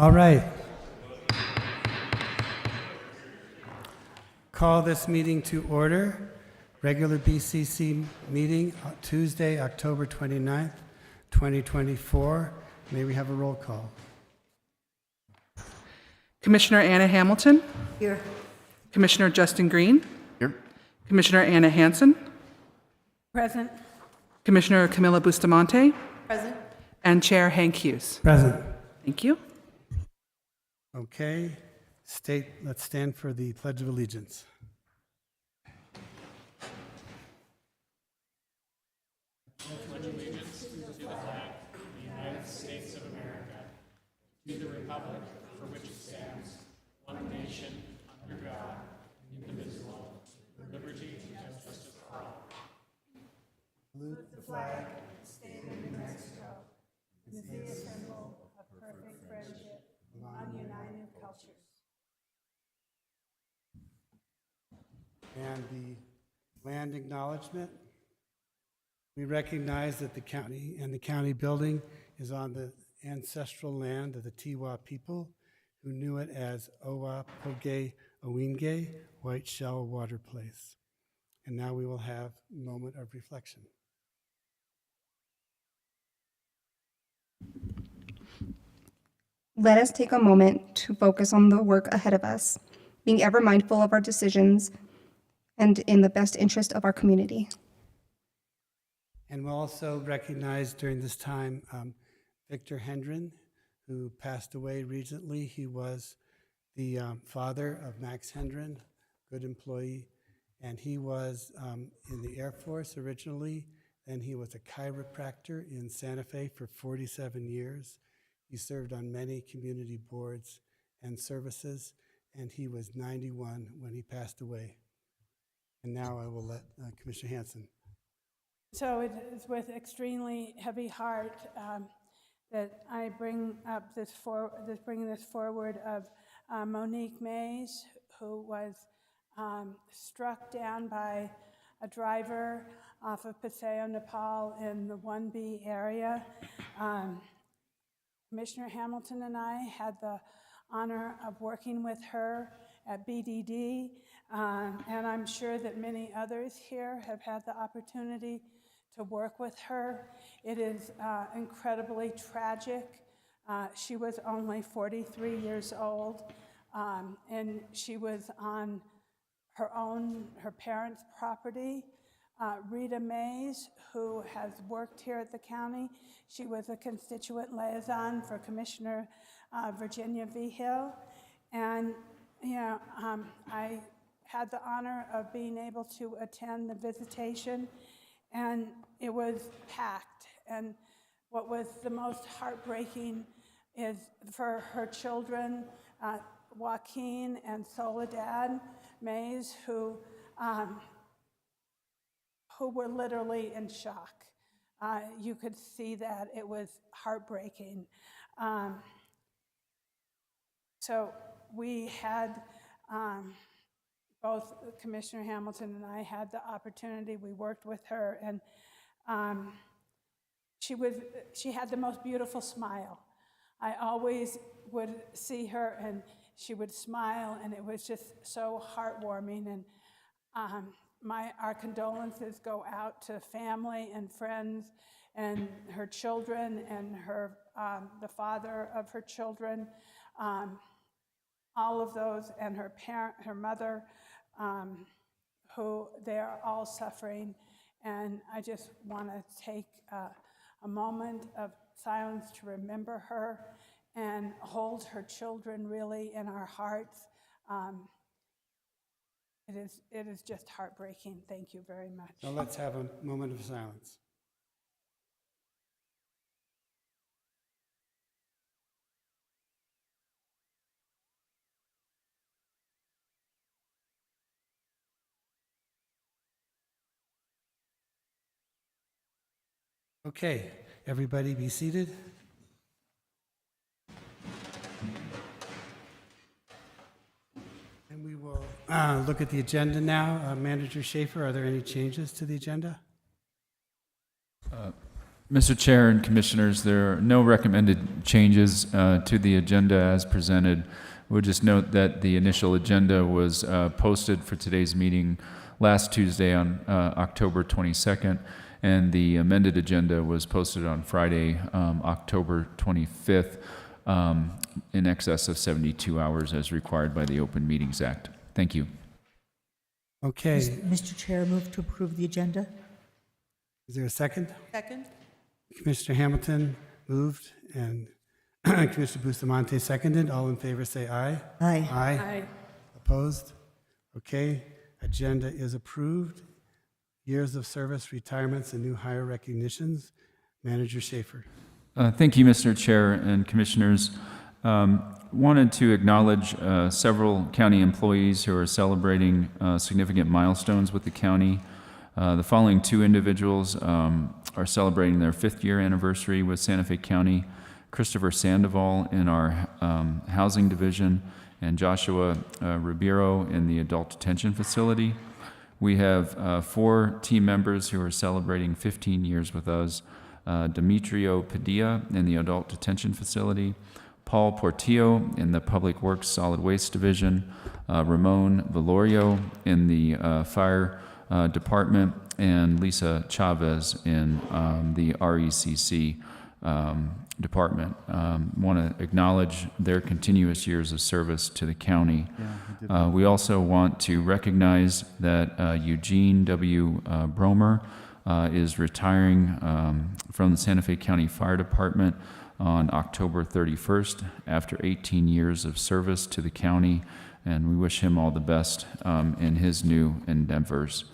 All right. Call this meeting to order. Regular BCC meeting, Tuesday, October 29th, 2024. May we have a roll call? Commissioner Anna Hamilton. Here. Commissioner Justin Green. Here. Commissioner Anna Hansen. Present. Commissioner Camilla Bustamante. Present. And Chair Hank Hughes. Present. Thank you. Okay. Let's stand for the Pledge of Allegiance. And the land acknowledgement. We recognize that the county building is on the ancestral land of the Tiwa people who knew it as Owa Poge Owinge, White Shell Water Place. And now we will have a moment of reflection. Let us take a moment to focus on the work ahead of us, being ever mindful of our decisions and in the best interest of our community. And we'll also recognize during this time Victor Hendren, who passed away recently. He was the father of Max Hendren, good employee, and he was in the Air Force originally, and he was a chiropractor in Santa Fe for 47 years. He served on many community boards and services, and he was 91 when he passed away. And now I will let Commissioner Hansen. So it is with extremely heavy heart that I bring up bringing this forward of Monique Mays, who was struck down by a driver off of Paseo, Nepal in the 1B area. Commissioner Hamilton and I had the honor of working with her at BDD, and I'm sure that many others here have had the opportunity to work with her. It is incredibly tragic. She was only 43 years old, and she was on her parents' property. Rita Mays, who has worked here at the county, she was a constituent liaison for Commissioner Virginia Vigil, and I had the honor of being able to attend the visitation, and it was packed. And what was the most heartbreaking is for her children, Joaquin and Soledad Mays, who were literally in shock. You could see that it was heartbreaking. So we had both Commissioner Hamilton and I had the opportunity. We worked with her, and she had the most beautiful smile. I always would see her, and she would smile, and it was just so heartwarming. And our condolences go out to family and friends, and her children, and the father of her children. All of those, and her mother, who they're all suffering. And I just want to take a moment of silence to remember her and hold her children really in our hearts. It is just heartbreaking. Thank you very much. Now let's have a moment of silence. Okay, everybody be seated. And we will look at the agenda now. Manager Schaefer, are there any changes to the agenda? Mr. Chair and Commissioners, there are no recommended changes to the agenda as presented. We'll just note that the initial agenda was posted for today's meeting last Tuesday on October 22nd, and the amended agenda was posted on Friday, October 25th, in excess of 72 hours as required by the Open Meetings Act. Thank you. Okay, Mr. Chair, move to approve the agenda. is there a second? Second? Commissioner Hamilton moved and Commissioner Bustamante seconded. All in favor say aye. Aye. Aye. Aye. Opposed? Okay, agenda is approved. Years of service, retirements, and new hire recognitions. Manager Schaefer. Thank you, Mr. Chair and Commissioners. Wanted to acknowledge several county employees who are celebrating significant milestones with the county. The following two individuals are celebrating their 5th year anniversary with Santa Fe County: Christopher Sandoval in our housing division and Joshua Ribeiro in the adult detention facility. We have 4 team members who are celebrating 15 years with us: Demetrio Padilla in the adult detention facility, Paul Portillo in the Public Works Solid Waste Division, Ramon Velorio in the Fire Department, and Lisa Chavez in the RECC Department. Want to acknowledge their continuous years of service to the county. We also want to recognize that Eugene W. Bromer is retiring from the Santa Fe County Fire Department on October 31st after 18 years of service to the county, and we wish him all the best in his new endeavors.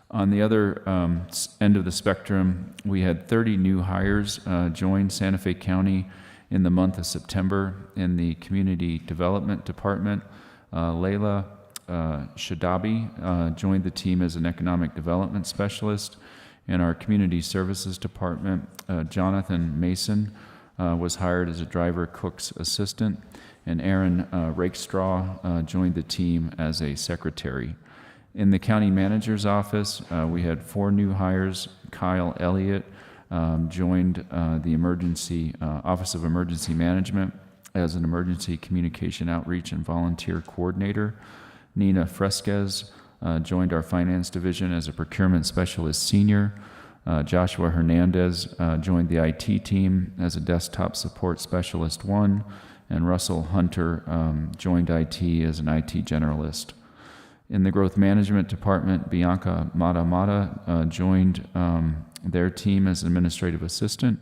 On the other end of the spectrum, we had 30 new hires join Santa Fe County in the month of September in the Community Development Department. Layla Shadabi joined the team as an Economic Development Specialist. In our Community Services Department, Jonathan Mason was hired as a driver cook's assistant, and Aaron Rakestraw joined the team as a secretary. In the county manager's office, we had 4 new hires. Kyle Elliott joined the Office of Emergency Management as an emergency communication outreach and volunteer coordinator. Nina Fresquez joined our finance division as a procurement specialist senior. Joshua Hernandez joined the IT team as a desktop support specialist 1, and Russell Hunter joined IT as an IT generalist. In the growth management department, Bianca Mata joined their team as administrative assistant.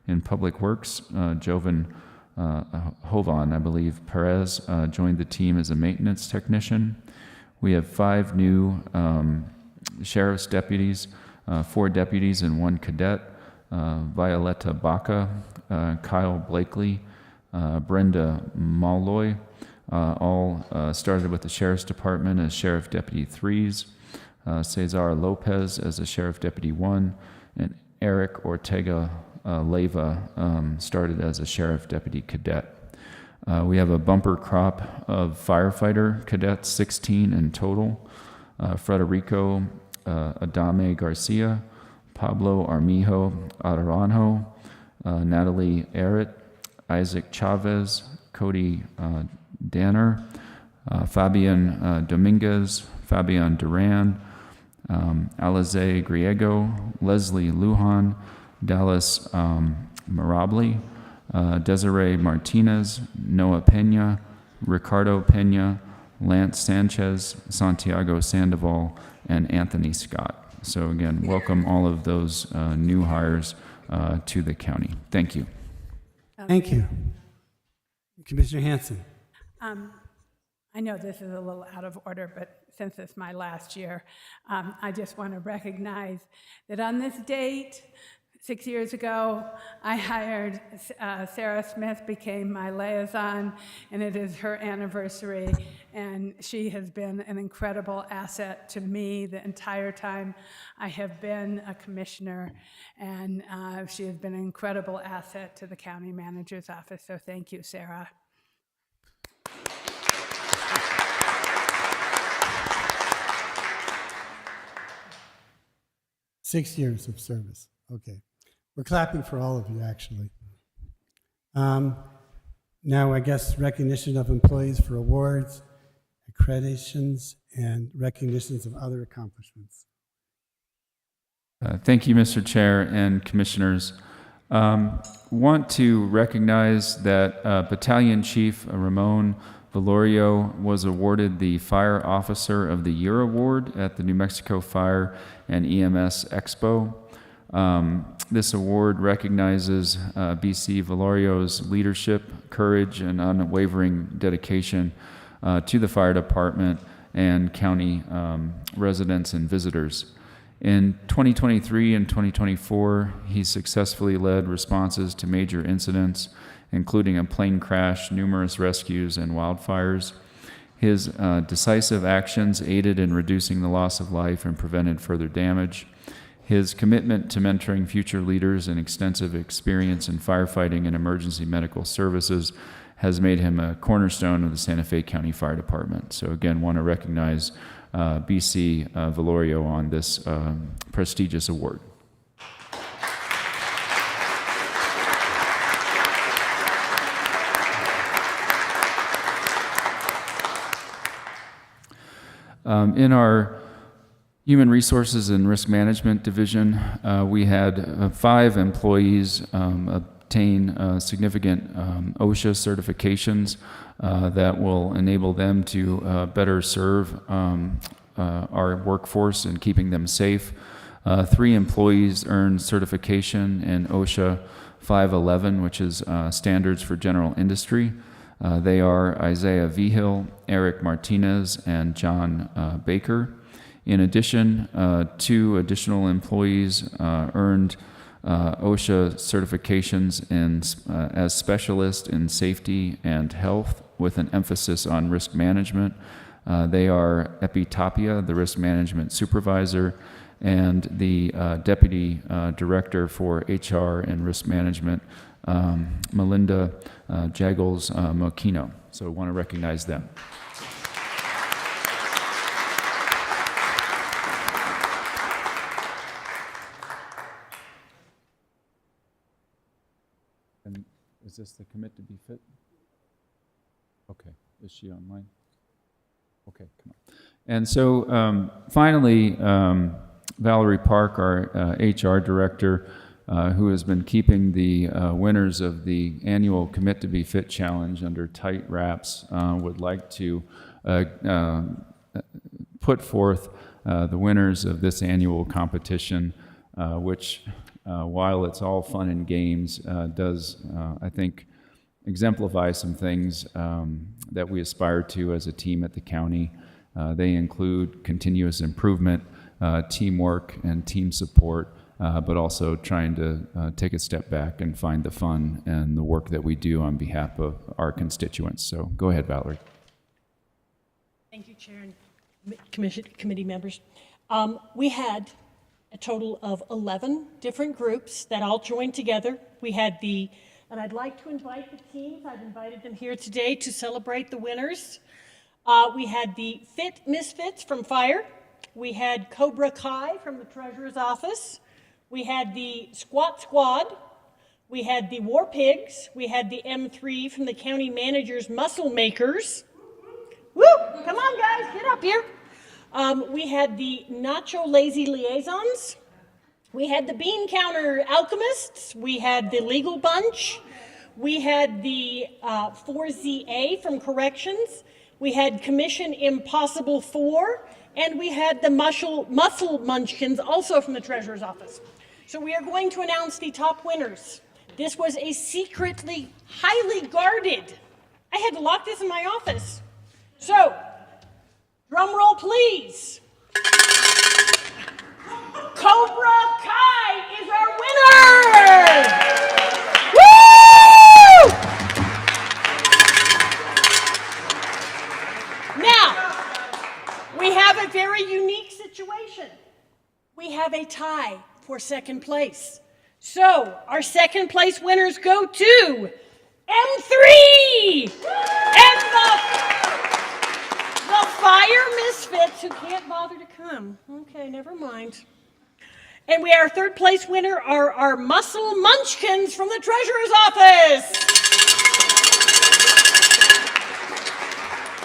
In public works, Jovan Hovan, I believe, Perez joined the team as a maintenance technician. We have 5 new sheriff's deputies, 4 deputies and 1 cadet: Violetta Baca, Kyle Blakely, Brenda Malloy, all started with the Sheriff's Department as Sheriff Deputy 3s, Cesar Lopez as a Sheriff Deputy 1, and Eric Ortega Leyva started as a Sheriff Deputy Cadet. We have a bumper crop of firefighter cadets, 16 in total: Frederico Adame Garcia, Pablo Armijo Aranjo, Natalie Arrett, Isaac Chavez, Cody Danner, Fabian Dominguez, Fabian Duran, Alize Griego, Leslie Lujan, Dallas Marabli, Desiree Martinez, Noah Pena, Ricardo Pena, Lance Sanchez, Santiago Sandoval, and Anthony Scott. So again, welcome all of those new hires to the county. Thank you. Thank you. Commissioner Hanson. I know this is a little out of order, but since it's my last year, I just want to recognize that on this date, 6 years ago, I hired Sarah Smith, became my liaison, and it is her anniversary, and she has been an incredible asset to me the entire time I have been a commissioner, and she has been an incredible asset to the county manager's office, so thank you, Sarah. 6 years of service. Okay. We're clapping for all of you, actually. Now, I guess recognition of employees for awards, accreditations, and recognitions of other accomplishments. Thank you, Mr. Chair and Commissioners. Want to recognize that Battalion Chief Ramon Valorio was awarded the Fire Officer of the Year Award at the New Mexico Fire and EMS Expo. This award recognizes BC Valorio's leadership, courage, and unwavering dedication to the fire department and county residents and visitors. In 2023 and 2024, he successfully led responses to major incidents, including a plane crash, numerous rescues, and wildfires. His decisive actions aided in reducing the loss of life and prevented further damage. His commitment to mentoring future leaders and extensive experience in firefighting and emergency medical services has made him a cornerstone of the Santa Fe County Fire Department. So again, want to recognize BC Valorio on this prestigious award. In our Human Resources and Risk Management Division, we had 5 employees obtain significant OSHA certifications that will enable them to better serve our workforce and keeping them safe. 3 employees earned certification in OSHA 511, which is standards for general industry. They are Isaiah Vigil, Eric Martinez, and John Baker. In addition, 2 additional employees earned OSHA certifications as specialists in safety and health with an emphasis on risk management. They are Epi Tapia, the risk management supervisor, and the deputy director for HR and risk management, Melinda Jaggles Moquino. So I want to recognize them. And is this the commit to be fit? Okay, is she online? Okay, come on. And so finally, Valerie Park, our HR director, who has been keeping the winners of the annual Commit to Be Fit Challenge under tight wraps, would like to put forth the winners of this annual competition, which, while it's all fun and games, does, I think, exemplify some things that we aspire to as a team at the county. They include continuous improvement, teamwork, and team support, but also trying to take a step back and find the fun and the work that we do on behalf of our constituents. So go ahead, Valerie. Thank you, Chair and committee members. We had a total of 11 different groups that all joined together. We had and I'd like to invite the teams, I've invited them here today to celebrate the winners. We had the Fit Misfits from Fire. We had Cobra Kai from the Treasurer's Office. We had the Squat Squad. We had the War Pigs. We had the M3 from the County Manager's Muscle Makers. Woo! Come on, guys, get up here. We had the Nacho Lazy Liaisons. We had the Bean Counter Alchemists. We had the Legal Bunch. We had the 4ZA from Corrections. We had Commission Impossible 4. And we had the Muscle Munchkins, also from the Treasurer's Office. So we are going to announce the top winners. This was a secretly, highly guarded. I had to lock this in my office. So, drum roll, please. Cobra Kai is our winner! Woo! Now, we have a very unique situation. We have a tie for second place. So, our second place winners go to M3 and the Fire Misfits, who can't bother to come. Okay, never mind. And our third place winner are our Muscle Munchkins from the Treasurer's Office.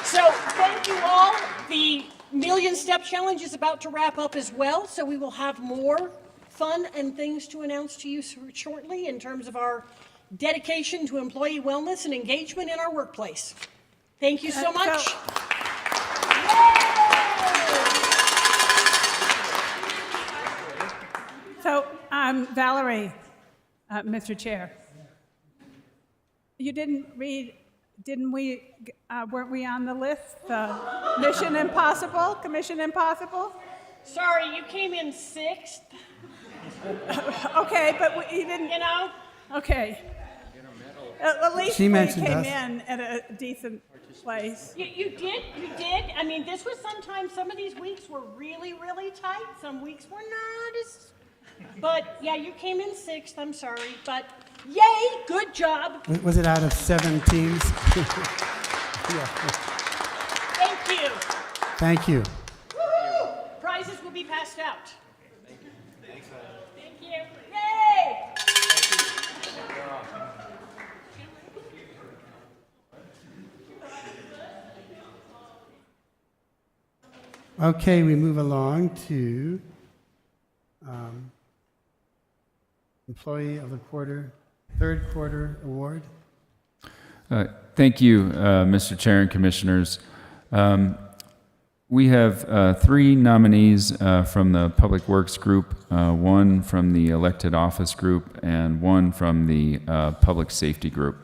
So thank you all. The Million Step Challenge is about to wrap up as well, so we will have more fun and things to announce to you shortly in terms of our dedication to employee wellness and engagement in our workplace. Thank you so much. So, Valerie, Mr. Chair, you didn't read, weren't we on the list? Mission Impossible, Commission Impossible? Sorry, you came in sixth. Okay, but you didn't, okay. At least She we mentioned came us. in at a decent place. You did. I mean, this was sometimes, some of these weeks were really, really tight. Some weeks were not as, but yeah, you came in sixth, I'm sorry, but yay, good job. Was it out of 7 teams? Thank you. Thank you. Prizes will be passed out. Thank you. Yay! Okay, we move along to Employee of the Quarter, Third Quarter Award. Thank you, Mr. Chair and Commissioners. We have 3 nominees from the Public Works Group, 1 from the Elected Office Group, and 1 from the Public Safety Group.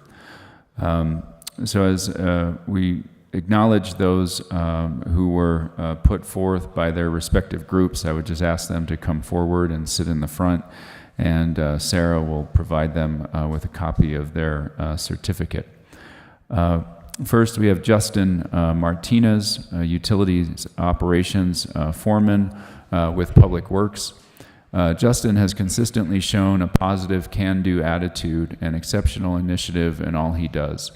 So as we acknowledge those who were put forth by their respective groups, I would just ask them to come forward and sit in the front, and Sarah will provide them with a copy of their certificate. First, we have Justin Martinez, Utilities Operations Foreman with Public Works. Justin has consistently shown a positive can-do attitude and exceptional initiative in all he does.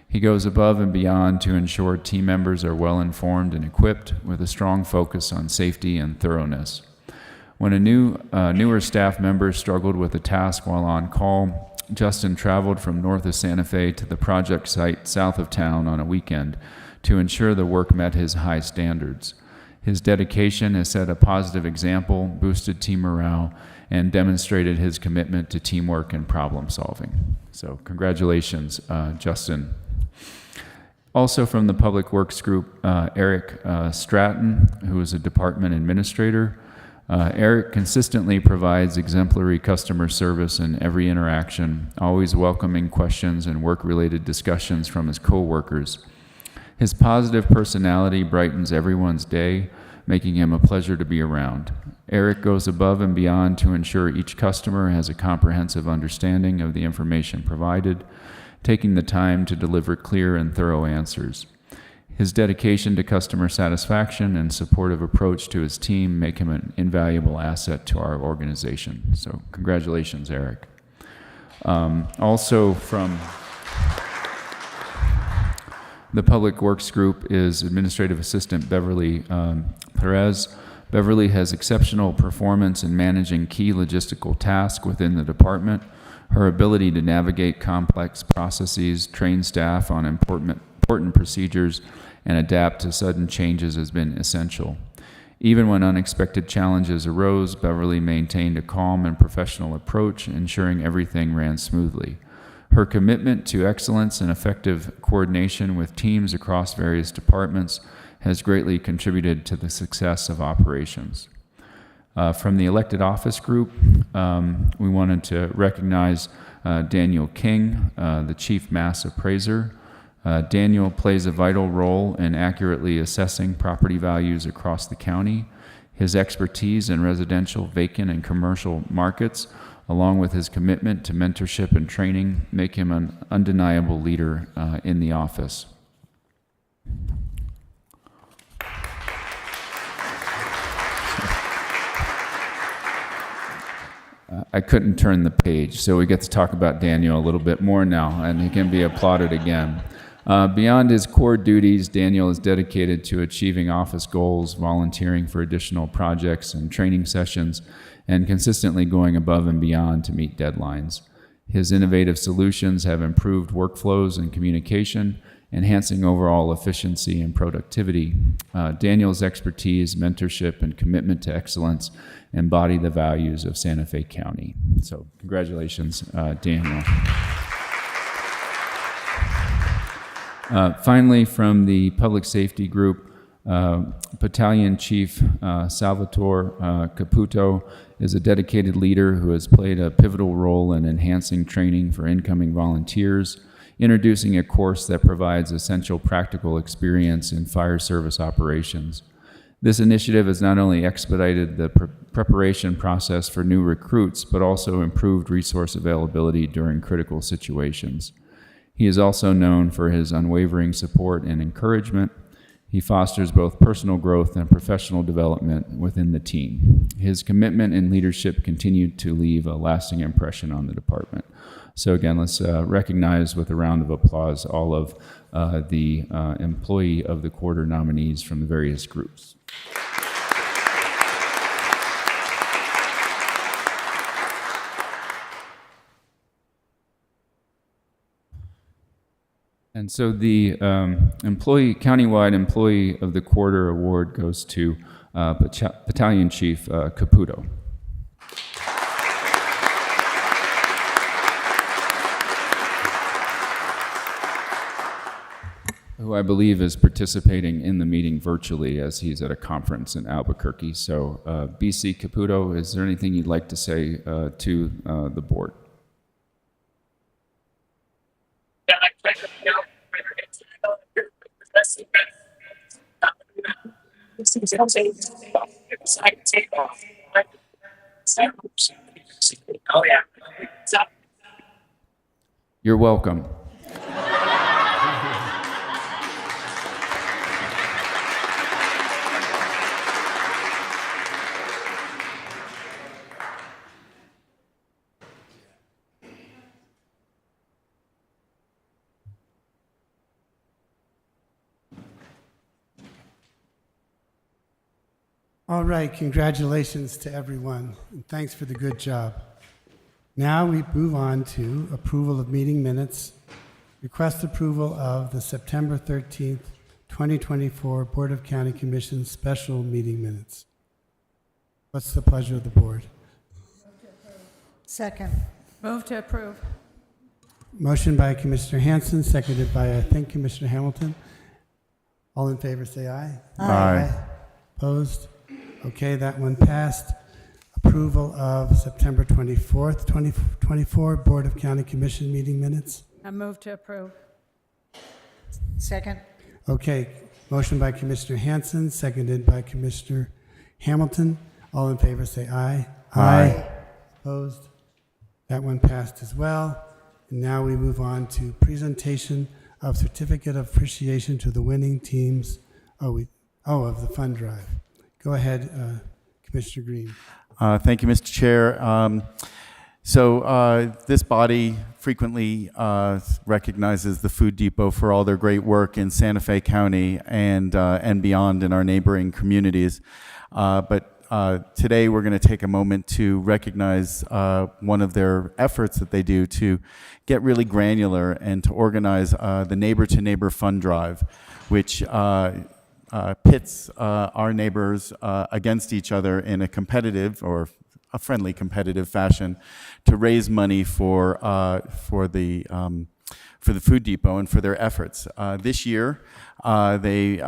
He goes above and beyond to ensure team members are well informed and equipped with a strong focus on safety and thoroughness. When a newer staff member struggled with a task while on call, Justin traveled from north of Santa Fe to the project site south of town on a weekend to ensure the work met his high standards. His dedication has set a positive example, boosted team morale, and demonstrated his commitment to teamwork and problem solving. So congratulations, Justin. Also from the Public Works Group, Eric Stratton, who is a department administrator. Eric consistently provides exemplary customer service in every interaction, always welcoming questions and work-related discussions from his co-workers. His positive personality brightens everyone's day, making him a pleasure to be around. Eric goes above and beyond to ensure each customer has a comprehensive understanding of the information provided, taking the time to deliver clear and thorough answers. His dedication to customer satisfaction and supportive approach to his team make him an invaluable asset to our organization. So congratulations, Eric. Also from the Public Works Group is Administrative Assistant Beverly Perez. Beverly has exceptional performance in managing key logistical tasks within the department. Her ability to navigate complex processes, train staff on important procedures, and adapt to sudden changes has been essential. Even when unexpected challenges arose, Beverly maintained a calm and professional approach, ensuring everything ran smoothly. Her commitment to excellence and effective coordination with teams across various departments has greatly contributed to the success of operations. From the Elected Office Group, we wanted to recognize Daniel King, the Chief Mass Appraiser. Daniel plays a vital role in accurately assessing property values across the county. His expertise in residential, vacant, and commercial markets, along with his commitment to mentorship and training, make him an undeniable leader in the office. I couldn't turn the page, so we get to talk about Daniel a little bit more now, and he can be applauded again. Beyond his core duties, Daniel is dedicated to achieving office goals, volunteering for additional projects and training sessions, and consistently going above and beyond to meet deadlines. His innovative solutions have improved workflows and communication, enhancing overall efficiency and productivity. Daniel's expertise, mentorship, and commitment to excellence embody the values of Santa Fe County. So congratulations, Daniel. Finally, from the Public Safety Group, Battalion Chief Salvatore Caputo is a dedicated leader who has played a pivotal role in enhancing training for incoming volunteers, introducing a course that provides essential practical experience in fire service operations. This initiative has not only expedited the preparation process for new recruits, but also improved resource availability during critical situations. He is also known for his unwavering support and encouragement. He fosters both personal growth and professional development within the team. His commitment and leadership continue to leave a lasting impression on the department. So again, let's recognize with a round of applause all of the Employee of the Quarter nominees from the various groups. And so the countywide Employee of the Quarter award goes to Battalion Chief Caputo. Who I believe is participating in the meeting virtually as he's at a conference in Albuquerque. So BC Caputo, is there anything you'd like to say to the board? You're welcome. All right, congratulations to everyone, and thanks for the good job. Now we move on to approval of meeting minutes. Request approval of the September 13th, 2024 Board of County Commissions special meeting minutes. What's the pleasure of the board? Second. Move to approve. Motion by Commissioner Hanson, seconded by, I think, Commissioner Hamilton. All in favor, say aye. Aye. Opposed? Okay, that one passed. Approval of September 24th, 2024 Board of County Commission meeting minutes. I move to approve. Second. Okay, motion by Commissioner Hanson, seconded by Commissioner Hamilton. All in favor, say aye. Aye. Opposed? That one passed as well. And now we move on to presentation of certificate of appreciation to the winning teams of the fund drive. Go ahead, Commissioner Green. Thank you, Mr. Chair. This body frequently recognizes the Food Depot for all their great work in Santa Fe County and beyond in our neighboring communities. But today we're going to take a moment to recognize one of their efforts that they do to get really granular and to organize the Neighbor to Neighbor Fund Drive, which pits our neighbors against each other in a competitive or a friendly competitive fashion to raise money for the Food Depot and for their efforts. This year, they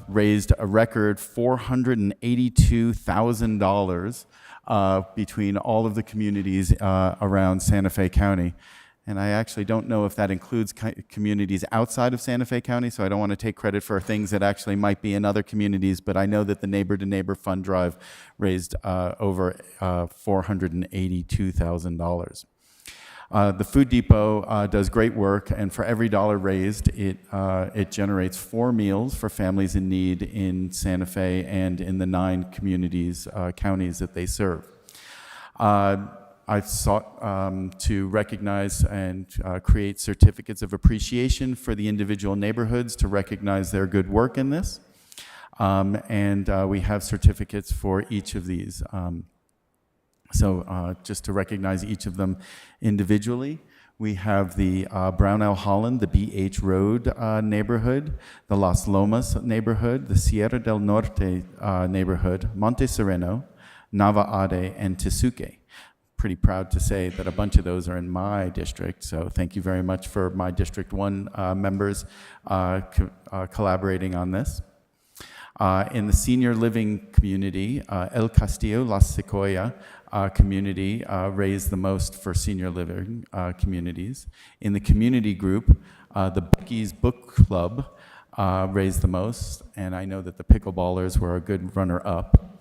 raised a record $482,000 between all of the communities around Santa Fe County. And I actually don't know if that includes communities outside of Santa Fe County, so I don't want to take credit for things that actually might be in other communities, but I know that the Neighbor to Neighbor Fund Drive raised over $482,000. The Food Depot does great work, and for every dollar raised, it generates 4 meals for families in need in Santa Fe and in the 9 communities, counties that they serve. I sought to recognize and create certificates of appreciation for the individual neighborhoods to recognize their good work in this. And we have certificates for each of these. So just to recognize each of them individually, we have the Brownell Holland, the BH Road neighborhood, the Las Lomas neighborhood, the Sierra del Norte neighborhood, Monte Sereno, Nava Ade, and Tesuque. Pretty proud to say that a bunch of those are in my district, so thank you very much for my District 1 members collaborating on this. In the senior living community, El Castillo, La Sequoia community raised the most for senior living communities. In the community group, the Buc-ee's Book Club raised the most, and I know that the Pickleballers were a good runner-up.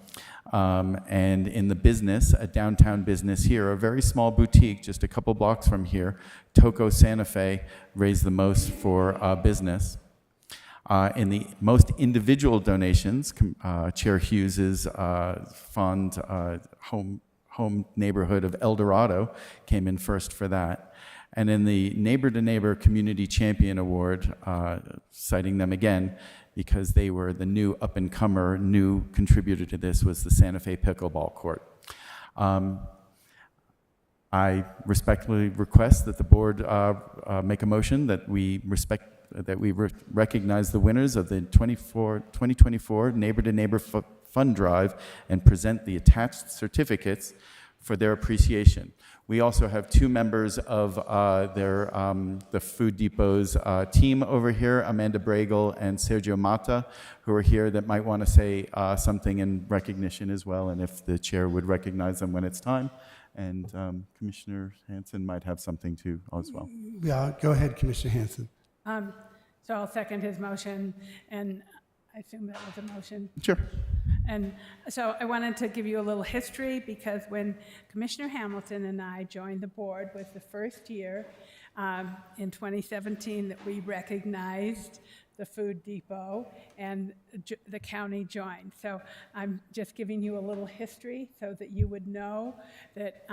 And in the business, a downtown business here, a very small boutique just a couple blocks from here, Toco Santa Fe raised the most for business. In the most individual donations, Chair Hughes's fund, home neighborhood of El Dorado came in first for that. And in the Neighbor to Neighbor Community Champion Award, citing them again, because they were the new up-and-comer, new contributor to this, was the Santa Fe Pickleball Court. I respectfully request that the board make a motion that we recognize the winners of the 2024 Neighbor to Neighbor Fund Drive and present the attached certificates for their appreciation. We also have two members of the Food Depot's team over here, Amanda Bragle and Sergio Mata, who are here that might want to say something in recognition as well, and if the chair would recognize them when it's time. And Commissioner Hanson might have something too as well. Yeah, go ahead, Commissioner Hanson. So I'll second his motion, and I assume that was a motion. Sure. And so I wanted to give you a little history, because when Commissioner Hamilton and I joined the board was the first year in 2017 that we recognized the Food Depot, and the county joined. So I'm just giving you a little history so that you would know that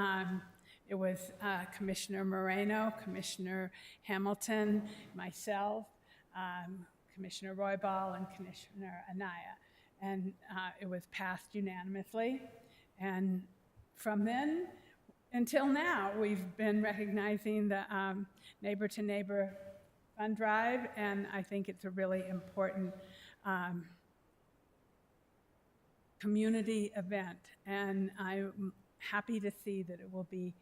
it was Commissioner Moreno, Commissioner Hamilton, myself, Commissioner Roybal, and Commissioner Anaya. And it was passed unanimously. And from then until now, we've been recognizing the Neighbor to Neighbor Fund Drive, and I think it's a really important community event. And I'm happy to see that it will be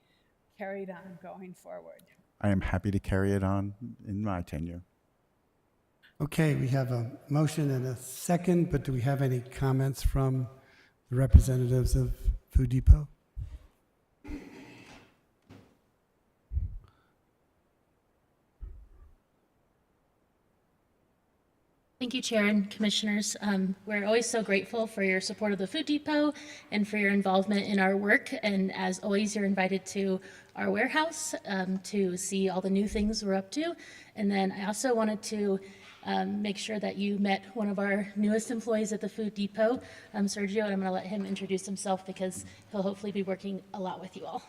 carried on going forward. I am happy to carry it on in my tenure. Okay, we have a motion and a second, but do we have any comments from the representatives of Food Depot? Thank you, Chair and Commissioners. We're always so grateful for your support of the Food Depot and for your involvement in our work. And as always, you're invited to our warehouse to see all the new things we're up to. And then I also wanted to make sure that you met one of our newest employees at the Food Depot, Sergio, and I'm going to let him introduce himself because he'll hopefully be working a lot with you all.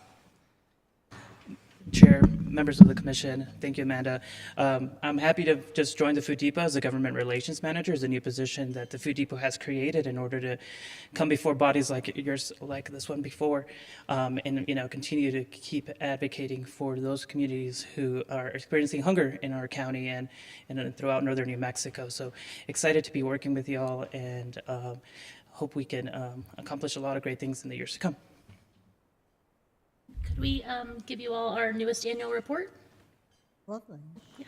Chair, members of the commission, thank you, Amanda. I'm happy to just join the Food Depot as a government relations manager, as a new position that the Food Depot has created in order to come before bodies like yours, like this one before, and continue to keep advocating for those communities who are experiencing hunger in our county and throughout northern New Mexico. So excited to be working with y'all, and hope we can accomplish a lot of great things in the years to come. Could we give you all our newest annual report? Lovely. Yeah.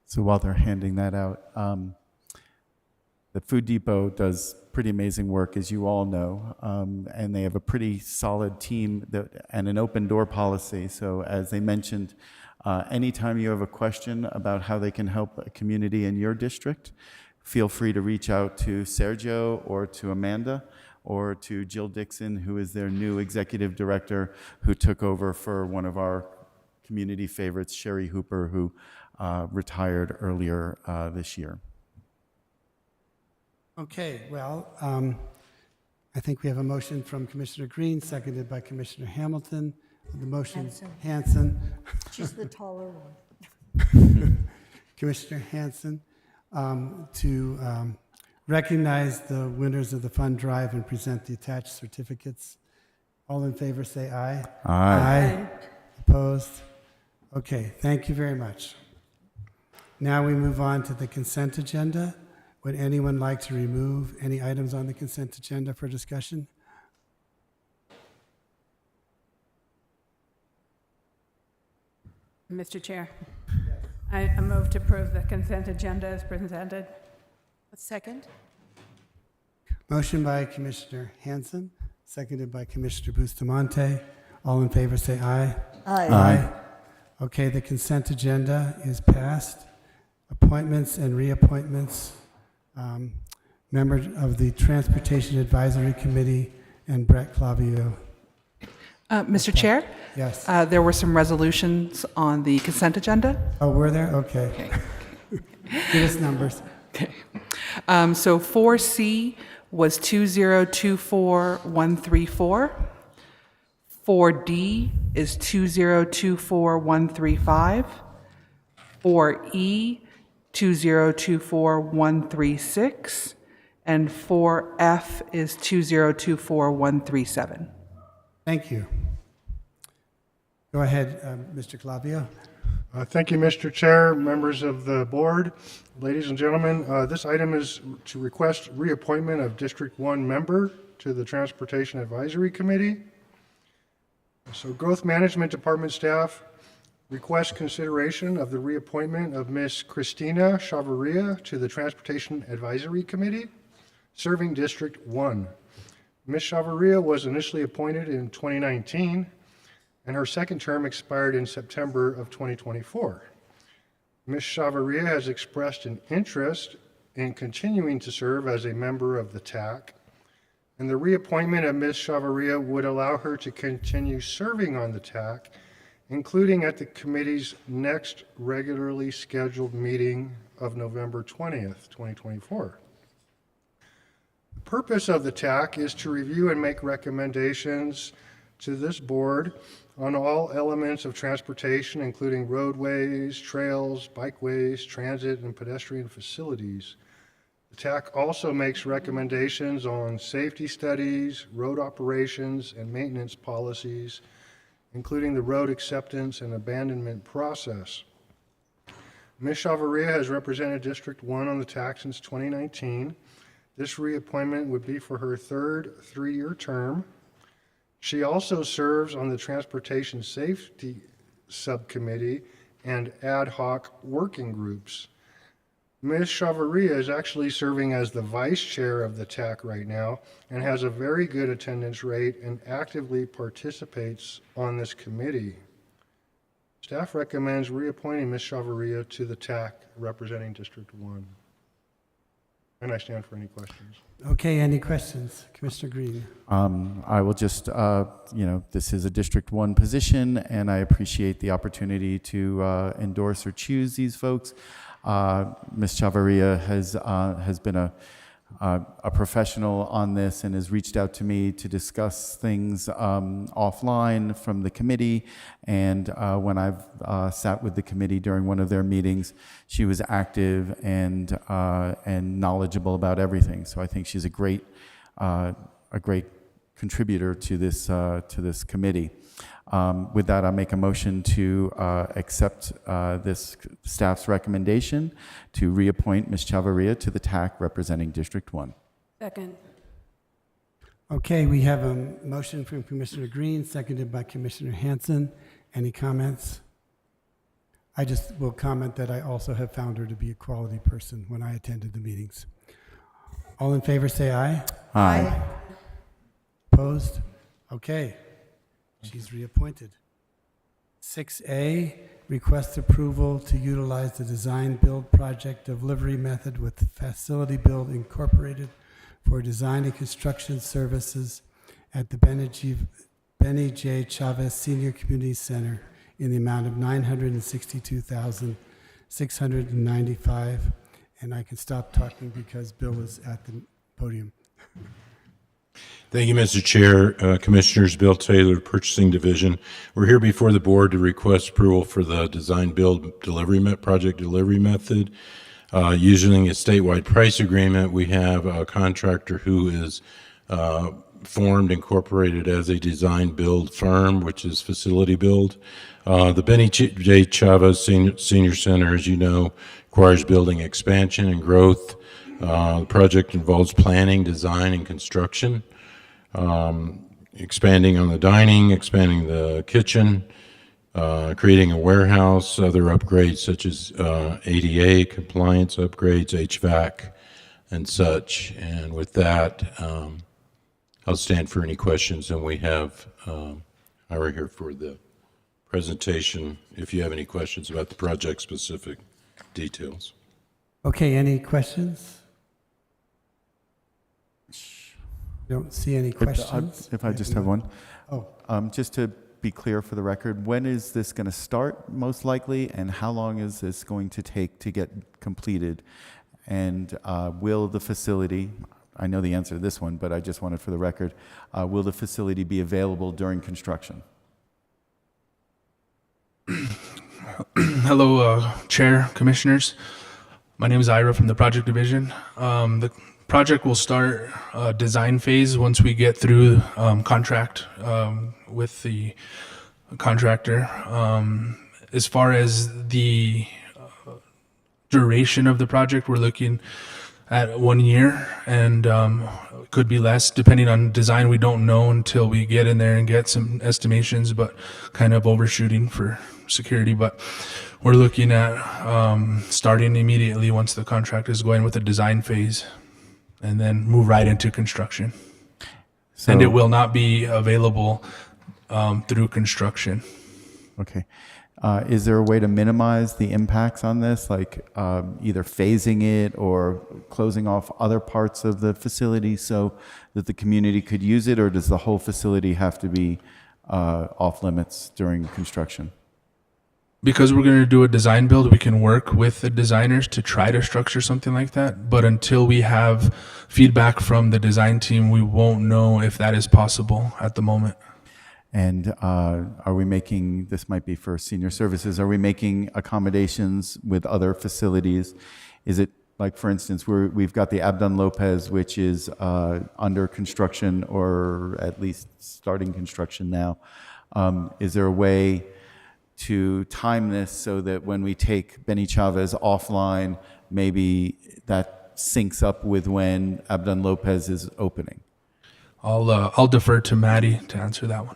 So while they're handing that out, the Food Depot does pretty amazing work, as you all know, and they have a pretty solid team and an open door policy. So as they mentioned, anytime you have a question about how they can help a community in your district, feel free to reach out to Sergio or to Amanda or to Jill Dixon, who is their new executive director, who took over for one of our community favorites, Sherry Hooper, who retired earlier this year. Okay, well, I think we have a motion from Commissioner Green, seconded by Commissioner Hamilton. The motion, Hanson. She's the taller one. Commissioner Hanson, to recognize the winners of the fund drive and present the attached certificates. All in favor say aye. Aye. Opposed? Okay, thank you very much. Now we move on to the consent agenda. Would anyone like to remove any items on the consent agenda for discussion? Mr. Chair, I move to approve the consent agenda as presented. Second. Motion by Commissioner Hanson, seconded by Commissioner Bustamante. All in favor say aye. Aye. Okay, the consent agenda is passed. Appointments and reappointments. Member of the Transportation Advisory Committee and Brett Clavio. Mr. Chair, Yes. there were some resolutions on the consent agenda. Oh, were there? Okay. Give us numbers. Okay. So 4C was 2024134. 4D is 2024135. 4E, 2024136. And 4F is 2024137. Thank you. Go ahead, Mr. Clavio. Thank you, Mr. Chair, members of the board, ladies and gentlemen. This item is to request reappointment of District 1 member to the Transportation Advisory Committee. So Growth Management Department staff request consideration of the reappointment of Ms. Christina Chavarria to the Transportation Advisory Committee, serving District 1. Ms. Chavarria was initially appointed in 2019, and her second term expired in September of 2024. Ms. Chavarria has expressed an interest in continuing to serve as a member of the TAC, and the reappointment of Ms. Chavarria would allow her to continue serving on the TAC, including at the committee's next regularly scheduled meeting of November 20th, 2024. The purpose of the TAC is to review and make recommendations to this board on all elements of transportation, including roadways, trails, bikeways, transit, and pedestrian facilities. The TAC also makes recommendations on safety studies, road operations, and maintenance policies, including the road acceptance and abandonment process. Ms. Chavarria has represented District 1 on the TAC since 2019. This reappointment would be for her third three-year term. She also serves on the Transportation Safety Subcommittee and ad hoc working groups. Ms. Chavarria is actually serving as the vice chair of the TAC right now and has a very good attendance rate and actively participates on this committee. Staff recommends reappointing Ms. Chavarria to the TAC representing District 1. And I stand for any questions. Okay, any questions? Commissioner Green. I will just, this is a District 1 position, and I appreciate the opportunity to endorse or choose these folks. Ms. Chavarria has been a professional on this and has reached out to me to discuss things offline from the committee. And when I've sat with the committee during one of their meetings, she was active and knowledgeable about everything. So I think she's a great contributor to this committee. With that, I'll make a motion to accept this staff's recommendation to reappoint Ms. Chavarria to the TAC representing District 1. Second. Okay, we have a motion from Commissioner Green, seconded by Commissioner Hanson. Any comments? I just will comment that I also have found her to be a quality person when I attended the meetings. All in favor say aye. Aye. Opposed? Okay. She's reappointed. 6A, request approval to utilize the design-build project delivery method with Facility Build Incorporated for design and construction services at the Benny J. Chavez Senior Community Center in the amount of $962,695. And I can stop talking because Bill is at the podium. Thank you, Mr. Chair. Commissioners, Bill Taylor, Purchasing Division. We're here before the board to request approval for the design build delivery project delivery method. Using a statewide price agreement, we have a contractor who is formed, incorporated as a design build firm, which is Facility Build. The Benny J. Chavez Senior Center, as you know, requires building expansion and growth. The project involves planning, design, and construction, expanding on the dining, expanding the kitchen, creating a warehouse, other upgrades such as ADA compliance upgrades, HVAC, and such. And with that, I'll stand for any questions, and we have Ira here for the presentation if you have any questions about the project-specific details. Okay, any questions? Don't see any questions. If I just have one. Oh. Just to be clear for the record, when is this going to start most likely, and how long is this going to take to get completed? And will the facility, I know the answer to this one, but I just want it for the record, will the facility be available during construction? Hello, Chair, Commissioners. My name is Ira from the Project Division. The project will start design phase once we get through contract with the contractor. As far as the duration of the project, we're looking at 1 year, and could be less depending on design. We don't know until we get in there and get some estimations, but kind of overshooting for security. But we're looking at starting immediately once the contract is going with the design phase, and then move right into construction. And it will not be available through construction. Okay. Is there a way to minimize the impacts on this, like either phasing it or closing off other parts of the facility so that the community could use it, or does the whole facility have to be off limits during construction? Because we're going to do a design build, we can work with the designers to try to structure something like that. But until we have feedback from the design team, we won't know if that is possible at the moment. And are we making, this might be for senior services, are we making accommodations with other facilities? Is it, like, for instance, we've got the Abdon Lopez, which is under construction, or at least starting construction now. Is there a way to time this so that when we take Benny Chavez offline, maybe that syncs up with when Abdon Lopez is opening? I'll defer to Maddie to answer that one.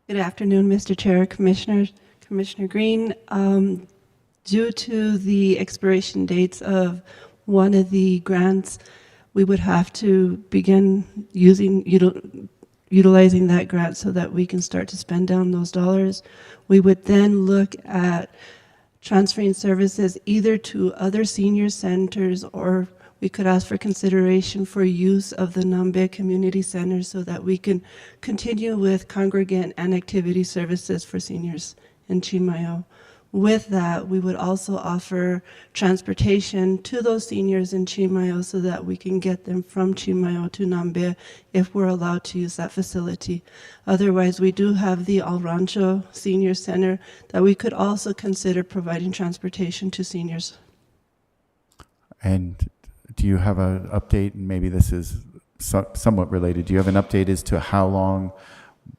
Good afternoon, Mr. Chair, Commissioners, Commissioner Green. Due to the expiration dates of one of the grants, we would have to begin utilizing that grant so that we can start to spend down those dollars. We would then look at transferring services either to other senior centers, or we could ask for consideration for use of the Nambe Community Center so that we can continue with congregate and activity services for seniors in Chimayo. With that, we would also offer transportation to those seniors in Chimayo so that we can get them from Chimayo to Nambe if we're allowed to use that facility. Otherwise, we do have the El Rancho Senior Center that we could also consider providing transportation to seniors. And do you have an update, and maybe this is somewhat related, do you have an update as to how long,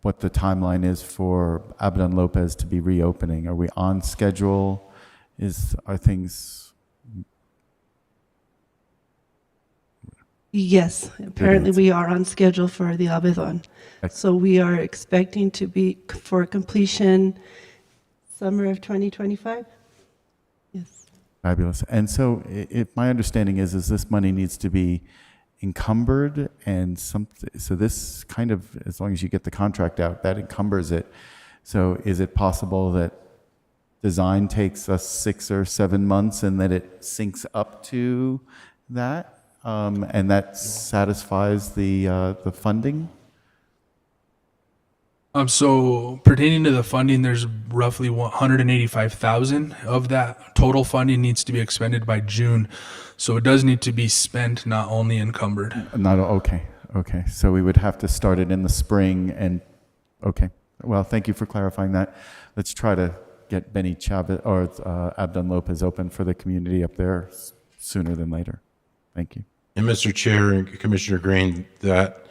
what the timeline is for Abdon Lopez to be reopening? Are we on schedule? Are things? Yes, apparently we are on schedule for the Abedon. So we are expecting to be for completion summer of 2025. Yes. Fabulous. And so my understanding is this money needs to be encumbered, and so this kind of, as long as you get the contract out, that encumbers it. So is it possible that design takes us 6 or 7 months and that it syncs up to that, and that satisfies the funding? So pertaining to the funding, there's roughly 185,000 of that. Total funding needs to be expended by June. So it does need to be spent, not only encumbered. Okay. So we would have to start it in the spring, and okay. Well, thank you for clarifying that. Let's try to get Benny Chavez or Abdon Lopez open for the community up there sooner than later. Thank you. And Mr. Chair and Commissioner Green, that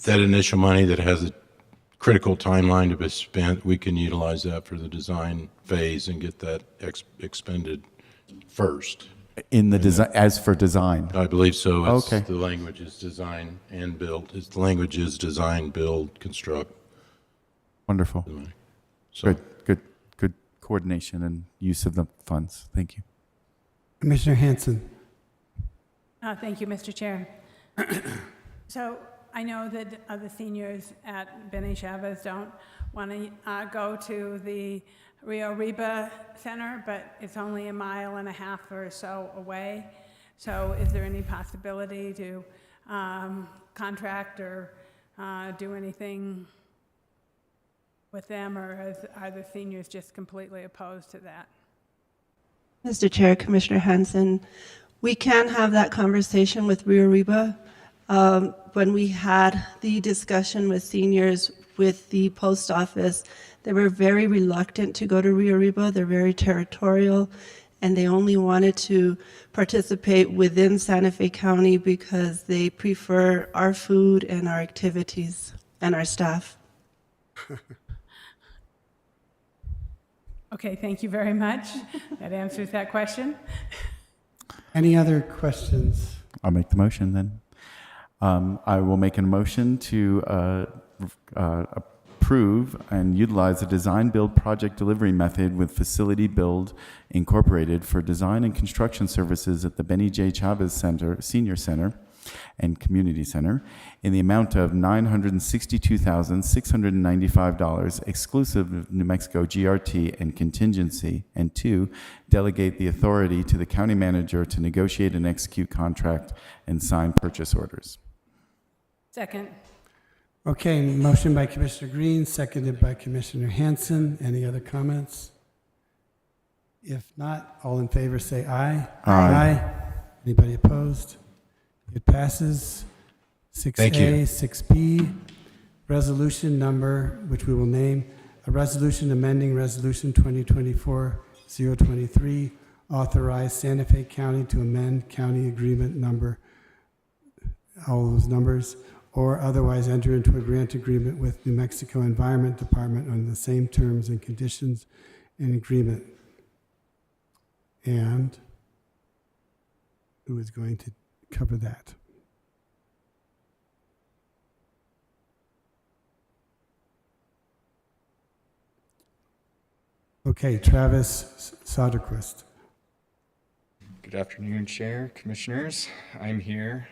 initial money that has a critical timeline to be spent, we can utilize that for the design phase and get that expended first. In the design, as for design. I believe so. It's, Okay. The language is design and build. The language is design, build, construct. Wonderful. So, Good coordination and use of the funds. Thank you. Commissioner Hanson. Thank you, Mr. Chair. So I know that the seniors at Benny Chavez don't want to go to the Rio Reba Center, but it's only 1.5 miles or so away. So is there any possibility to contract or do anything with them, or are the seniors just completely opposed to that? Mr. Chair, Commissioner Hanson, we can have that conversation with Rio Reba. When we had the discussion with seniors with the post office, they were very reluctant to go to Rio Reba. They're very territorial, and they only wanted to participate within Santa Fe County because they prefer our food and our activities and our staff. Okay, thank you very much. That answers that question. Any other questions? I'll make the motion then. I will make a motion to approve and utilize a design build project delivery method with Facility Build Incorporated for design and construction services at the Benny J. Chavez Center, Senior Center and Community Center in the amount of $962,695 exclusive of New Mexico GRT and contingency, and 2, delegate the authority to the county manager to negotiate and execute contract and sign purchase orders. Second. Okay, motion by Commissioner Green, seconded by Commissioner Hanson. Any other comments? If not, all in favor say aye. Aye. Anybody opposed? It passes. 6A, Thank you. 6B, resolution number, which we will name, a resolution amending Resolution 2024-023, authorize Santa Fe County to amend county agreement number, all those numbers, or otherwise enter into a grant agreement with New Mexico Environment Department on the same terms and conditions in agreement. And who is going to cover that? Okay, Travis Soderquist. Good afternoon, Chair, Commissioners. I'm here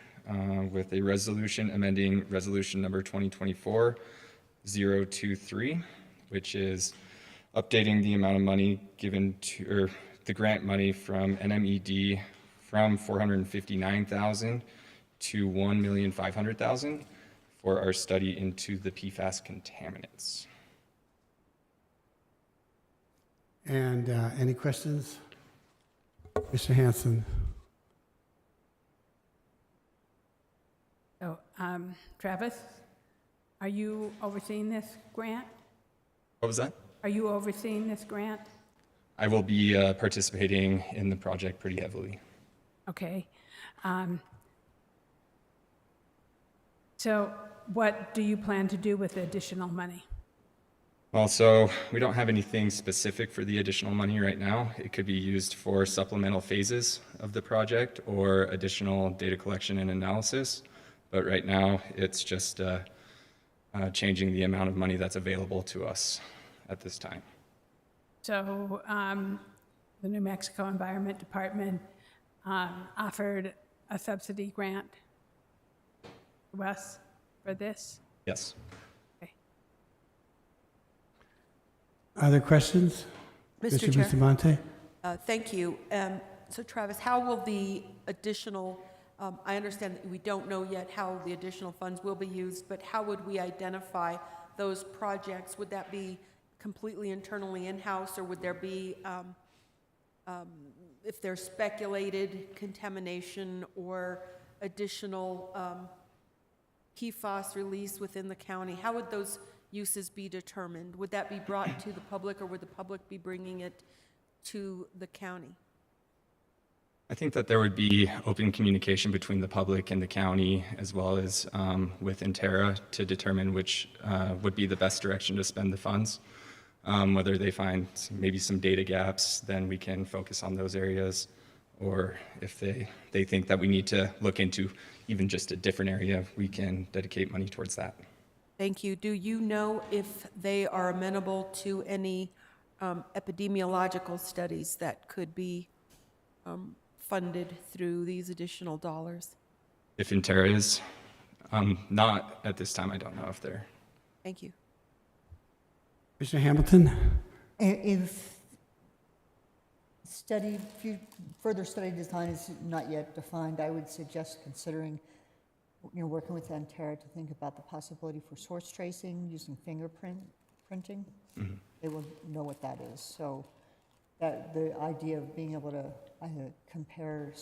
with a resolution amending resolution number 2024-023, which is updating the amount of money given to, or the grant money from NMED from $459,000 to $1,500,000 for our study into the PFAS contaminants. And any questions? Mr. Hanson. So, Travis, are you overseeing this grant? What was that? Are you overseeing this grant? I will be participating in the project pretty heavily. Okay. So what do you plan to do with the additional money? Well, so we don't have anything specific for the additional money right now. It could be used for supplemental phases of the project or additional data collection and analysis. But right now, it's just changing the amount of money that's available to us at this time. So the New Mexico Environment Department offered a subsidy grant to us for this? Yes. Okay. Other questions? Mr. Chair. Bustamante? Thank you. So Travis, how will the additional, I understand that we don't know yet how the additional funds will be used, but how would we identify those projects? Would that be completely internally in-house, or would there be, if there's speculated contamination or additional PFAS release within the county, how would those uses be determined? Would that be brought to the public, or would the public be bringing it to the county? I think that there would be open communication between the public and the county, as well as with Intera, to determine which would be the best direction to spend the funds. Whether they find maybe some data gaps, then we can focus on those areas. Or if they think that we need to look into even just a different area, we can dedicate money towards that. Thank you. Do you know if they are amenable to any epidemiological studies that could be funded through these additional dollars? If Intera is, not at this time, I don't know if they're. Thank you. Mr. Hamilton? If further study design is not yet defined, I would suggest considering, working with Antera to think about the possibility for source tracing using printing. Mm-hmm. They will know what that is. So that the idea of being able to compare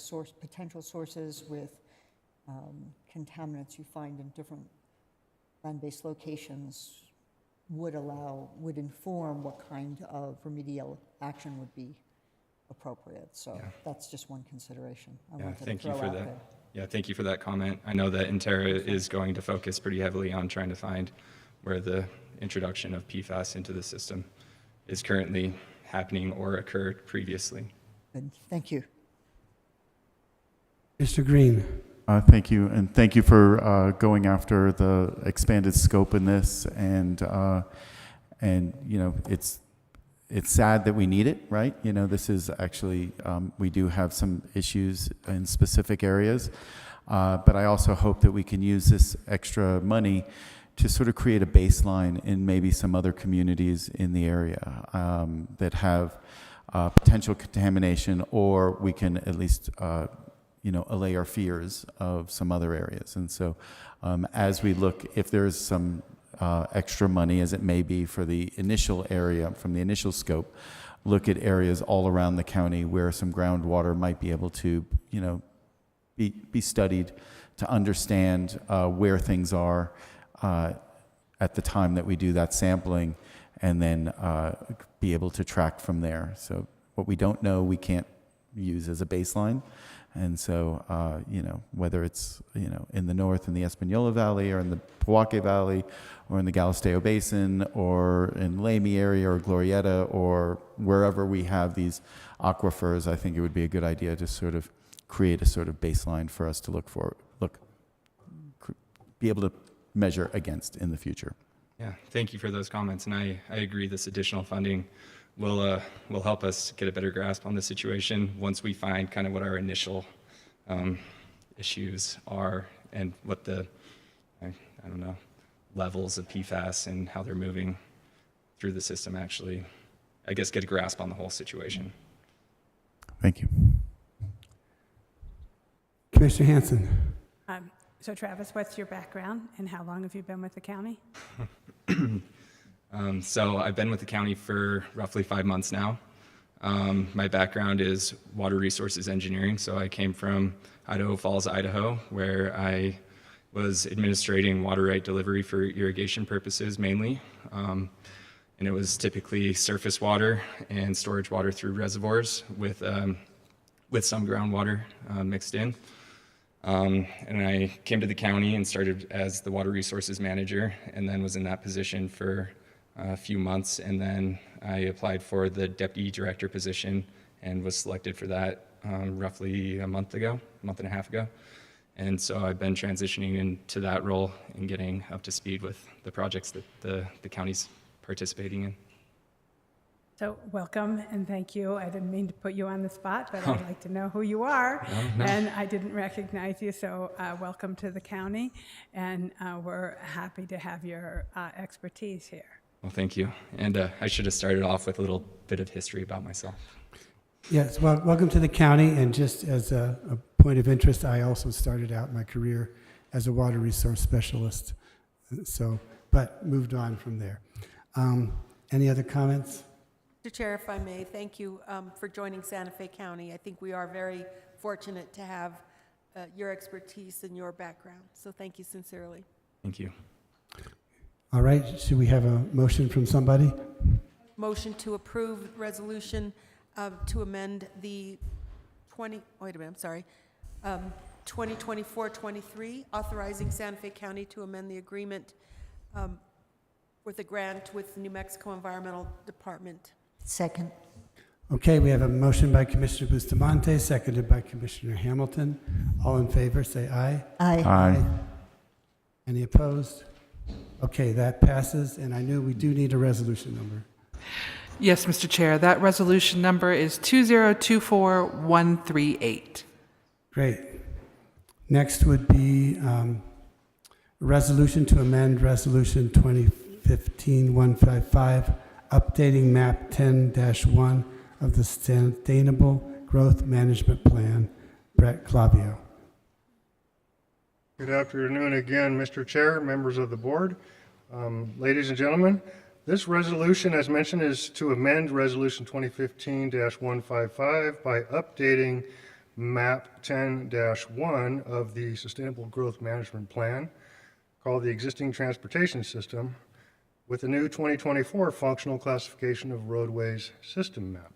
potential sources with contaminants you find in different land-based locations would inform what kind of remedial action would be appropriate. So that's just one consideration. Thank you for that. Yeah, thank you for that comment. I know that Intera is going to focus pretty heavily on trying to find where the introduction of PFAS into the system is currently happening or occurred previously. Good. Thank you. Mr. Green? Thank you, and thank you for going after the expanded scope in this. And it's sad that we need it, right? This is actually we do have some issues in specific areas, but I also hope that we can use this extra money to sort of create a baseline in maybe some other communities in the area that have potential contamination, or we can at least allay our fears of some other areas. And so as we look, if there's some extra money, as it may be for the initial area, from the initial scope, look at areas all around the county where some groundwater might be able to, be studied to understand where things are at the time that we do that sampling, and then be able to track from there. So what we don't know, we can't use as a baseline. And so, whether it's, in the north in the Espanola Valley, or in the Pojoaque Valley, or in the Galisteo Basin, or in Lamy area, or Glorieta, or wherever we have these aquifers, I think it would be a good idea to sort of create a sort of baseline for us to be able to measure against in the future. Yeah, thank you for those comments, and I agree this additional funding will help us get a better grasp on the situation once we find kind of what our initial issues are, and what the, levels of PFAS and how they're moving through the system, actually, I guess, get a grasp on the whole situation. Thank you. Commissioner Hanson? So Travis, what's your background and how long have you been with the county? So I've been with the county for roughly 5 months now. My background is water resources engineering. So I came from Idaho Falls, Idaho, where I was administrating water right delivery for irrigation purposes mainly. And it was typically surface water and storage water through reservoirs with some groundwater mixed in. And I came to the county and started as the water resources manager, and then was in that position for a few months, and then I applied for the deputy director position and was selected for that roughly a month and a half ago. And so I've been transitioning into that role and getting up to speed with the projects that the county's participating in. So welcome and thank you. I didn't mean to put you on the spot, but I'd like to know who you are. No. And I didn't recognize you, so welcome to the county. And we're happy to have your expertise here. Well, thank you. And I should have started off with a little bit of history about myself. Yes, well, welcome to the county. And just as a point of interest, I also started out my career as a water resource specialist, but moved on from there. Any other comments? Mr. Chair, if I may, thank you for joining Santa Fe County. I think we are very fortunate to have your expertise and your background. So thank you sincerely. Thank you. All right, should we have a motion from somebody? Motion to approve resolution to amend the 2024-23, authorizing Santa Fe County to amend the agreement with a grant with the New Mexico Environmental Department. Second. Okay, we have a motion by Commissioner Bustamante, seconded by Commissioner Hamilton. All in favor, say aye. Aye. Aye. Any opposed? Okay, that passes, and I knew we do need a resolution number. Yes, Mr. Chair, that resolution number is 2024138. Great. Next would be a resolution to amend Resolution 2015-155, updating map 10-1 of the Sustainable Growth Management Plan. Brett Clavio. Good afternoon again, Mr. Chair, members of the board. Ladies and gentlemen, this resolution, as mentioned, is to amend Resolution 2015-155 by updating map 10-1 of the Sustainable Growth Management Plan, called the Existing Transportation System, with the new 2024 Functional Classification of Roadways System map.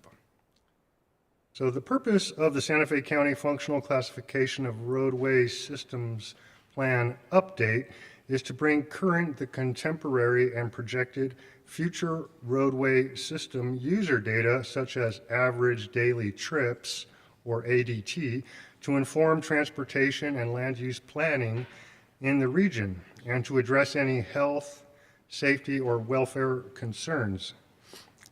So the purpose of the Santa Fe County Functional Classification of Roadways Systems Plan update is to bring current the contemporary and projected future roadway system user data, such as average daily trips, or ADT, to inform transportation and land use planning in the region and to address any health, safety, or welfare concerns.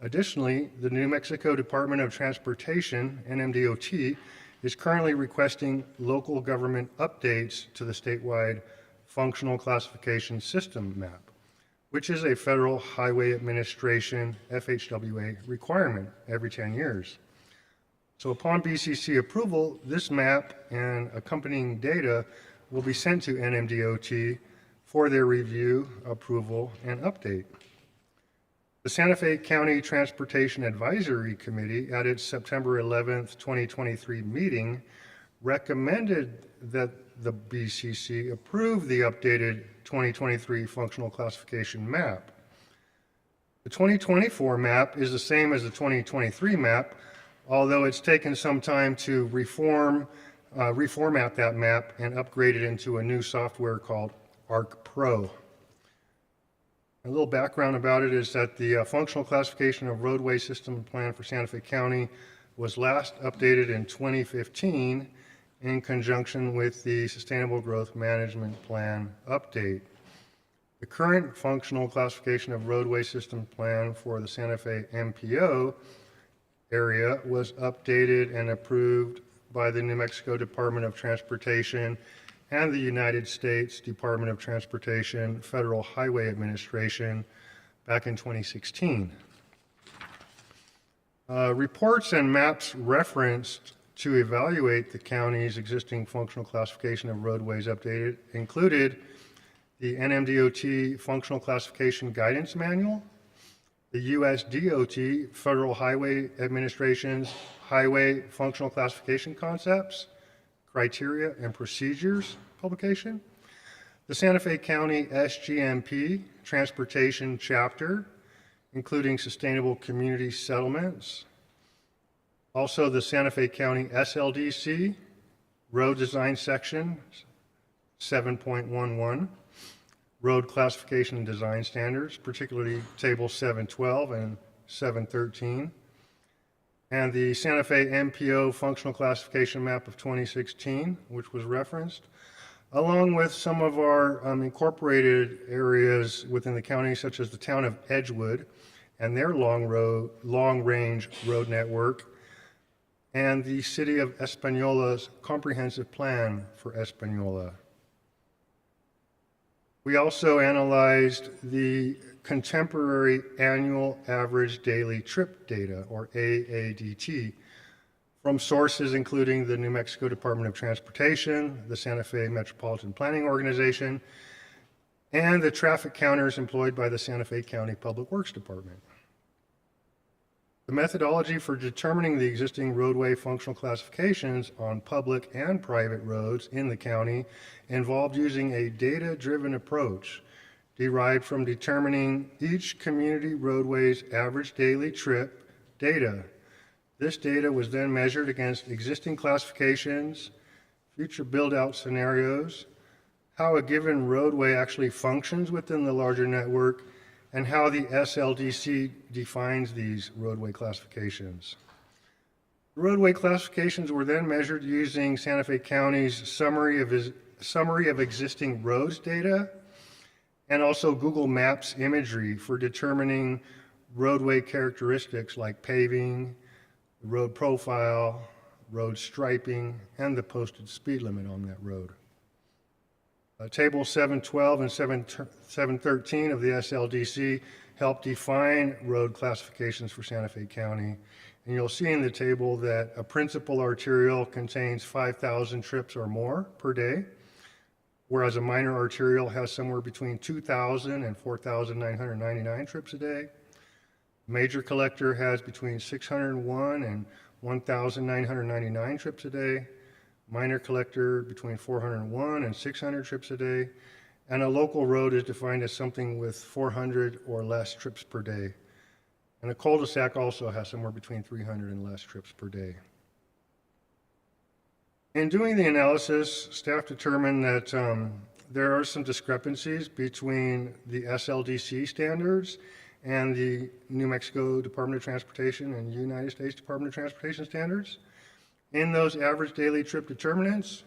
Additionally, the New Mexico Department of Transportation, NMDOT, is currently requesting local government updates to the statewide Functional Classification System map, which is a Federal Highway Administration, FHWA, requirement every 10 years. So upon BCC approval, this map and accompanying data will be sent to NMDOT for their review, approval, and update. The Santa Fe County Transportation Advisory Committee, at its September 11th, 2023 meeting, recommended that the BCC approve the updated 2023 functional classification map. The 2024 map is the same as the 2023 map, although it's taken some time to reformat that map and upgrade it into a new software called ArcPro. A little background about it is that the Functional Classification of Roadway System Plan for Santa Fe County was last updated in 2015 in conjunction with the Sustainable Growth Management Plan update. The current Functional Classification of Roadway System Plan for the Santa Fe MPO area was updated and approved by the New Mexico Department of Transportation and the United States Department of Transportation Federal Highway Administration back in 2016. Reports and maps referenced to evaluate the county's existing functional classification of roadways updated included the NMDOT Functional Classification Guidance Manual, the U.S. DOT Federal Highway Administration's Highway Functional Classification Concepts, Criteria and Procedures publication, the Santa Fe County SGMP Transportation Chapter, including Sustainable Community Settlements, also the Santa Fe County SLDC Road Design Section 7.11, Road Classification and Design Standards, particularly Table 712 and 713, and the Santa Fe MPO Functional Classification Map of 2016, which was referenced, along with some of our incorporated areas within the county, such as the town of Edgewood and their long-range road network, and the city of Española's comprehensive plan for Española. We also analyzed the contemporary annual average daily trip data, or AADT, from sources including the New Mexico Department of Transportation, the Santa Fe Metropolitan Planning Organization, and the traffic counters employed by the Santa Fe County Public Works Department. The methodology for determining the existing roadway functional classifications on public and private roads in the county involved using a data-driven approach derived from determining each community roadway's average daily trip data. This data was then measured against existing classifications, future build-out scenarios, how a given roadway actually functions within the larger network, and how the SLDC defines these roadway classifications. The roadway classifications were then measured using Santa Fe County's summary of existing roads data and also Google Maps imagery for determining roadway characteristics like paving, road profile, road striping, and the posted speed limit on that road. Table 712 and 713 of the SLDC help define road classifications for Santa Fe County. And you'll see in the table that a principal arterial contains 5,000 trips or more per day, whereas a minor arterial has somewhere between 2,000 and 4,999 trips a day. Major collector has between 601 and 1,999 trips a day. Minor collector between 401 and 600 trips a day, and a local road is defined as something with 400 or less trips per day. And a cul-de-sac also has somewhere between 300 and less trips per day. In doing the analysis, staff determined that there are some discrepancies between the SLDC standards and the New Mexico Department of Transportation and United States Department of Transportation standards in those average daily trip determinants,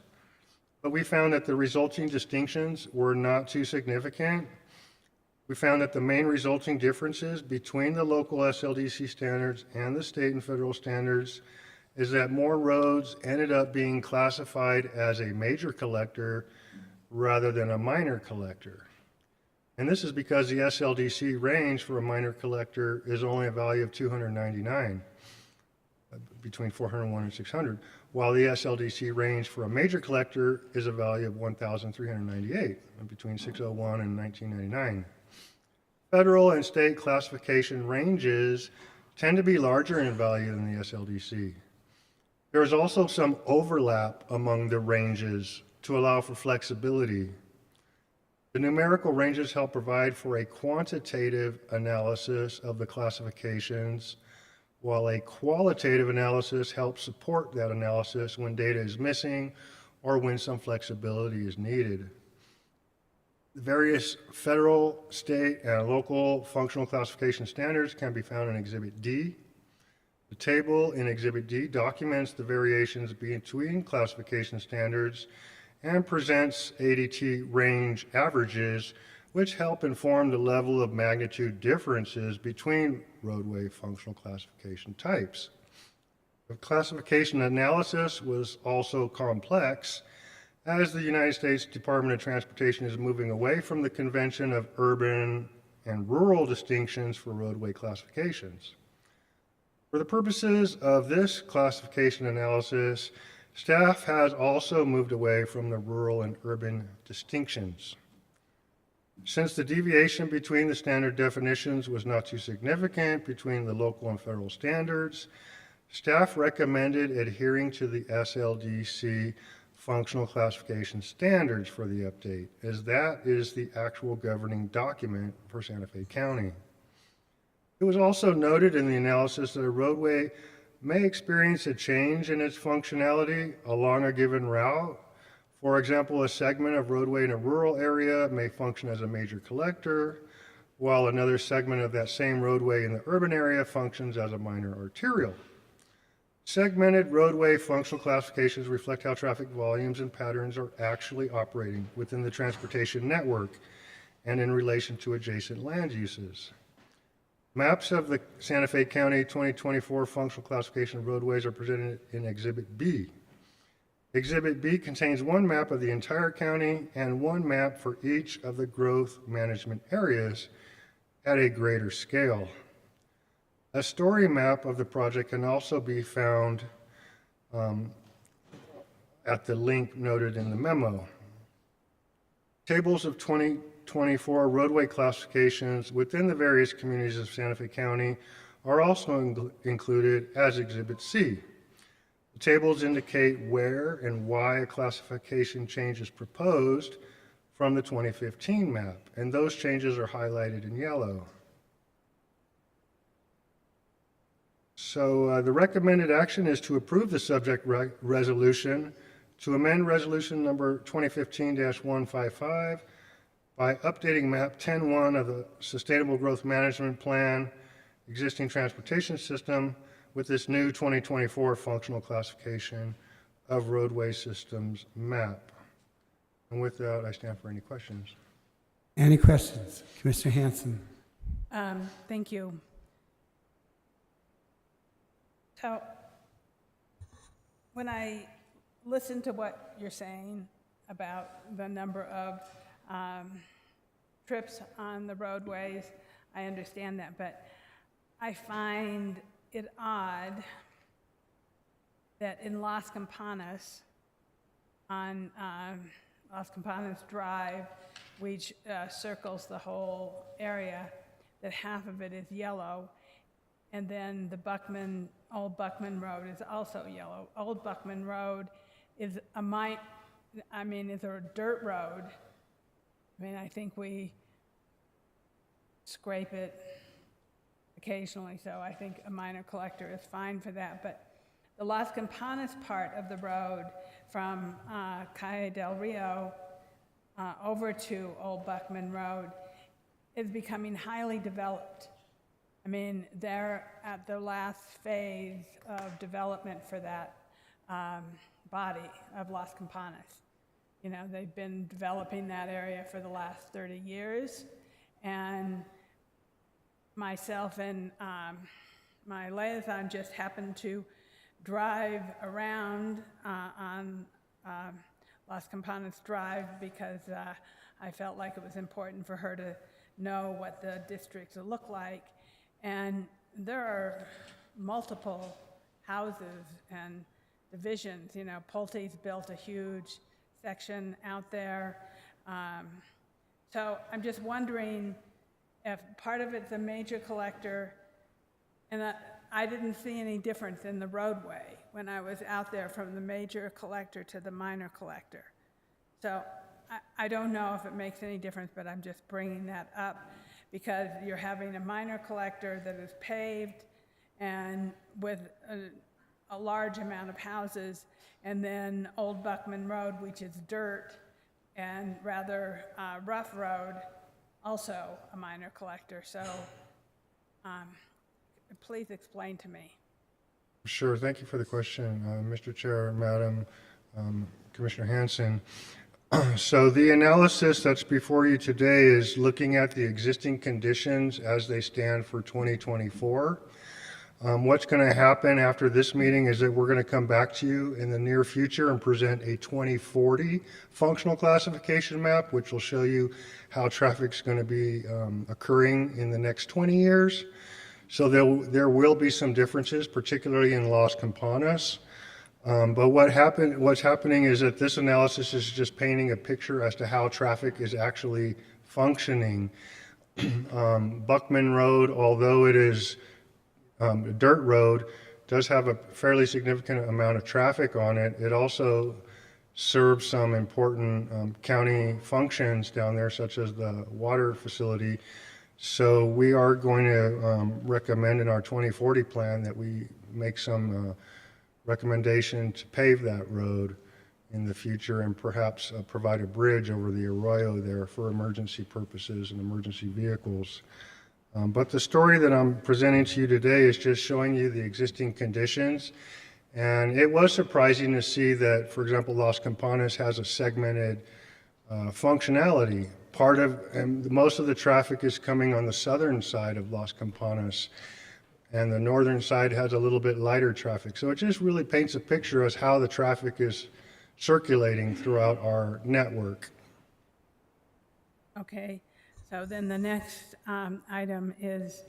but we found that the resulting distinctions were not too significant. We found that the main resulting differences between the local SLDC standards and the state and federal standards is that more roads ended up being classified as a major collector rather than a minor collector. And this is because the SLDC range for a minor collector is only a value of 299. Between 401 and 600, while the SLDC range for a major collector is a value of 1,398, between 601 and 1999. Federal and state classification ranges tend to be larger in value than the SLDC. There is also some overlap among the ranges to allow for flexibility. The numerical ranges help provide for a quantitative analysis of the classifications, while a qualitative analysis helps support that analysis when data is missing or when some flexibility is needed. The various federal, state, and local functional classification standards can be found in Exhibit D. The table in Exhibit D documents the variations between classification standards and presents ADT range averages, which help inform the level of magnitude differences between roadway functional classification types. The classification analysis was also complex, as the United States Department of Transportation is moving away from the convention of urban and rural distinctions for roadway classifications. For the purposes of this classification analysis, staff has also moved away from the rural and urban distinctions. Since the deviation between the standard definitions was not too significant between the local and federal standards, staff recommended adhering to the SLDC functional classification standards for the update, as that is the actual governing document for Santa Fe County. It was also noted in the analysis that a roadway may experience a change in its functionality along a given route. For example, a segment of roadway in a rural area may function as a major collector, while another segment of that same roadway in the urban area functions as a minor arterial. Segmented roadway functional classifications reflect how traffic volumes and patterns are actually operating within the transportation network and in relation to adjacent land uses. Maps of the Santa Fe County 2024 functional classification of roadways are presented in Exhibit B. Exhibit B contains one map of the entire county and one map for each of the growth management areas at a greater scale. A story map of the project can also be found at the link noted in the memo. Tables of 2024 roadway classifications within the various communities of Santa Fe County are also included as Exhibit C. The tables indicate where and why a classification change is proposed from the 2015 map, and those changes are highlighted in yellow. So the recommended action is to approve the subject resolution to amend resolution number 2015-155 by updating map 10-1 of the Sustainable Growth Management Plan existing transportation system with this new 2024 functional classification of roadway systems map. And with that, I stand for any questions. Any questions? Commissioner Hanson. Thank you. So when I listen to what you're saying about the number of trips on the roadways, I understand that, but I find it odd that in Las Campanas, on Las Campanas Drive, which circles the whole area, that half of it is yellow, and then the Old Buckman Road is also yellow. Old Buckman Road is is a dirt road. I mean, I think we scrape it occasionally, so I think a minor collector is fine for that. But the Las Campanas part of the road from Calle del Rio over to Old Buckman Road is becoming highly developed. I mean, they're at the last phase of development for that body of Las Campanas. You know, they've been developing that area for the last 30 years, and myself and my liaison just happened to drive around on Las Campanas Drive because I felt like it was important for her to know what the districts look like. And there are multiple houses and divisions. You know, Pulte's built a huge section out there. So I'm just wondering if part of it's a major collector, and I didn't see any difference in the roadway when I was out there from the major collector to the minor collector. So I don't know if it makes any difference, but I'm just bringing that up because you're having a minor collector that is paved and with a large amount of houses, and then Old Buckman Road, which is dirt and rather rough road, also a minor collector. So please explain to me. Sure, thank you for the question, Mr. Chair, Madam Commissioner Hanson. So the analysis that's before you today is looking at the existing conditions as they stand for 2024. What's going to happen after this meeting is that we're going to come back to you in the near future and present a 2040 functional classification map, which will show you how traffic's going to be occurring in the next 20 years. So there will be some differences, particularly in Las Campanas. But what's happening is that this analysis is just painting a picture as to how traffic is actually functioning. Buckman Road, although it is a dirt road, does have a fairly significant amount of traffic on it. It also serves some important county functions down there, such as the water facility. So we are going to recommend in our 2040 plan that we make some recommendation to pave that road in the future and perhaps provide a bridge over the arroyo there for emergency purposes and emergency vehicles. But the story that I'm presenting to you today is just showing you the existing conditions. And it was surprising to see that, for example, Las Campanas has a segmented functionality. And most of the traffic is coming on the southern side of Las Campanas, and the northern side has a little bit lighter traffic. So it just really paints a picture as how the traffic is circulating throughout our network. Okay, so then the next item is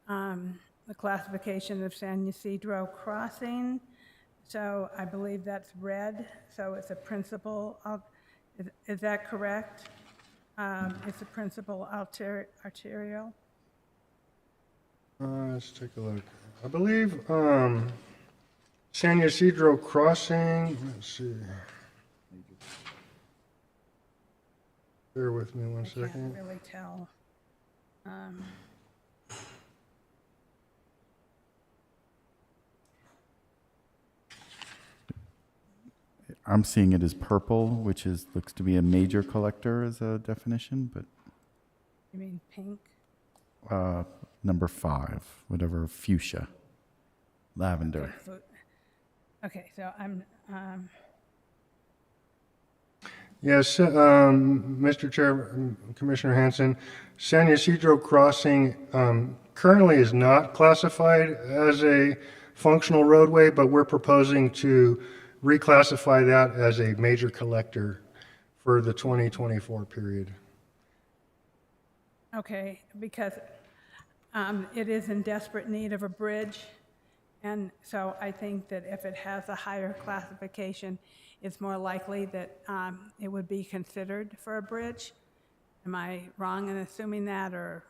the classification of San Ysidro Crossing. So I believe that's red, so it's a principal, is that correct? It's a principal arterial. Let's take a look. I believe San Ysidro Crossing, let's see. Bear with me one I can't second. really tell. I'm seeing it as purple, which is, looks to be a major collector as a definition, but You mean pink? number 5, whatever, fuchsia, lavender. Okay, so I'm, Yes, Mr. Chair, Commissioner Hanson, San Ysidro Crossing currently is not classified as a functional roadway, but we're proposing to reclassify that as a major collector for the 2024 period. okay, because it is in desperate need of a bridge. And so I think that if it has a higher classification, it's more likely that it would be considered for a bridge. Am I wrong in assuming that, or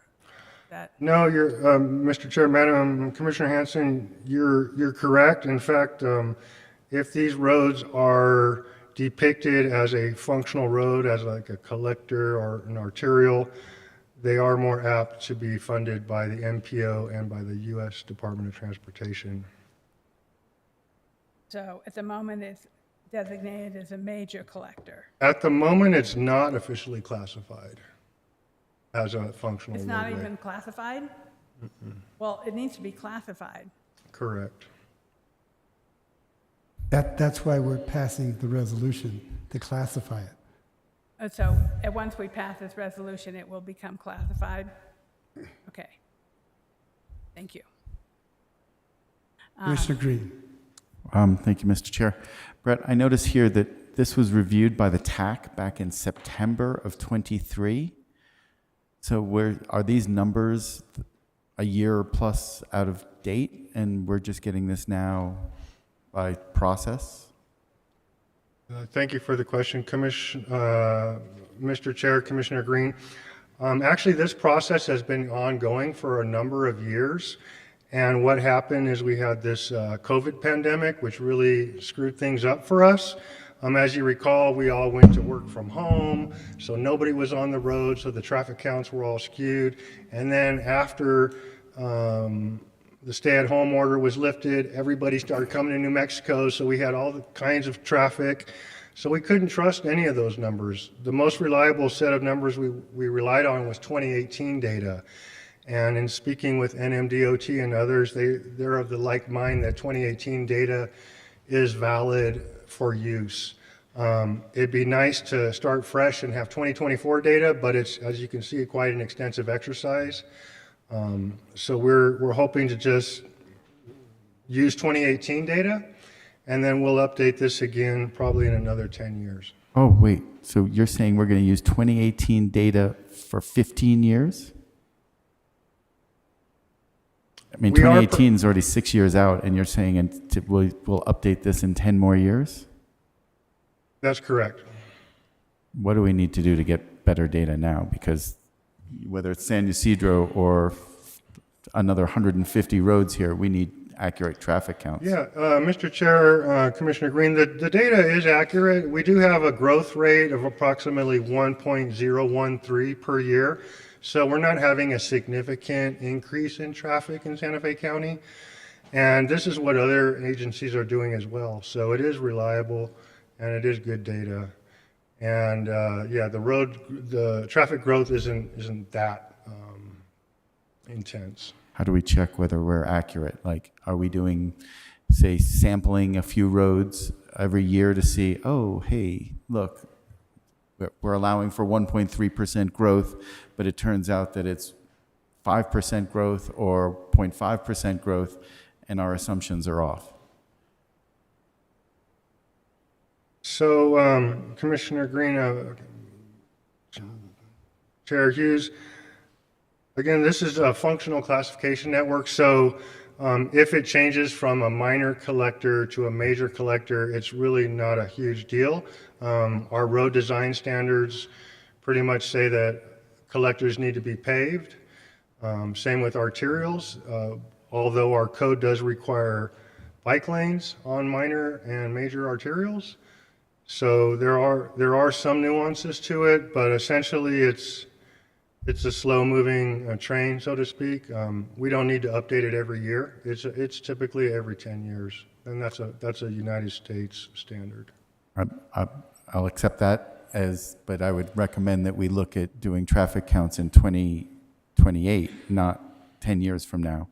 that? No, you're, Mr. Chair, Madam Commissioner Hanson, you're correct. In fact, if these roads are depicted as a functional road, as like a collector or an arterial, they are more apt to be funded by the MPO and by the U.S. Department of Transportation. So at the moment, it's designated as a major collector. At the moment, it's not officially classified as a functional It's not roadway. even classified? Well, it needs to be classified. Correct. That's why we're passing the resolution, to classify it. So once we pass this resolution, it will become classified? Okay. Thank you. Commissioner Green. Thank you, Mr. Chair. Brett, I notice here that this was reviewed by the TAC back in September of 23. So are these numbers a year plus out of date, and we're just getting this now by process? Thank you for the question, Mr. Chair, Commissioner Green. Actually, this process has been ongoing for a number of years. And what happened is we had this COVID pandemic, which really screwed things up for us. As you recall, we all went to work from home, so nobody was on the road, so the traffic counts were all skewed. And then after the stay-at-home order was lifted, everybody started coming to New Mexico, so we had all the kinds of traffic. So we couldn't trust any of those numbers. The most reliable set of numbers we relied on was 2018 data. And in speaking with NMDOT and others, they're of the like mind that 2018 data is valid for use. It'd be nice to start fresh and have 2024 data, but it's, as you can see, quite an extensive exercise. So we're hoping to just use 2018 data, and then we'll update this again probably in another 10 years. Oh, wait. So you're saying we're going to use 2018 data for 15 years? I mean, 2018 is already 6 years out, and you're saying we'll update this in 10 more years? That's correct. What do we need to do to get better data now? Because whether it's San Ysidro or another 150 roads here, we need accurate traffic counts. Yeah, Mr. Chair, Commissioner Green, the data is accurate. We do have a growth rate of approximately 1.013 per year. So we're not having a significant increase in traffic in Santa Fe County. And this is what other agencies are doing as well. So it is reliable and it is good data. And yeah, the traffic growth isn't that intense. How do we check whether we're accurate? Like, are we doing, say, sampling a few roads every year to see, oh, hey, look, we're allowing for 1.3% growth, but it turns out that it's 5% growth or 0.5% growth, and our assumptions are off? So, Commissioner Green, Chair Hughes, again, this is a functional classification network. So if it changes from a minor collector to a major collector, it's really not a huge deal. Our road design standards pretty much say that collectors need to be paved. Same with arterials, although our code does require bike lanes on minor and major arterials. So there are some nuances to it, but essentially it's a slow-moving train, so to speak. We don't need to update it every year. It's typically every 10 years, and that's a United States standard. I'll accept that but I would recommend that we look at doing traffic counts in 2028, not 10 years from now.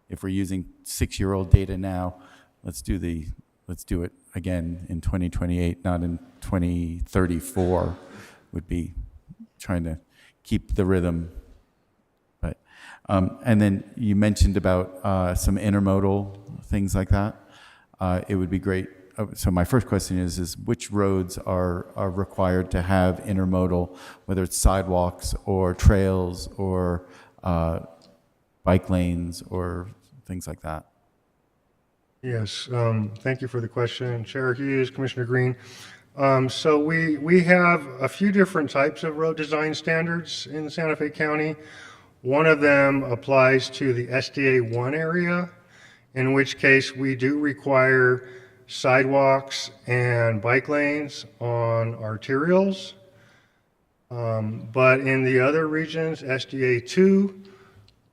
If we're using 6-year-old data now, let's do it again in 2028, not in 2034. Would be trying to keep the rhythm. But and then you mentioned about some intermodal things like that. It would be great. So my first question is which roads are required to have intermodal, whether it's sidewalks or trails or bike lanes or things like that? Yes, thank you for the question, Chair Hughes, Commissioner Green. So we have a few different types of road design standards in Santa Fe County. One of them applies to the SDA 1 area, in which case we do require sidewalks and bike lanes on arterials. But in the other regions, SDA 2,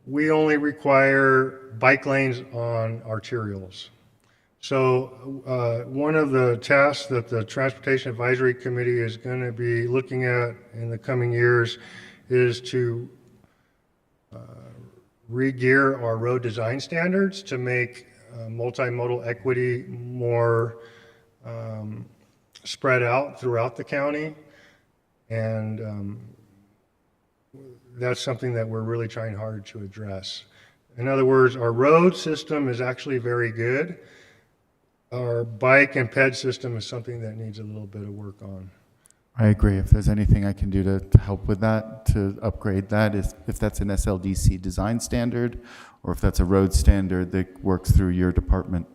we only require bike lanes on arterials. So one of the tasks that the Transportation Advisory Committee is going to be looking at in the coming years is to re-gear our road design standards to make multimodal equity more spread out throughout the county. And that's something that we're really trying hard to address. In other words, our road system is actually very good. Our bike and ped system is something that needs a little bit of work on. I agree. If there's anything I can do to help with that, to upgrade that, if that's an SLDC design standard, or if that's a road standard that works through your department,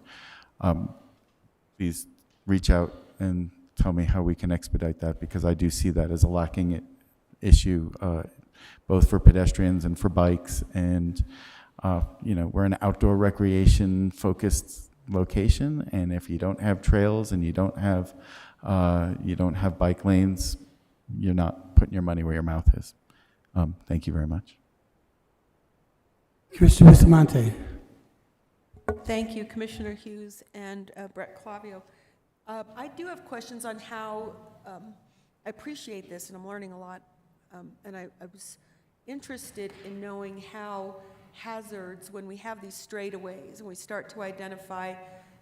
please reach out and tell me how we can expedite that, because I do see that as a lacking issue, both for pedestrians and for bikes. And we're an outdoor recreation focused location, and if you don't have trails and you don't have bike lanes, you're not putting your money where your mouth is. Thank you very much. Commissioner Bustamante. Thank you, Commissioner Hughes and Brett Clavio. I do have questions on how, I appreciate this and I'm learning a lot, and I was interested in knowing how hazards, when we have these straightaways and we start to identify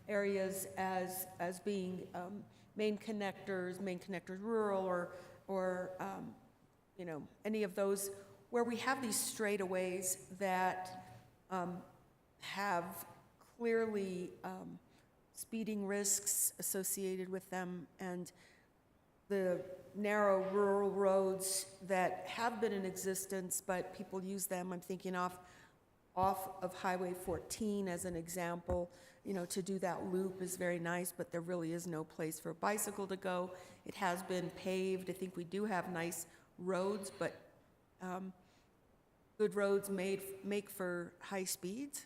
areas as being main connectors rural or any of those where we have these straightaways that have clearly speeding risks associated with them, and the narrow rural roads that have been in existence but people use them. I'm thinking off of Highway 14 as an example. To do that loop is very nice, but there really is no place for a bicycle to go. It has been paved. I think we do have nice roads, but good roads make for high speeds.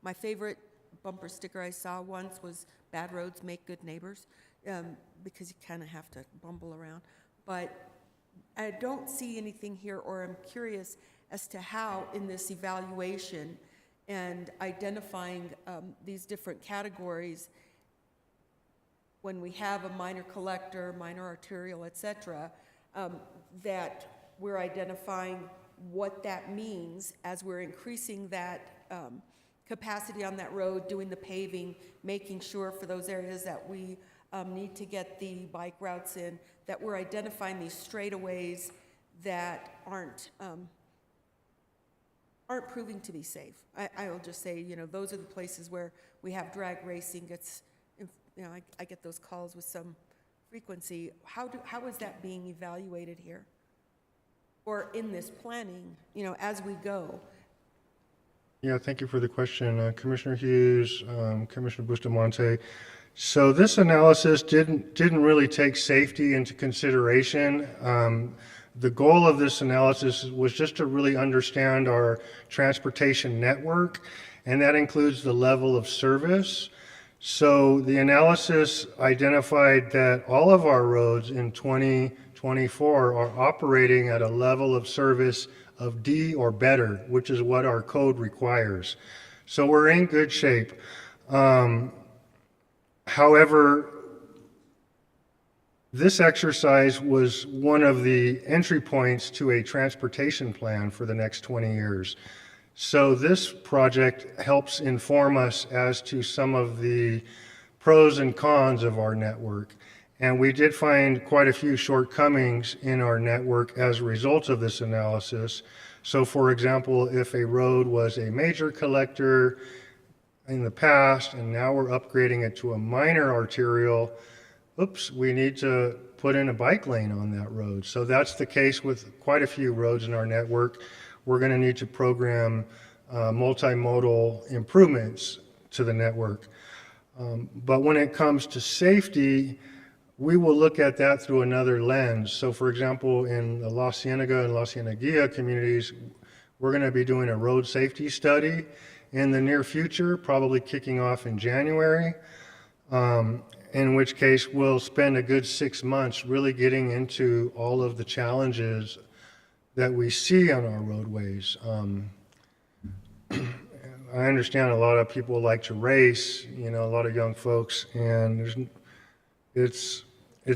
My favorite bumper sticker I saw once was "Bad roads make good neighbors," because you kind of have to bumble around. But I don't see anything here, or I'm curious as to how in this evaluation and identifying these different categories, when we have a minor collector, minor arterial, et cetera, that we're identifying what that means as we're increasing that capacity on that road, doing the paving, making sure for those areas that we need to get the bike routes in, that we're identifying these straightaways that aren't proving to be safe. I will just say, those are the places where we have drag racing. I get those calls with some frequency. How is that being evaluated here, or in this planning? As we go. Yeah, thank you for the question, Commissioner Hughes, Commissioner Bustamante. So this analysis didn't really take safety into consideration. The goal of this analysis was just to really understand our transportation network, and that includes the level of service. So the analysis identified that all of our roads in 2024 are operating at a level of service of D or better, which is what our code requires. So we're in good shape. However, this exercise was one of the entry points to a transportation plan for the next 20 years. So this project helps inform us as to some of the pros and cons of our network. And we did find quite a few shortcomings in our network as a result of this analysis. So for example, if a road was a major collector in the past and now we're upgrading it to a minor arterial, oops, we need to put in a bike lane on that road. So that's the case with quite a few roads in our network. We're going to need to program multimodal improvements to the network. But when it comes to safety, we will look at that through another lens. So for example, in the La Cienega and La Cieneguilla communities, we're going to be doing a road safety study in the near future, probably kicking off in January, in which case we'll spend a good 6 months really getting into all of the challenges that we see on our roadways. I understand a lot of people like to race, a lot of young folks, and it's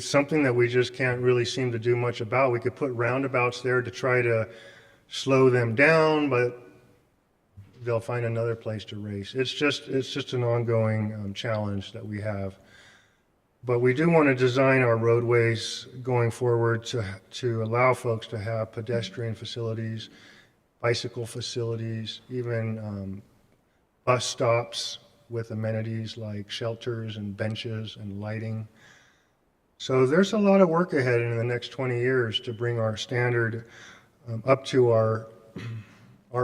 something that we just can't really seem to do much about. We could put roundabouts there to try to slow them down, but they'll find another place to race. It's just an ongoing challenge that we have. But we do want to design our roadways going forward to allow folks to have pedestrian facilities, bicycle facilities, even bus stops with amenities like shelters and benches and lighting. So there's a lot of work ahead in the next 20 years to bring our standard up to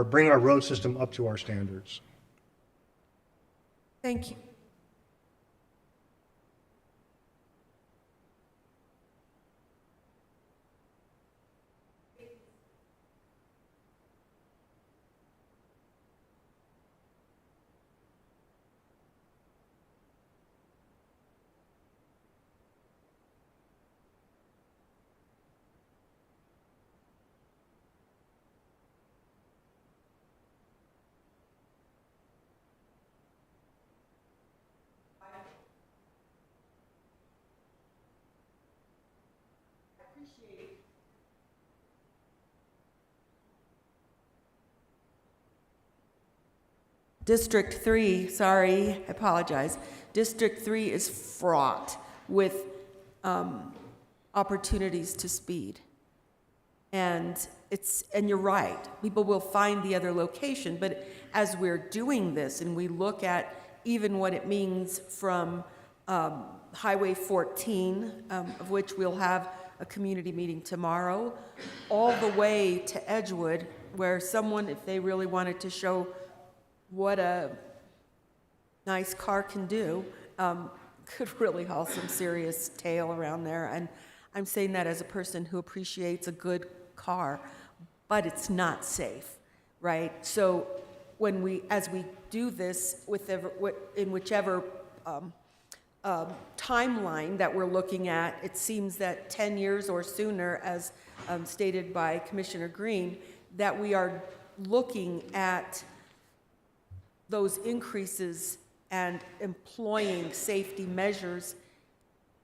bring our road system up to our standards. Thank you. District 3, sorry, I apologize. District 3 is fraught with opportunities to speed. And you're right, people will find the other location, but as we're doing this and we look at even what it means from Highway 14, of which we'll have a community meeting tomorrow, all the way to Edgewood, where someone, if they really wanted to show what a nice car can do, could really haul some serious tail around there. And I'm saying that as a person who appreciates a good car, but it's not safe, right? So as we do this in whichever timeline that we're looking at, it seems that 10 years or sooner, as stated by Commissioner Green, that we are looking at those increases and employing safety measures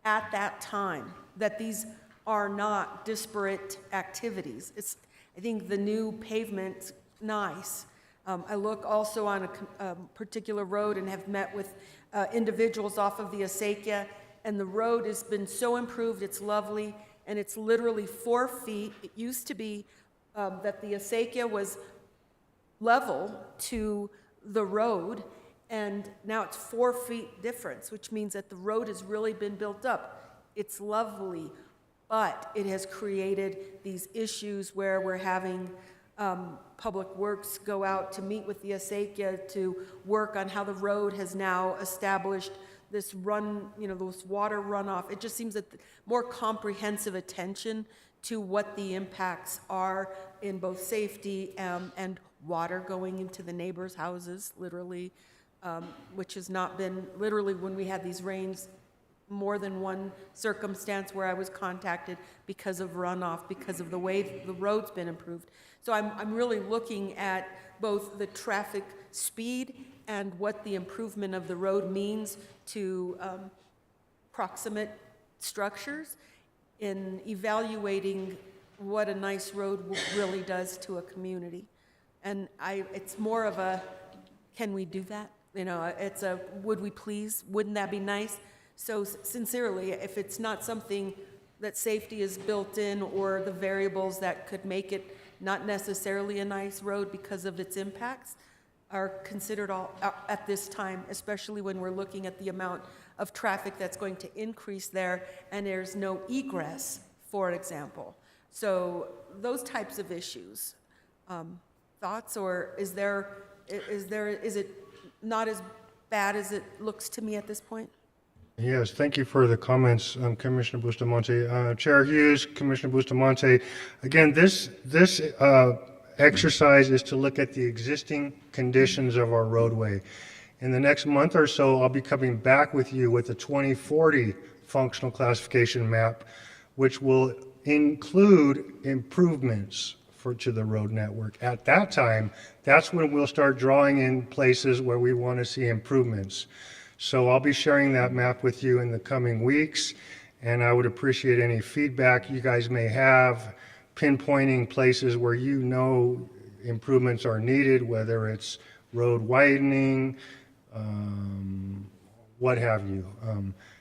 at that time, that these are not disparate activities. I think the new pavement's nice. I look also on a particular road and have met with individuals off of the Acequia, and the road has been so improved, it's lovely, and it's literally 4 feet. It used to be that the Acequia was level to the road, and now it's 4 feet difference, which means that the road has really been built up. It's lovely, but it has created these issues where we're having Public Works go out to meet with the Acequia to work on how the road has now established this this water runoff. It just seems that more comprehensive attention to what the impacts are in both safety and water going into the neighbors' houses, literally, which has not been, literally when we had these rains, more than one circumstance where I was contacted because of runoff, because of the way the road's been improved. So I'm really looking at both the traffic speed and what the improvement of the road means to proximate structures in evaluating what a nice road really does to a community. And it's more of a, can we do that? You know, it's a, would we please? Wouldn't that be nice? So sincerely, if it's not something that safety is built in or the variables that could make it not necessarily a nice road because of its impacts are considered all at this time, especially when we're looking at the amount of traffic that's going to increase there and there's no egress, for example. So those types of issues, thoughts, or is it not as bad as it looks to me at this point? Yes, thank you for the comments, Commissioner Bustamante. Chair Hughes, Commissioner Bustamante, again, this exercise is to look at the existing conditions of our roadway. In the next month or so, I'll be coming back with you with the 2040 functional classification map, which will include improvements to the road network. At that time, that's when we'll start drawing in places where we want to see improvements. So I'll be sharing that map with you in the coming weeks, and I would appreciate any feedback you guys may have, pinpointing places where you know improvements are needed, whether it's road widening, what have you.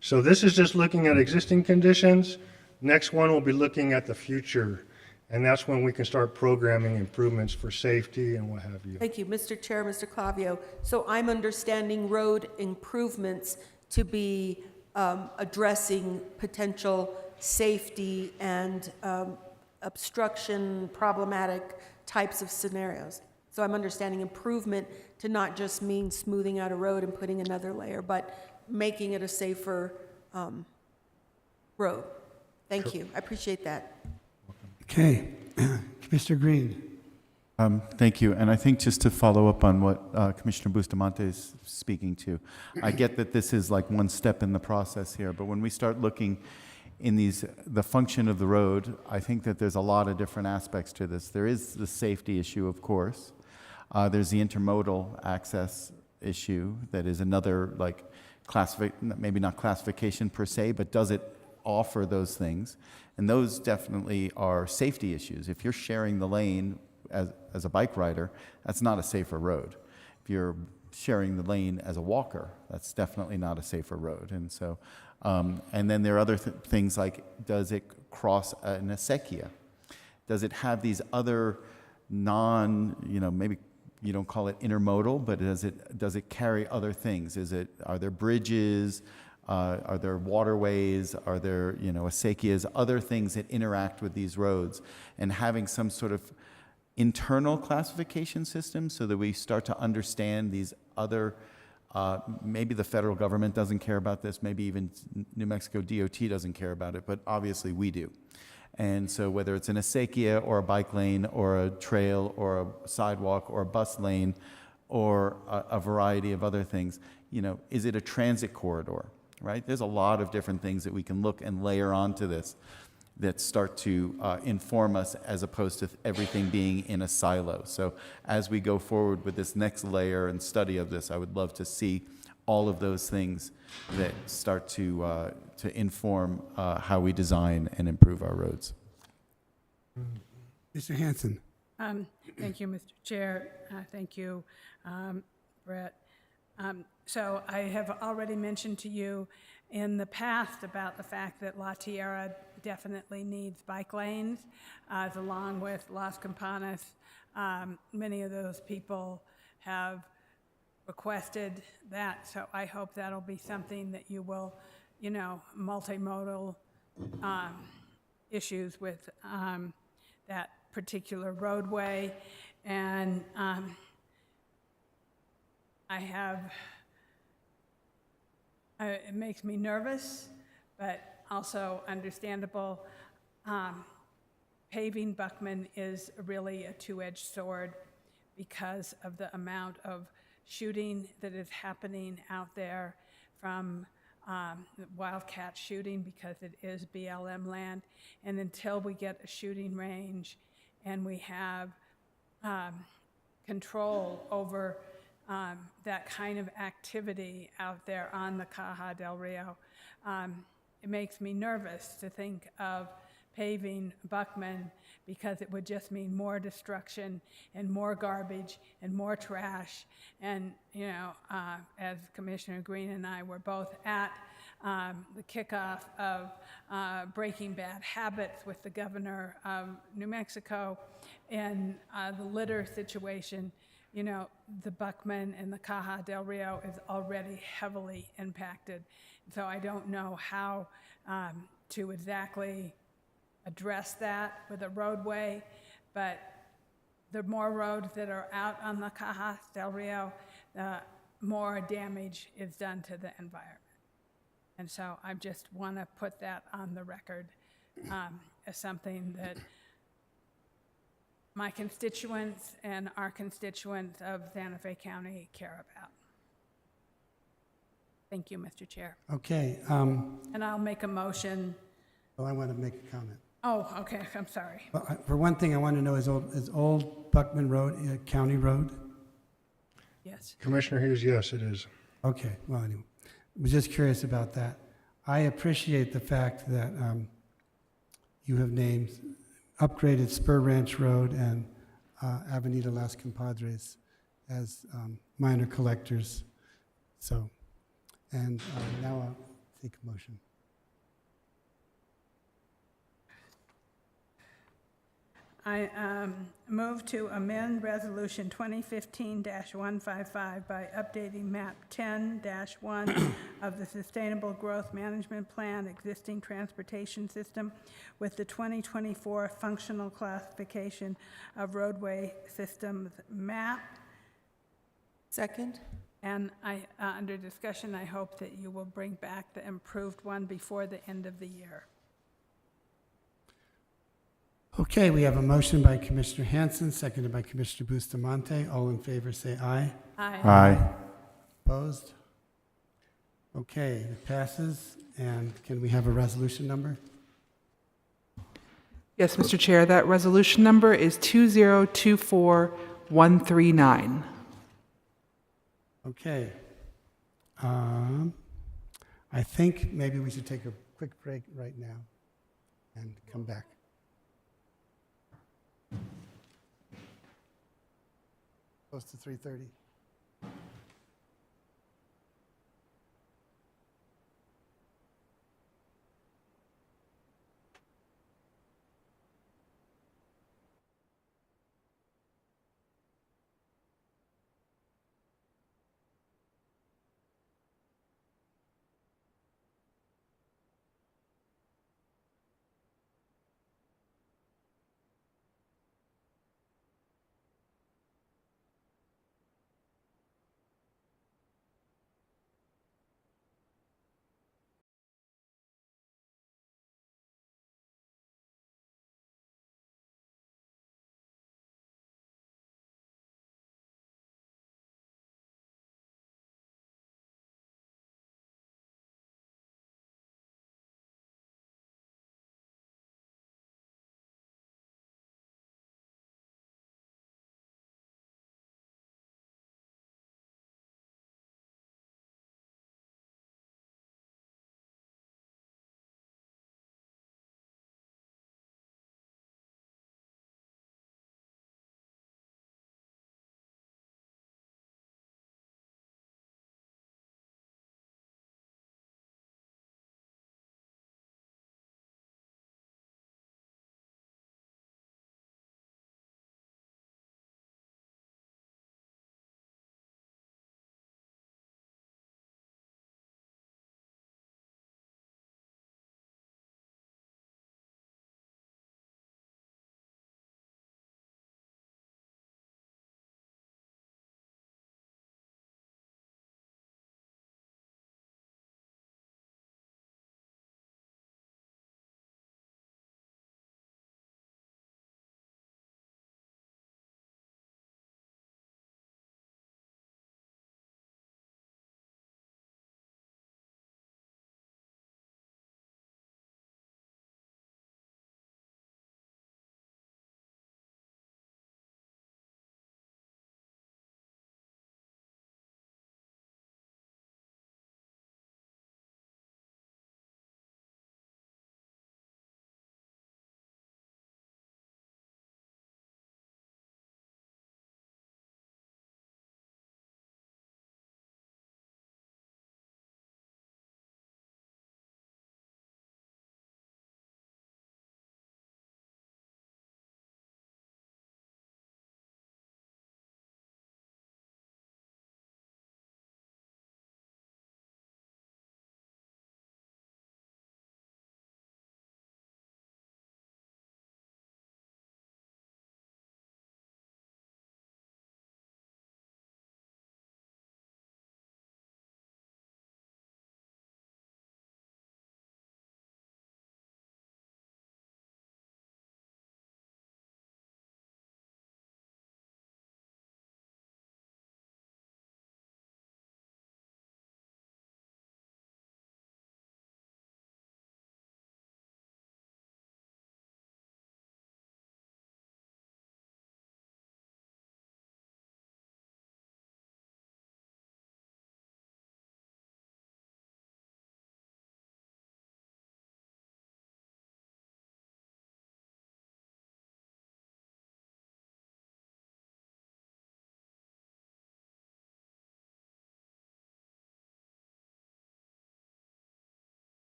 So this is just looking at existing conditions. Next one will be looking at the future, and that's when we can start programming improvements for safety and what have you. Thank you, Mr. Chair, Mr. Clavio. So I'm understanding road improvements to be addressing potential safety and obstruction problematic types of scenarios. So I'm understanding improvement to not just mean smoothing out a road and putting another layer, but making it a safer road. Thank you. I appreciate that. Okay, Mr. Green. Thank you. And I think just to follow up on what Commissioner Bustamante is speaking to, I get that this is like one step in the process here, but when we start looking in the function of the road, I think that there's a lot of different aspects to this. There is the safety issue, of course. There's the intermodal access issue that is another, like, maybe not classification per se, but does it offer those things? And those definitely are safety issues. If you're sharing the lane as a bike rider, that's not a safer road. If you're sharing the lane as a walker, that's definitely not a safer road. And so, and then there are other things like, does it cross an acequia? Does it have these other maybe you don't call it intermodal, but does it carry other things? Are there bridges? Are there waterways? Are there, acequias, other things that interact with these roads? And having some sort of internal classification system so that we start to understand these other, maybe the federal government doesn't care about this, maybe even New Mexico DOT doesn't care about it, but obviously we do. And so whether it's an acequia or a bike lane or a trail or a sidewalk or a bus lane or a variety of other things, is it a transit corridor, right? There's a lot of different things that we can look and layer onto this that start to inform us as opposed to everything being in a silo. So as we go forward with this next layer and study of this, I would love to see all of those things that start to inform how we design and improve our roads. Mr. Hanson. Thank you, Mr. Chair. Thank you, Brett. So I have already mentioned to you in the past about the fact that La Tierra definitely needs bike lanes, along with Las Campanas. Many of those people have requested that, so I hope that'll be something that you will, multimodal issues with that particular roadway. And it makes me nervous, but also understandable. Paving Buckman is really a two-edged sword because of the amount of shooting that is happening out there from wildcat shooting, because it is BLM land. And until we get a shooting range and we have control over that kind of activity out there on the Caja del Rio, it makes me nervous to think of paving Buckman, because it would just mean more destruction and more garbage and more trash. And, you know, as Commissioner Green and I were both at the kickoff of Breaking Bad Habits with the governor of New Mexico and the litter situation, you know, the Buckman and the Caja del Rio is already heavily impacted. So I don't know how to exactly address that with a roadway, but the more roads that are out on the Caja del Rio, the more damage is done to the environment. And so I just want to put that on the record as something that my constituents and our constituents of Santa Fe County care about. Thank you, Mr. Chair. Okay. And I'll make a motion. Well, I want to make a comment. Oh, okay, I'm sorry. Well, for one thing, I want to know, is Old Buckman Road a county road? Yes. Commissioner Hughes, yes, it is. Okay, well, anyway, I was just curious about that. I appreciate the fact that you have named upgraded Spur Ranch Road and Avenida Las Compadres as minor collectors. So, and now I'll take a motion. I move to amend Resolution 2015-155 by updating map 10-1 of the Sustainable Growth Management Plan existing transportation system with the 2024 functional classification of roadway systems map. Second? And under discussion, I hope that you will bring back the improved one before the end of the year. Okay, we have a motion by Commissioner Hanson, seconded by Commissioner Bustamante. All in favor, say aye. Aye. Aye. Opposed? Okay, it passes. And can we have a resolution number? Yes, Mr. Chair, that resolution number is 2024139. Okay. I think maybe we should take a quick break right now and come back. Close to 3:30.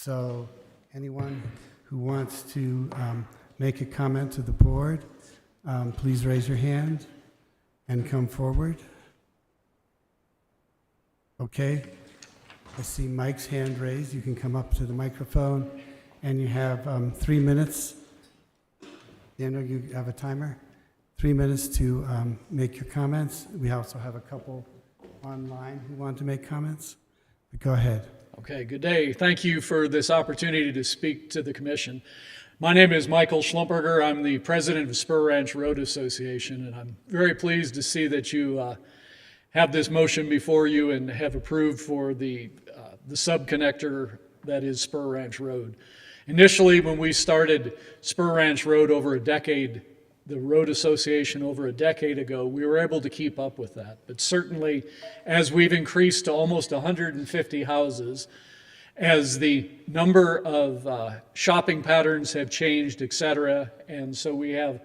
So anyone who wants to make a comment to the board, please raise your hand and come forward. Okay. I see Mike's hand raised. You can come up to the microphone, and you have 3 minutes. Daniel, you have a timer? 3 minutes to make your comments. We also have a couple online who want to make comments. But go ahead. Okay, good day. Thank you for this opportunity to speak to the commission. My name is Michael Schlumberger. I'm the president of Spur Ranch Road Association, and I'm very pleased to see that you have this motion before you and have approved for the sub-connector that is Spur Ranch Road. Initially, when we started Spur Ranch Road over a decade, the Road Association over a decade ago, we were able to keep up with that. But certainly, as we've increased to almost 150 houses, as the number of shopping patterns have changed, et cetera, and so we have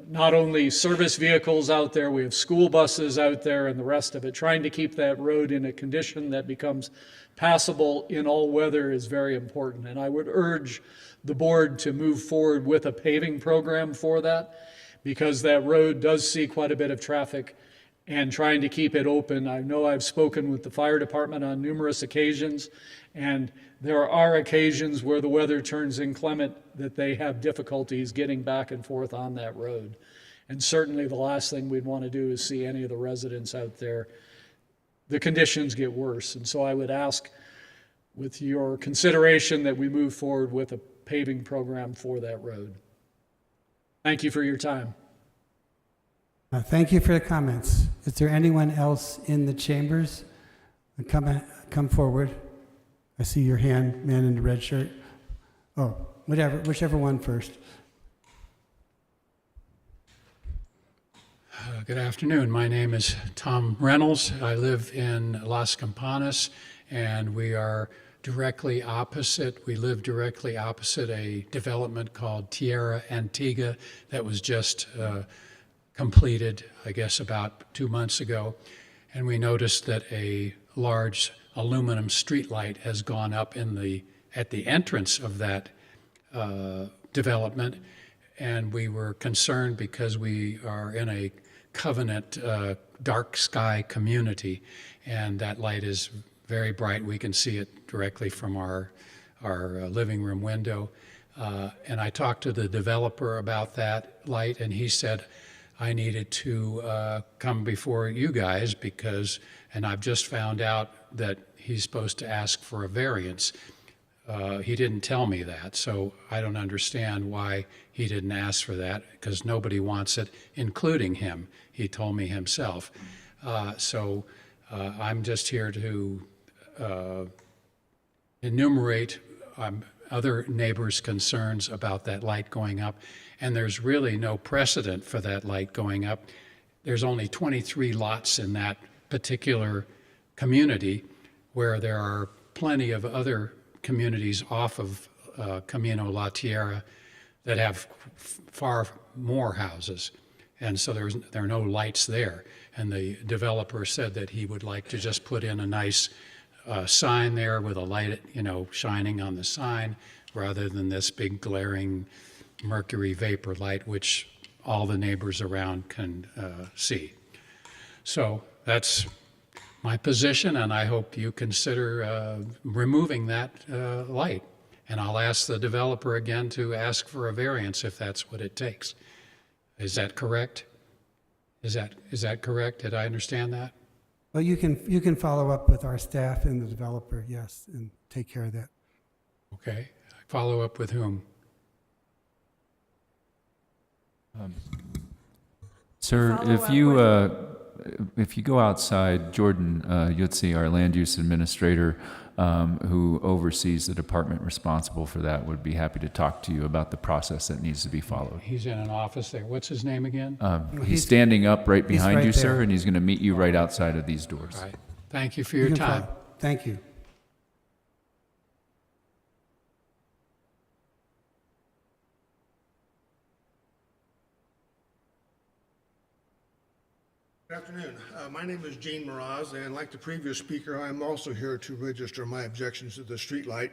not only service vehicles out there, we have school buses out there and the rest of it. Trying to keep that road in a condition that becomes passable in all weather is very important. And I would urge the board to move forward with a paving program for that, because that road does see quite a bit of traffic, and trying to keep it open. I know I've spoken with the fire department on numerous occasions, and there are occasions where the weather turns inclement that they have difficulties getting back and forth on that road. And certainly the last thing we'd want to do is see any of the residents out there, the conditions get worse. And so I would ask, with your consideration, that we move forward with a paving program for that road. Thank you for your time. Thank you for the comments. Is there anyone else in the chambers? Come forward. I see your hand, man in the red shirt. Oh, whichever one first. Good afternoon. My name is Tom Reynolds. I live in Las Campanas, and we live directly opposite a development called Tierra Antigua that was just completed, I guess, about 2 months ago. And we noticed that a large aluminum streetlight has gone up at the entrance of that development. And we were concerned because we are in a covenant dark sky community, and that light is very bright. We can see it directly from our living room window. And I talked to the developer about that light, and he said I needed to come before you guys and I've just found out that he's supposed to ask for a variance. He didn't tell me that, so I don't understand why he didn't ask for that, because nobody wants it, including him. He told me himself. So I'm just here to enumerate other neighbors' concerns about that light going up, and there's really no precedent for that light going up. There's only 23 lots in that particular community, where there are plenty of other communities off of Camino La Tierra that have far more houses, and so there are no lights there. And the developer said that he would like to just put in a nice sign there with a light, shining on the sign, rather than this big glaring mercury vapor light, which all the neighbors around can see. So that's my position, and I hope you consider removing that light. And I'll ask the developer again to ask for a variance if that's what it takes. Is that correct? Is that correct? Did I understand that? Well, you can follow up with our staff and the developer, yes, and take care of that. Okay. Follow up with whom? Sir, if you go outside, Jordan Yutzi, our land use administrator, who oversees the department responsible for that, would be happy to talk to you about the process that needs to be followed. He's in an office there. What's his name again? He's standing up right behind you, right sir, there. and he's going to meet you right outside of these doors. All right. Thank you for your You can time. follow. Thank you. Good afternoon. My name is Gene Mraz, and like the previous speaker, I'm also here to register my objections to the streetlight.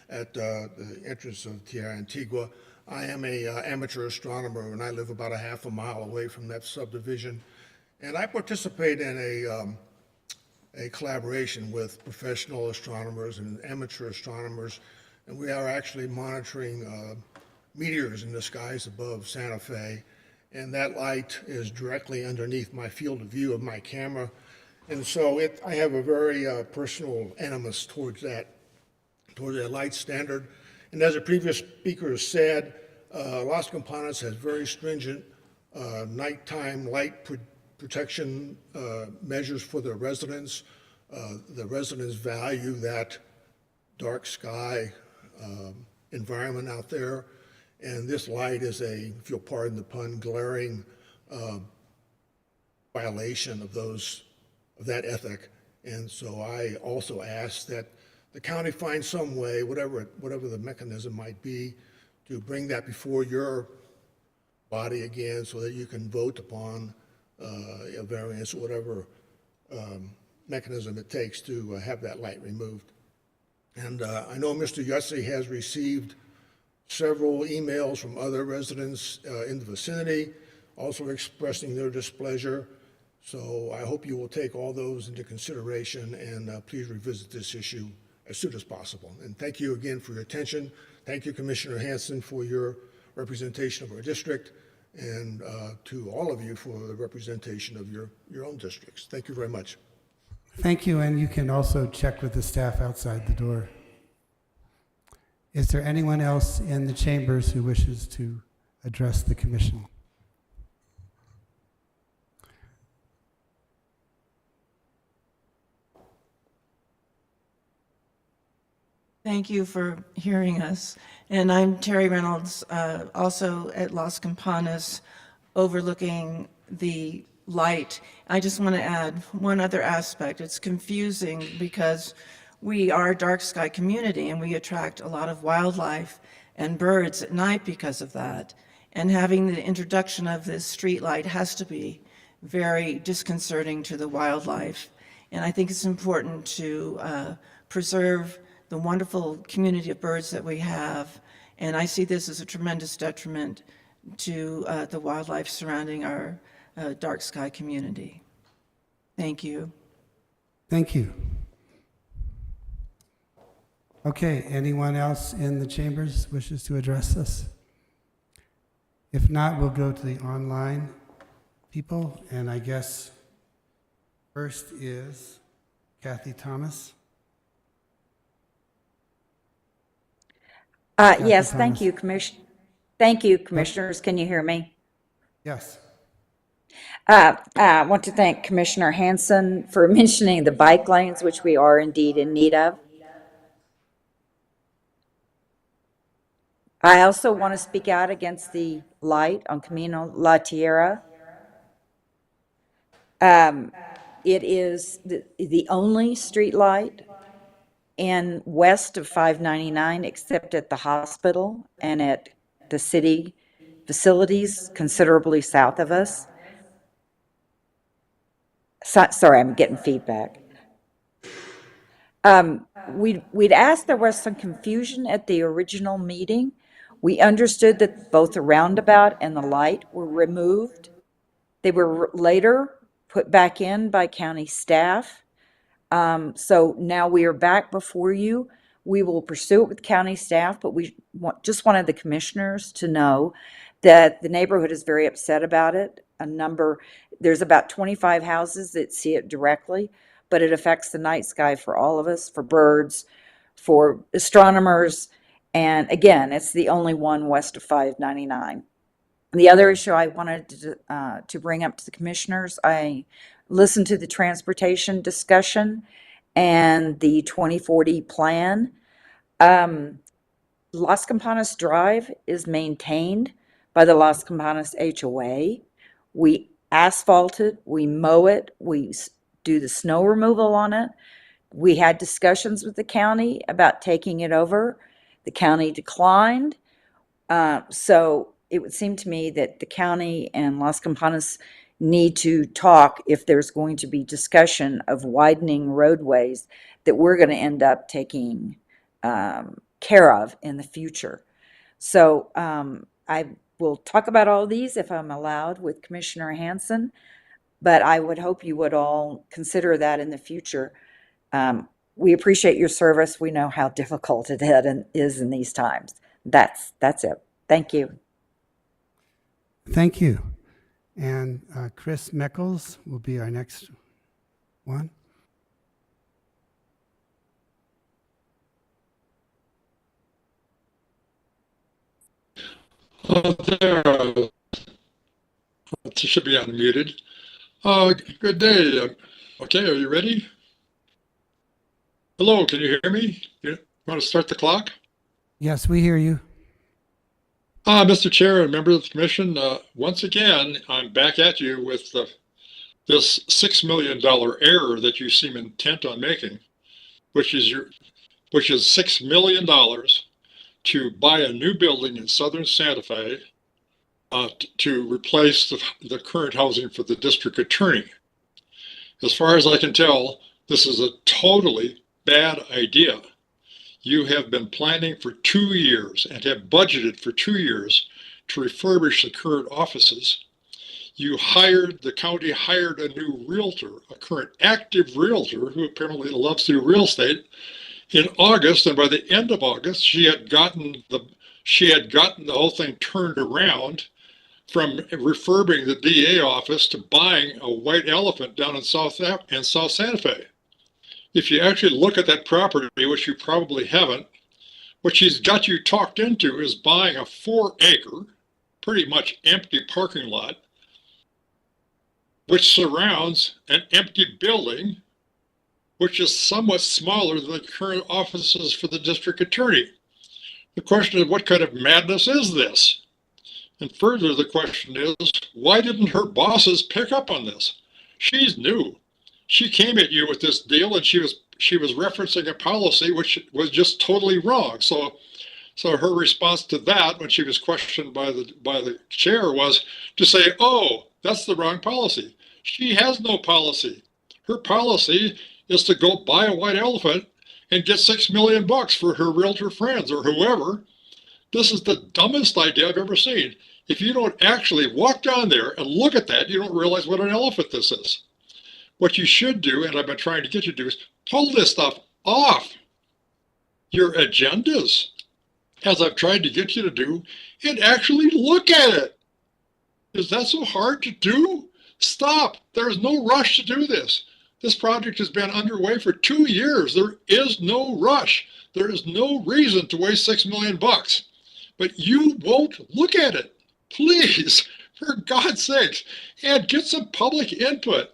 at the entrance of Tierra Antigua. I am a amateur astronomer, and I live about a half a mile away from that subdivision. And I participate in a collaboration with professional astronomers and amateur astronomers, and we are actually monitoring meteors in the skies above Santa Fe. And that light is directly underneath my field of view of my camera. And so I have a very personal animus towards that light standard. And as a previous speaker has said, Las Campanas has very stringent nighttime light protection measures for their residents. The residents value that dark sky environment out there. And this light is if you'll pardon the pun, glaring violation of that ethic. And so I also ask that the county find some way, whatever the mechanism might be, to bring that before your body again so that you can vote upon a variance or whatever mechanism it takes to have that light removed. And I know Mr. Yussi has received several emails from other residents in the vicinity, also expressing their displeasure. So I hope you will take all those into consideration and please revisit this issue as soon as possible. And thank you again for your attention. Thank you, Commissioner Hanson, for your representation of our district, and to all of you for the representation of your own districts. Thank you very much. Thank you, and you can also check with the staff outside the door. Is there anyone else in the chambers who wishes to address the commission? Thank you for hearing us. And I'm Terry Reynolds, also at Las Campanas, overlooking the light. I just want to add one other aspect. It's confusing because we are a dark sky community and we attract a lot of wildlife and birds at night because of that. And having the introduction of this street light has to be very disconcerting to the wildlife. And I think it's important to preserve the wonderful community of birds that we have. And I see this as a tremendous detriment to the wildlife surrounding our dark sky community. Thank you. Thank you. Okay, anyone else in the chambers wishes to address us? If not, we'll go to the online people, and I guess first is Kathy Thomas. Yes, thank you, Thank you, Commissioners. Can you hear me? Yes. I want to thank Commissioner Hanson for mentioning the bike lanes, which we are indeed in need of. I also want to speak out against the light on Camino La Tierra. It is the only street light in west of 599, except at the hospital and at the city facilities considerably south of us. Sorry, I'm getting feedback. We'd asked, there was some confusion at the original meeting. We understood that both the roundabout and the light were removed. They were later put back in by county staff. So now we are back before you. We will pursue it with county staff, but we just wanted the commissioners to know that the neighborhood is very upset about it. There's about 25 houses that see it directly, but it affects the night sky for all of us, for birds, for astronomers. And again, it's the only one west of 599. The other issue I wanted to bring up to the commissioners, I listened to the transportation discussion and the 2040 plan. Las Campanas Drive is maintained by the Las Campanas HOA. We asphalt it, we mow it, we do the snow removal on it. We had discussions with the county about taking it over. The county declined. So it would seem to me that the county and Las Campanas need to talk if there's going to be discussion of widening roadways, that we're going to end up taking care of in the future. So I will talk about all of these if I'm allowed with Commissioner Hanson, but I would hope you would all consider that in the future. We appreciate your service. We know how difficult it is in these times. That's it. Thank you. Thank you. And Chris Meckles will be our next one. There, it should be unmuted. Good day. Okay, are you ready? Hello, can you hear me? You want to start the clock? Yes, we hear you. Mr. Chair and members of the commission, once again, I'm back at you with this $6 million error that you seem intent on making, which is $6 million to buy a new building in southern Santa Fe to replace the current housing for the district attorney. As far as I can tell, this is a totally bad idea. You have been planning for 2 years and have budgeted for 2 years to refurbish the current offices. The county hired a new realtor, a current active realtor who apparently loves to do real estate, in August, and by the end of August, she had gotten the whole thing turned around from refurbing the DA office to buying a white elephant down in South Santa Fe. If you actually look at that property, which you probably haven't, what she's got you talked into is buying a 4-acre, pretty much empty parking lot, which surrounds an empty building, which is somewhat smaller than the current offices for the district attorney. The question is, what kind of madness is this? And further, the question is, why didn't her bosses pick up on this? She's new. She came at you with this deal, and she was referencing a policy which was just totally wrong. So her response to that, when she was questioned by the chair, was to say, "Oh, that's the wrong policy." She has no policy. Her policy is to go buy a white elephant and get $6 million for her realtor friends or whoever. This is the dumbest idea I've ever seen. If you don't actually walk down there and look at that, you don't realize what an elephant this is. What you should do, and I've been trying to get you to do, is pull this stuff off your agendas, as I've tried to get you to do, and actually look at it. Is that so hard to do? Stop. There's no rush to do this. This project has been underway for 2 years. There is no rush. There is no reason to waste $6 million. But you won't look at it. Please, for God's sakes, and get some public input.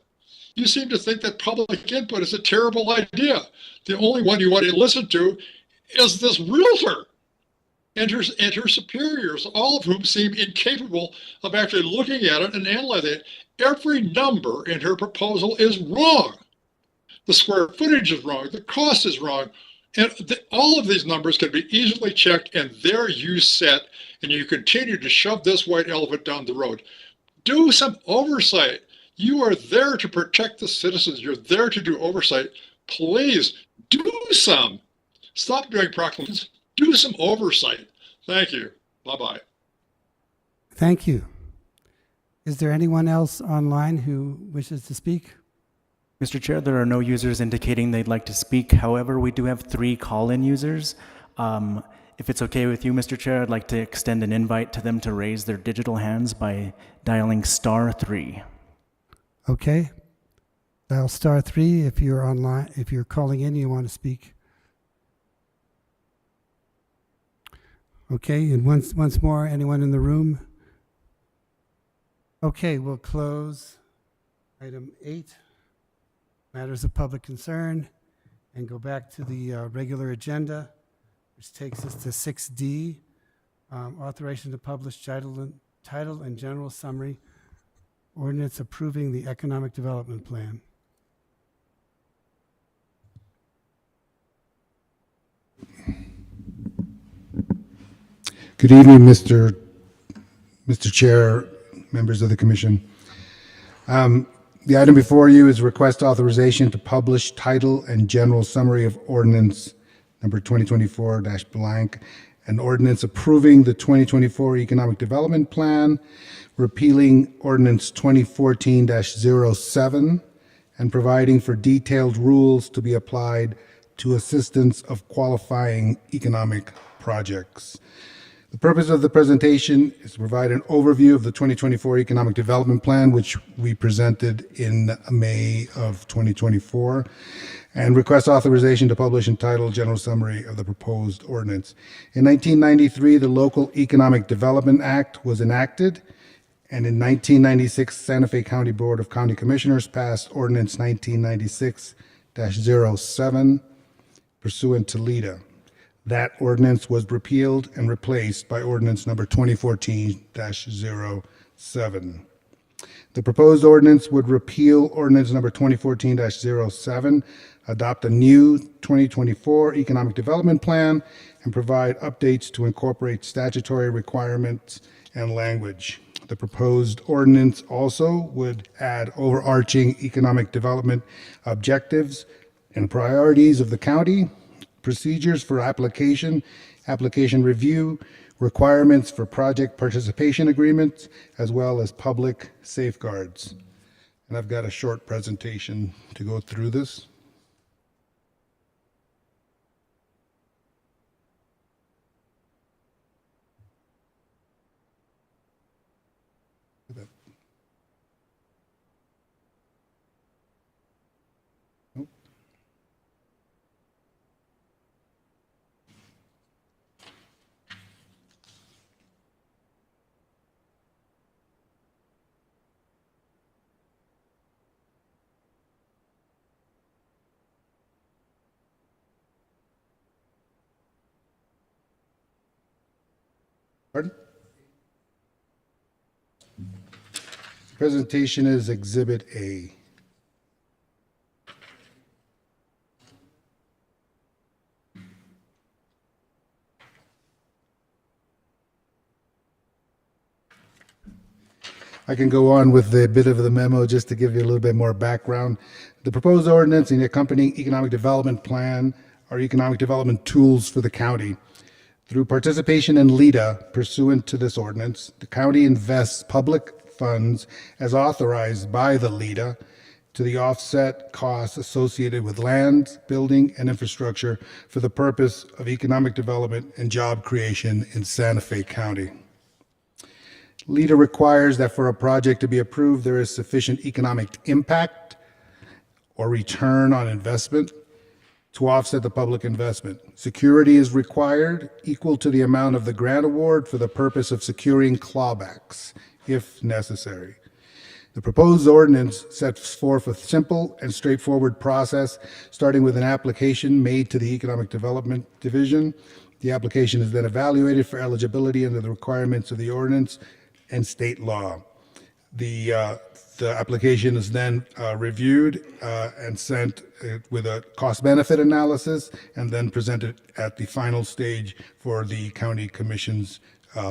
You seem to think that public input is a terrible idea. The only one you want to listen to is this realtor and her superiors, all of whom seem incapable of actually looking at it and analyzing it. Every number in her proposal is wrong. The square footage is wrong. The cost is wrong. And all of these numbers can be easily checked, and there you sit, and you continue to shove this white elephant down the road. Do some oversight. You are there to protect the citizens. You're there to do oversight. Please do some. Stop doing proclamations. Do some oversight. Thank you. Bye-bye. Thank you. Is there anyone else online who wishes to speak? Mr. Chair, there are no users indicating they'd like to speak. However, we do have 3 call-in users. If it's okay with you, Mr. Chair, I'd like to extend an invite to them to raise their digital hands by dialing *3. Okay. Dial *3 if you're online, if you're calling in and you want to speak. Okay, and once more, anyone in the room? Okay, we'll close item 8, matters of public concern, and go back to the regular agenda, which takes us to 6D, authorization to publish title and general summary ordinance approving the economic development plan. Good evening, Mr. Chair, members of the commission. The item before you is request authorization to publish title and general summary of ordinance number 2024-blank, an ordinance approving the 2024 Economic Development Plan, repealing ordinance 2014-07, and providing for detailed rules to be applied to assistance of qualifying economic projects. The purpose of the presentation is to provide an overview of the 2024 Economic Development Plan, which we presented in May of 2024, and request authorization to publish entitled General Summary of the Proposed Ordinance. In 1993, the Local Economic Development Act was enacted, and in 1996, Santa Fe County Board of County Commissioners passed Ordinance 1996-07 pursuant to LEDA. That ordinance was repealed and replaced by ordinance number 2014-07. The proposed ordinance would repeal ordinance number 2014-07, adopt a new 2024 Economic Development Plan, and provide updates to incorporate statutory requirements and language. The proposed ordinance also would add overarching economic development objectives and priorities of the county, procedures for application review, requirements for project participation agreements, as well as public safeguards. And I've got a short presentation to go through this. Pardon? The presentation is Exhibit A. I can go on with a bit of the memo just to give you a little bit more background. The proposed ordinance and the accompanying economic development plan are economic development tools for the county. Through participation in LEDA pursuant to this ordinance, the county invests public funds as authorized by the LEDA to the offset costs associated with land, building, and infrastructure for the purpose of economic development and job creation in Santa Fe County. LEDA requires that for a project to be approved, there is sufficient economic impact or return on investment to offset the public investment. Security is required equal to the amount of the grant award for the purpose of securing clawbacks, if necessary. The proposed ordinance sets forth a simple and straightforward process, starting with an application made to the Economic Development Division. The application is then evaluated for eligibility under the requirements of the ordinance and state law. The application is then reviewed and sent with a cost-benefit analysis, and then presented at the final stage for the county commission's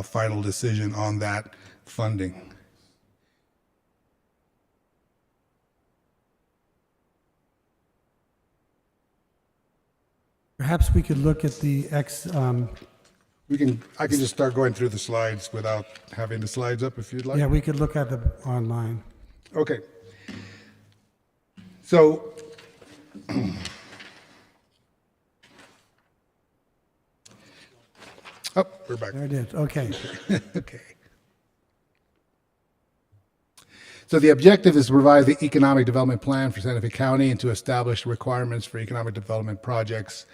final decision on that funding. Perhaps we could look at the I can just start going through the slides without having the slides up if you'd like. Yeah, we could look at them online. Okay. So, oh, we're back. There it is. Okay. Okay. So the objective is to provide the economic development plan for Santa Fe County and to establish requirements for economic development projects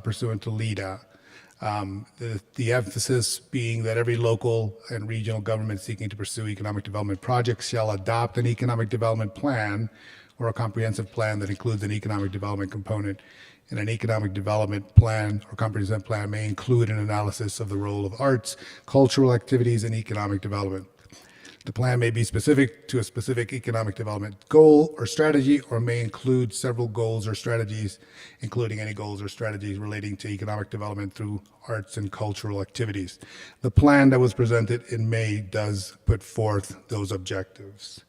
pursuant to LEDA. The emphasis being that every local and regional government seeking to pursue economic development projects shall adopt an economic development plan or a comprehensive plan that includes an economic development component. And an economic development plan or comprehensive plan may include an analysis of the role of arts, cultural activities, and economic development. The plan may be specific to a specific economic development goal or strategy, or may include several goals or strategies, including any goals or strategies relating to economic development through arts and cultural activities. The plan that was presented in May does put forth those objectives.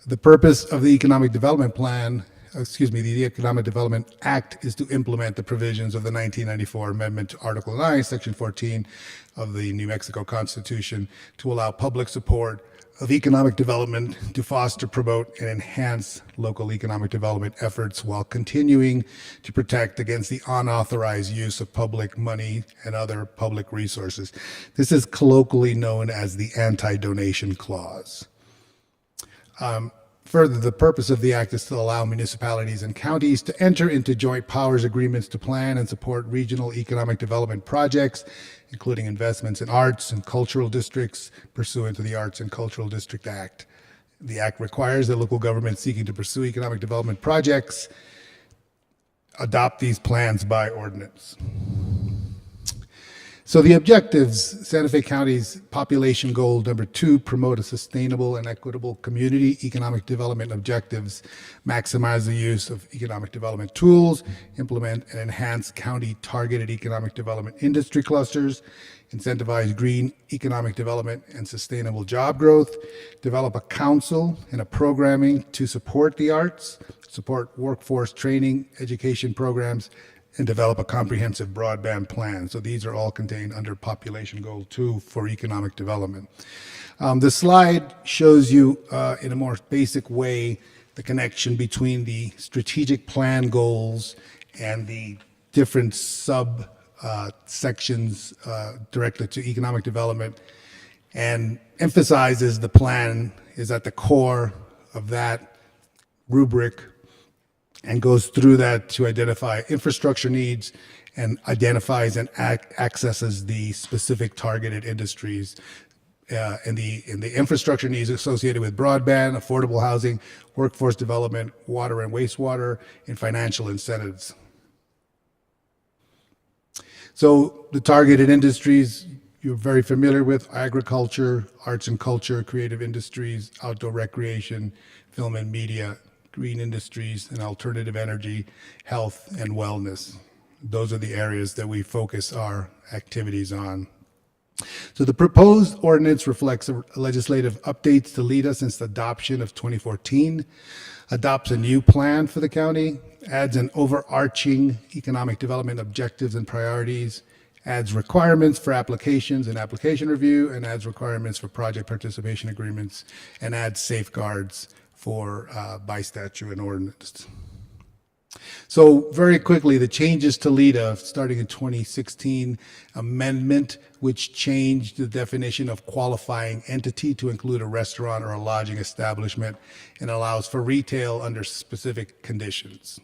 The purpose of the economic development plan the Economic Development Act is to implement the provisions of the 1994 Amendment to Article 9, Section 14 of the New Mexico Constitution to allow public support of economic development to foster, promote, and enhance local economic development efforts while continuing to protect against the unauthorized use of public money and other public resources. This is colloquially known as the Anti-Donation Clause. Further, the purpose of the act is to allow municipalities and counties to enter into joint powers agreements to plan and support regional economic development projects, including investments in arts and cultural districts pursuant to the Arts and Cultural District Act. The act requires that local governments seeking to pursue economic development projects adopt these plans by ordinance. So the objectives, Santa Fe County's population goal number 2, promote a sustainable and equitable community economic development objectives, maximize the use of economic development tools, implement and enhance county targeted economic development industry clusters, incentivize green economic development and sustainable job growth, develop a council and a programming to support the arts, support workforce training, education programs, and develop a comprehensive broadband plan. So these are all contained under Population Goal 2 for economic development. The slide shows you in a more basic way the connection between the strategic plan goals and the different sub sections directed to economic development, and emphasizes the plan is at the core of that rubric and goes through that to identify infrastructure needs and identifies and accesses the specific targeted industries and the infrastructure needs associated with broadband, affordable housing, workforce development, water and wastewater, and financial incentives. So the targeted industries you're very familiar with: agriculture, arts and culture, creative industries, outdoor recreation, film and media, green industries, and alternative energy, health, and wellness. Those are the areas that we focus our activities on. So the proposed ordinance reflects legislative updates to LEDA since the adoption of 2014, adopts a new plan for the county, adds an overarching economic development objectives and priorities, adds requirements for applications and application review, and adds requirements for project participation agreements, and adds safeguards for by statute and ordinance. So very quickly, the changes to LEDA starting in 2016 amendment, which changed the definition of qualifying entity to include a restaurant or a lodging establishment and allows for retail under specific conditions.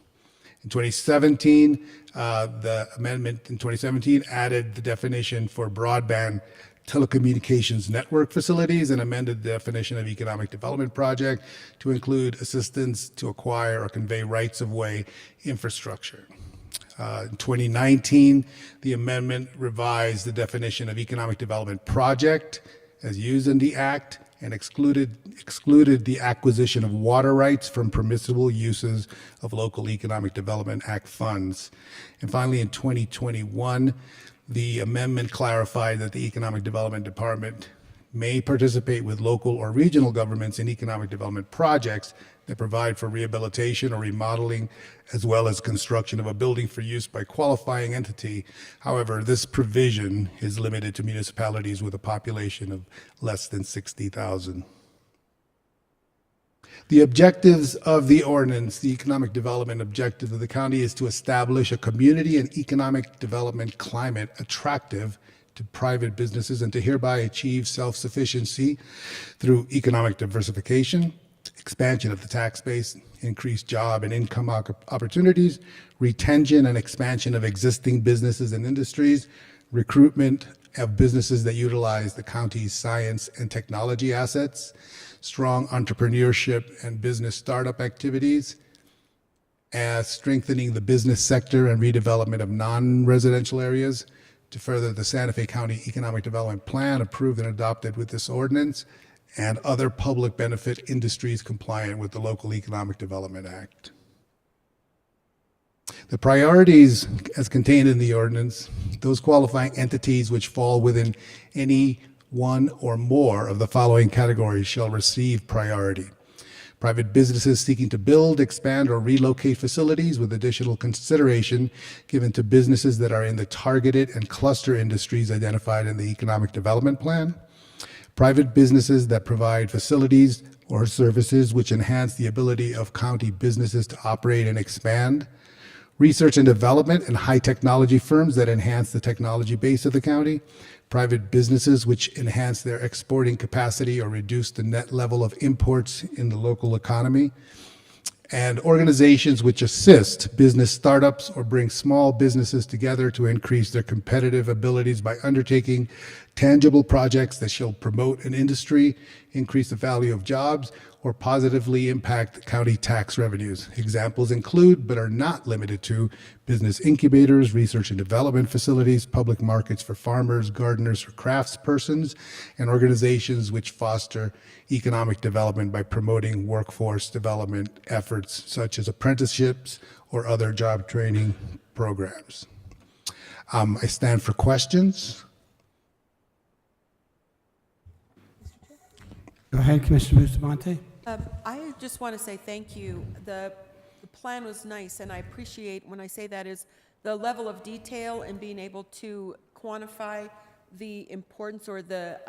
In 2017, the amendment in 2017 added the definition for broadband telecommunications network facilities and amended the definition of economic development project to include assistance to acquire or convey rights of way infrastructure. In 2019, the amendment revised the definition of economic development project as used in the Act and excluded the acquisition of water rights from permissible uses of local Economic Development Act funds. And finally, in 2021, the amendment clarified that the Economic Development Department may participate with local or regional governments in economic development projects that provide for rehabilitation or remodeling, as well as construction of a building for use by qualifying entity. However, this provision is limited to municipalities with a population of less than 60,000. The objectives of the ordinance, the economic development objective of the county, is to establish a community and economic development climate attractive to private businesses and to hereby achieve self-sufficiency through economic diversification, expansion of the tax base, increased job and income opportunities, retention and expansion of existing businesses and industries, recruitment of businesses that utilize the county's science and technology assets, strong entrepreneurship and business startup activities, as strengthening the business sector and redevelopment of non-residential areas, to further the Santa Fe County Economic Development Plan approved and adopted with this ordinance, and other public benefit industries compliant with the Local Economic Development Act. The priorities as contained in the ordinance, those qualifying entities which fall within any one or more of the following categories shall receive priority. Private businesses seeking to build, expand, or relocate facilities with additional consideration given to businesses that are in the targeted and cluster industries identified in the Economic Development Plan. Private businesses that provide facilities or services which enhance the ability of county businesses to operate and expand. Research and development and high technology firms that enhance the technology base of the county. Private businesses which enhance their exporting capacity or reduce the net level of imports in the local economy. And organizations which assist business startups or bring small businesses together to increase their competitive abilities by undertaking tangible projects that shall promote an industry, increase the value of jobs, or positively impact county tax revenues. Examples include, but are not limited to, business incubators, research and development facilities, public markets for farmers, gardeners, or craftspersons, and organizations which foster economic development by promoting workforce development efforts such as apprenticeships or other job training programs. I stand for questions. Go ahead, Commissioner Bustamante. I just want to say thank you. The plan was nice, and I appreciate when I say that is the level of detail and being able to quantify the importance or the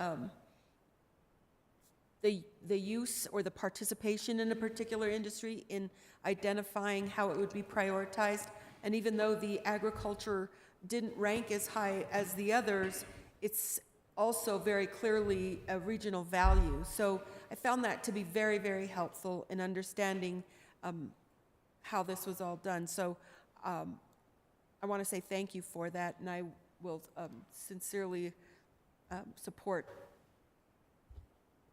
use or the participation in a particular industry in identifying how it would be prioritized. And even though the agriculture didn't rank as high as the others, it's also very clearly a regional value. So I found that to be very, very helpful in understanding how this was all done. So I want to say thank you for that, and I will sincerely support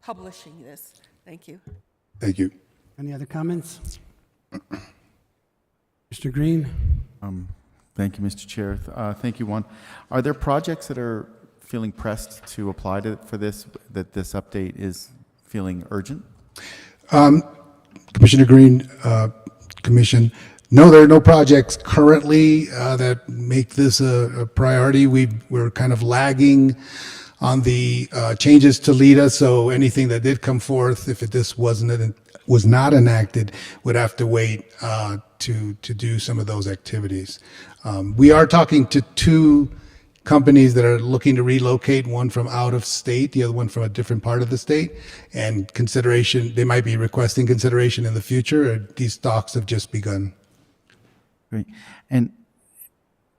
publishing this. Thank you. Thank you. Any other comments? Mr. Green? Thank you, Mr. Chair. Thank you, Juan. Are there projects that are feeling pressed to apply for this, that this update is feeling urgent? Commissioner Green, Commission, no, there are no projects currently that make this a priority. We're kind of lagging on the changes to LEDA, so anything that did come forth, if this was not enacted, would have to wait to do some of those activities. We are talking to two companies that are looking to relocate, one from out of state, the other one from a different part of the state, and consideration, they might be requesting consideration in the future, or these talks have just begun. Great. And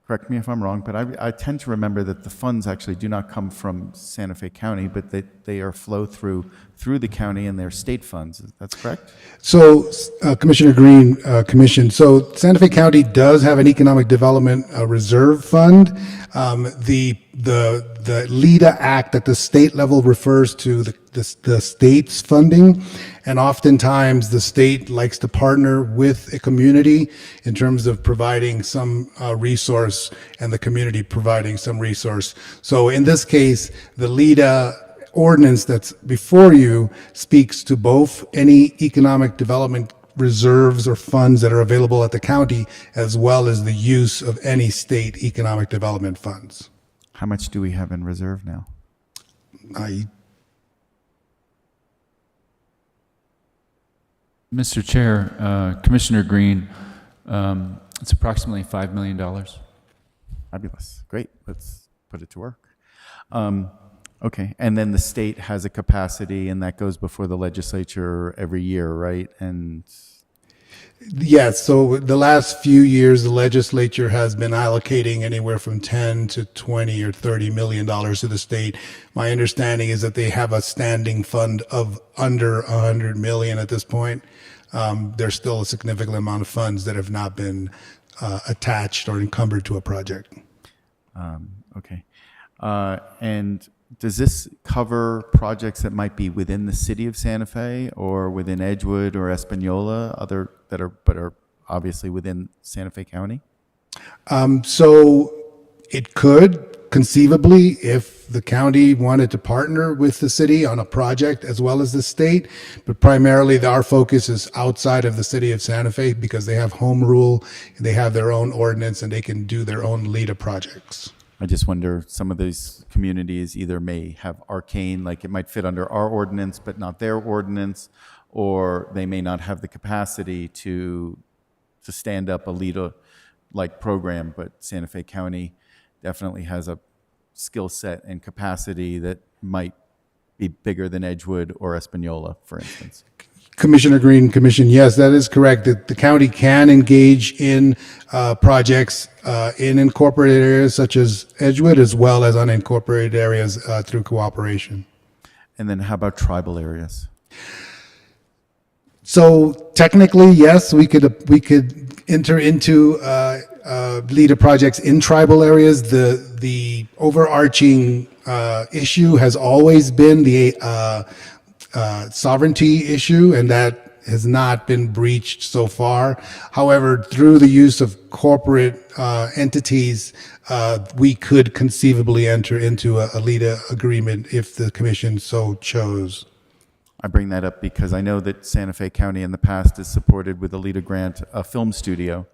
correct me if I'm wrong, but I tend to remember that the funds actually do not come from Santa Fe County, but that they are flow through the county and their state funds. That's correct? So, Commissioner Green, Commission, so Santa Fe County does have an economic development reserve fund. The LEDA Act at the state level refers to the state's funding, and oftentimes the state likes to partner with a community in terms of providing some resource and the community providing some resource. So in this case, the LEDA ordinance that's before you speaks to both any economic development reserves or funds that are available at the county, as well as the use of any state economic development funds. How much do we have in reserve now? Mr. Chair, Commissioner Green, it's approximately $5 million. Fabulous. Great. Let's put it to work. Okay. And then the state has a capacity, and that goes before the legislature every year, right? And yes, so the last few years, the legislature has been allocating anywhere from 10 to 20 or $30 million to the state. My understanding is that they have a standing fund of under 100 million at this point. There's still a significant amount of funds that have not been attached or encumbered to a project. Okay. And does this cover projects that might be within the city of Santa Fe or within Edgewood or Espanola, other that are obviously within Santa Fe County? So it could conceivably, if the county wanted to partner with the city on a project as well as the state, but primarily our focus is outside of the city of Santa Fe because they have home rule, they have their own ordinance, and they can do their own LEDA projects. I just wonder, some of these communities either may have arcane, like it might fit under our ordinance, but not their ordinance, or they may not have the capacity to stand up a LEDA-like program, but Santa Fe County definitely has a skill set and capacity that might be bigger than Edgewood or Espanola, for instance. Commissioner Green, Commission, yes, that is correct. The county can engage in projects in incorporated areas such as Edgewood, as well as unincorporated areas through cooperation. And then how about tribal areas? So technically, yes, we could enter into LEDA projects in tribal areas. The overarching issue has always been the sovereignty issue, and that has not been breached so far. However, through the use of corporate entities, we could conceivably enter into a LEDA agreement if the commission so chose. I bring that up because I know that Santa Fe County in the past has supported with a LEDA grant a film studio,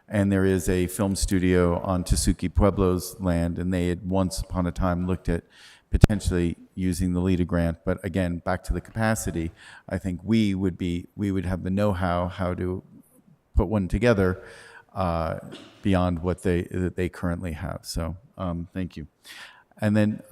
and there is a film studio on Tesuque Pueblo's land, and they had once upon a time looked at potentially using the LEDA grant. But again, back to the capacity, I think we would have the know-how how to put one together beyond what they currently have. So thank you. And then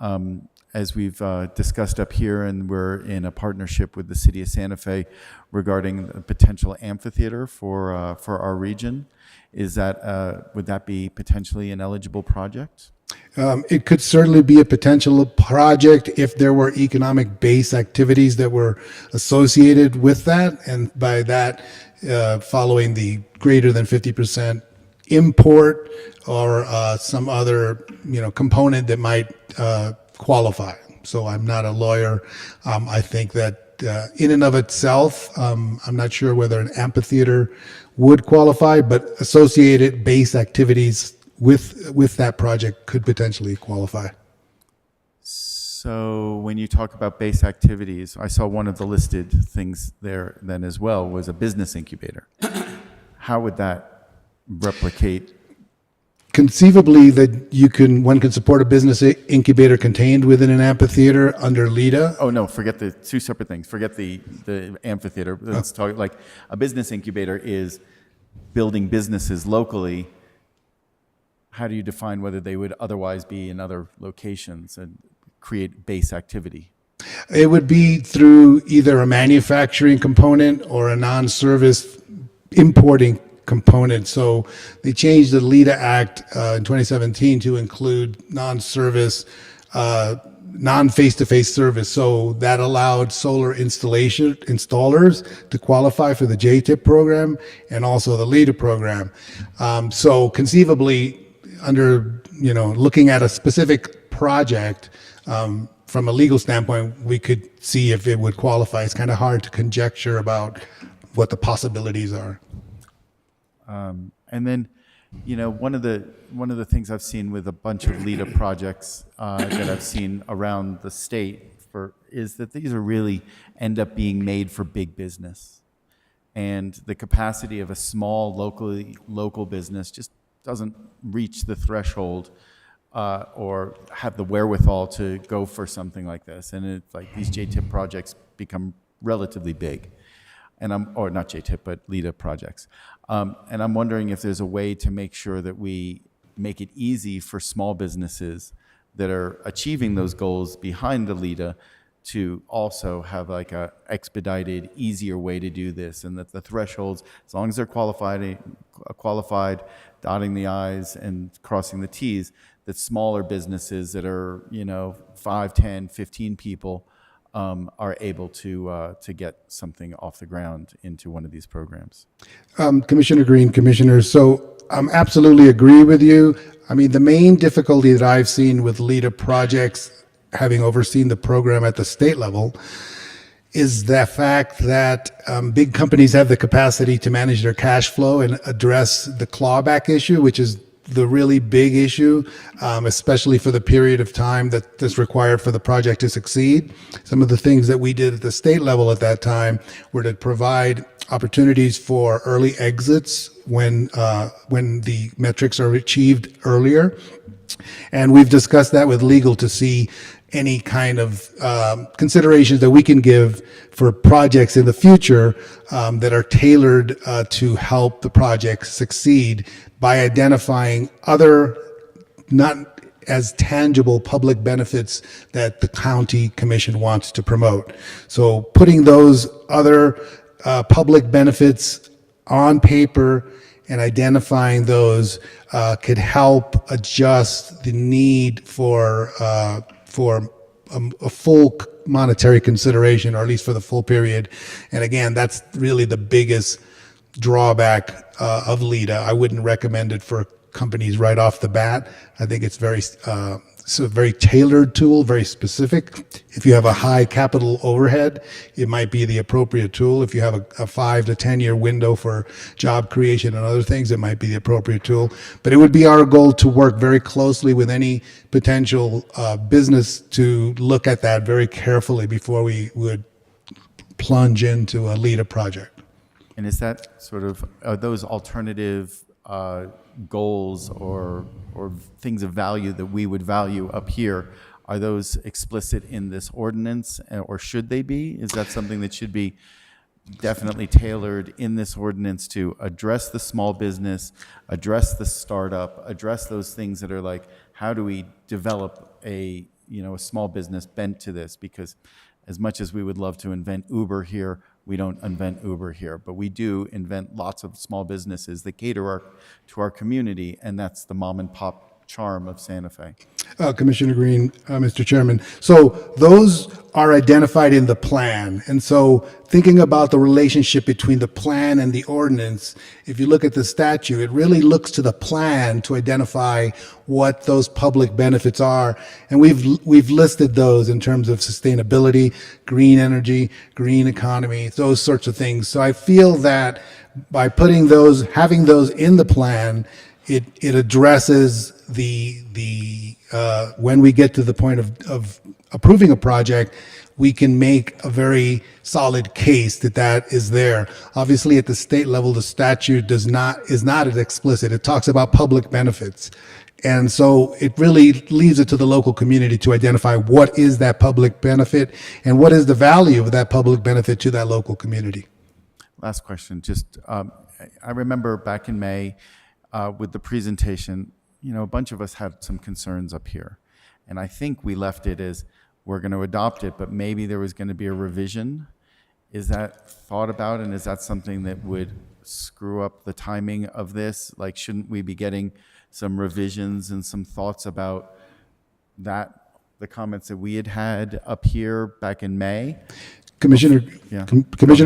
as we've discussed up here, and we're in a partnership with the city of Santa Fe regarding a potential amphitheater for our region. Is that would that be potentially an eligible project? It could certainly be a potential project if there were economic base activities that were associated with that, and by that, following the greater than 50% import or some other component that might qualify. So I'm not a lawyer. I think that in and of itself, I'm not sure whether an amphitheater would qualify, but associated base activities with that project could potentially qualify. So when you talk about base activities, I saw one of the listed things there then as well was a business incubator. How would that replicate? Conceivably, that one can support a business incubator contained within an amphitheater under LEDA. Oh no, forget the two separate things. Forget the amphitheater. Let's talk like a business incubator is building businesses locally. How do you define whether they would otherwise be in other locations and create base activity? It would be through either a manufacturing component or a non-service importing component. So they changed the LEDA Act in 2017 to include non-service, non-face-to-face service. So that allowed solar installers to qualify for the JTIP program and also the LEDA program. So conceivably, under looking at a specific project, from a legal standpoint, we could see if it would qualify. It's kind of hard to conjecture about what the possibilities are. And then, one of the things I've seen with a bunch of LEDA projects that I've seen around the state is that these are really end up being made for big business, and the capacity of a small local business just doesn't reach the threshold or have the wherewithal to go for something like this. And it's like these JTIP projects become relatively big. Or not JTIP, but LEDA projects. And I'm wondering if there's a way to make sure that we make it easy for small businesses that are achieving those goals behind the LEDA to also have like a expedited, easier way to do this, and that the thresholds, as long as they're qualified, dotting the I's and crossing the T's, that smaller businesses that are 5, 10, 15 people are able to get something off the ground into one of these programs. Commissioner Green, Commissioners, so absolutely agree with you. I mean, the main difficulty that I've seen with LEDA projects, having overseen the program at the state level, is the fact that big companies have the capacity to manage their cash flow and address the clawback issue, which is the really big issue, especially for the period of time that's required for the project to succeed. Some of the things that we did at the state level at that time were to provide opportunities for early exits when the metrics are achieved earlier. And we've discussed that with legal to see any kind of considerations that we can give for projects in the future that are tailored to help the project succeed by identifying other not as tangible public benefits that the county commission wants to promote. So putting those other public benefits on paper and identifying those could help adjust the need for a full monetary consideration, or at least for the full period. And again, that's really the biggest drawback of LIDA. I wouldn't recommend it for companies right off the bat. I think it's a very tailored tool, very specific. If you have a high capital overhead, it might be the appropriate tool. If you have a 5 to 10 year window for job creation and other things, it might be the appropriate tool. But it would be our goal to work very closely with any potential business to look at that very carefully before we would plunge into a LIDA project. And is that sort of, are those alternative goals or things of value that we would value up here, are those explicit in this ordinance, or should they be? Is that something that should be definitely tailored in this ordinance to address the small business, address the startup, address those things that are like, how do we develop a small business bent to this? Because as much as we would love to invent Uber here, we don't invent Uber here, but we do invent lots of small businesses that cater to our community, and that's the mom and pop charm of Santa Fe. Commissioner Green, Mr. Chairman. So those are identified in the plan. And so thinking about the relationship between the plan and the ordinance, if you look at the statute, it really looks to the plan to identify what those public benefits are. And we've listed those in terms of sustainability, green energy, green economy, those sorts of things. So I feel that by having those in the plan, it addresses when we get to the point of approving a project, we can make a very solid case that is there. Obviously, at the state level, the statute is not as explicit. It talks about public benefits. And so it really leaves it to the local community to identify what is that public benefit and what is the value of that public benefit to that local community. Last question, just, I remember back in May with the presentation, a bunch of us had some concerns up here. And I think we left it as, we're going to adopt it, but maybe there was going to be a revision. Is that thought about, and is that something that would screw up the timing of this? Like, shouldn't we be getting some revisions and some thoughts about that, the comments that we had up here back in May? Commissioner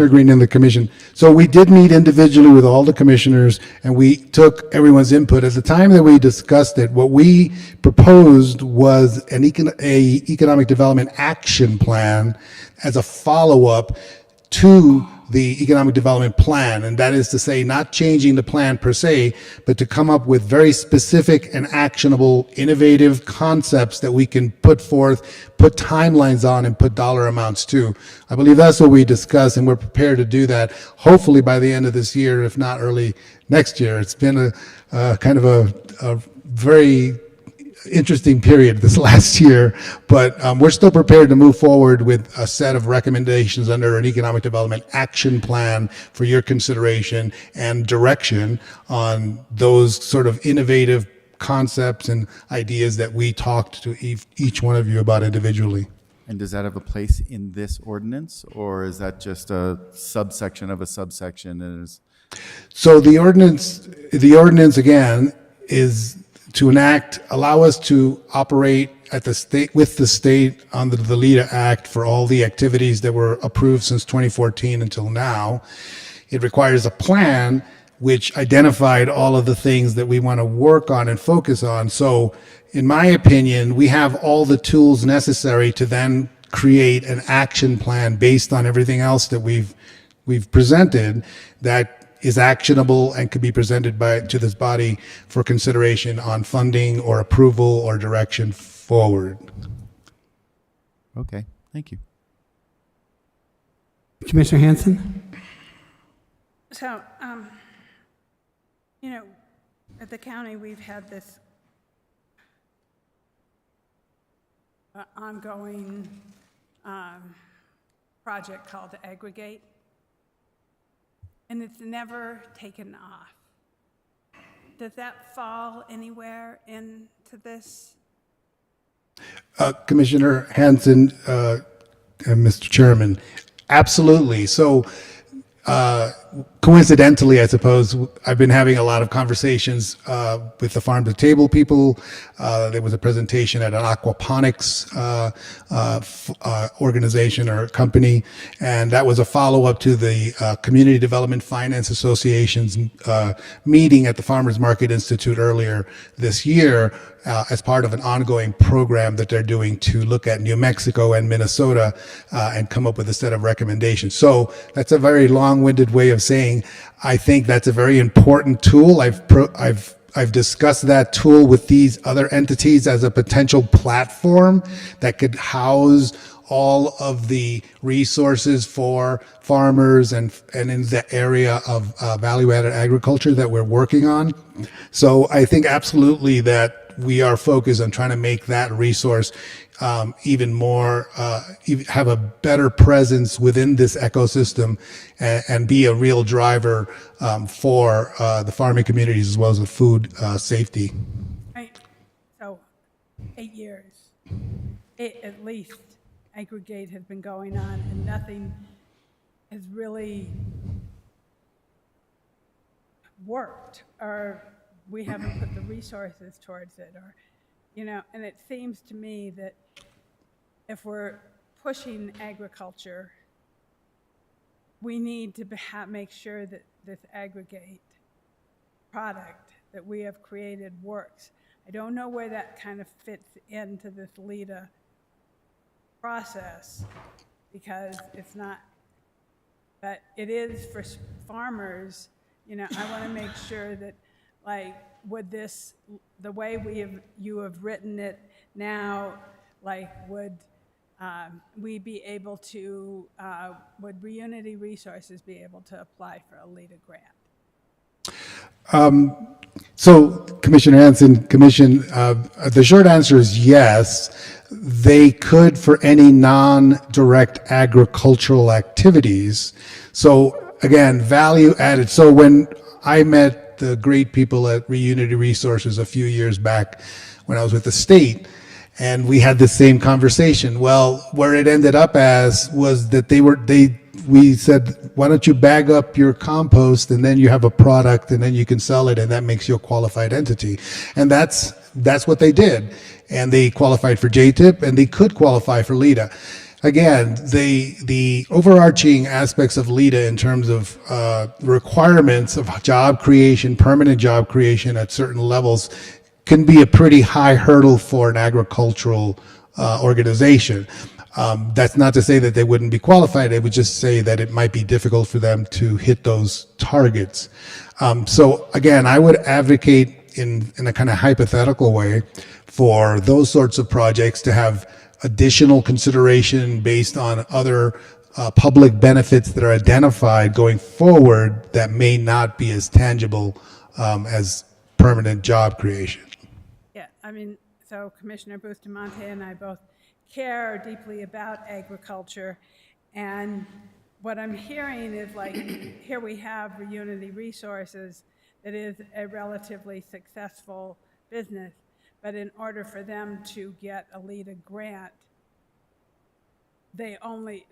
Green and the commission. So we did meet individually with all the commissioners, and we took everyone's input. At the time that we discussed it, what we proposed was an economic development action plan as a follow-up to the economic development plan. And that is to say, not changing the plan per se, but to come up with very specific and actionable, innovative concepts that we can put forth, put timelines on, and put dollar amounts to. I believe that's what we discussed, and we're prepared to do that, hopefully by the end of this year, if not early next year. It's been a kind of a very interesting period this last year, but we're still prepared to move forward with a set of recommendations under an economic development action plan for your consideration and direction on those sort of innovative concepts and ideas that we talked to each one of you about individually. And does that have a place in this ordinance, or is that just a subsection of a subsection? And So the ordinance again is to allow us to operate at the state, with the state under the LIDA Act for all the activities that were approved since 2014 until now. It requires a plan which identified all of the things that we want to work on and focus on. So in my opinion, we have all the tools necessary to then create an action plan based on everything else that we've presented that is actionable and could be presented to this body for consideration on funding or approval or direction forward. Okay, thank you. Commissioner Hanson? So, at the county, we've had this ongoing project called Aggregate, and it's never taken off. Does that fall anywhere into this? Commissioner Hanson, and Mr. Chairman, absolutely. So, coincidentally, I suppose, I've been having a lot of conversations with the Farm to Table people. There was a presentation at an aquaponics organization or company, and that was a follow-up to the Community Development Finance Association's meeting at the Farmers Market Institute earlier this year, as part of an ongoing program that they're doing to look at New Mexico and Minnesota and come up with a set of recommendations. So that's a very long-winded way of saying I think that's a very important tool. I've discussed that tool with these other entities as a potential platform that could house all of the resources for farmers and in the area of value-added agriculture that we're working on. So I think absolutely that we are focused on trying to make that resource even more, have a better presence within this ecosystem and be a real driver for the farming communities as well as the food safety. Right. So 8 years, at least, Aggregate has been going on and nothing has really worked, or we haven't put the resources towards it, or, and it seems to me that if we're pushing agriculture, we need to make sure that this Aggregate product that we have created works. I don't know where that kind of fits into this LEDA process, because it's not, but it is for farmers. I want to make sure that, like, would this, the way you have written it now, like, would we be able to, would Reunity Resources be able to apply for a LEDA grant? So, Commissioner Hanson, Commission, the short answer is yes. They could for any non-direct agricultural activities. So, again, value added. So when I met the great people at Reunity Resources a few years back when I was with the state, and we had the same conversation. Well, where it ended up as was that we said, why don't you bag up your compost and then you have a product and then you can sell it and that makes you a qualified entity. And that's what they did. And they qualified for JTIP and they could qualify for LEDA. Again, the overarching aspects of LEDA in terms of requirements of job creation, permanent job creation at certain levels can be a pretty high hurdle for an agricultural organization. That's not to say that they wouldn't be qualified. I would just say that it might be difficult for them to hit those targets. So again, I would advocate in a kind of hypothetical way for those sorts of projects to have additional consideration based on other public benefits that are identified going forward that may not be as tangible as permanent job creation. Yeah, so Commissioner Bustamante and I both care deeply about agriculture, and what I'm hearing is, like, here we have Reunity Resources that is a relatively successful business, but in order for them to get a LEDA grant, they only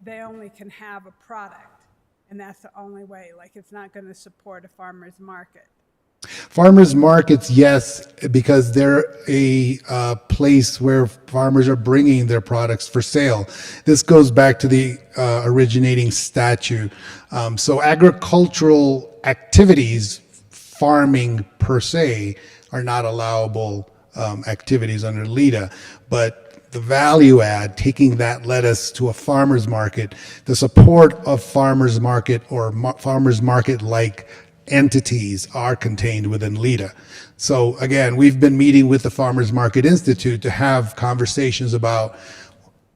can have a product, and that's the only way. Like, it's not going to support a farmer's market. Farmers markets, yes, because they're a place where farmers are bringing their products for sale. This goes back to the originating statute. So agricultural activities, farming per se, are not allowable activities under LEDA, but the value add, taking that lettuce to a farmer's market, the support of farmer's market or farmer's market-like entities are contained within LEDA. So again, we've been meeting with the Farmers Market Institute to have conversations about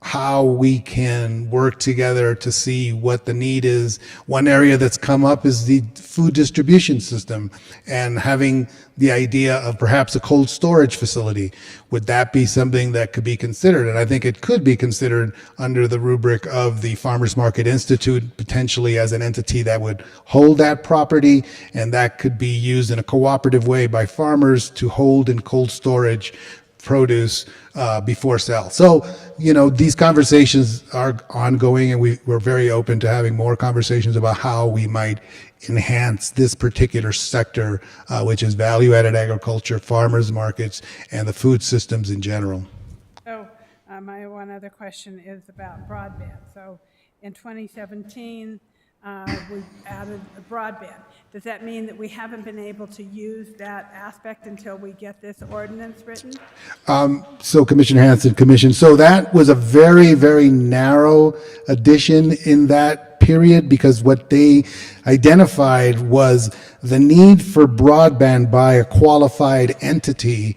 how we can work together to see what the need is. One area that's come up is the food distribution system and having the idea of perhaps a cold storage facility. Would that be something that could be considered? And I think it could be considered under the rubric of the Farmers Market Institute, potentially as an entity that would hold that property, and that could be used in a cooperative way by farmers to hold in cold storage produce before sale. So, these conversations are ongoing, and we're very open to having more conversations about how we might enhance this particular sector, which is value-added agriculture, farmers markets, and the food systems in general. So my one other question is about broadband. So in 2017, we added broadband. Does that mean that we haven't been able to use that aspect until we get this ordinance written? So Commissioner Hanson, so that was a very, very narrow addition in that period, because what they identified was the need for broadband by a qualified entity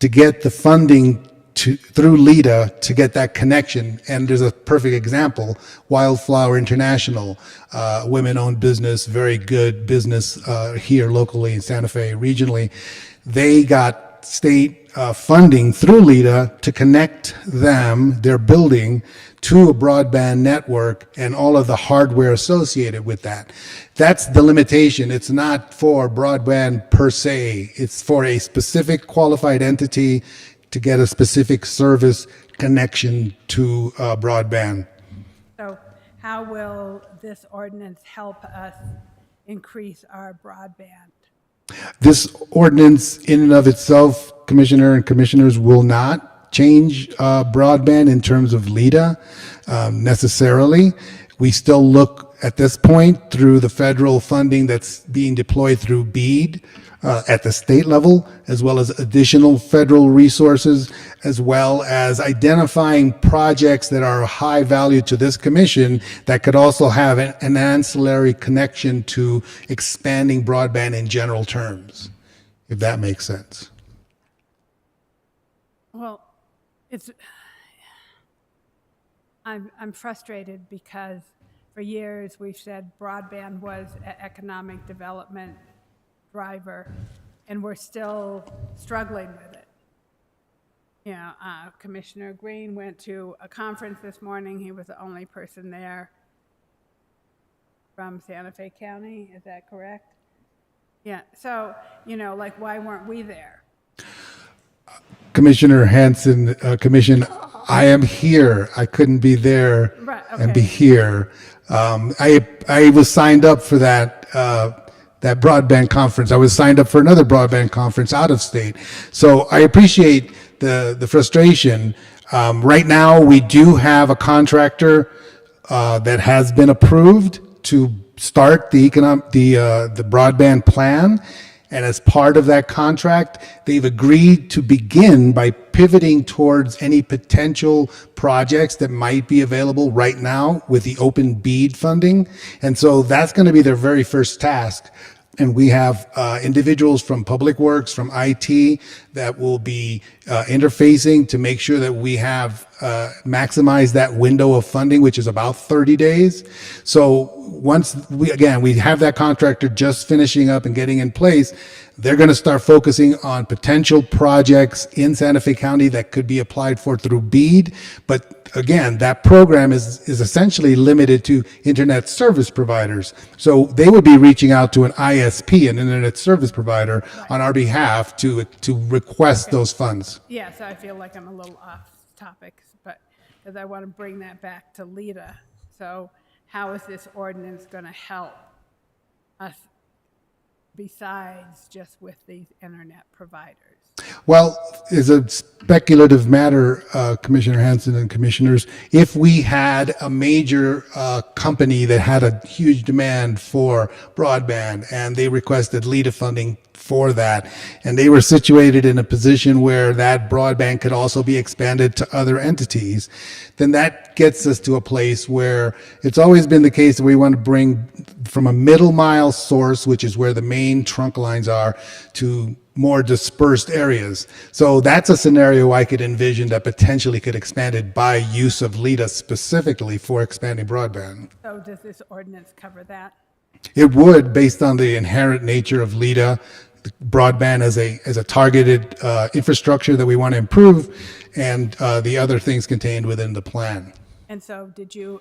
to get the funding through LEDA to get that connection. And there's a perfect example, Wildflower International, women-owned business, very good business here locally in Santa Fe regionally. They got state funding through LEDA to connect their building to a broadband network and all of the hardware associated with that. That's the limitation. It's not for broadband per se. It's for a specific qualified entity to get a specific service connection to broadband. So how will this ordinance help us increase our broadband? This ordinance in and of itself, Commissioner and Commissioners, will not change broadband in terms of LEDA necessarily. We still look at this point through the federal funding that's being deployed through BEAD at the state level, as well as additional federal resources, as well as identifying projects that are high value to this commission that could also have an ancillary connection to expanding broadband in general terms, if that makes sense. Well, I'm frustrated because for years we've said broadband was an economic development driver, and we're still struggling with it. Commissioner Green went to a conference this morning. He was the only person there from Santa Fe County. Is that correct? Yeah. So, why weren't we there? Commissioner Hanson, Commission, I am here. I couldn't be there and be here. I was signed up for that broadband conference. I was signed up for another broadband conference out of state. So I appreciate the frustration. Right now, we do have a contractor that has been approved to start the broadband plan. And as part of that contract, they've agreed to begin by pivoting towards any potential projects that might be available right now with the open BEAD funding. And so that's going to be their very first task. And we have individuals from Public Works, from IT, that will be interfacing to make sure that we have maximized that window of funding, which is about 30 days. So once we have that contractor just finishing up and getting in place, they're going to start focusing on potential projects in Santa Fe County that could be applied for through BEAD. But again, that program is essentially limited to internet service providers. So they would be reaching out to an ISP, an internet service provider, on our behalf to request those funds. Yeah, so I feel like I'm a little off topic, but because I want to bring that back to LEDA. So how is this ordinance going to help us besides just with these internet providers? Well, it's a speculative matter, Commissioner Hanson and Commissioners. If we had a major company that had a huge demand for broadband and they requested LEDA funding for that, and they were situated in a position where that broadband could also be expanded to other entities, then that gets us to a place where it's always been the case that we want to bring from a middle mile source, which is where the main trunk lines are, to more dispersed areas. So that's a scenario I could envision that potentially could expand it by use of LIDA specifically for expanding broadband. So does this ordinance cover that? It would, based on the inherent nature of LIDA, broadband as a targeted infrastructure that we want to improve, and the other things contained within the plan. And so did you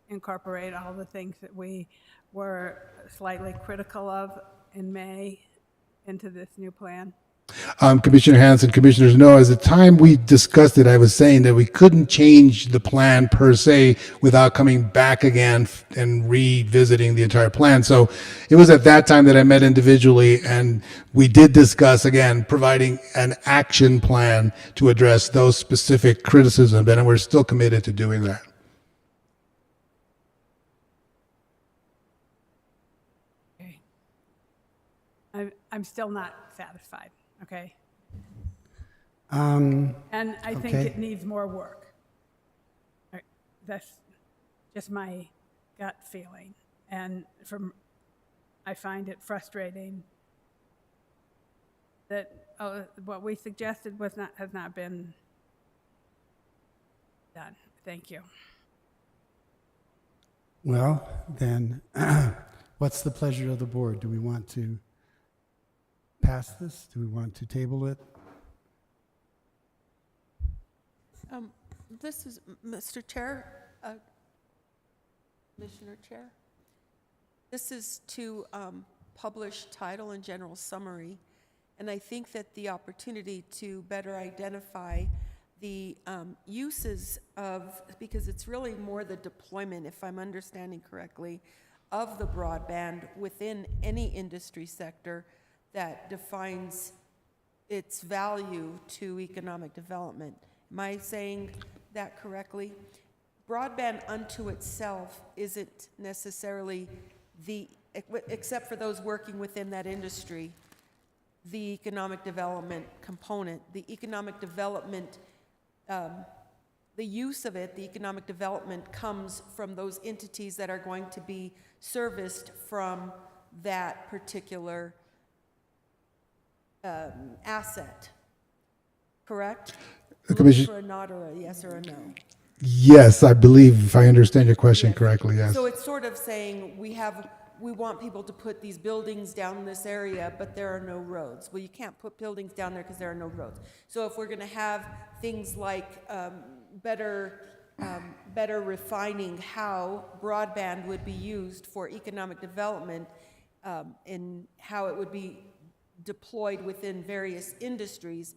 incorporate all the things that we were slightly critical of in May into this new plan? Commissioner Hanson, commissioners know, as the time we discussed it, I was saying that we couldn't change the plan per se without coming back again and revisiting the entire plan. So it was at that time that I met individually, and we did discuss, again, providing an action plan to address those specific criticisms, and we're still committed to doing that. Okay. I'm still not satisfied. Okay. And I think okay. it needs more work. That's just my gut feeling. And I find it frustrating that what we suggested has not been done. Thank you. Well, then, what's the pleasure of the board? Do we want to pass this? Do we want to table it? This is, Mr. Chair, Commissioner Chair. This is to publish title and general summary, and I think that the opportunity to better identify the uses of, because it's really more the deployment, if I'm understanding correctly, of the broadband within any industry sector that defines its value to economic development. Am I saying that correctly? Broadband unto itself isn't necessarily except for those working within that industry, the economic development component. The economic development, the use of it, the economic development comes from those entities that are going to be serviced from that particular asset, correct? For a nod or a yes or a no. Yes, I believe, if I understand your question correctly, yes. So it's sort of saying we want people to put these buildings down in this area, but there are no roads. Well, you can't put buildings down there because there are no roads. So if we're going to have things like better refining how broadband would be used for economic development and how it would be deployed within various industries,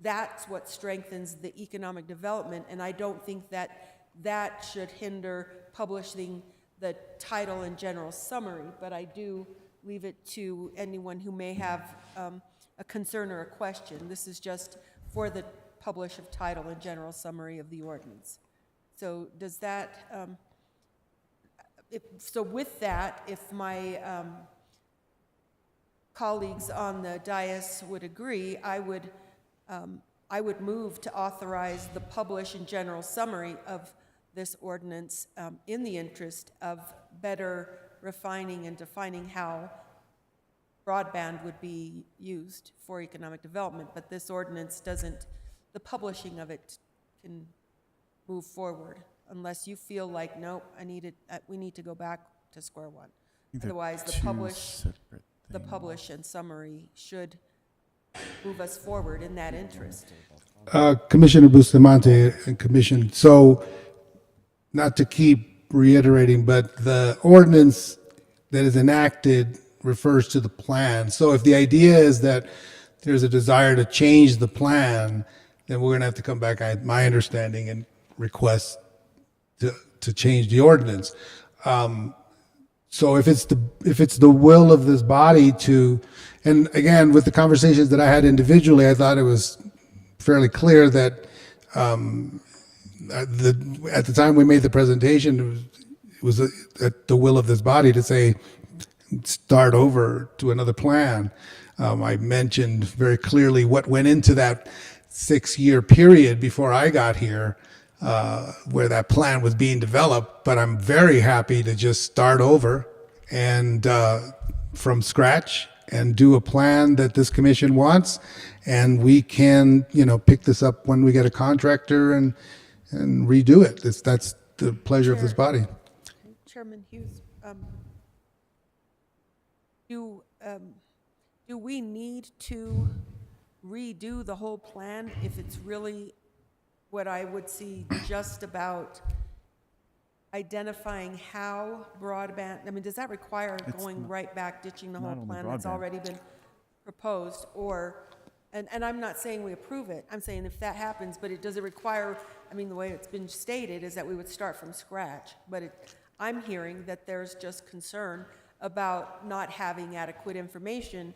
that's what strengthens the economic development. And I don't think that should hinder publishing the title and general summary, but I do leave it to anyone who may have a concern or a question. This is just for the publish of title and general summary of the ordinance. So does that, so with that, if my colleagues on the dais would agree, I would move to authorize the publish and general summary of this ordinance in the interest of better refining and defining how broadband would be used for economic development. But this ordinance doesn't, the publishing of it can move forward unless you feel like, nope, we need to go back to square one. Otherwise, the publish and summary should move us forward in that interest. Commissioner Bustamante and Commission, so not to keep reiterating, but the ordinance that is enacted refers to the plan. So if the idea is that there's a desire to change the plan, then we're going to have to come back, my understanding, and request to change the ordinance. So if it's the will of this body to, and again, with the conversations that I had individually, I thought it was fairly clear that at the time we made the presentation, it was at the will of this body to say, start over to another plan. I mentioned very clearly what went into that 6-year period before I got here, where that plan was being developed, but I'm very happy to just start over and from scratch and do a plan that this commission wants, and we can, pick this up when we get a contractor and redo it. That's the pleasure of this body. Chairman Hughes, do we need to redo the whole plan if it's really what I would see just about identifying how broadband, I mean, does that require going right back, ditching the whole plan that's already been proposed? Or, and I'm not saying we approve it, I'm saying if that happens, but does it require, I mean, the way it's been stated is that we would start from scratch, but I'm hearing that there's just concern about not having adequate information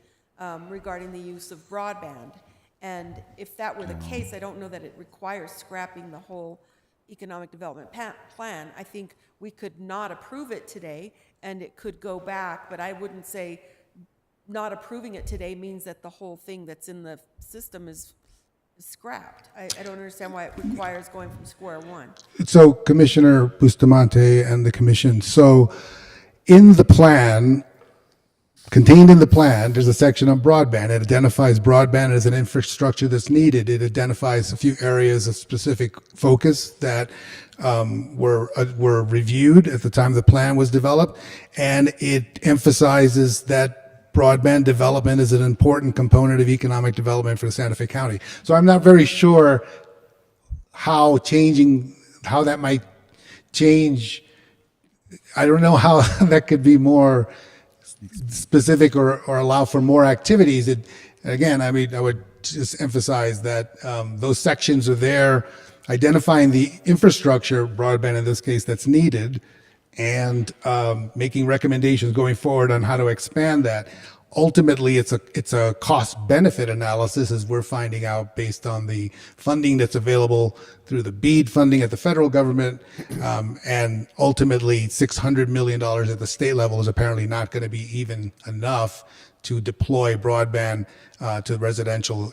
regarding the use of broadband. And if that were the case, I don't know that it requires scrapping the whole economic development plan. I think we could not approve it today and it could go back, but I wouldn't say not approving it today means that the whole thing that's in the system is scrapped. I don't understand why it requires going from square one. So Commissioner Bustamante and the commission, so in the plan, contained in the plan, there's a section on broadband. It identifies broadband as an infrastructure that's needed. It identifies a few areas of specific focus that were reviewed at the time the plan was developed, and it emphasizes that broadband development is an important component of economic development for Santa Fe County. So I'm not very sure how that might change. I don't know how that could be more specific or allow for more activities. Again, I mean, I would just emphasize that those sections are there identifying the infrastructure, broadband in this case, that's needed, and making recommendations going forward on how to expand that. Ultimately, it's a cost-benefit analysis, as we're finding out based on the funding that's available through the BEAD funding at the federal government, and ultimately $600 million at the state level is apparently not going to be even enough to deploy broadband to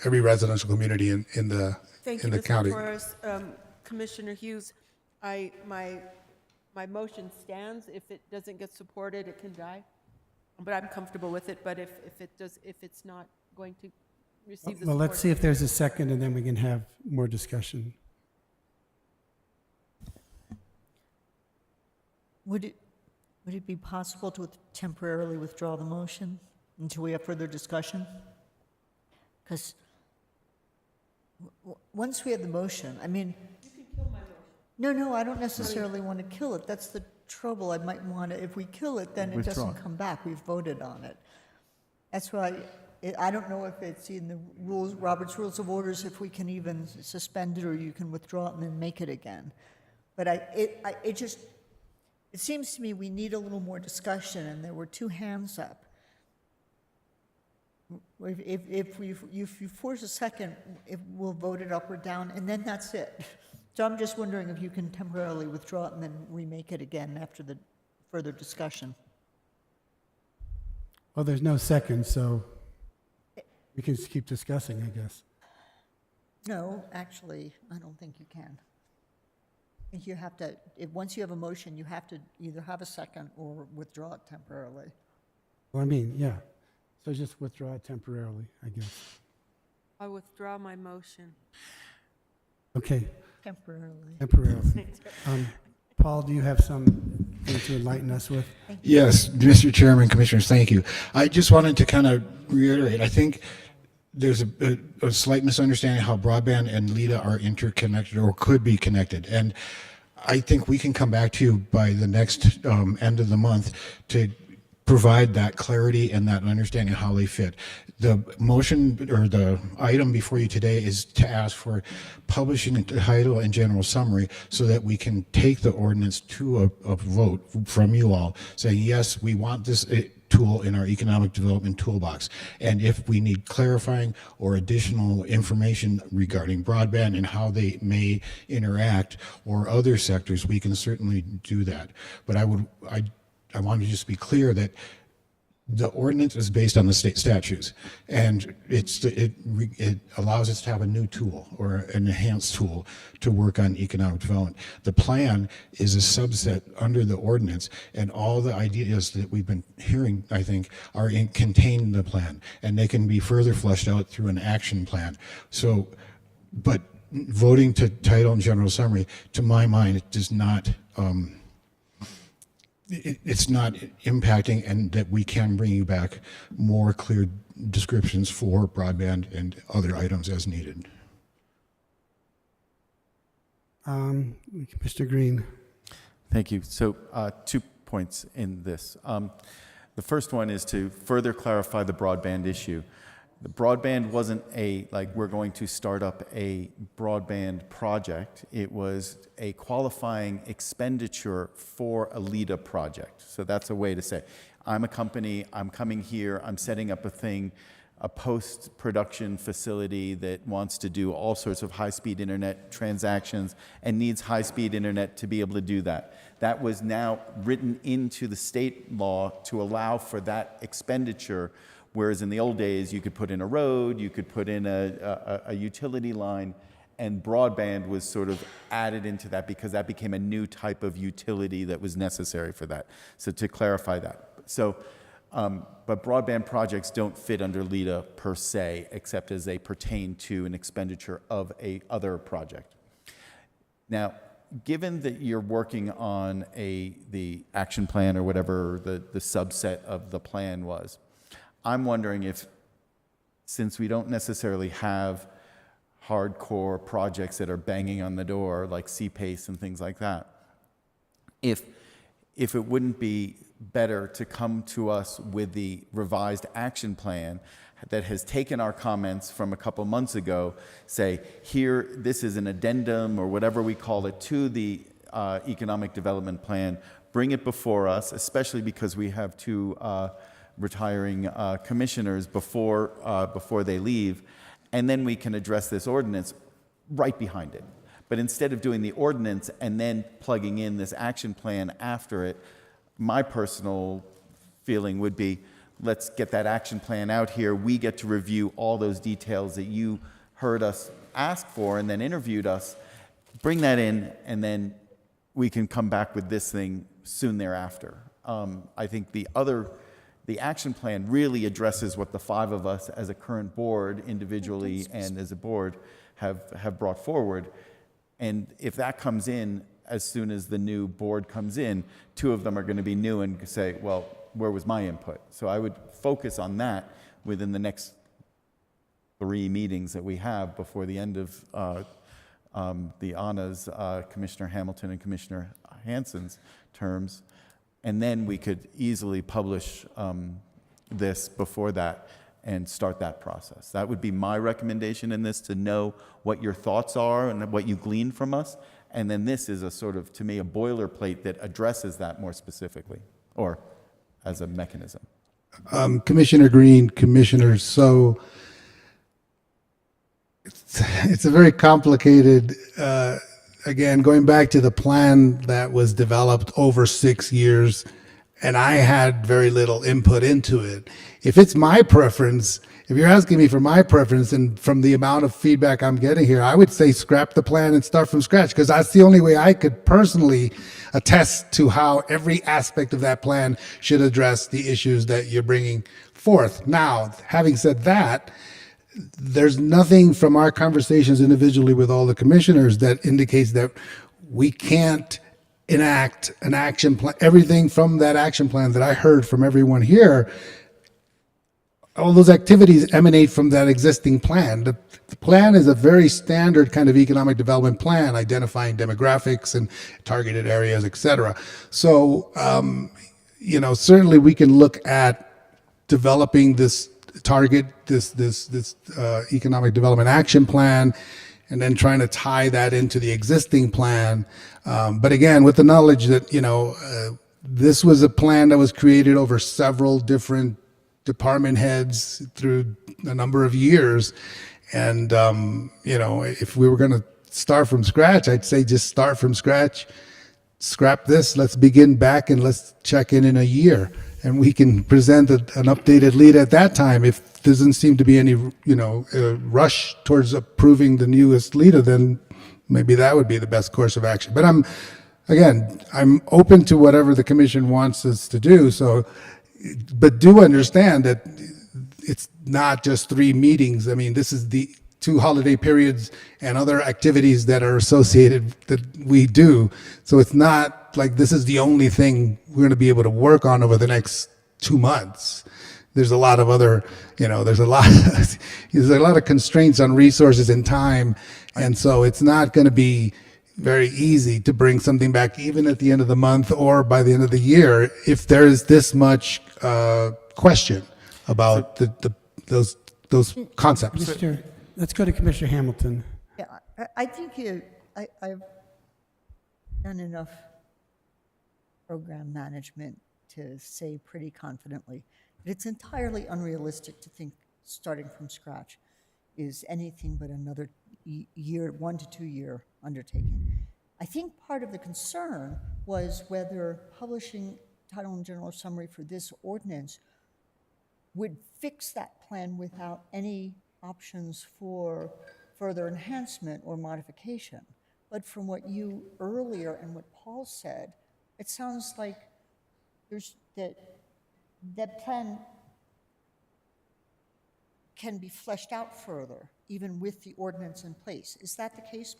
every residential community in the county. Thank you, Mr. Torres. Commissioner Hughes, my motion stands. If it doesn't get supported, it can die. But I'm comfortable with it. But if it's not going to receive the support. Well, let's see if there's a second, and then we can have more discussion. Would it be possible to temporarily withdraw the motion until we have further discussion? Because once we have the motion, I mean, You can kill my motion. no, I don't necessarily want to kill it. That's the trouble. I might want to, if we kill it, then it doesn't come back. We've voted on it. That's why I don't know if it's in the rules, Robert's Rules of Orders, if we can even suspend it or you can withdraw it and then make it again. But it seems to me we need a little more discussion, and there were two hands up. If you force a second, we'll vote it up or down, and then that's it. So I'm just wondering if you can temporarily withdraw it and then remake it again after the further discussion. Well, there's no second, so we can just keep discussing, I guess. No, actually, I don't think you can. I think you have to, once you have a motion, you have to either have a second or withdraw it temporarily. Well, I mean, yeah. So just withdraw it temporarily, I guess. I withdraw my motion. Okay. Temporarily. Paul, do you have something to enlighten us with? Yes, Mr. Chairman, Commissioners, thank you. I just wanted to kind of reiterate, I think there's a slight misunderstanding how broadband and LEDA are interconnected or could be connected. And I think we can come back to you by the next end of the month to provide that clarity and that understanding of how they fit. The motion or the item before you today is to ask for publishing a title and general summary so that we can take the ordinance to a vote from you all saying, yes, we want this tool in our economic development toolbox. And if we need clarifying or additional information regarding broadband and how they may interact or other sectors, we can certainly do that. But I want to just be clear that The ordinance is based on the state statutes, and it allows us to have a new tool or an enhanced tool to work on economic development. The plan is a subset under the ordinance, and all the ideas that we've been hearing, I think, are contained in the plan, and they can be further fleshed out through an action plan. So, but voting to title and general summary, to my mind, it does not. It's not impacting, and that we can bring you back more clear descriptions for broadband and other items as needed. Mr. Green. Thank you. So 2 points in this. The first one is to further clarify the broadband issue. The broadband wasn't we're going to start up a broadband project. It was a qualifying expenditure for a LEDA project. So that's a way to say, I'm a company, I'm coming here, I'm setting up a post-production facility that wants to do all sorts of high-speed internet transactions and needs high-speed internet to be able to do that. That was now written into the state law to allow for that expenditure. Whereas in the old days, you could put in a road, you could put in a utility line, and broadband was sort of added into that because that became a new type of utility that was necessary for that. So to clarify that. So, but broadband projects don't fit under LEDA per se, except as they pertain to an expenditure of a other project. Now, given that you're working on the action plan or whatever the subset of the plan was, I'm wondering if, since we don't necessarily have hardcore projects that are banging on the door like CPACE and things like that, if it wouldn't be better to come to us with the revised action plan that has taken our comments from a couple months ago, say, here, this is an addendum or whatever we call it to the economic development plan, bring it before us, especially because we have two retiring commissioners before they leave, and then we can address this ordinance right behind it. But instead of doing the ordinance and then plugging in this action plan after it, my personal feeling would be, let's get that action plan out here. We get to review all those details that you heard us ask for and then interviewed us, bring that in, and then we can come back with this thing soon thereafter. I think the action plan really addresses what the five of us as a current board, individually and as a board, have brought forward. And if that comes in as soon as the new board comes in, two of them are going to be new and say, well, where was my input? So I would focus on that within the next 3 meetings that we have before the end of the ANA's, Commissioner Hamilton and Commissioner Hansen's terms. And then we could easily publish this before that and start that process. That would be my recommendation in this, to know what your thoughts are and what you glean from us. And then this is a sort of, to me, a boilerplate that addresses that more specifically, or as a mechanism. Commissioner Green, Commissioner, so it's a very complicated, again, going back to the plan that was developed over 6 years, and I had very little input into it. If it's my preference, if you're asking me for my preference, and from the amount of feedback I'm getting here, I would say scrap the plan and start from scratch, because that's the only way I could personally attest to how every aspect of that plan should address the issues that you're bringing forth. Now, having said that, there's nothing from our conversations individually with all the commissioners that indicates that we can't enact an action plan. Everything from that action plan that I heard from everyone here, all those activities emanate from that existing plan. The plan is a very standard kind of economic development plan, identifying demographics and targeted areas, et cetera. So, certainly we can look at developing this target, this economic development action plan, and then trying to tie that into the existing plan. But again, with the knowledge that, this was a plan that was created over several different department heads through a number of years. And, if we were going to start from scratch, I'd say just start from scratch, scrap this, let's begin back and let's check in a year. And we can present an updated lead at that time. If there doesn't seem to be any, rush towards approving the newest LEADA, then maybe that would be the best course of action. But I'm open to whatever the commission wants us to do. So, but do understand that it's not just 3 meetings. I mean, this is the 2 holiday periods and other activities that are associated that we do. So it's not like this is the only thing we're going to be able to work on over the next 2 months. There's a lot of other, there's a lot of constraints on resources and time. And so it's not going to be very easy to bring something back even at the end of the month or by the end of the year if there's this much question about those concepts. Let's go to Commissioner Hamilton. Yeah, I think I've done enough program management to say pretty confidently that it's entirely unrealistic to think starting from scratch is anything but another year, 1 to 2 year undertaking. I think part of the concern was whether publishing title and general summary for this ordinance would fix that plan without any options for further enhancement or modification. But from what you earlier and what Paul said, it sounds like there's that plan can be fleshed out further, even with the ordinance in place. Is that the case?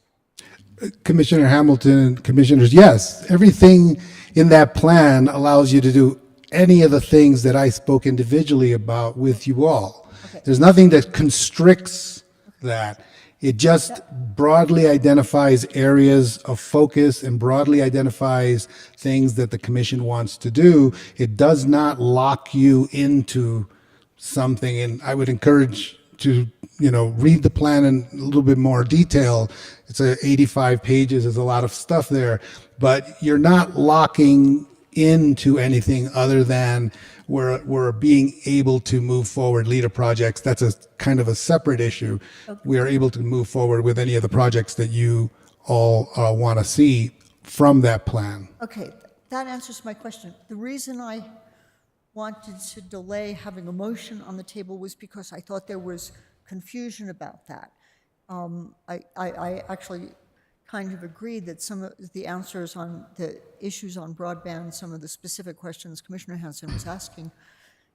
Commissioner Hamilton and commissioners, yes, everything in that plan allows you to do any of the things that I spoke individually about with you all. Okay. There's nothing that constricts that. It just broadly identifies areas of focus and broadly identifies things that the commission wants to do. It does not lock you into something, and I would encourage to read the plan in a little bit more detail. It's 85 pages, there's a lot of stuff there, but you're not locking into anything other than we're being able to move forward LEADA projects. That's a kind of a separate issue. Okay. We are able to move forward with any of the projects that you all want to see from that plan. Okay, that answers my question. The reason I wanted to delay having a motion on the table was because I thought there was confusion about that. I actually kind of agree that some of the answers on the issues on broadband, some of the specific questions Commissioner Hanson was asking,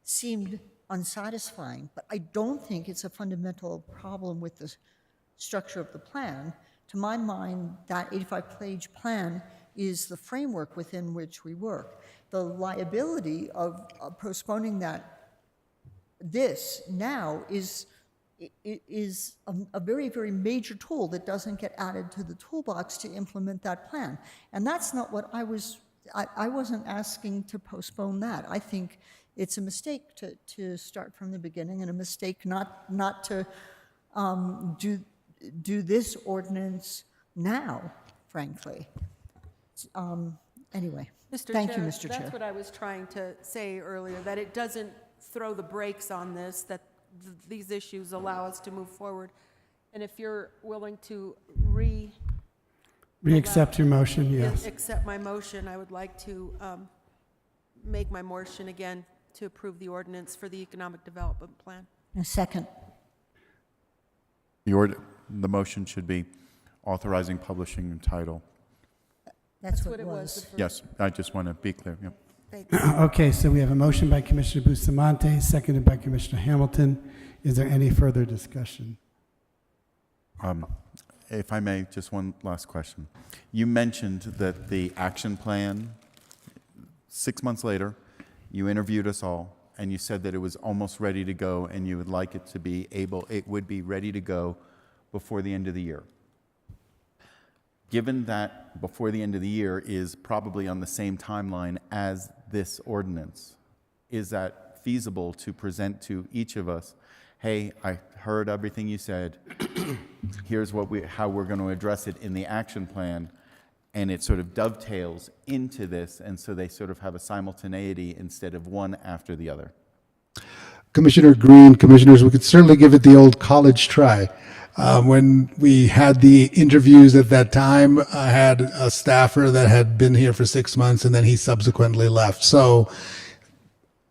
seemed unsatisfying. But I don't think it's a fundamental problem with the structure of the plan. To my mind, that 85-page plan is the framework within which we work. The liability of postponing this now is a very, very major tool that doesn't get added to the toolbox to implement that plan. And that's not what I wasn't asking to postpone that. I think it's a mistake to start from the beginning and a mistake not to do this ordinance now, frankly. Anyway, thank you, Mr. Chair. That's what I was trying to say earlier, that it doesn't throw the brakes on this, that these issues allow us to move forward. And if you're willing to re-accept your motion, yes. Accept my motion, I would like to make my motion again to approve the ordinance for the Economic Development Plan. A second. The motion should be authorizing publishing and title. That's what it was. Yes, I just want to be clear. Yep. Okay, so we have a motion by Commissioner Bustamante, seconded by Commissioner Hamilton. Is there any further discussion? If I may, just one last question. You mentioned that the action plan, 6 months later, you interviewed us all, and you said that it was almost ready to go, and you would like it to be it would be ready to go before the end of the year. Given that before the end of the year is probably on the same timeline as this ordinance, is that feasible to present to each of us? Hey, I heard everything you said. Here's how we're going to address it in the action plan, and it sort of dovetails into this, and so they sort of have a simultaneity instead of one after the other. Commissioner Green, commissioners, we could certainly give it the old college try. When we had the interviews at that time, I had a staffer that had been here for 6 months, and then he subsequently left. So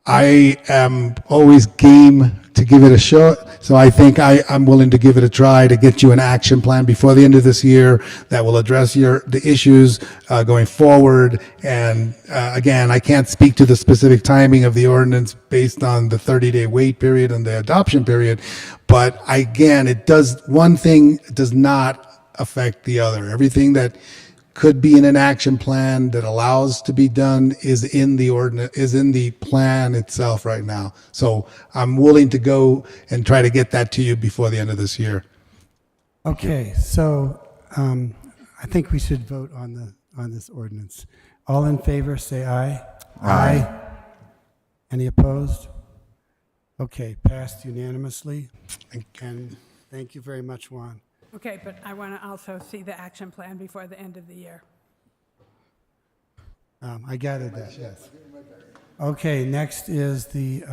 I am always game to give it a shot. So I think I'm willing to give it a try to get you an action plan before the end of this year that will address the issues going forward. And again, I can't speak to the specific timing of the ordinance based on the 30-day wait period and the adoption period. But again, one thing does not affect the other. Everything that could be in an action plan that allows to be done is in the ordinance, is in the plan itself right now. So I'm willing to go and try to get that to you before the end of this year. Okay, so I think we should vote on this ordinance. All in favor, say aye. Aye. Any opposed? Okay, passed unanimously. And thank you very much, Juan. Okay, but I want to also see the action plan before the end of the year. I gathered that, yes. Okay, next is the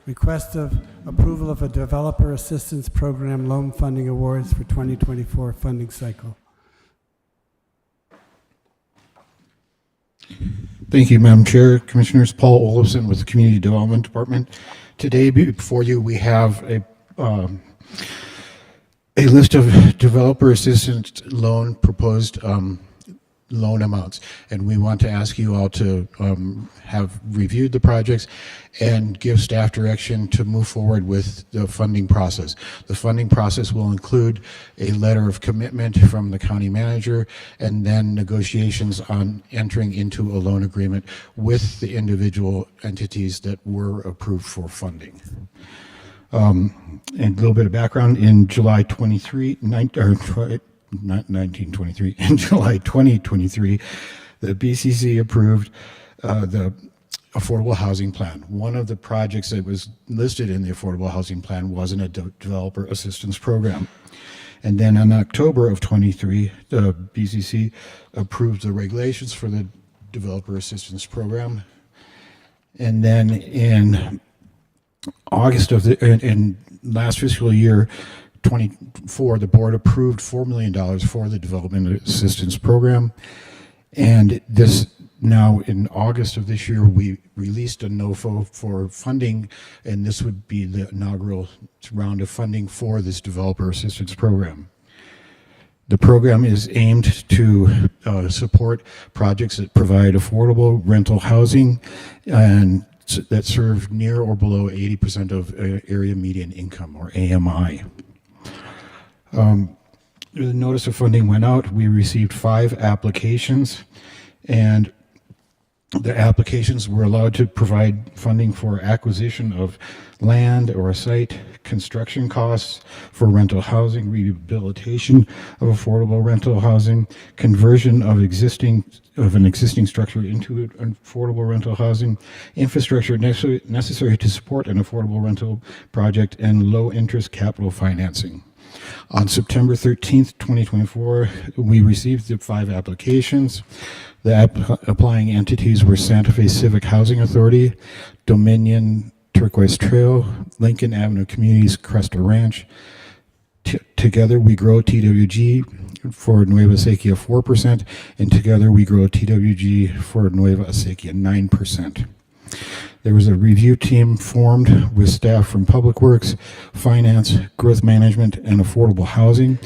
request of approval of a Developer Assistance Program loan funding awards for 2024 funding cycle. Thank you, Madam Chair. Commissioners, Paul Olafson with the Community Development Department. Today before you, we have a list of developer assistance loan proposed loan amounts, and we want to ask you all to have reviewed the projects and give staff direction to move forward with the funding process. The funding process will include a letter of commitment from the county manager and then negotiations on entering into a loan agreement with the individual entities that were approved for funding. And a little bit of background, in July 1923, in July 2023, the BCC approved the Affordable Housing Plan. One of the projects that was listed in the Affordable Housing Plan was in a Developer Assistance Program. And then in October of 23, the BCC approved the regulations for the Developer Assistance Program. And then in August of in last fiscal year 24, the board approved $4 million for the Development Assistance Program. And this now in August of this year, we released a NOFO for funding, and this would be the inaugural round of funding for this Developer Assistance Program. The program is aimed to support projects that provide affordable rental housing and that serve near or below 80% of area median income, or AMI. The notice of funding went out. We received 5 applications, and the applications were allowed to provide funding for acquisition of land or a site, construction costs for rental housing, rehabilitation of affordable rental housing, conversion of an existing structure into affordable rental housing, infrastructure necessary to support an affordable rental project, and low interest capital financing. On September 13th, 2024, we received the 5 applications. The applying entities were Santa Fe Civic Housing Authority, Dominion Turquoise Trail, Lincoln Avenue Communities, Cresta Ranch. Together We Grow TWG for Nueva Acequia 4%, and Together We Grow TWG for Nueva Acequia 9%. There was a review team formed with staff from Public Works, Finance, Growth Management, and Affordable Housing.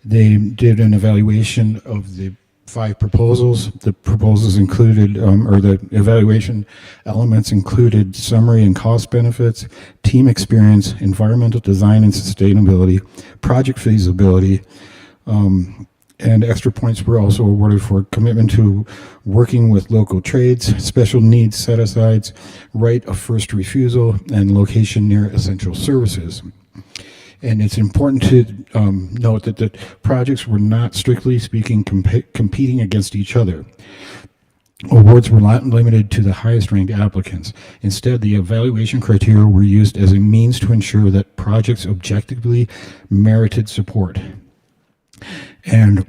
They did an evaluation of the 5 proposals. The proposals included, or the evaluation elements included summary and cost benefits, team experience, environmental design and sustainability, project feasibility, and extra points were also awarded for commitment to working with local trades, special needs set-asides, right of first refusal, and location near essential services. And it's important to note that the projects were not, strictly speaking, competing against each other. Awards were not limited to the highest ranked applicants. Instead, the evaluation criteria were used as a means to ensure that projects objectively merited support. And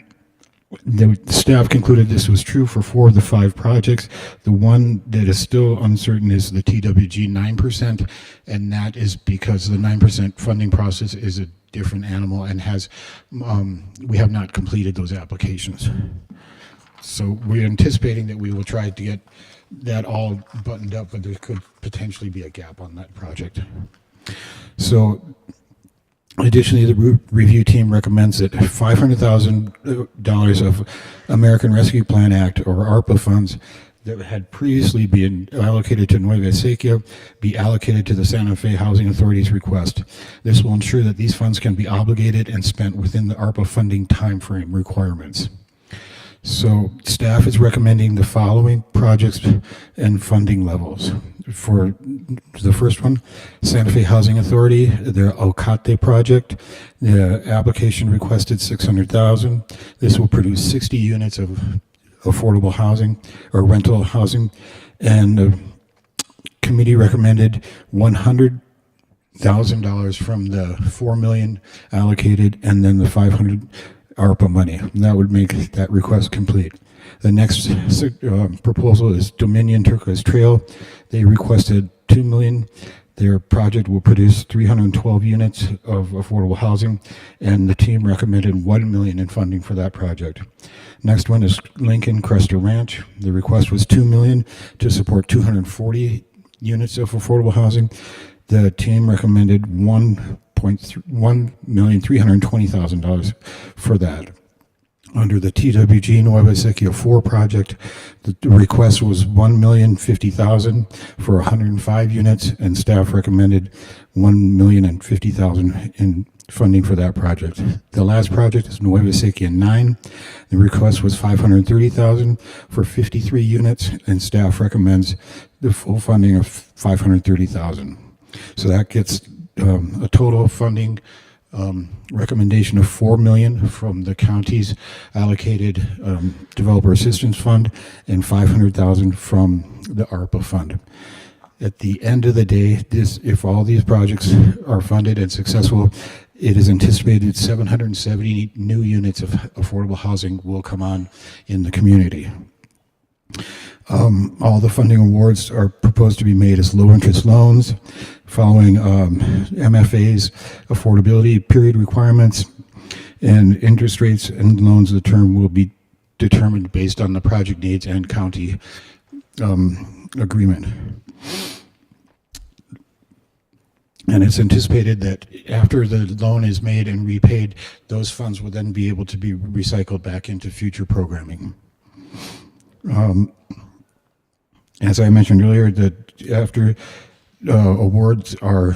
The staff concluded this was true for 4 of the 5 projects. The one that is still uncertain is the TWG 9%, and that is because the 9% funding process is a different animal and has, we have not completed those applications. So we're anticipating that we will try to get that all buttoned up, but there could potentially be a gap on that project. So additionally, the review team recommends that $500,000 of American Rescue Plan Act, or ARPA funds, that had previously been allocated to Nueva Ezequiel be allocated to the Santa Fe Housing Authority's request. This will ensure that these funds can be obligated and spent within the ARPA funding timeframe requirements. So staff is recommending the following projects and funding levels. For the first one, Santa Fe Housing Authority, their Ocate project, the application requested $600,000. This will produce 60 units of affordable housing or rental housing, and the committee recommended $100,000 from the $4 million allocated, and then the 500 ARPA money. And that would make that request complete. The next proposal is Dominion Turquoise Trail. They requested $2 million. Their project will produce 312 units of affordable housing, and the team recommended $1 million in funding for that project. Next one is Lincoln Cresta Ranch. The request was $2 million to support 240 units of affordable housing. The team recommended $1,320,000 for that. Under the TWG Nueva Ezequiel 4 project, the request was $1,050,000 for 105 units, and staff recommended $1,050,000 in funding for that project. The last project is Nueva Ezequiel 9. The request was $530,000 for 53 units, and staff recommends the full funding of $530,000. So that gets a total funding recommendation of $4 million from the county's allocated developer assistance fund and $500,000 from the ARPA fund. At the end of the day, if all these projects are funded and successful, it is anticipated 770 new units of affordable housing will come on in the community. All the funding awards are proposed to be made as low-interest loans, following MFA's affordability period requirements, and interest rates and loans of the term will be determined based on the project needs and county agreement. And it's anticipated that after the loan is made and repaid, those funds will then be able to be recycled back into future programming. As I mentioned earlier, that after awards are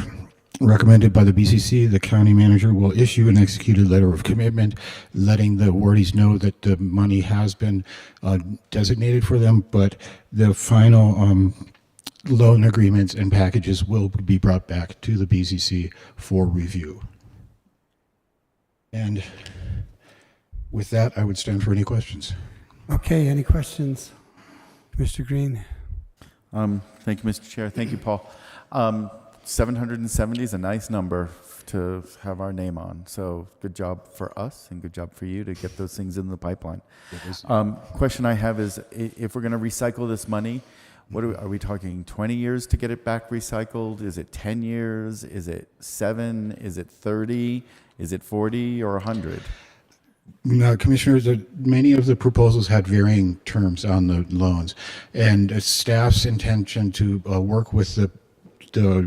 recommended by the BCC, the county manager will issue an executed letter of commitment, letting the awardees know that the money has been designated for them, but the final loan agreements and packages will be brought back to the BCC for review. And with that, I would stand for any questions. Okay, any questions? Mr. Green? Thank you, Mr. Chair. Thank you, Paul. 770 is a nice number to have our name on. So good job for us and good job for you to get those things in the pipeline. Question I have is, if we're going to recycle this money, what are we talking 20 years to get it back recycled? Is it 10 years? Is it 7? Is it 30? Is it 40 or 100? No, Commissioners, many of the proposals had varying terms on the loans, and staff's intention to work with the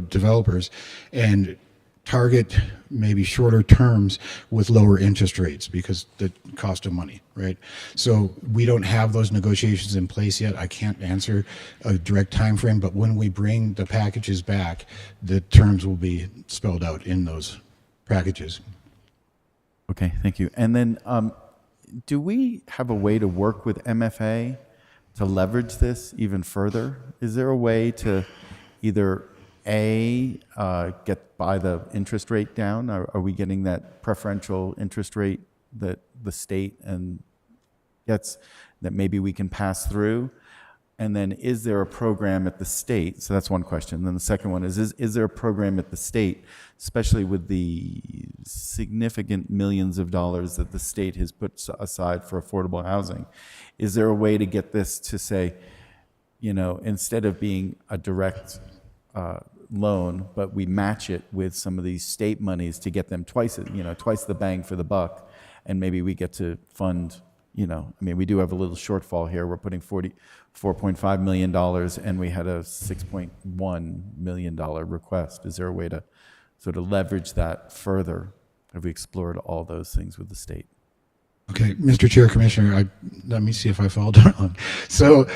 developers and target maybe shorter terms with lower interest rates because the cost of money, right? So we don't have those negotiations in place yet. I can't answer a direct time frame, but when we bring the packages back, the terms will be spelled out in those packages. Okay, thank you. And then do we have a way to work with MFA to leverage this even further? Is there a way to either get by the interest rate down? Are we getting that preferential interest rate that the state and gets that maybe we can pass through? And then is there a program at the state? So that's one question. And then the second one is there a program at the state, especially with the significant millions of dollars that the state has put aside for affordable housing? Is there a way to get this to say, you know, instead of being a direct loan, but we match it with some of these state monies to get them twice the bang for the buck, and maybe we get to fund, you know, I mean, we do have a little shortfall here. We're putting $44.5 million, and we had a $6.1 million request. Is there a way to sort of leverage that further? Have we explored all those things with the state? Okay, Mr. Chair, Commissioner, let me see if I followed along. So,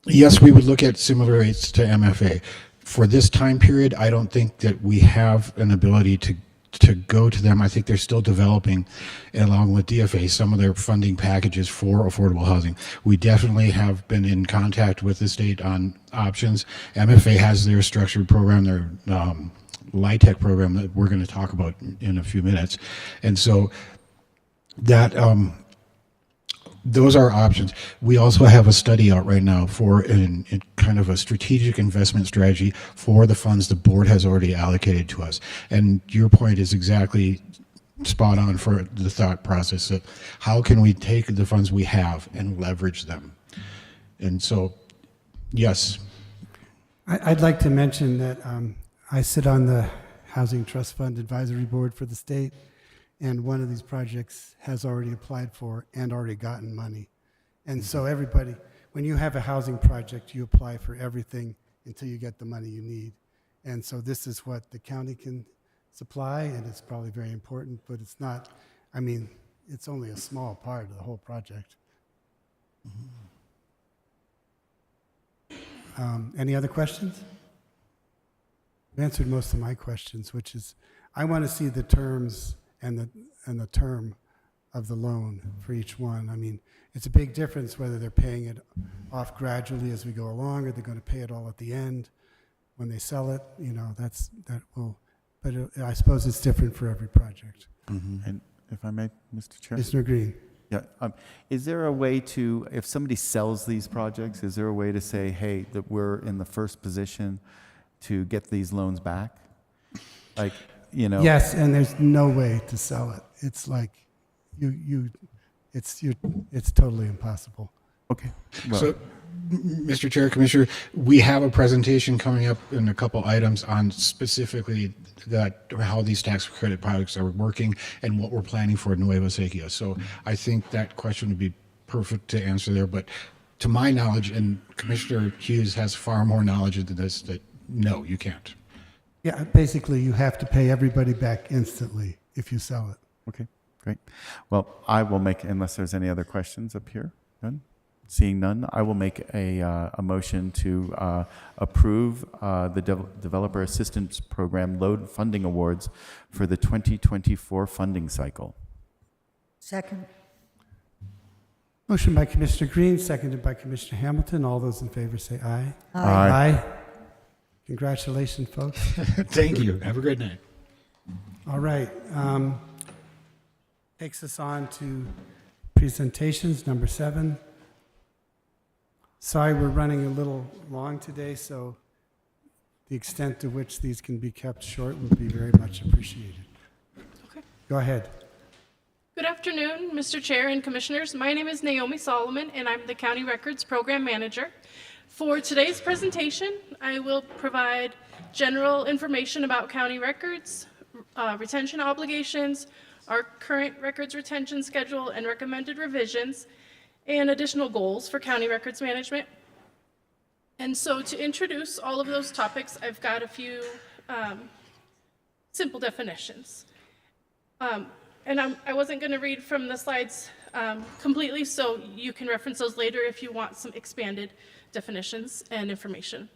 yes, we would look at similar rates to MFA. For this time period, I don't think that we have an ability to go to them. I think they're still developing, along with DFA, some of their funding packages for affordable housing. We definitely have been in contact with the state on options. MFA has their structured program, their LIHTC program that we're going to talk about in a few minutes. And so that those are options. We also have a study out right now for in kind of a strategic investment strategy for the funds the board has already allocated to us. And your point is exactly spot on for the thought process of how can we take the funds we have and leverage them. And so, yes. I'd like to mention that I sit on the Housing Trust Fund Advisory Board for the state, and one of these projects has already applied for and already gotten money. And so everybody, when you have a housing project, you apply for everything until you get the money you need. And so this is what the county can supply, and it's probably very important, but it's not, I mean, it's only a small part of the whole project. Any other questions? I've answered most of my questions, which is, I want to see the terms and the term of the loan for each one. I mean, it's a big difference whether they're paying it off gradually as we go along, or they're going to pay it all at the end when they sell it. You know, I suppose it's different for every project. And if I may, Mr. Chair? Mr. Green. Yeah. Is there a way to, if somebody sells these projects, is there a way to say, hey, that we're in the first position to get these loans back? Like, you know. Yes, and there's no way to sell it. It's like it's totally impossible. Okay. Well, so, Mr. Chair, Commissioner, we have a presentation coming up in a couple items on specifically how these tax credit projects are working and what we're planning for Nueva Sequia. So I think that question would be perfect to answer there. But to my knowledge, and Commissioner Hughes has far more knowledge into this, that no, you can't. Yeah, basically you have to pay everybody back instantly if you sell it. Okay, great. Well, I will make, unless there's any other questions up here, none? Seeing none, I will make a motion to approve the Developer Assistance Program Loan Funding Awards for the 2024 funding cycle. Second. Motion by Commissioner Green, seconded by Commissioner Hamilton. All those in favor say aye. Aye. Aye. Congratulations, folks. Thank you. Have a great night. All right. Takes us on to presentations, number 7. Sorry, we're running a little long today, so the extent to which these can be kept short would be very much appreciated. Okay. Go ahead. Good afternoon, Mr. Chair and Commissioners. My name is Naomi Solomon, and I'm the County Records Program Manager. For today's presentation, I will provide general information about county records, retention obligations, our current records retention schedule and recommended revisions, and additional goals for county records management. And so to introduce all of those topics, I've got a few simple definitions. And I wasn't going to read from the slides completely, so you can reference those later if you want some expanded definitions and information.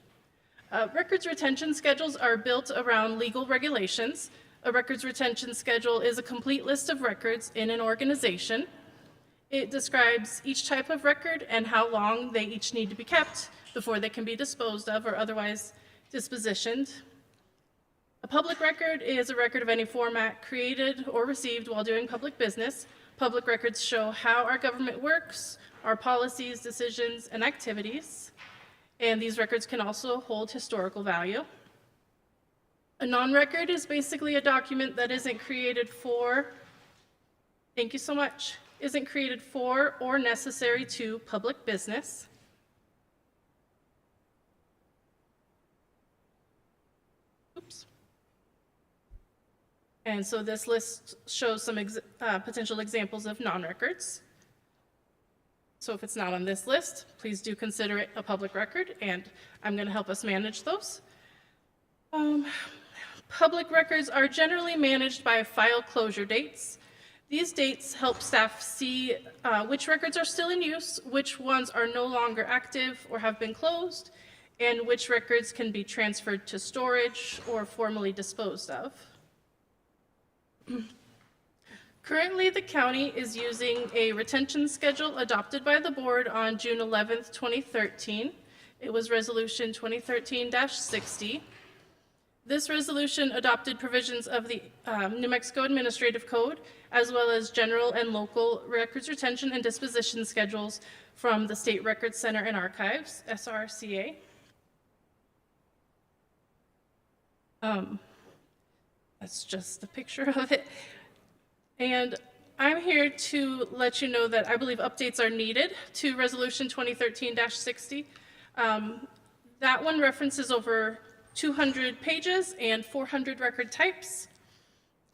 Records retention schedules are built around legal regulations. A records retention schedule is a complete list of records in an organization. It describes each type of record and how long they each need to be kept before they can be disposed of or otherwise dispositioned. A public record is a record of any format created or received while doing public business. Public records show how our government works, our policies, decisions, and activities. And these records can also hold historical value. A non-record is basically a document that isn't created for, thank you so much, isn't created for or necessary to public business. Oops. And so this list shows some potential examples of non-records. So if it's not on this list, please do consider it a public record, and I'm going to help us manage those. Public records are generally managed by file closure dates. These dates help staff see which records are still in use, which ones are no longer active or have been closed, and which records can be transferred to storage or formally disposed of. Currently, the county is using a retention schedule adopted by the board on June 11th, 2013. It was Resolution 2013-60. This resolution adopted provisions of the New Mexico Administrative Code, as well as general and local records retention and disposition schedules from the State Records Center and Archives, SRCA. That's just a picture of it. And I'm here to let you know that I believe updates are needed to Resolution 2013-60. That one references over 200 pages and 400 record types.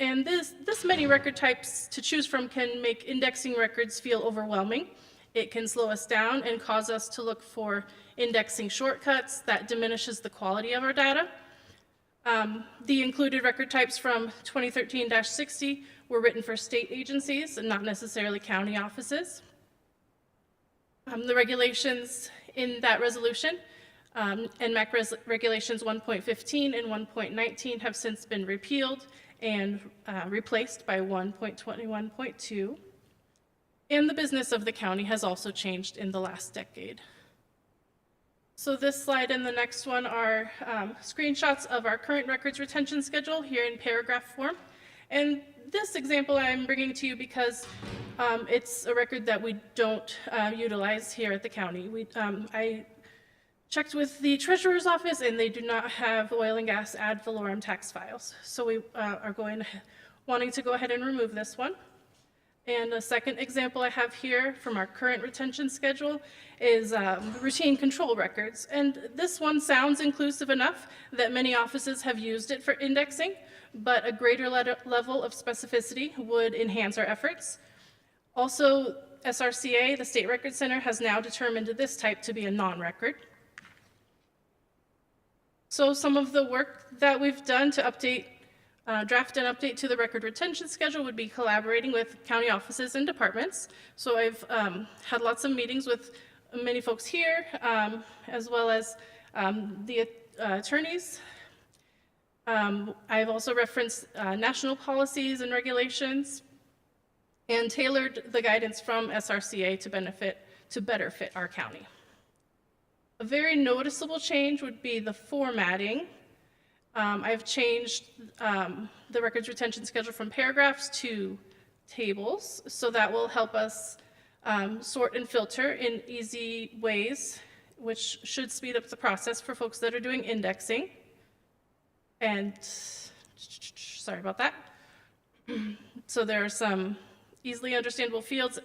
And this many record types to choose from can make indexing records feel overwhelming. It can slow us down and cause us to look for indexing shortcuts that diminishes the quality of our data. The included record types from 2013-60 were written for state agencies and not necessarily county offices. The regulations in that resolution, NMAC Regulations 1.15 and 1.19 have since been repealed and replaced by 1.21.2. And the business of the county has also changed in the last decade. So this slide and the next one are screenshots of our current records retention schedule here in paragraph form. And this example I'm bringing to you because it's a record that we don't utilize here at the county. I checked with the treasurer's office and they do not have oil and gas ad valorem tax files. So we are wanting to go ahead and remove this one. And a second example I have here from our current retention schedule is routine control records. And this one sounds inclusive enough that many offices have used it for indexing, but a greater level of specificity would enhance our efforts. Also, SRCA, the State Records Center, has now determined this type to be a non-record. So some of the work that we've done to update draft and update to the record retention schedule would be collaborating with county offices and departments. So I've had lots of meetings with many folks here, as well as the attorneys. I've also referenced national policies and regulations and tailored the guidance from SRCA to better fit our county. A very noticeable change would be the formatting. I've changed the records retention schedule from paragraphs to tables, so that will help us sort and filter in easy ways, which should speed up the process for folks that are doing indexing. And sorry about that. So there are some easily understandable fields.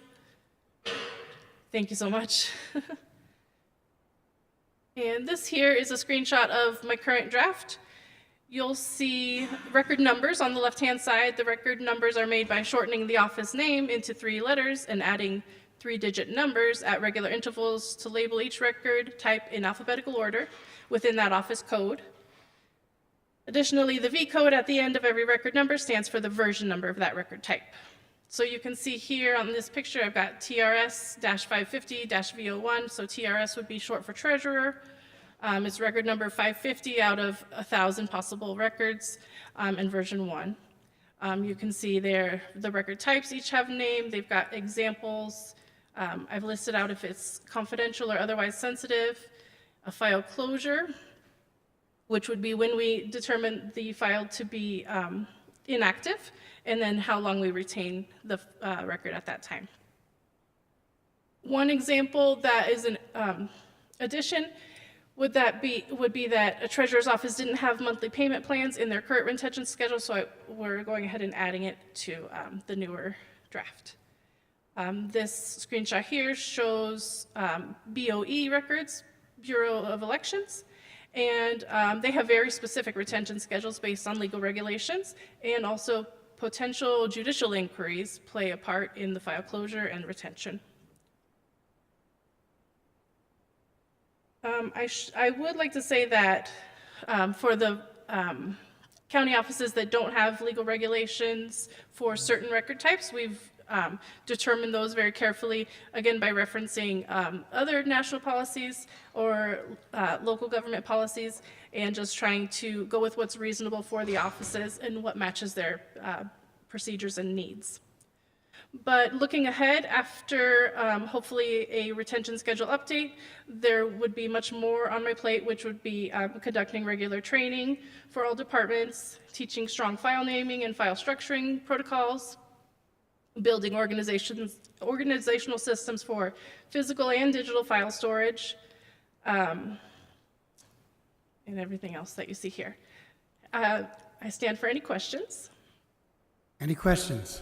Thank you so much. And this here is a screenshot of my current draft. You'll see record numbers on the left-hand side. The record numbers are made by shortening the office name into 3 letters and adding 3-digit numbers at regular intervals to label each record type in alphabetical order within that office code. Additionally, the V code at the end of every record number stands for the version number of that record type. So you can see here on this picture, I've got TRS-550-V01, so TRS would be short for treasurer. It's record number 550 out of 1,000 possible records, and version 1. You can see there the record types each have a name. They've got examples. I've listed out if it's confidential or otherwise sensitive. A file closure, which would be when we determine the file to be inactive, and then how long we retain the record at that time. One example that is an addition would be that a treasurer's office didn't have monthly payment plans in their current retention schedule, so we're going ahead and adding it to the newer draft. This screenshot here shows BOE records, Bureau of Elections, and they have very specific retention schedules based on legal regulations, and also potential judicial inquiries play a part in the file closure and retention. I would like to say that for the county offices that don't have legal regulations for certain record types, we've determined those very carefully, again, by referencing other national policies or local government policies, and just trying to go with what's reasonable for the offices and what matches their procedures and needs. But looking ahead, after hopefully a retention schedule update, there would be much more on my plate, which would be conducting regular training for all departments, teaching strong file naming and file structuring protocols, building organizational systems for physical and digital file storage, and everything else that you see here. I stand for any questions. Any questions?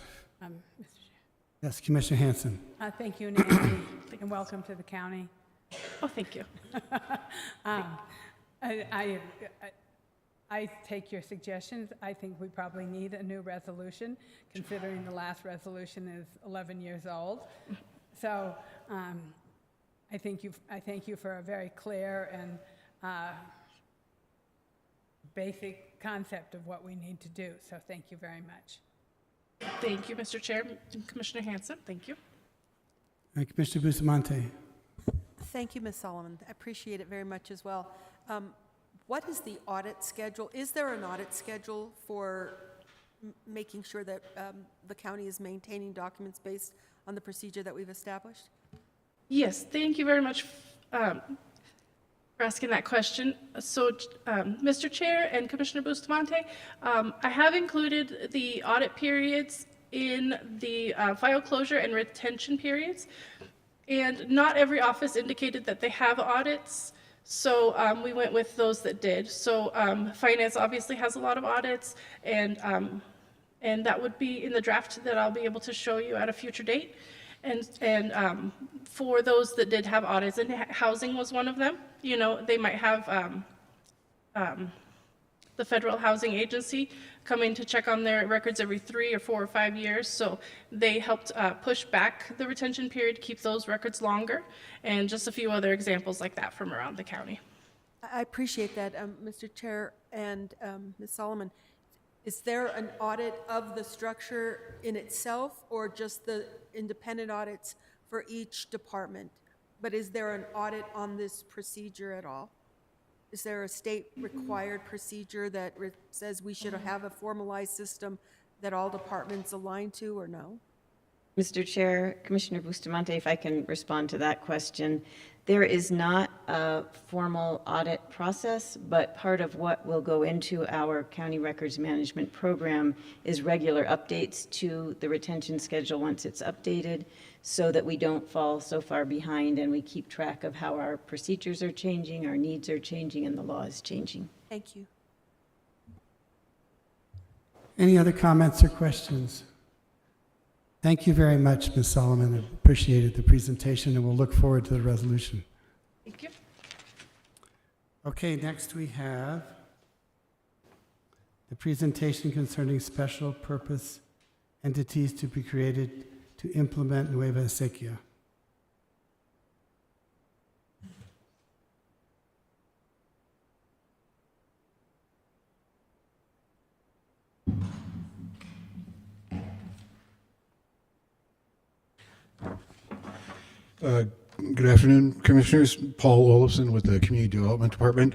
Yes, Commissioner Hanson. Thank you, Nancy, and welcome to the county. Oh, thank you. I take your suggestions. I think we probably need a new resolution, considering the last resolution is 11 years old. So I thank you for a very clear and basic concept of what we need to do. So thank you very much. Thank you, Mr. Chair. Commissioner Hanson, thank you. All right, Commissioner Bustamante. Thank you, Ms. Solomon. I appreciate it very much as well. What is the audit schedule? Is there an audit schedule for making sure that the county is maintaining documents based on the procedure that we've established? Yes, thank you very much for asking that question. So, Mr. Chair and Commissioner Bustamante, I have included the audit periods in the file closure and retention periods, and not every office indicated that they have audits, so we went with those that did. So finance obviously has a lot of audits, and that would be in the draft that I'll be able to show you at a future date. And for those that did have audits, and housing was one of them, you know, they might have the Federal Housing Agency coming to check on their records every 3 or 4 or 5 years. So they helped push back the retention period, keep those records longer, and just a few other examples like that from around the county. I appreciate that, Mr. Chair and Ms. Solomon. Is there an audit of the structure in itself, or just the independent audits for each department? But is there an audit on this procedure at all? Is there a state-required procedure that says we should have a formalized system that all departments align to, or no? Mr. Chair, Commissioner Bustamante, if I can respond to that question. There is not a formal audit process, but part of what will go into our county records management program is regular updates to the retention schedule once it's updated, so that we don't fall so far behind and we keep track of how our procedures are changing, our needs are changing, and the law is changing. Thank you. Any other comments or questions? Thank you very much, Ms. Solomon. I appreciated the presentation, and we'll look forward to the resolution. Thank you. Okay, next we have the presentation concerning special purpose entities to be created to implement Nueva Acequia. Good afternoon, Commissioners. Paul Olofsson with the Community Development Department.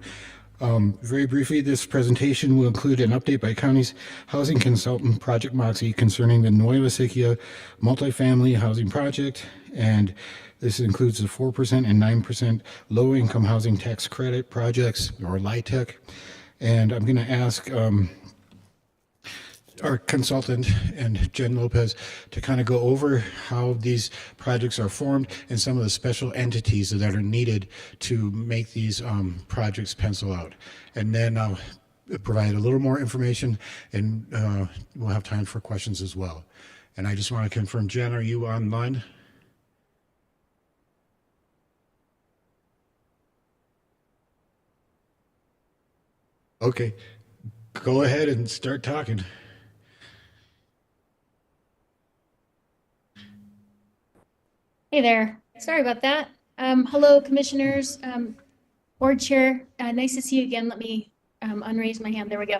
Very briefly, this presentation will include an update by County's housing consultant, Project Moxie, concerning the Nueva Acequia multifamily housing project. And this includes the 4% and 9% low-income housing tax credit projects, or LIHTC. And I'm going to ask our consultant and Jen Lopez to kind of go over how these projects are formed and some of the special entities that are needed to make these projects pencil out. And then I'll provide a little more information, and we'll have time for questions as well. And I just want to confirm, Jen, are you online? Okay, go ahead and start talking. Hey there. Sorry about that. Hello, commissioners, board chair. Nice to see you again. Let me unraise my hand. There we go.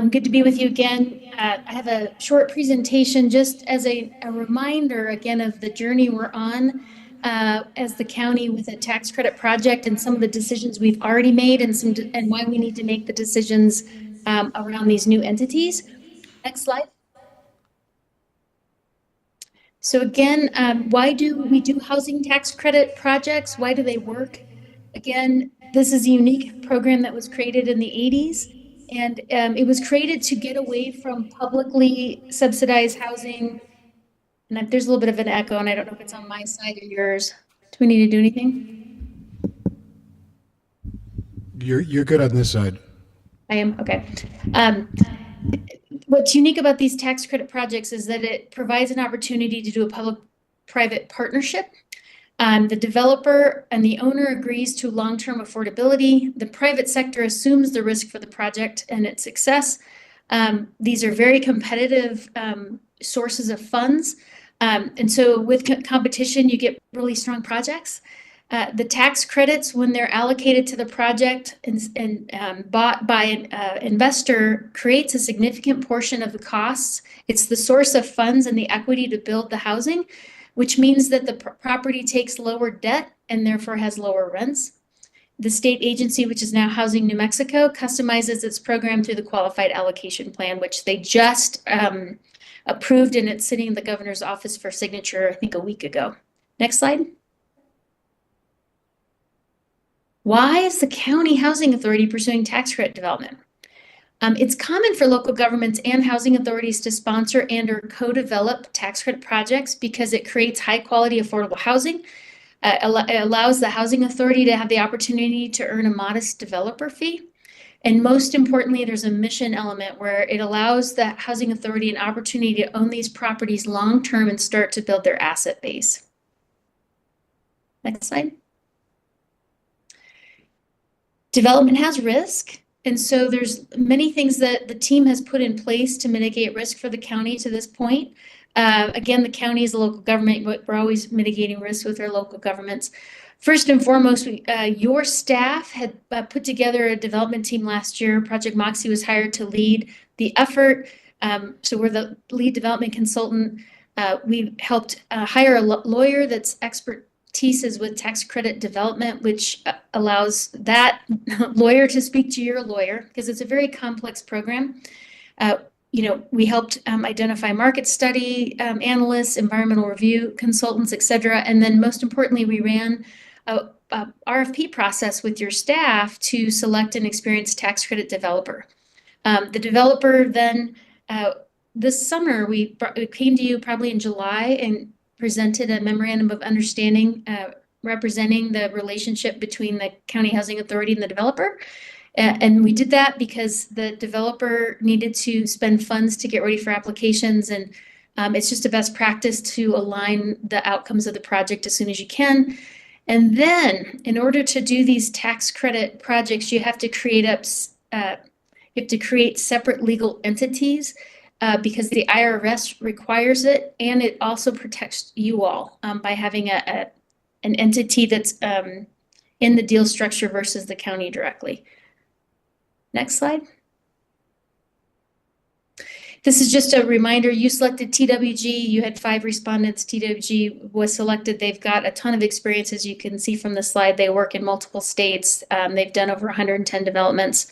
Good to be with you again. I have a short presentation just as a reminder again of the journey we're on as the county with a tax credit project and some of the decisions we've already made and why we need to make the decisions around these new entities. Next slide. So again, why do we do housing tax credit projects? Why do they work? Again, this is a unique program that was created in the 80s, and it was created to get away from publicly subsidized housing. And there's a little bit of an echo, and I don't know if it's on my side or yours. Do we need to do anything? You're good on this side. I am? Okay. What's unique about these tax credit projects is that it provides an opportunity to do a public-private partnership. The developer and the owner agrees to long-term affordability. The private sector assumes the risk for the project and its success. These are very competitive sources of funds. And so with competition, you get really strong projects. The tax credits, when they're allocated to the project and bought by an investor, creates a significant portion of the costs. It's the source of funds and the equity to build the housing, which means that the property takes lower debt and therefore has lower rents. The state agency, which is now Housing New Mexico, customizes its program through the Qualified Allocation Plan, which they just approved, and it's sitting in the governor's office for signature, I think, a week ago. Next slide. Why is the County Housing Authority pursuing tax credit development? It's common for local governments and housing authorities to sponsor and or co-develop tax credit projects because it creates high quality affordable housing. It allows the housing authority to have the opportunity to earn a modest developer fee. And most importantly, there's a mission element where it allows the housing authority an opportunity to own these properties long-term and start to build their asset base. Next slide. Development has risk. And so there's many things that the team has put in place to mitigate risk for the county to this point. Again, the county is a local government, but we're always mitigating risk with our local governments. First and foremost, your staff had put together a development team last year. Project Moxie was hired to lead the effort. So we're the lead development consultant. We helped hire a lawyer that's expertise is with tax credit development, which allows that lawyer to speak to your lawyer because it's a very complex program. We helped identify market study analysts, environmental review consultants, et cetera. And then most importantly, we ran a RFP process with your staff to select an experienced tax credit developer. The developer then, this summer, we came to you probably in July and presented a memorandum of understanding representing the relationship between the County Housing Authority and the developer. And we did that because the developer needed to spend funds to get ready for applications. And it's just a best practice to align the outcomes of the project as soon as you can. And then in order to do these tax credit projects, you have to create separate legal entities because the IRS requires it, and it also protects you all by having an entity that's in the deal structure versus the county directly. Next slide. This is just a reminder. You selected TWG. You had 5 respondents. TWG was selected. They've got a ton of experience, as you can see from the slide. They work in multiple states. They've done over 110 developments.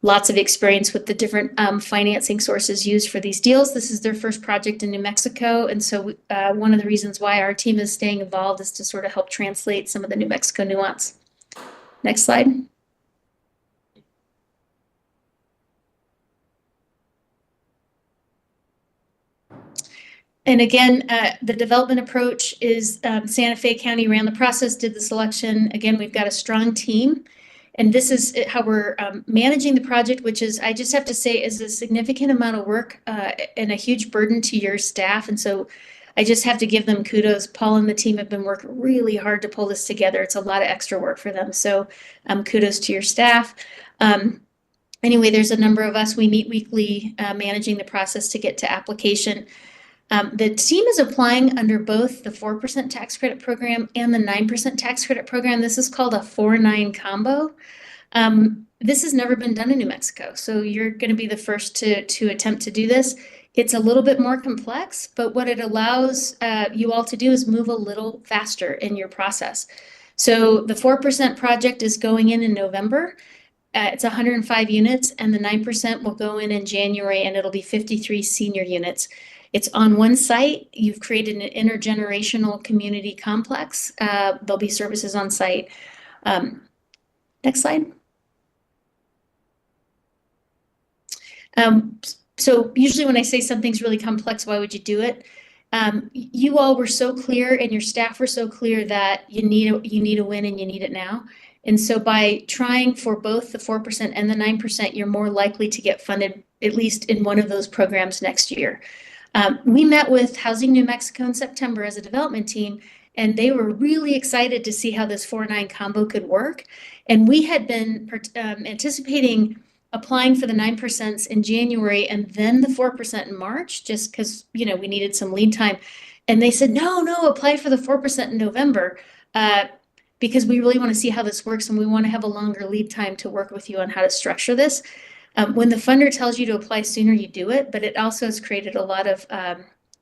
Lots of experience with the different financing sources used for these deals. This is their first project in New Mexico. And so one of the reasons why our team is staying involved is to sort of help translate some of the New Mexico nuance. Next slide. And again, the development approach is Santa Fe County ran the process, did the selection. Again, we've got a strong team. And this is how we're managing the project, which is, I just have to say, is a significant amount of work and a huge burden to your staff. And so I just have to give them kudos. Paul and the team have been working really hard to pull this together. It's a lot of extra work for them. So kudos to your staff. Anyway, there's a number of us. We meet weekly managing the process to get to application. The team is applying under both the 4% tax credit program and the 9% tax credit program. This is called a 4-9 combo. This has never been done in New Mexico, so you're going to be the first to attempt to do this. It's a little bit more complex, but what it allows you all to do is move a little faster in your process. So the 4% project is going in November. It's 105 units, and the 9% will go in January, and it'll be 53 senior units. It's on one site. You've created an intergenerational community complex. There'll be services on site. Next slide. So usually when I say something's really complex, why would you do it? You all were so clear and your staff were so clear that you need a win and you need it now. And so by trying for both the 4% and the 9%, you're more likely to get funded at least in one of those programs next year. We met with Housing New Mexico in September as a development team, and they were really excited to see how this 4-9 combo could work. And we had been anticipating applying for the 9% in January and then the 4% in March, just because, we needed some lead time. And they said, no, apply for the 4% in November, because we really want to see how this works and we want to have a longer lead time to work with you on how to structure this. When the funder tells you to apply sooner, you do it, but it also has created a lot of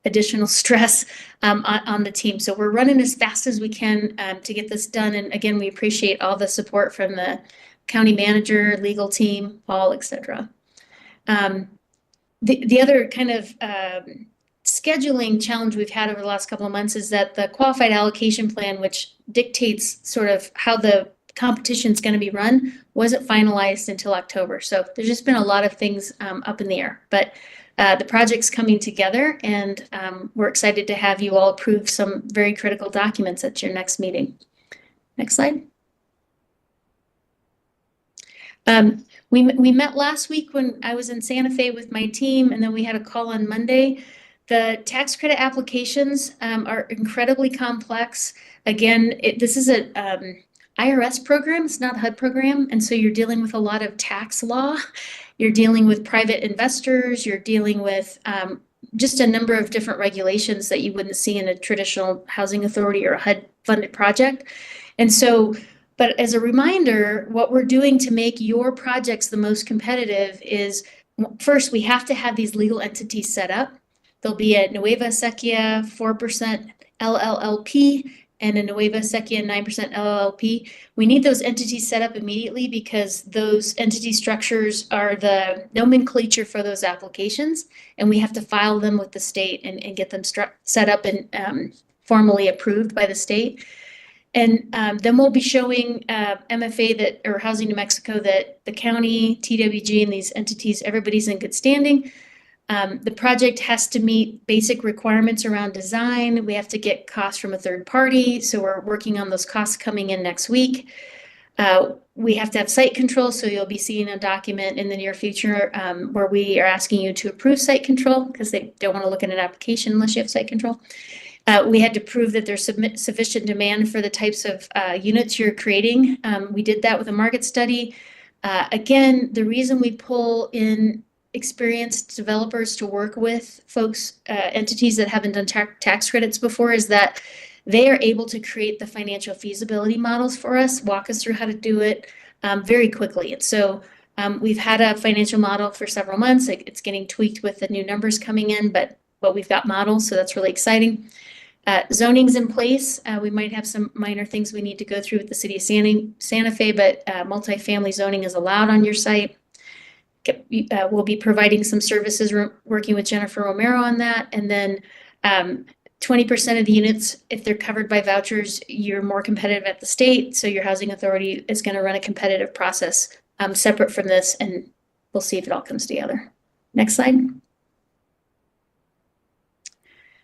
additional stress on the team. So we're running as fast as we can to get this done. And again, we appreciate all the support from the county manager, legal team, Paul, et cetera. The other kind of scheduling challenge we've had over the last couple of months is that the qualified allocation plan, which dictates sort of how the competition is going to be run, wasn't finalized until October. So there's just been a lot of things up in the air, but the project's coming together, and we're excited to have you all approve some very critical documents at your next meeting. Next slide. We met last week when I was in Santa Fe with my team, and then we had a call on Monday. The tax credit applications are incredibly complex. Again, this is a IRS program, it's not a HUD program, and so you're dealing with a lot of tax law. You're dealing with private investors. You're dealing with just a number of different regulations that you wouldn't see in a traditional housing authority or a HUD-funded project. And so, but as a reminder, what we're doing to make your projects the most competitive is, first, we have to have these legal entities set up. There'll be a Nueva Sequia 4% LLLP and a Nueva Sequia 9% LLP. We need those entities set up immediately because those entity structures are the nomenclature for those applications, and we have to file them with the state and get them set up and formally approved by the state. And then we'll be showing MFA or Housing New Mexico that the county, TWG, and these entities, everybody's in good standing. The project has to meet basic requirements around design. We have to get costs from a third party, so we're working on those costs coming in next week. We have to have site control, so you'll be seeing a document in the near future where we are asking you to approve site control because they don't want to look at an application unless you have site control. We had to prove that there's sufficient demand for the types of units you're creating. We did that with a market study. Again, the reason we pull in experienced developers to work with folks, entities that haven't done tax credits before, is that they are able to create the financial feasibility models for us, walk us through how to do it very quickly. And so we've had a financial model for several months. It's getting tweaked with the new numbers coming in, but we've got models, so that's really exciting. Zoning's in place. We might have some minor things we need to go through with the city of Santa Fe, but multifamily zoning is allowed on your site. We'll be providing some services, working with Jennifer Romero on that. And then 20% of the units, if they're covered by vouchers, you're more competitive at the state. So your housing authority is going to run a competitive process separate from this, and we'll see if it all comes together. Next slide.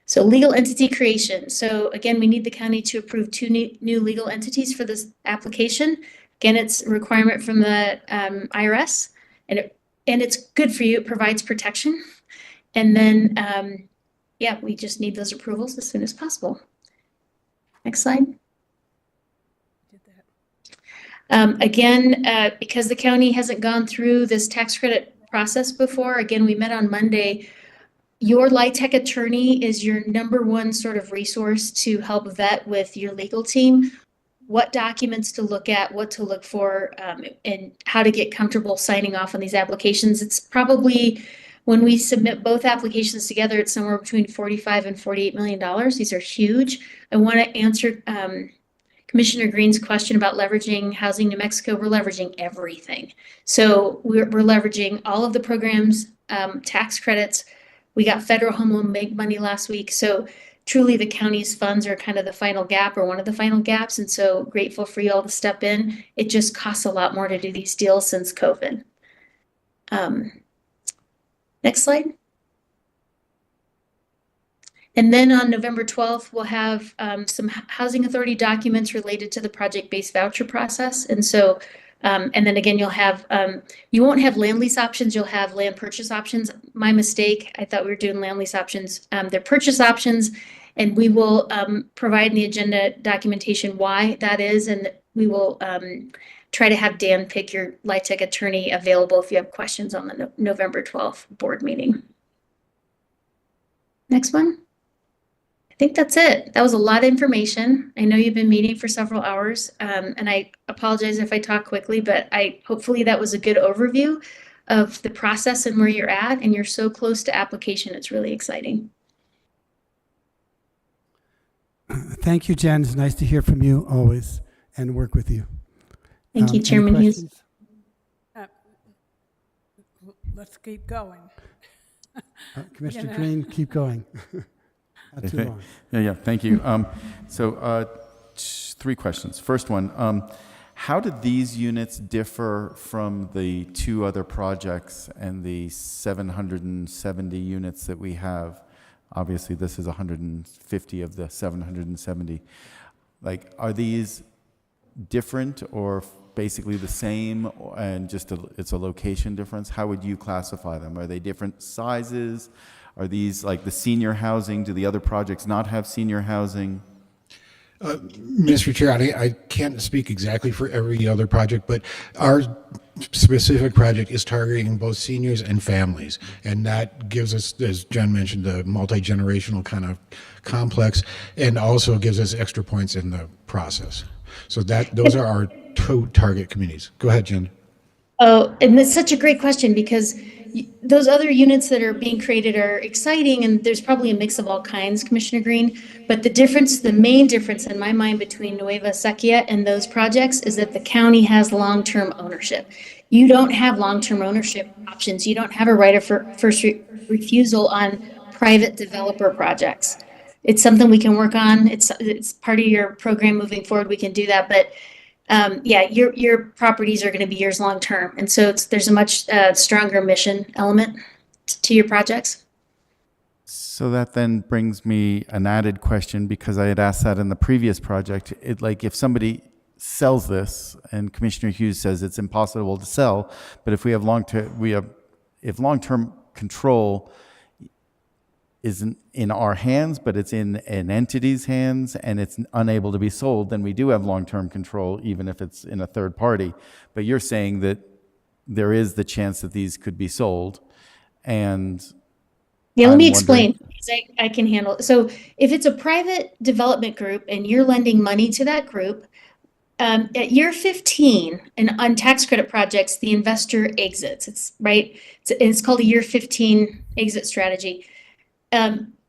So legal entity creation. So again, we need the county to approve two new legal entities for this application. Again, it's a requirement from the IRS, and it's good for you. It provides protection. And then, yeah, we just need those approvals as soon as possible. Next slide. Again, because the county hasn't gone through this tax credit process before, again, we met on Monday. Your LIHTC attorney is your #1 sort of resource to help vet with your legal team what documents to look at, what to look for, and how to get comfortable signing off on these applications. It's probably, when we submit both applications together, it's somewhere between $45 and $48 million. These are huge. I want to answer Commissioner Green's question about leveraging Housing New Mexico. We're leveraging everything. So we're leveraging all of the programs, tax credits. We got federal home loan bank money last week. So truly the county's funds are kind of the final gap, or one of the final gaps. And so grateful for you all to step in. It just costs a lot more to do these deals since COVID. Next slide. And then on November 12th, we'll have some Housing Authority documents related to the project-based voucher process. And so, and then again, you'll have, you won't have land lease options, you'll have land purchase options. My mistake, I thought we were doing land lease options. They're purchase options, and we will provide in the agenda documentation why that is, and we will try to have Dan pick your LIHTC attorney available if you have questions on the November 12th board meeting. Next one. I think that's it. That was a lot of information. I know you've been meeting for several hours, and I apologize if I talk quickly, but hopefully that was a good overview of the process and where you're at, and you're so close to application. It's really exciting. Thank you, Jen. It's nice to hear from you always and work with you. Thank you, Any Chairman Hughes. questions? Let's keep going. Commissioner Green, keep going. Not too long. Yeah, thank you. So 3 questions. First one, how did these units differ from the 2 other projects and the 770 units that we have? Obviously, this is 150 of the 770. Like, are these different or basically the same, and just it's a location difference? How would you classify them? Are they different sizes? Are these like the senior housing? Do the other projects not have senior housing? Mr. Chair, I can't speak exactly for every other project, but our specific project is targeting both seniors and families. And that gives us, as Jen mentioned, the multi-generational kind of complex, and also gives us extra points in the process. So those are our 2 target communities. Go ahead, Jen. Oh, and that's such a great question, because those other units that are being created are exciting, and there's probably a mix of all kinds, Commissioner Green. But the main difference in my mind between Nueva Sequia and those projects is that the county has long-term ownership. You don't have long-term ownership options. You don't have a right of first refusal on private developer projects. It's something we can work on. It's part of your program moving forward. We can do that, but yeah, your properties are going to be yours long term, and so there's a much stronger mission element to your projects. So that then brings me an added question, because I had asked that in the previous project. Like, if somebody sells this, and Commissioner Hughes says it's impossible to sell, but if we have if long-term control isn't in our hands, but it's in an entity's hands, and it's unable to be sold, then we do have long-term control, even if it's in a third party. But you're saying that there is the chance that these could be sold, and yeah, let me explain, because I can handle it. So if it's a private development group and you're lending money to that group, at year 15, and on tax credit projects, the investor exits. It's called a year 15 exit strategy.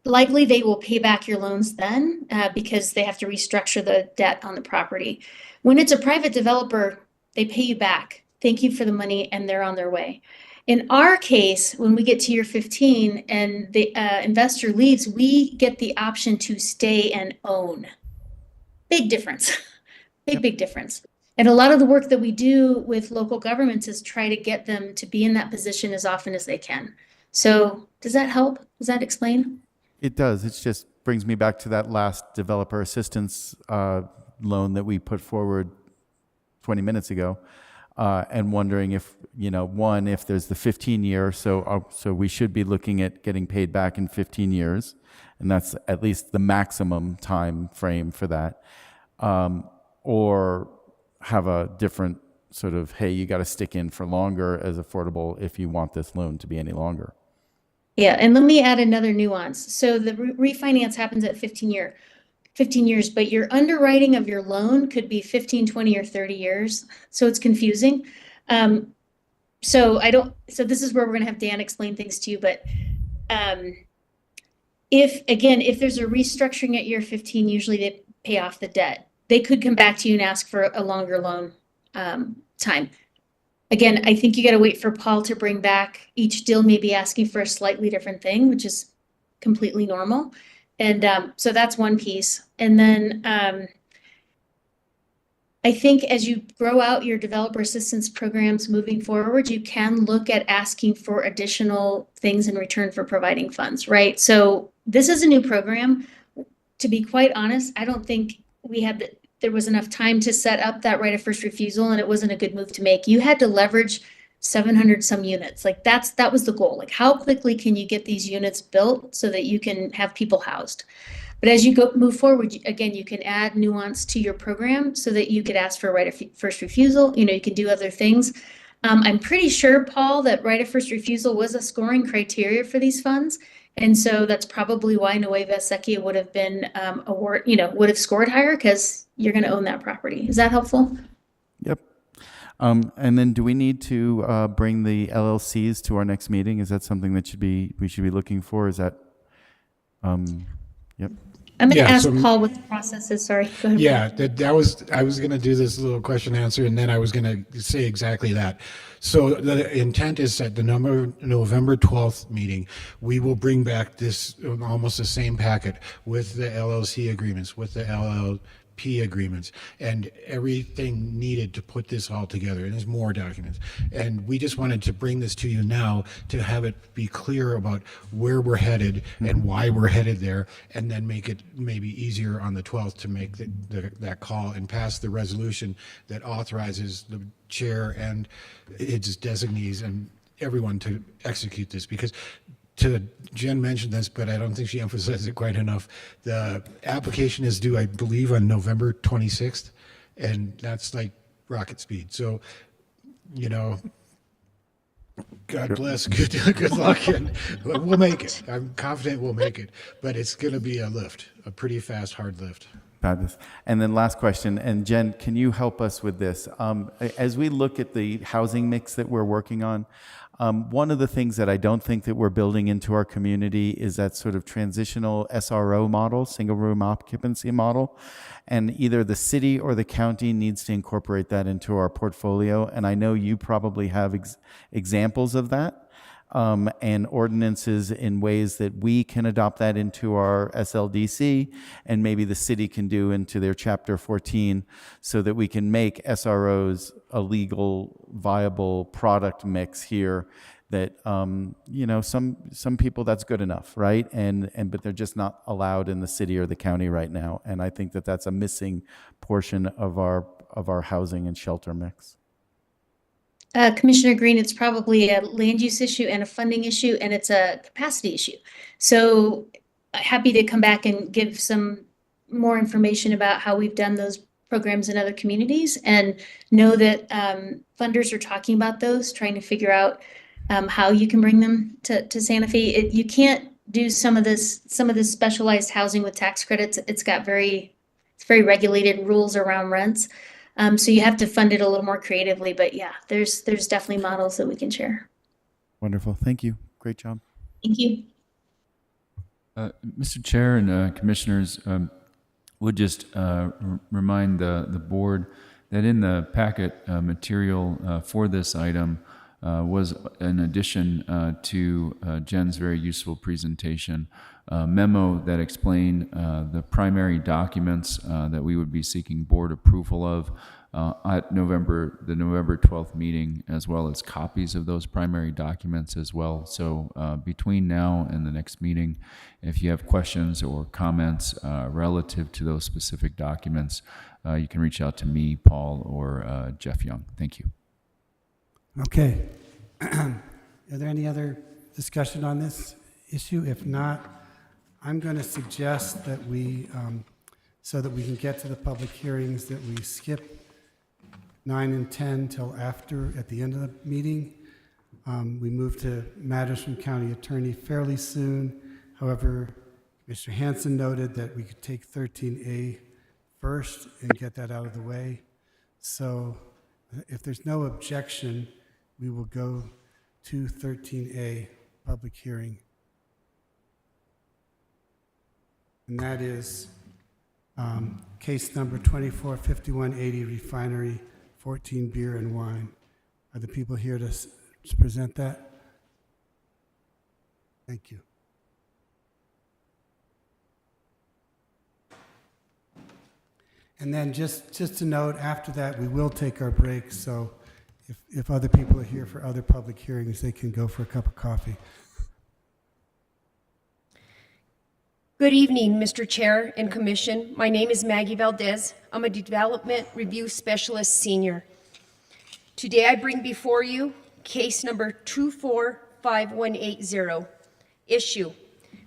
Likely they will pay back your loans then, because they have to restructure the debt on the property. When it's a private developer, they pay you back. Thank you for the money, and they're on their way. In our case, when we get to year 15 and the investor leaves, we get the option to stay and own. Big difference. Big difference. And a lot of the work that we do with local governments is try to get them to be in that position as often as they can. So does that help? Does that explain? it does. It's just brings me back to that last developer assistance loan that we put forward 20 minutes ago, and wondering if, one, if there's the 15-year, so we should be looking at getting paid back in 15 years, and that's at least the maximum time frame for that, or have a different sort of, hey, you got to stick in for longer as affordable if you want this loan to be any longer. Yeah, and let me add another nuance. So the refinance happens at 15 years, but your underwriting of your loan could be 15, 20, or 30 years. So it's confusing. So this is where we're gonna have Dan explain things to you, but if there's a restructuring at year 15, usually they pay off the debt. They could come back to you and ask for a longer loan time. Again, I think you got to wait for Paul to bring back. Each deal may be asking for a slightly different thing, which is completely normal. And so that's one piece. And then I think as you grow out your developer assistance programs moving forward, you can look at asking for additional things in return for providing funds, right? So this is a new program. To be quite honest, I don't think there was enough time to set up that right of first refusal, and it wasn't a good move to make. You had to leverage 700 some units. Like that was the goal. Like how quickly can you get these units built so that you can have people housed? But as you move forward, again, you can add nuance to your program so that you could ask for a right of first refusal. You can do other things. I'm pretty sure, Paul, that right of first refusal was a scoring criteria for these funds. And so that's probably why Nueva Sequia would have been would have scored higher, because you're going to own that property. Is that helpful? Yep. And then do we need to bring the LLCs to our next meeting? Is that something that we should be looking for? Is that, yep. I'm going to ask Paul what the process is. Sorry. Go ahead. Yeah, I was going to do this little question answer, and then I was going to say exactly that. So the intent is that the November 12th meeting, we will bring back this almost the same packet with the LLC agreements, with the LLP agreements, and everything needed to put this all together. And there's more documents. And we just wanted to bring this to you now to have it be clear about where we're headed and why we're headed there, and then make it maybe easier on the 12th to make that call and pass the resolution that authorizes the chair and its designees and everyone to execute this. Because Jen mentioned this, but I don't think she emphasized it quite enough. The application is due, I believe, on November 26th, and that's like rocket speed. So, God bless, good luck, and we'll make it. I'm confident we'll make it, but it's going to be a pretty fast, hard lift. Fabulous. And then last question, and Jen, can you help us with this? As we look at the housing mix that we're working on, one of the things that I don't think that we're building into our community is that sort of transitional SRO model, single room occupancy model. And either the city or the county needs to incorporate that into our portfolio. And I know you probably have examples of that. And ordinances in ways that we can adopt that into our SLDC, and maybe the city can do into their Chapter 14, so that we can make SROs a legal, viable product mix here. That some people, that's good enough, right? But they're just not allowed in the city or the county right now. And I think that that's a missing portion of our housing and shelter mix. Commissioner Green, it's probably a land use issue and a funding issue, and it's a capacity issue. So happy to come back and give some more information about how we've done those programs in other communities, and know that funders are talking about those, trying to figure out how you can bring them to Santa Fe. You can't do some of this specialized housing with tax credits. It's very regulated rules around rents. So you have to fund it a little more creatively, but yeah, there's definitely models that we can share. Wonderful. Thank you. Great job. Thank you. Mr. Chair and commissioners, would just remind the board that in the packet material for this item was an addition to Jen's very useful presentation, memo that explained the primary documents that we would be seeking board approval of at the November 12th meeting, as well as copies of those primary documents as well. So between now and the next meeting, if you have questions or comments relative to those specific documents, you can reach out to me, Paul, or Jeff Young. Thank you. Okay. Are there any other discussion on this issue? If not, I'm going to suggest that we, so that we can get to the public hearings, that we skip 9 and 10 till after, at the end of the meeting. We move to matters from county attorney fairly soon. However, Mr. Hanson noted that we could take 13A first and get that out of the way. So if there's no objection, we will go to 13A, public hearing. And that is case number 245180, Refinery 14 Beer and Wine. Are the people here to present that? Thank you. And then just to note, after that, we will take our break, so if other people are here for other public hearings, they can go for a cup of coffee. Good evening, Mr. Chair and Commission. My name is Maggie Valdez. I'm a Development Review Specialist Senior. Today I bring before you case number 245180. Issue: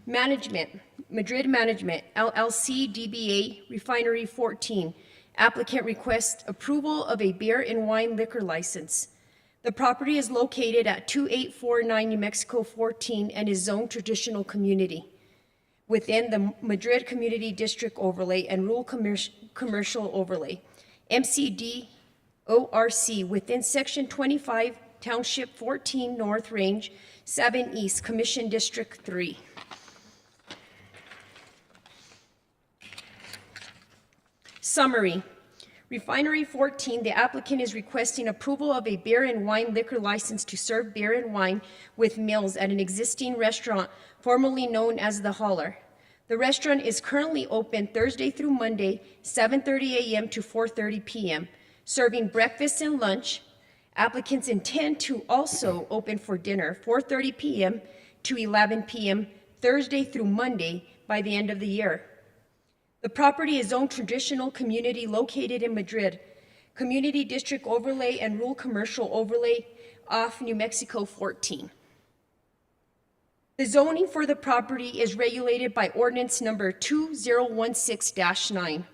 Management, Madrid Management, LLC, DBA, Refinery 14. Applicant requests approval of a beer and wine liquor license. The property is located at 2849 New Mexico 14 and is zoned traditional community within the Madrid Community District Overlay and Rural Commercial Overlay, MCD ORC, within Section 25, Township 14 North, Range 7 East, Commission District 3. Summary. Refinery 14, the applicant is requesting approval of a beer and wine liquor license to serve beer and wine with meals at an existing restaurant formerly known as The Holler. The restaurant is currently open Thursday through Monday, 7:30 a.m. to 4:30 p.m., serving breakfast and lunch. Applicants intend to also open for dinner 4:30 p.m. to 11 p.m. Thursday through Monday by the end of the year. The property is zoned traditional community located in Madrid, Community District Overlay and Rural Commercial Overlay off New Mexico 14. The zoning for the property is regulated by ordinance number 2016-9.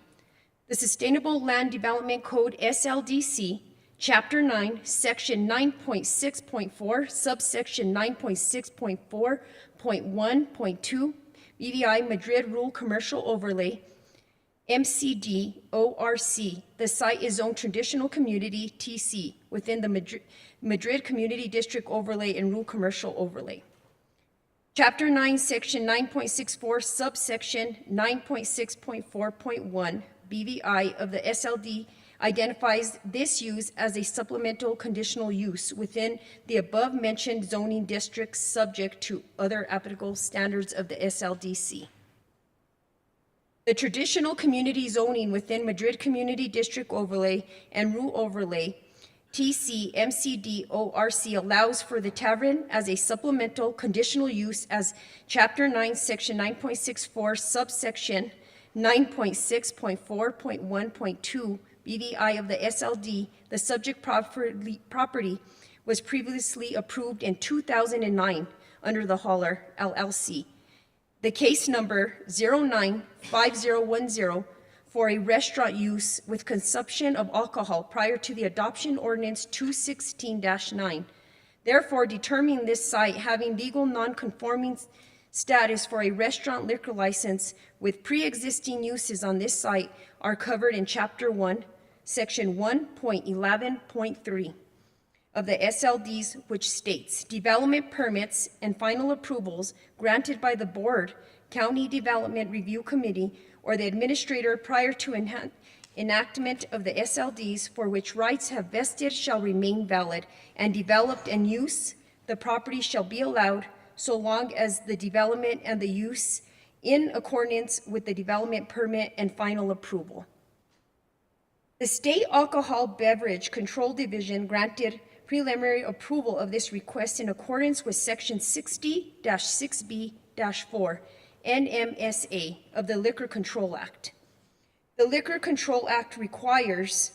The Sustainable Land Development Code, SLDC, Chapter 9, Section 9.6.4, subsection 9.6.4.1.2, BVI Madrid Rural Commercial Overlay, MCD ORC. The site is zoned traditional community, TC, within the Madrid Community District Overlay and Rural Commercial Overlay. Chapter 9, Section 9.64, subsection 9.6.4.1, BVI of the SLD identifies this use as a supplemental conditional use within the above-mentioned zoning districts subject to other applicable standards of the SLDC. The traditional community zoning within Madrid Community District Overlay and Rural Overlay, TC MCD ORC, allows for the tavern as a supplemental conditional use as Chapter 9, Section 9.64, subsection 9.6.4.1.2, BVI of the SLD. The subject property was previously approved in 2009 under the Holler LLC. The case number 095010 for a restaurant use with consumption of alcohol prior to the adoption ordinance 216-9. Therefore, determining this site having legal non-conforming status for a restaurant liquor license with pre-existing uses on this site are covered in Chapter 1, Section 1.11.3 of the SLDs, which states development permits and final approvals granted by the Board, County Development Review Committee, or the administrator prior to enactment of the SLDs for which rights have vested shall remain valid, and developed and use the property shall be allowed so long as the development and the use in accordance with the development permit and final approval. The State Alcohol Beverage Control Division granted preliminary approval of this request in accordance with Section 60-6B-4 NMSA of the Liquor Control Act. The Liquor Control Act requires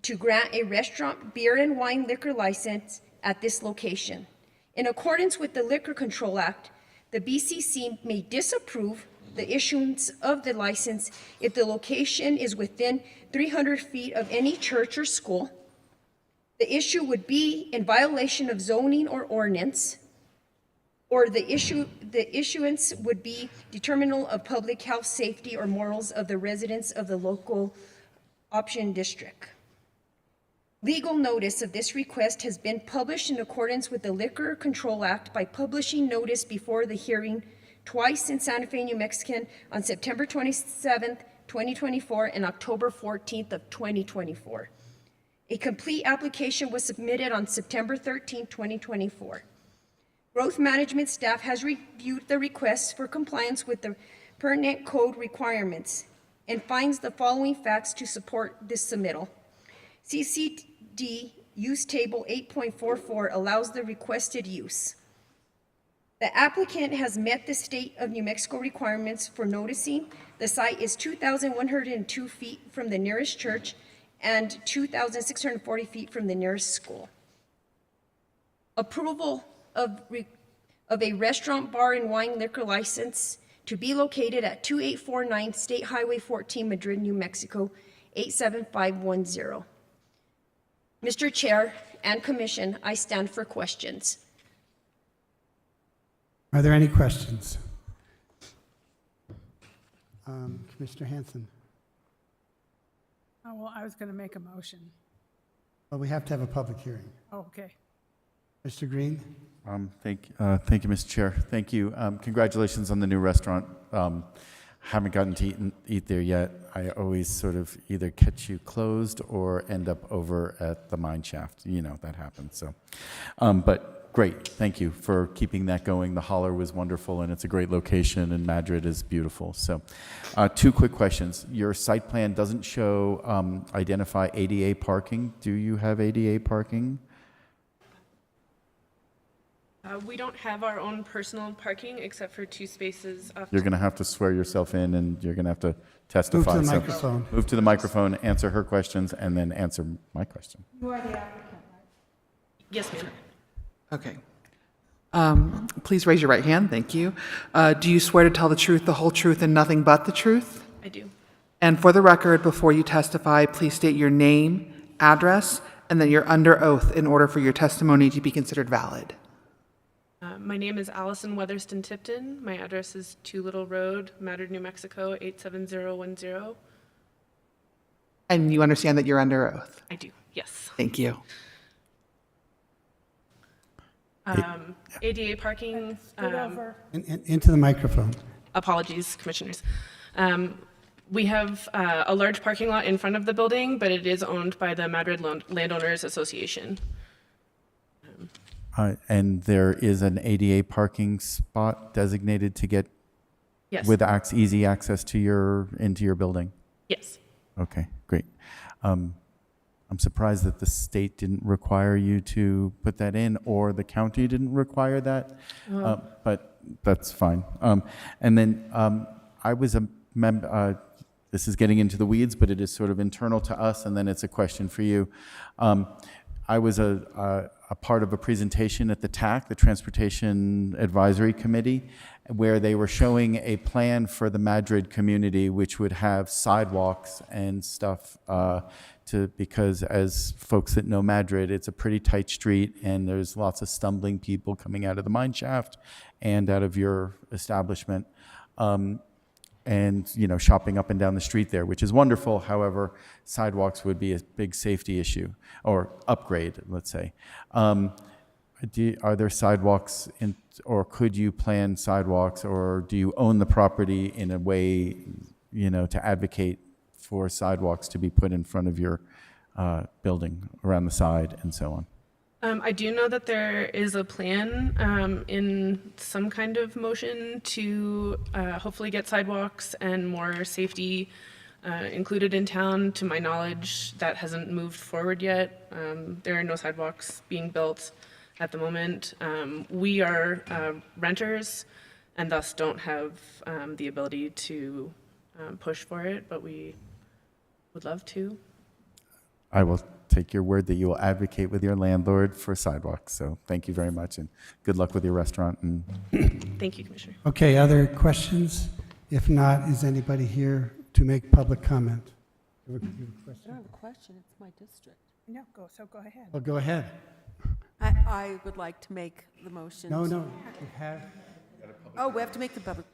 to grant a restaurant beer and wine liquor license at this location. In accordance with the Liquor Control Act, the BCC may disapprove the issuance of the license if the location is within 300 feet of any church or school. The issue would be in violation of zoning or ordinance, or the issuance would be detrimental of public health, safety, or morals of the residents of the local option district. Legal notice of this request has been published in accordance with the Liquor Control Act by publishing notice before the hearing twice in Santa Fe, New Mexico on September 27th, 2024 and October 14th of 2024. A complete application was submitted on September 13th, 2024. Growth management staff has reviewed the requests for compliance with the pertinent code requirements and finds the following facts to support this submittal. CCD Use Table 8.44 allows the requested use. The applicant has met the state of New Mexico requirements for noticing. The site is 2,102 feet from the nearest church and 2,640 feet from the nearest school. Approval of a restaurant, bar, and wine liquor license to be located at 2849 State Highway 14, Madrid, New Mexico, 87510. Mr. Chair and Commission, I stand for questions. Are there any questions? Commissioner Hanson? Oh, well, I was going to make a motion. Well, we have to have a public hearing. Oh, okay. Mr. Green? Thank you, Mr. Chair. Thank you. Congratulations on the new restaurant. Haven't gotten to eat there yet. I always sort of either catch you closed or end up over at the mine shaft. You know, that happens. So, but great. Thank you for keeping that going. The Holler was wonderful, and it's a great location, and Madrid is beautiful. So, two quick questions. Your site plan doesn't show, identify ADA parking. Do you have ADA parking? We don't have our own personal parking except for 2 spaces. You're going to have to swear yourself in, and you're going to have to testify. Move to the So microphone. Move to the microphone, answer her questions, and then answer my question. You are the applicant, right? Yes, ma'am. Okay. Please raise your right hand. Thank you. Do you swear to tell the truth, the whole truth, and nothing but the truth? I do. And for the record, before you testify, please state your name, address, and that you're under oath in order for your testimony to be considered valid. My name is Allison Weatherston Tipton. My address is 2 Little Road, Madrid, New Mexico, 87010. And you understand that you're under oath? I do, yes. Thank you. ADA parking. Scoot over. Into the microphone. Apologies, commissioners. We have a large parking lot in front of the building, but it is owned by the Madrid Landowners Association. And there is an ADA parking spot designated to get Yes. with easy access to into your building? Yes. Okay, great. I'm surprised that the state didn't require you to put that in, or the county didn't require that, but that's fine. And then I was a member, this is getting into the weeds, but it is sort of internal to us, and then it's a question for you. I was a part of a presentation at the TAC, the Transportation Advisory Committee, where they were showing a plan for the Madrid community, which would have sidewalks and stuff because as folks that know Madrid, it's a pretty tight street, and there's lots of stumbling people coming out of the mine shaft and out of your establishment. And, shopping up and down the street there, which is wonderful. However, sidewalks would be a big safety issue, or upgrade, let's say. Are there sidewalks, or could you plan sidewalks, or do you own the property in a way, to advocate for sidewalks to be put in front of your building, around the side, and so on? I do know that there is a plan in some kind of motion to hopefully get sidewalks and more safety included in town. To my knowledge, that hasn't moved forward yet. There are no sidewalks being built at the moment. We are renters and thus don't have the ability to push for it, but we would love to. I will take your word that you will advocate with your landlord for sidewalks. So thank you very much, and good luck with your restaurant. And Thank you, Commissioner. Okay, other questions? If not, is anybody here to make public comment? You have a I question? don't have a question, it's my district. No, so go ahead. Well, go ahead. I would like to make the motion. No, no, you have. Oh, we have to make the public.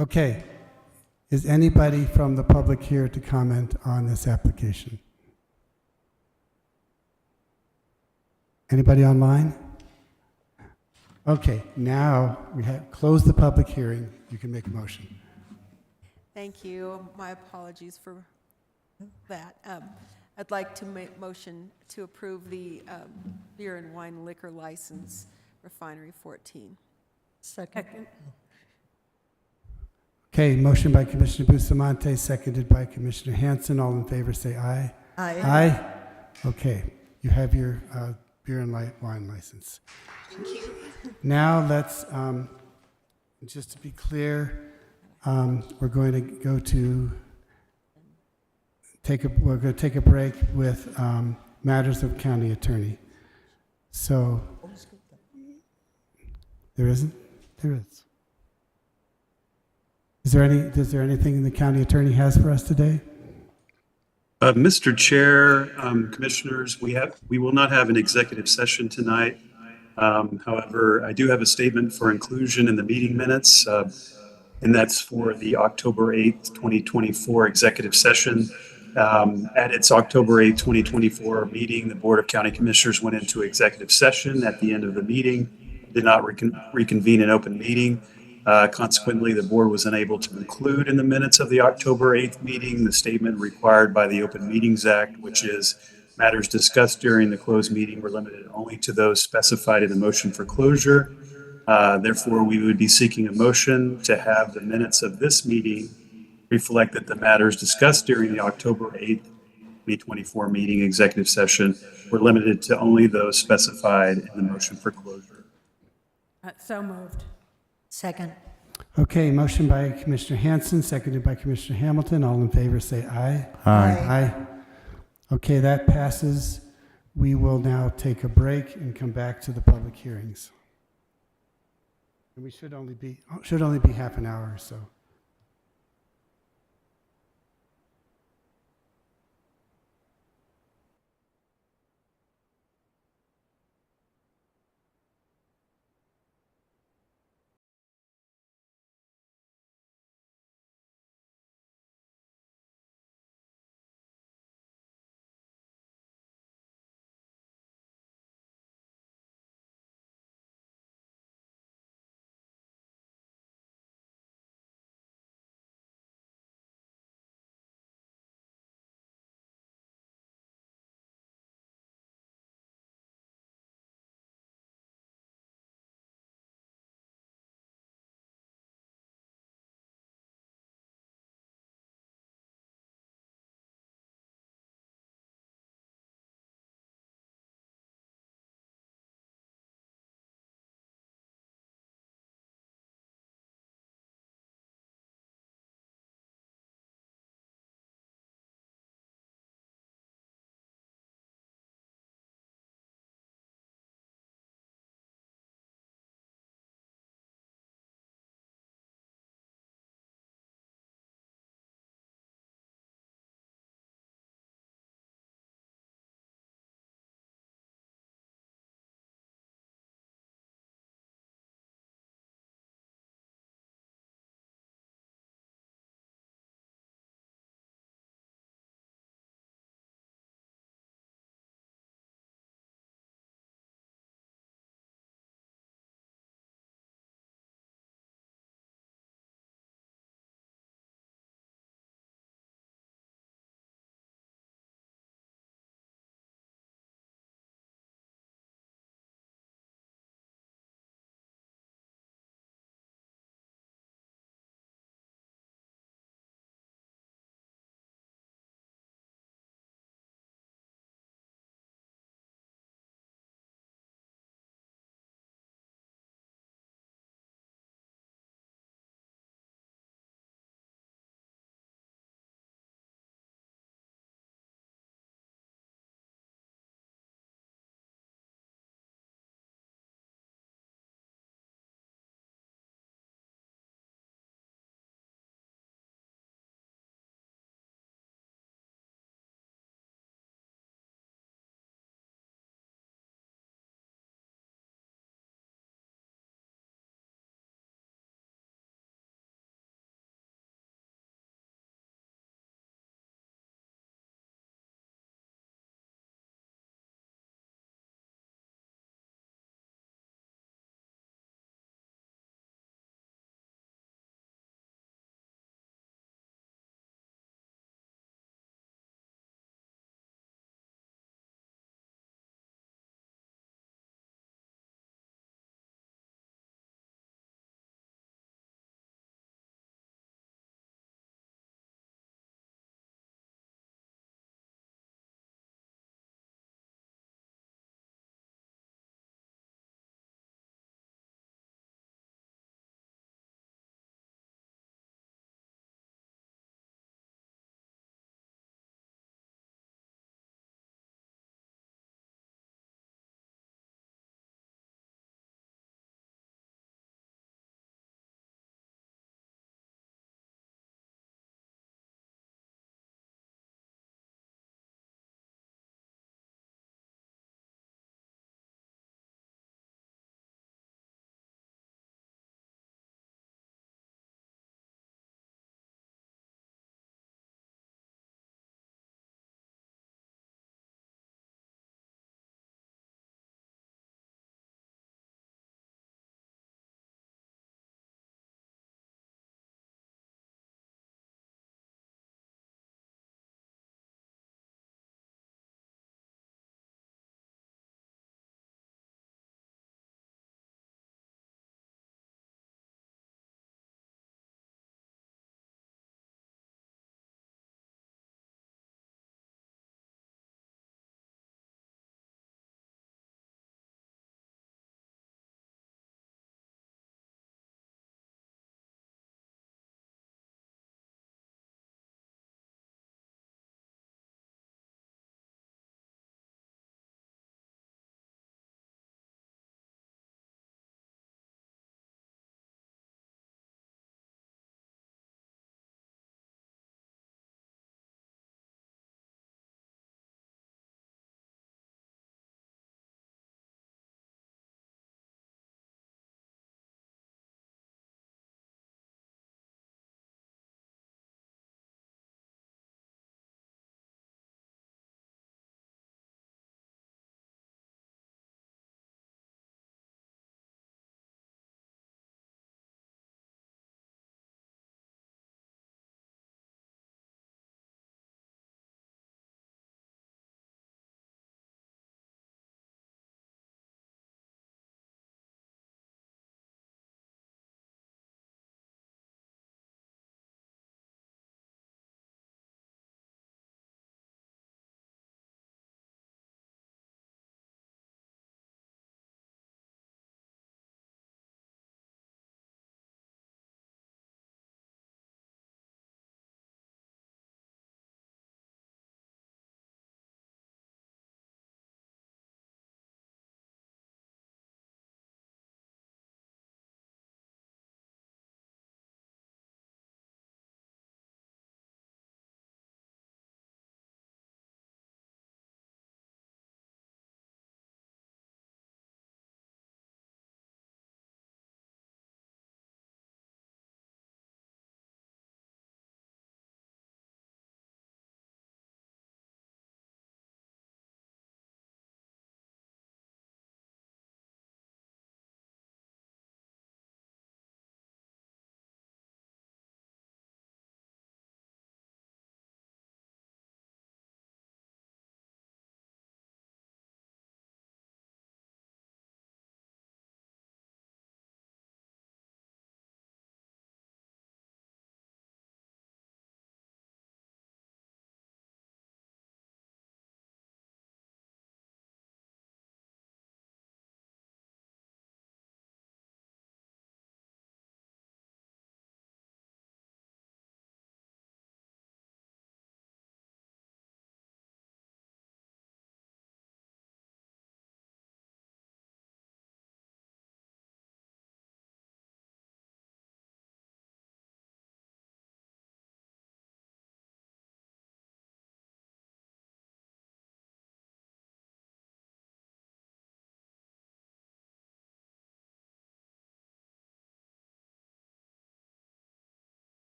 Okay. Is anybody from the public here to comment on this application? Anybody online? Okay, now we have closed the public hearing. You can make a motion. Thank you. My apologies for that. I'd like to make motion to approve the beer and wine liquor license, Refinery 14. Second. Okay, motion by Commissioner Bustamante, seconded by Commissioner Hanson. All in favor say aye. Aye. Aye? Okay, you have your beer and light wine license. Thank you. Now let's, just to be clear, we're going to go to we're going to take a break with matters of county attorney. So, there isn't? There is. Is there anything the county attorney has for us today? Mr. Chair, Commissioners, we will not have an executive session tonight. However, I do have a statement for inclusion in the meeting minutes, and that's for the October 8th, 2024 executive session. At its October 8th, 2024 meeting, the Board of County Commissioners went into executive session. At the end of the meeting, did not reconvene an open meeting. Consequently, the board was unable to include in the minutes of the October 8th meeting the statement required by the Open Meetings Act, which is matters discussed during the closed meeting were limited only to those specified in the motion for closure. Therefore, we would be seeking a motion to have the minutes of this meeting reflect that the matters discussed during the October 8th, 2024 meeting executive session were limited to only those specified in the motion for closure. So moved. Second. Okay, motion by Commissioner Hanson, seconded by Commissioner Hamilton. All in favor say aye. Aye. Aye. Okay, that passes. We will now take a break and come back to the public hearings. And we should only be half an hour or so.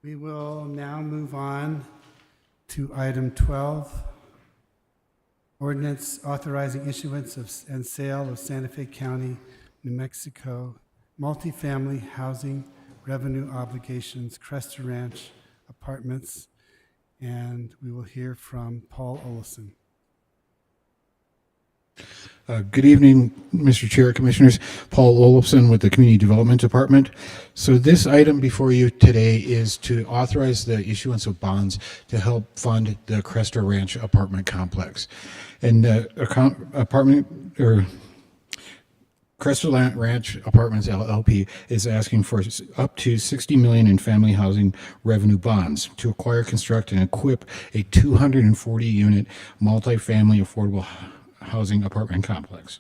We will now move on to item 12, ordinance authorizing issuance of and sale of Santa Fe County, New Mexico multifamily housing revenue obligations, Cresta Ranch Apartments, and we will hear from Paul Olson. Good evening, Mr. Chair, Commissioners. Paul Olofsson with the Community Development Department. So this item before you today is to authorize the issuance of bonds to help fund the Cresta Ranch apartment complex. And the Cresta Ranch Apartments LLP is asking for up to $60 million in family housing revenue bonds to acquire, construct, and equip a 240-unit multifamily affordable housing apartment complex.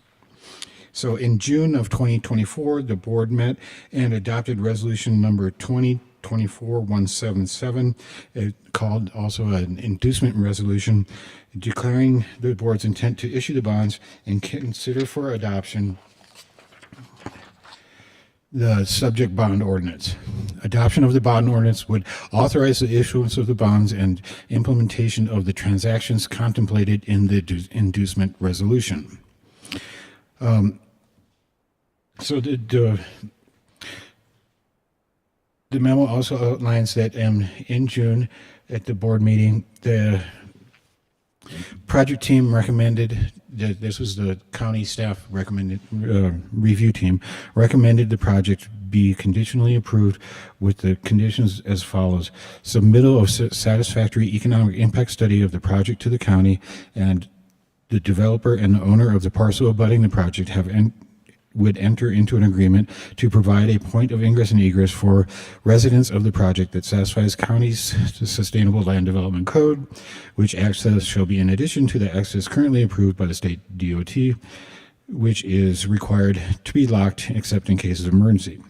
So in June of 2024, the board met and adopted resolution number 2024-177, called also an inducement resolution, declaring the board's intent to issue the bonds and consider for adoption the subject bond ordinance. Adoption of the bond ordinance would authorize the issuance of the bonds and implementation of the transactions contemplated in the inducement resolution. So the memo also outlines that in June at the board meeting, the project team recommended that this was the county staff recommended review team recommended the project be conditionally approved with the conditions as follows: submittal of satisfactory economic impact study of the project to the county, and the developer and the owner of the parcel abutting the project would enter into an agreement to provide a point of ingress and egress for residents of the project that satisfies county's Sustainable Land Development Code, which access shall be in addition to the access currently approved by the state DOT, which is required to be locked except in cases of emergency.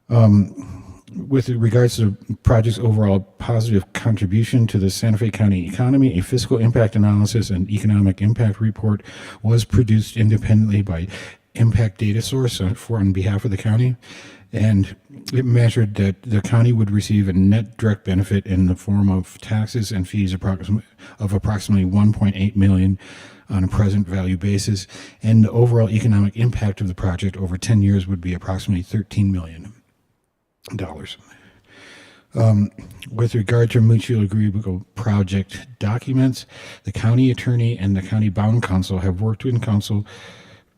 With regards to the project's overall positive contribution to the Santa Fe County economy, a fiscal impact analysis and economic impact report was produced independently by Impact Data Source on behalf of the county, and it measured that the county would receive a net direct benefit in the form of taxes and fees of approximately $1.8 million on a present value basis, and the overall economic impact of the project over 10 years would be approximately $13 million. With regard to mutually agreeable project documents, the county attorney and the county bond counsel have worked in council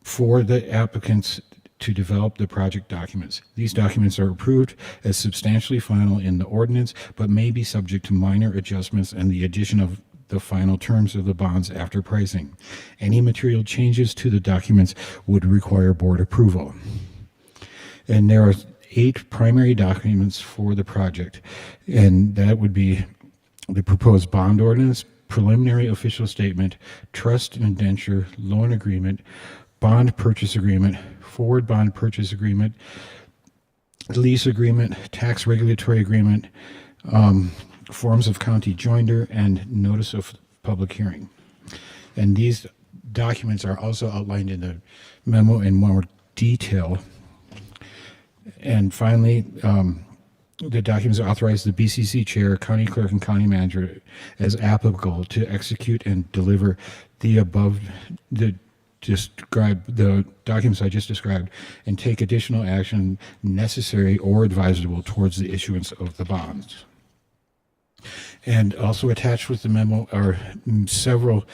for the applicants to develop the project documents. These documents are approved as substantially final in the ordinance, but may be subject to minor adjustments and the addition of the final terms of the bonds after pricing. Any material changes to the documents would require board approval. And there are 8 primary documents for the project, and that would be the proposed bond ordinance, preliminary official statement, trust and indenture, loan agreement, bond purchase agreement, forward bond purchase agreement, lease agreement, tax regulatory agreement, forms of county joinder, and notice of public hearing. And these documents are also outlined in the memo in more detail. And finally, the documents authorize the BCC chair, county clerk, and county manager as applicable to execute and deliver the above the documents I just described, and take additional action necessary or advisable towards the issuance of the bonds. And also attached with the memo are several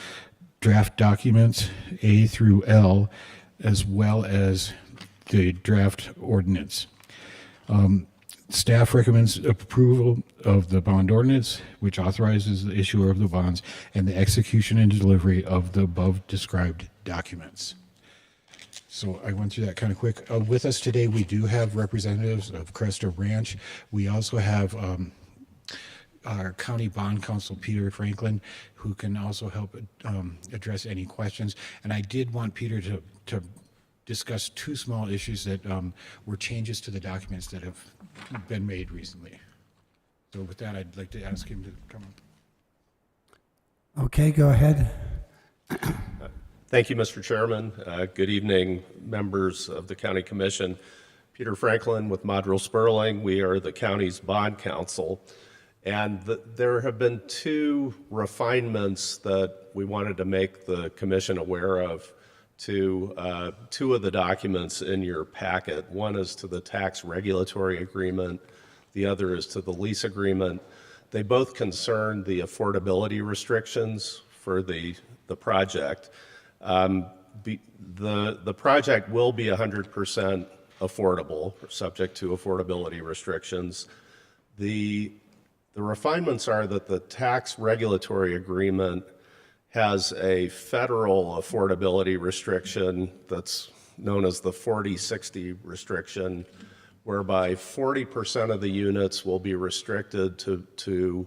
draft documents, A through L, as well as the draft ordinance. Staff recommends approval of the bond ordinance, which authorizes the issuer of the bonds and the execution and delivery of the above described documents. So I went through that kind of quick. With us today, we do have representatives of Cresta Ranch. We also have our county bond counsel, Peter Franklin, who can also help address any questions. And I did want Peter to discuss 2 small issues that were changes to the documents that have been made recently. So with that, I'd like to ask him to come up. Okay, go ahead. Thank you, Mr. Chairman. Good evening, members of the County Commission. Peter Franklin with Modrell Sperling. We are the county's bond counsel. And there have been two refinements that we wanted to make the commission aware of to two of the documents in your packet. One is to the tax regulatory agreement. The other is to the lease agreement. They both concern the affordability restrictions for the project. The project will be 100% affordable, subject to affordability restrictions. The refinements are that the tax regulatory agreement has a federal affordability restriction that's known as the 40-60 restriction, whereby 40% of the units will be restricted to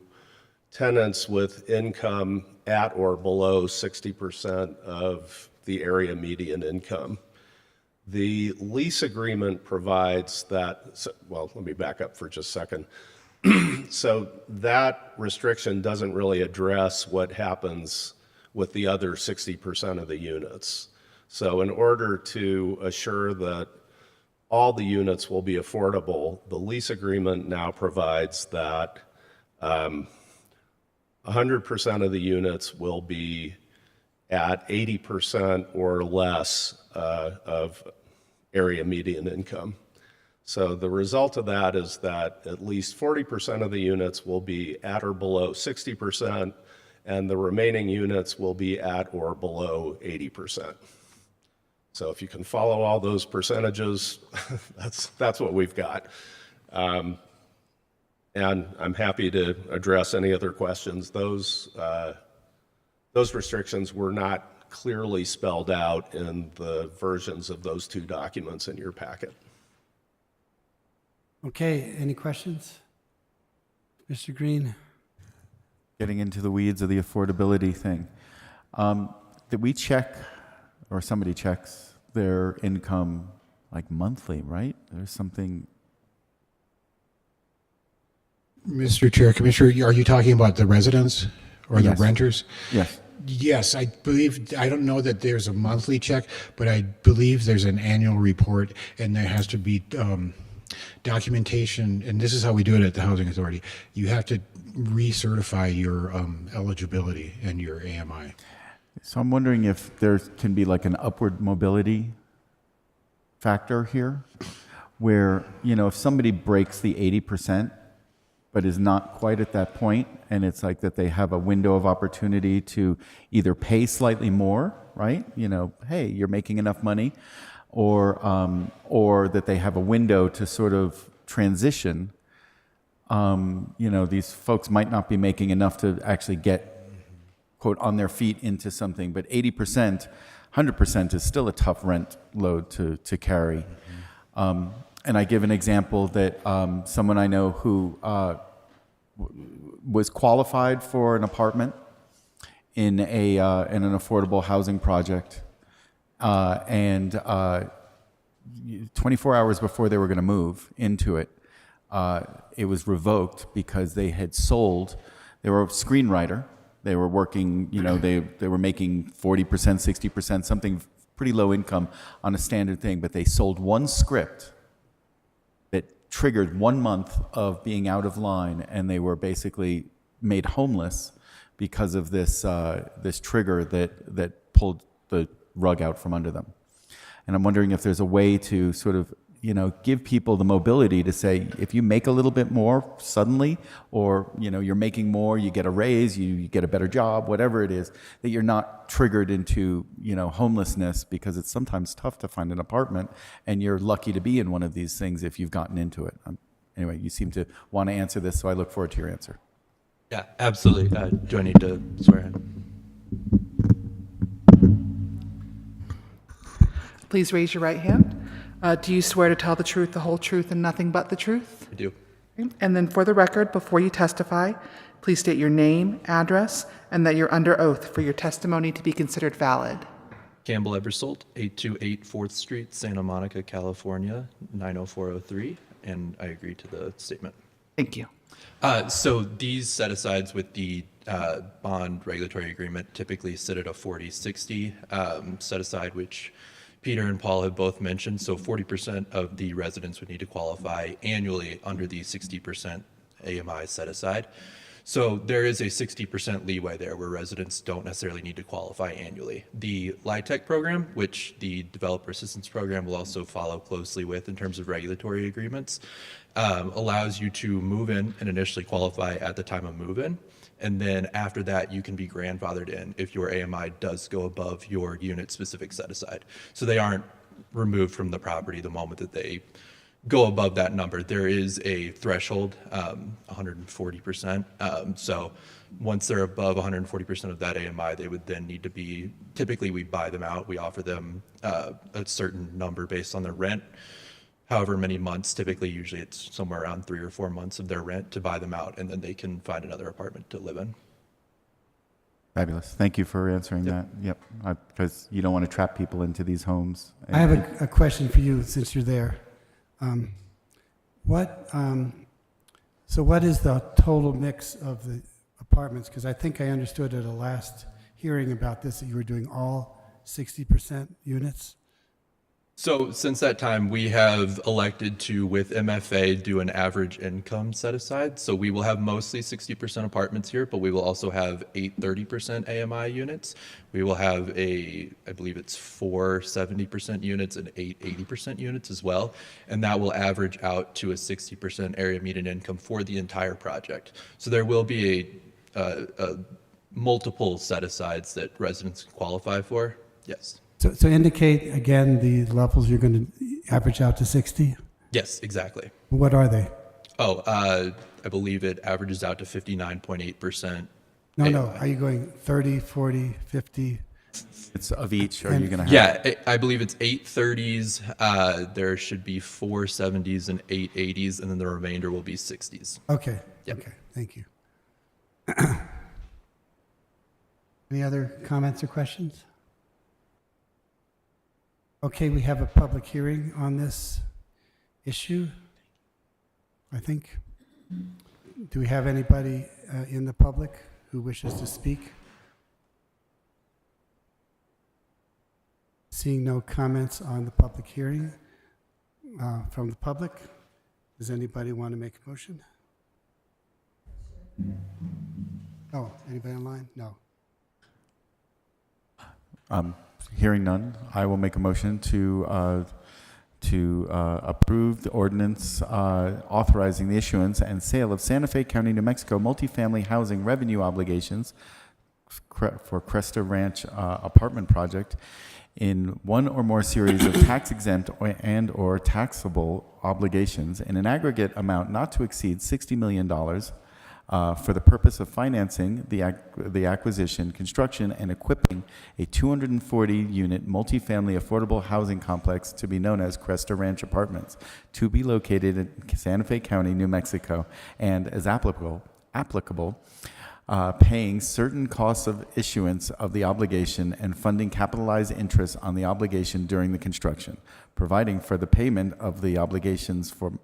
tenants with income at or below 60% of the area median income. The lease agreement provides that, well, let me back up for just a second. So that restriction doesn't really address what happens with the other 60% of the units. So in order to assure that all the units will be affordable, the lease agreement now provides that 100% of the units will be at 80% or less of area median income. So the result of that is that at least 40% of the units will be at or below 60%, and the remaining units will be at or below 80%. So if you can follow all those percentages, that's what we've got. And I'm happy to address any other questions. Those restrictions were not clearly spelled out in the versions of those two documents in your packet. Okay, any questions? Mr. Green? Getting into the weeds of the affordability thing. Did we check, or somebody checks their income like monthly, right? There's something. Mr. Chair, Commissioner, are you talking about the residents or Yes. the renters? Yes. Yes, I believe, I don't know that there's a monthly check, but I believe there's an annual report, and there has to be documentation, and this is how we do it at the Housing Authority. You have to recertify your eligibility and your AMI. So I'm wondering if there can be like an upward mobility factor here, where, you know, if somebody breaks the 80%, but is not quite at that point, and it's like that they have a window of opportunity to either pay slightly more, right? You know, hey, you're making enough money, or that they have a window to sort of transition. You know, these folks might not be making enough to actually get, quote, on their feet into something, but 80%, 100% is still a tough rent load to carry. And I give an example that someone I know who was qualified for an apartment in an affordable housing project, and 24 hours before they were going to move into it, it was revoked because they had sold. They were a screenwriter. They were working, you know, they were making 40%, 60%, something pretty low income on a standard thing, but they sold one script that triggered 1 month of being out of line, and they were basically made homeless because of this this trigger that pulled the rug out from under them. And I'm wondering if there's a way to sort of, you know, give people the mobility to say, if you make a little bit more suddenly, or, you know, you're making more, you get a raise, you get a better job, whatever it is, that you're not triggered into, you know, homelessness, because it's sometimes tough to find an apartment, and you're lucky to be in one of these things if you've gotten into it. Anyway, you seem to want to answer this, so I look forward to your answer. Yeah, absolutely. Do I need to swear in? Please raise your right hand. Do you swear to tell the truth, the whole truth, and nothing but the truth? I do. And then for the record, before you testify, please state your name, address, and that you're under oath for your testimony to be considered valid. Campbell Eversolt, 828 4th Street, Santa Monica, California, 90403, and I agree to the statement. Thank you. So these set-asides with the bond regulatory agreement typically sit at a 40-60 set-aside, which Peter and Paul have both mentioned, so 40% of the residents would need to qualify annually under the 60% AMI set aside. So there is a 60% leeway there where residents don't necessarily need to qualify annually. The LIHTC program, which the Developer Assistance Program will also follow closely with in terms of regulatory agreements, allows you to move in and initially qualify at the time of move-in. And then after that, you can be grandfathered in if your AMI does go above your unit-specific set-aside. So they aren't removed from the property the moment that they go above that number. There is a threshold, 140%. So once they're above 140% of that AMI, they would then need to be, typically we buy them out. We offer them a certain number based on their rent. However many months, typically, usually it's somewhere around 3 or 4 months of their rent to buy them out, and then they can find another apartment to live in. Fabulous. Thank you for answering that. Yep. Because you don't want to trap people into these homes. I have a question for you since you're there. So what is the total mix of the apartments? Because I think I understood at a last hearing about this that you were doing all 60% units. So since that time, we have elected to, with MFA, do an average income set aside. So we will have mostly 60% apartments here, but we will also have 8 30% AMI units. We will have I believe it's 4 70% units and 8 80% units as well. And that will average out to a 60% area median income for the entire project. So there will be a multiple set-asides that residents can qualify for. Yes. So indicate again the levels you're going to average out to 60? Yes, exactly. What are they? Oh, I believe it averages out to 59.8%. No. Are you going 30, 40, 50? It's of each. Are you going to have? Yeah, I believe it's 8 30s. There should be 4 70s and 8 80s, and then the remainder will be 60s. Okay. Yep. Okay. Thank you. Any other comments or questions? Okay, we have a public hearing on this issue, I think. Do we have anybody in the public who wishes to speak? Seeing no comments on the public hearing from the public, does anybody want to make a motion? Oh, anybody online? No. Hearing none, I will make a motion to approve the ordinance authorizing the issuance and sale of Santa Fe County, New Mexico multifamily housing revenue obligations for Cresta Ranch apartment project in one or more series of tax-exempt and/or taxable obligations in an aggregate amount not to exceed $60 million for the purpose of financing the acquisition, construction, and equipping a 240-unit multifamily affordable housing complex to be known as Cresta Ranch Apartments, to be located in Santa Fe County, New Mexico, and as applicable, paying certain costs of issuance of the obligation and funding capitalized interest on the obligation during the construction, providing for the payment of the obligations from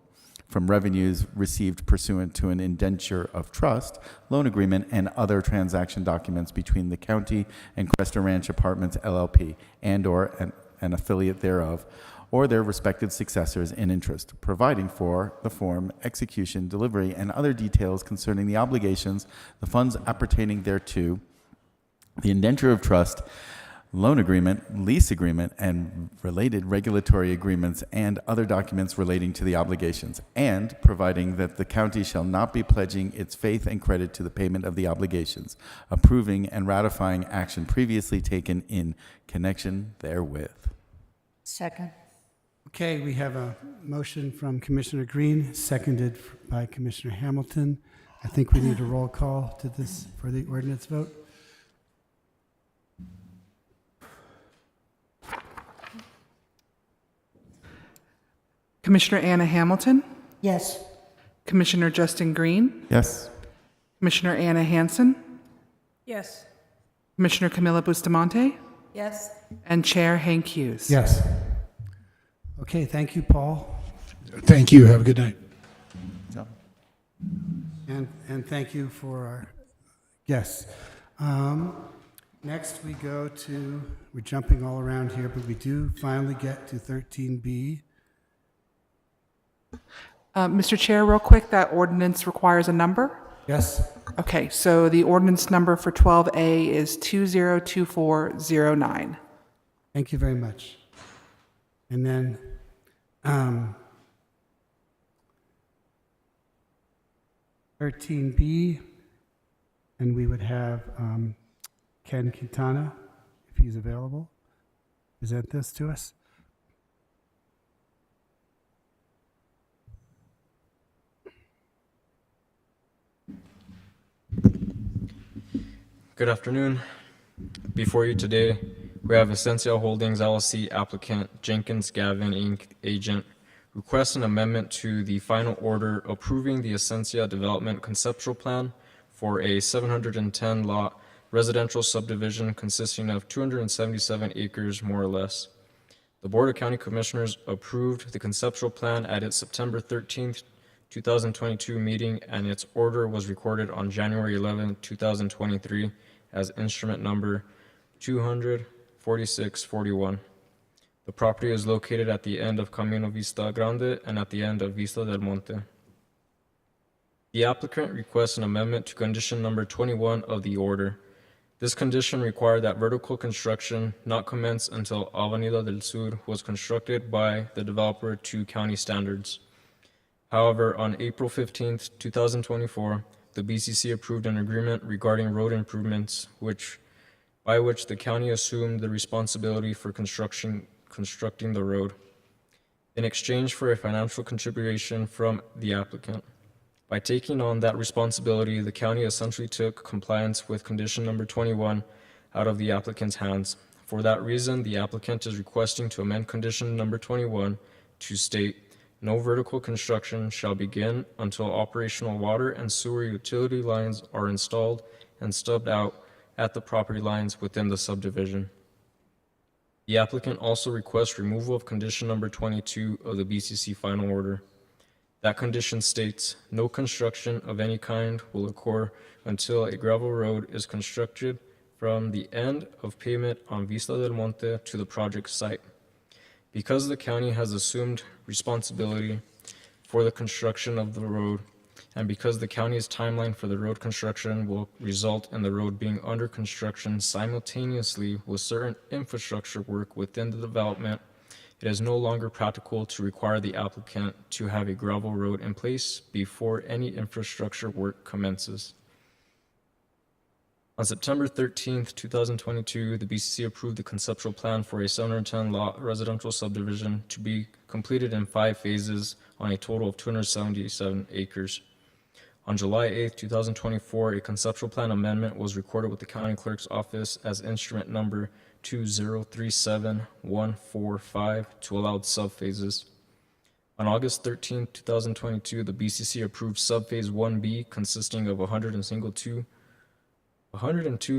revenues received pursuant to an indenture of trust, loan agreement, and other transaction documents between the county and Cresta Ranch Apartments LLP and/or an affiliate thereof, or their respective successors in interest, providing for the form, execution, delivery, and other details concerning the obligations, the funds appertaining thereto, the indenture of trust, loan agreement, lease agreement, and related regulatory agreements and other documents relating to the obligations, and providing that the county shall not be pledging its faith and credit to the payment of the obligations, approving and ratifying action previously taken in connection therewith. Second. Okay, we have a motion from Commissioner Green, seconded by Commissioner Hamilton. I think we need a roll call to this for the ordinance vote. Commissioner Anna Hamilton, Yes. Commissioner Justin Green, Yes. Commissioner Anna Hansen, Yes. Commissioner Camilla Bustamante, Yes. and Chair Hank Hughes. Yes. Okay, thank you, Paul. Thank you. Have a good night. And thank you for our guests. Next, we go to, we're jumping all around here, but we do finally get to 13B. Mr. Chair, real quick, that ordinance requires a number? Yes. Okay, so the ordinance number for 12A is 202409. Thank you very much. And then 13B, and we would have Ken Quintana, if he's available, present this to us. Good afternoon. Before you today, we have Essentia Holdings LLC applicant Jenkins Gavin Inc. agent requests an amendment to the final order approving the Essentia Development Conceptual Plan for a 710 lot residential subdivision consisting of 277 acres more or less. The Board of County Commissioners approved the conceptual plan at its September 13th, 2022 meeting, and its order was recorded on January 11, 2023 as instrument number 24641. The property is located at the end of Camino Vista Grande and at the end of Vista del Monte. The applicant requests an amendment to condition number 21 of the order. This condition required that vertical construction not commence until Avenida del Sur was constructed by the developer to county standards. However, on April 15, 2024, the BCC approved an agreement regarding road improvements by which the county assumed the responsibility for constructing the road in exchange for a financial contribution from the applicant. By taking on that responsibility, the county essentially took compliance with condition number 21 out of the applicant's hands. For that reason, the applicant is requesting to amend condition number 21 to state no vertical construction shall begin until operational water and sewer utility lines are installed and stubbed out at the property lines within the subdivision. The applicant also requests removal of condition number 22 of the BCC final order. That condition states no construction of any kind will occur until a gravel road is constructed from the end of pavement on Vista del Monte to the project site. Because the county has assumed responsibility for the construction of the road, and because the county's timeline for the road construction will result in the road being under construction simultaneously with certain infrastructure work within the development, it is no longer practical to require the applicant to have a gravel road in place before any infrastructure work commences. On September 13, 2022, the BCC approved the conceptual plan for a 710-lot residential subdivision to be completed in 5 phases on a total of 277 acres. On July 8, 2024, a conceptual plan amendment was recorded with the county clerk's office as instrument number 2037145 to allow subphases. On August 13, 2022, the BCC approved subphase 1B consisting of 102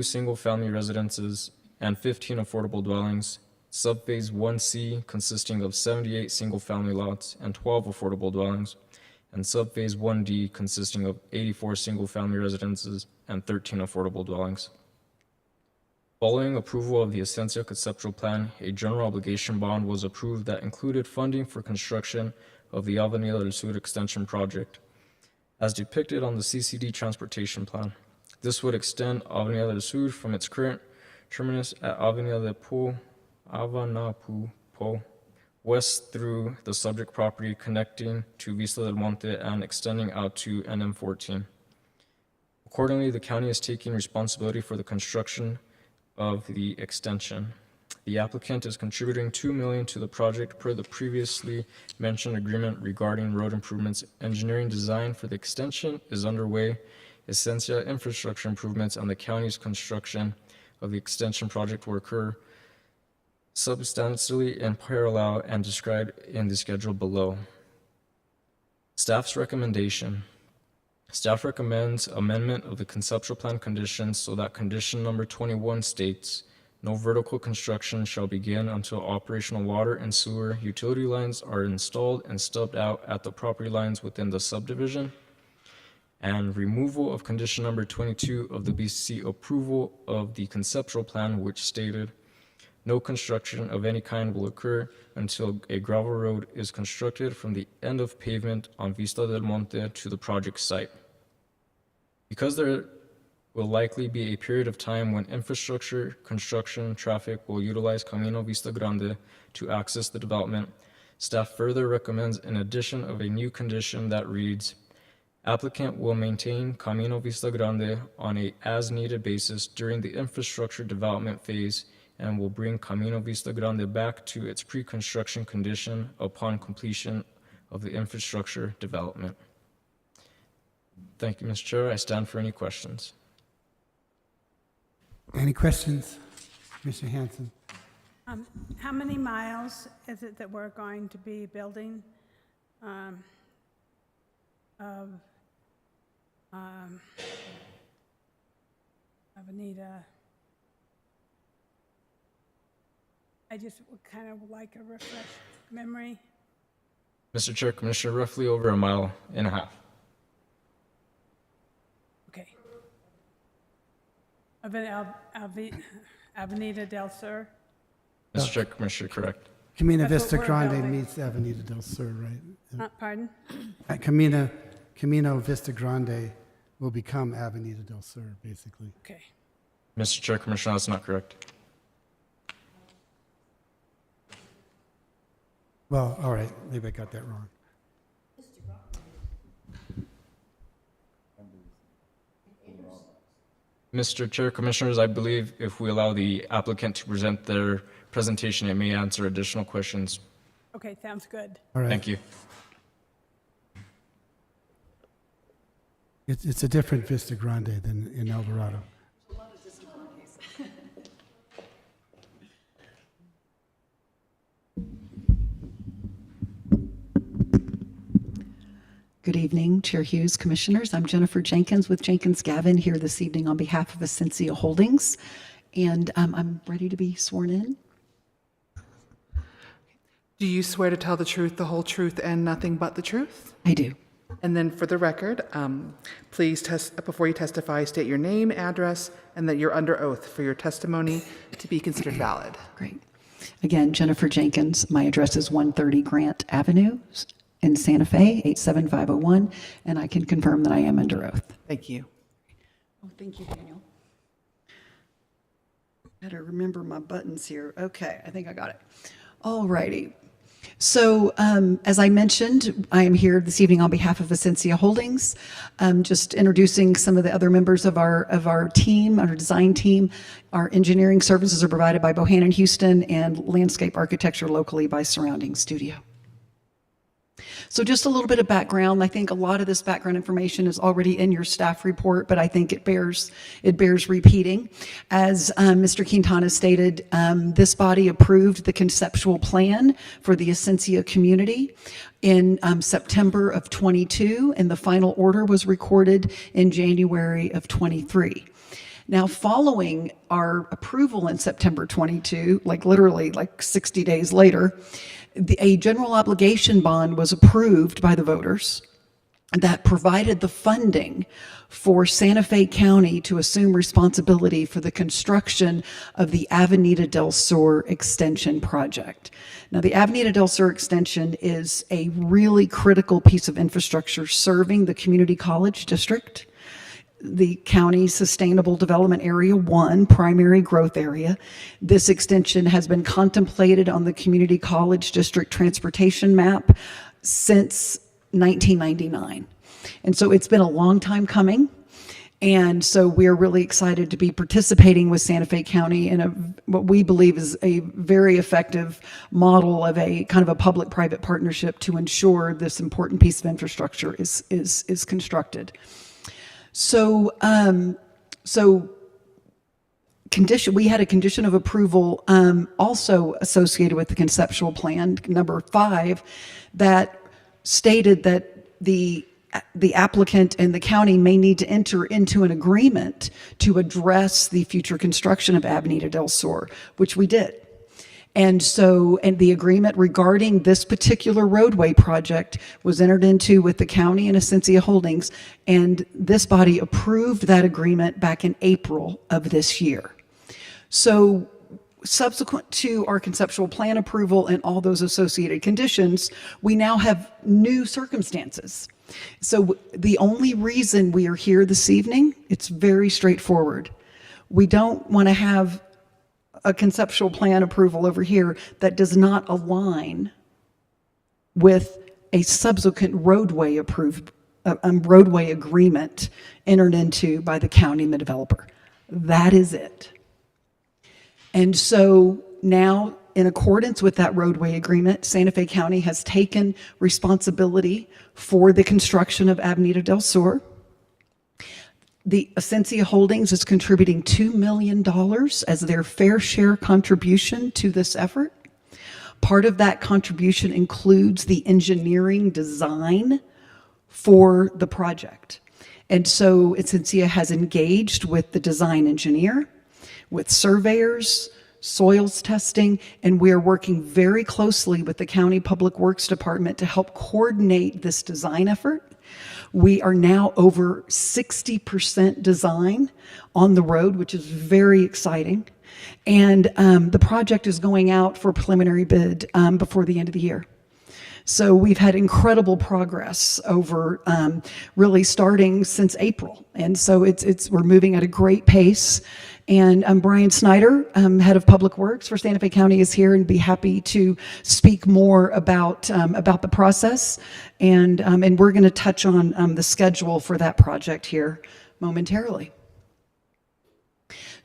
single-family residences and 15 affordable dwellings, subphase 1C consisting of 78 single-family lots and 12 affordable dwellings, and subphase 1D consisting of 84 single-family residences and 13 affordable dwellings. Following approval of the Essentia conceptual plan, a general obligation bond was approved that included funding for construction of the Avenida del Sur extension project, as depicted on the CCD transportation plan. This would extend Avenida del Sur from its current terminus at Avenida de Avanapupo west through the subject property connecting to Vista del Monte and extending out to NM14. Accordingly, the county is taking responsibility for the construction of the extension. The applicant is contributing $2 million to the project per the previously mentioned agreement regarding road improvements. Engineering design for the extension is underway. Essentia infrastructure improvements and the county's construction of the extension project will occur substantially in parallel and described in the schedule below. Staff's recommendation. Staff recommends amendment of the conceptual plan conditions so that condition number 21 states no vertical construction shall begin until operational water and sewer utility lines are installed and stubbed out at the property lines within the subdivision. and removal of condition number 22 of the BCC approval of the conceptual plan, which stated no construction of any kind will occur until a gravel road is constructed from the end of pavement on Vista del Monte to the project site. Because there will likely be a period of time when infrastructure, construction, traffic will utilize Camino Vista Grande to access the development, staff further recommends an addition of a new condition that reads, applicant will maintain Camino Vista Grande on a as-needed basis during the infrastructure development phase and will bring Camino Vista Grande back to its pre-construction condition upon completion of the infrastructure development. Thank you, Mr. Chair. I stand for any questions. Any questions? Mr. Hanson? How many miles is it that we're going to be building of Avenida? I just would kind of like a refresh memory. Mr. Chair, Commissioner, roughly over 1.5 miles. Okay. Avenida del Sur? Mr. Chair, Commissioner, correct. Camino That's what Vista we're Grande building. meets Avenida del Sur, right? Pardon? Camino Vista Grande will become Avenida del Sur, basically. Okay. Mr. Chair, Commissioner, that's not correct. Well, all right, maybe I got that wrong. Mr. Chair, Commissioners, I believe if we allow the applicant to present their presentation, it may answer additional questions. Okay, sounds good. All right. Thank you. It's a different Vista Grande than in El Dorado. Good evening, Chair Hughes, Commissioners. I'm Jennifer Jenkins with Jenkins Gavin here this evening on behalf of Essentia Holdings, and I'm ready to be sworn in. Do you swear to tell the truth, the whole truth, and nothing but the truth? I do. And then for the record, please before you testify, state your name, address, and that you're under oath for your testimony to be considered valid. Great. Again, Jennifer Jenkins. My address is 130 Grant Avenue in Santa Fe, 87501, and I can confirm that I am under oath. Thank you. Oh, thank you, Daniel. Better remember my buttons here. Okay, I think I got it. All righty. So, as I mentioned, I am here this evening on behalf of Essentia Holdings, just introducing some of the other members of our team, our design team. Our engineering services are provided by Bohannon Houston and landscape architecture locally by Surrounding Studio. So just a little bit of background. I think a lot of this background information is already in your staff report, but I think it bears repeating. As Mr. Quintana stated, this body approved the conceptual plan for the Essentia community in September of 22, and the final order was recorded in January of 23. Now, following our approval in September 22, literally 60 days later, a general obligation bond was approved by the voters that provided the funding for Santa Fe County to assume responsibility for the construction of the Avenida del Sur extension project. Now, the Avenida del Sur extension is a really critical piece of infrastructure serving the community college district, the county's Sustainable Development Area 1 primary growth area. This extension has been contemplated on the Community College District Transportation Map since 1999. And so it's been a long time coming. And so we're really excited to be participating with Santa Fe County in what we believe is a very effective model of a kind of a public-private partnership to ensure this important piece of infrastructure is constructed. So, we had a condition of approval also associated with the conceptual plan, number 5, that stated that the applicant and the county may need to enter into an agreement to address the future construction of Avenida del Sur, which we did. And so, and the agreement regarding this particular roadway project was entered into with the county and Essentia Holdings, and this body approved that agreement back in April of this year. So subsequent to our conceptual plan approval and all those associated conditions, we now have new circumstances. So the only reason we are here this evening, it's very straightforward. We don't want to have a conceptual plan approval over here that does not align with a subsequent roadway roadway agreement entered into by the county and the developer. That is it. And so now, in accordance with that roadway agreement, Santa Fe County has taken responsibility for the construction of Avenida del Sur. The Essentia Holdings is contributing $2 million as their fair share contribution to this effort. Part of that contribution includes the engineering design for the project. And so Essentia has engaged with the design engineer, with surveyors, soils testing, and we are working very closely with the County Public Works Department to help coordinate this design effort. We are now over 60% design on the road, which is very exciting. And the project is going out for preliminary bid before the end of the year. So we've had incredible progress over really starting since April. And so we're moving at a great pace. And Brian Snyder, head of Public Works for Santa Fe County, is here and be happy to speak more about the process. And we're going to touch on the schedule for that project here momentarily.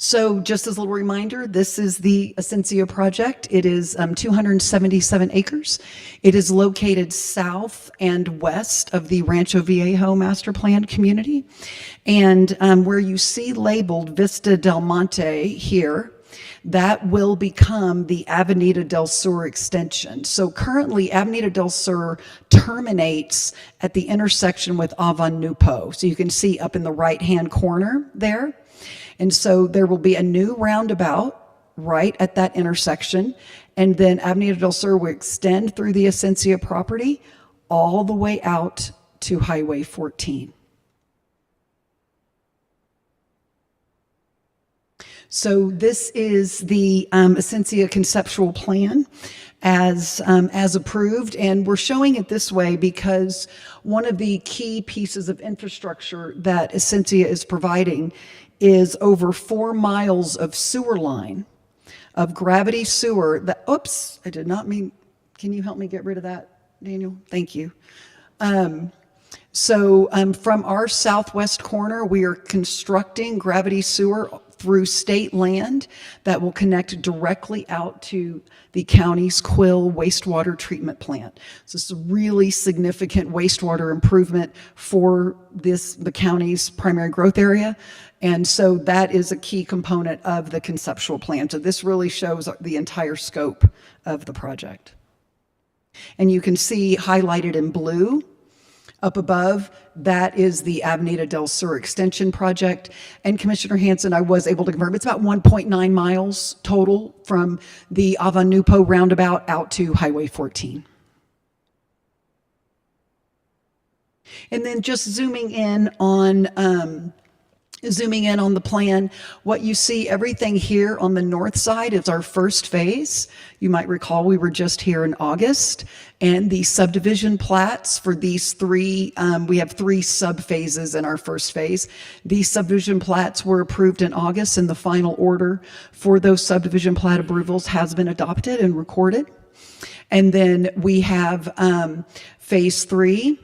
So just as a little reminder, this is the Essentia project. It is 277 acres. It is located south and west of the Rancho Viejo master plan community. And where you see labeled Vista del Monte here, that will become the Avenida del Sur extension. So currently, Avenida del Sur terminates at the intersection with Avan Nupo. So you can see up in the right-hand corner there. And so there will be a new roundabout right at that intersection. And then Avenida del Sur will extend through the Essentia property all the way out to Highway 14. So this is the Essentia conceptual plan as approved. And we're showing it this way because one of the key pieces of infrastructure that Essentia is providing is over 4 miles of sewer line, of gravity sewer that, oops, I did not mean, can you help me get rid of that, Daniel? Thank you. So from our southwest corner, we are constructing gravity sewer through state land that will connect directly out to the county's Quill wastewater treatment plant. So it's a really significant wastewater improvement for the county's primary growth area. And so that is a key component of the conceptual plan. So this really shows the entire scope of the project. And you can see highlighted in blue up above, that is the Avenida del Sur extension project. And Commissioner Hanson, I was able to confirm, it's about 1.9 miles total from the Avan Nupo roundabout out to Highway 14. And then just zooming in on the plan, what you see, everything here on the north side is our first phase. You might recall we were just here in August, and the subdivision plats for these three, we have 3 sub-phases in our first phase. These subdivision plats were approved in August, and the final order for those subdivision plat approvals has been adopted and recorded. And then we have phase 3,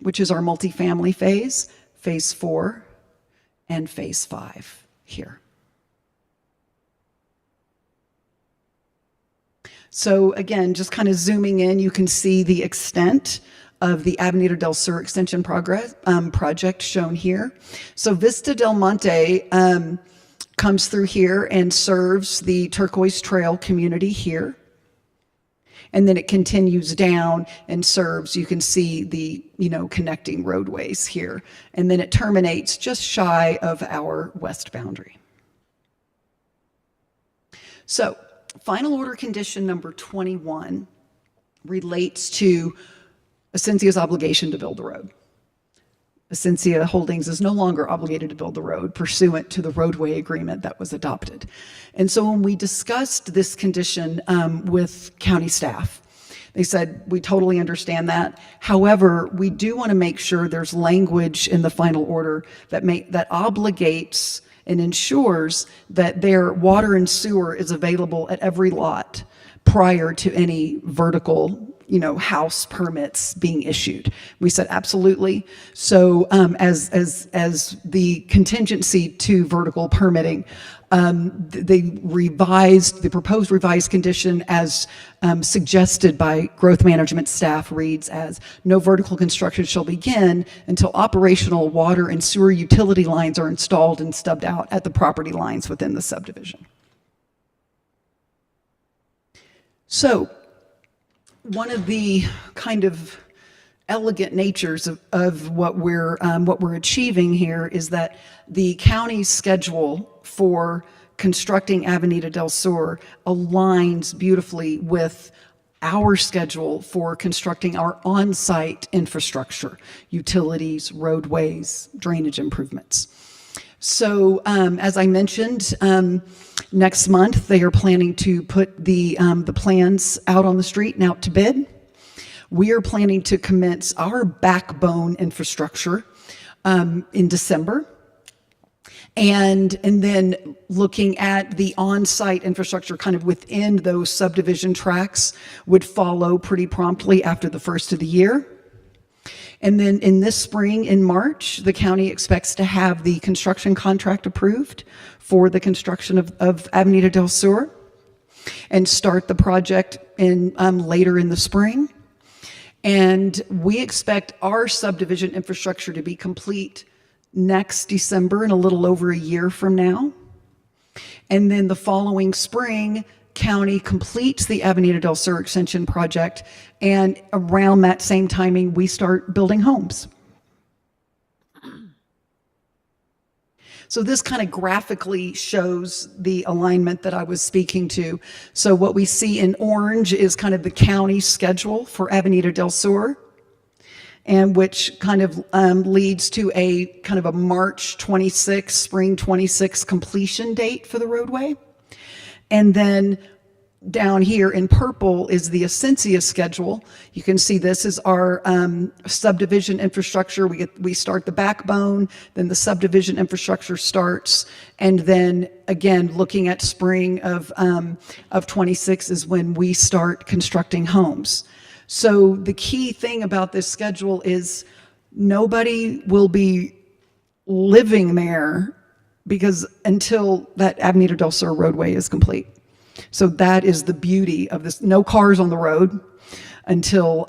which is our multifamily phase, phase 4, and phase 5 here. So again, just kind of zooming in, you can see the extent of the Avenida del Sur extension project shown here. So Vista del Monte comes through here and serves the Turquoise Trail community here. And then it continues down and serves, you can see the, connecting roadways here. And then it terminates just shy of our west boundary. So final order condition number 21 relates to Essenzia's obligation to build the road. Essentia Holdings is no longer obligated to build the road pursuant to the roadway agreement that was adopted. And so when we discussed this condition with county staff, they said, we totally understand that. However, we do want to make sure there's language in the final order that obligates and ensures that their water and sewer is available at every lot prior to any vertical house permits being issued. We said absolutely. So as the contingency to vertical permitting, the proposed revised condition as suggested by growth management staff reads as no vertical construction shall begin until operational water and sewer utility lines are installed and stubbed out at the property lines within the subdivision. So one of the kind of elegant natures of what we're achieving here is that the county's schedule for constructing Avenida del Sur aligns beautifully with our schedule for constructing our on-site infrastructure, utilities, roadways, drainage improvements. So as I mentioned, next month they are planning to put the plans out on the street and out to bid. We are planning to commence our backbone infrastructure in December. And then looking at the on-site infrastructure kind of within those subdivision tracks would follow pretty promptly after the first of the year. And then in this spring, in March, the county expects to have the construction contract approved for the construction of Avenida del Sur and start the project later in the spring. And we expect our subdivision infrastructure to be complete next December, in a little over a year from now. And then the following spring, county completes the Avenida del Sur extension project, and around that same timing, we start building homes. So this kind of graphically shows the alignment that I was speaking to. So what we see in orange is kind of the county schedule for Avenida del Sur, and which kind of leads to a kind of a March 26, spring 26 completion date for the roadway. And then down here in purple is the Essentia schedule. You can see this is our subdivision infrastructure. We start the backbone, then the subdivision infrastructure starts, and then again, looking at spring of 26 is when we start constructing homes. So the key thing about this schedule is nobody will be living there because until that Avenida del Sur roadway is complete. So that is the beauty of this. No cars on the road until,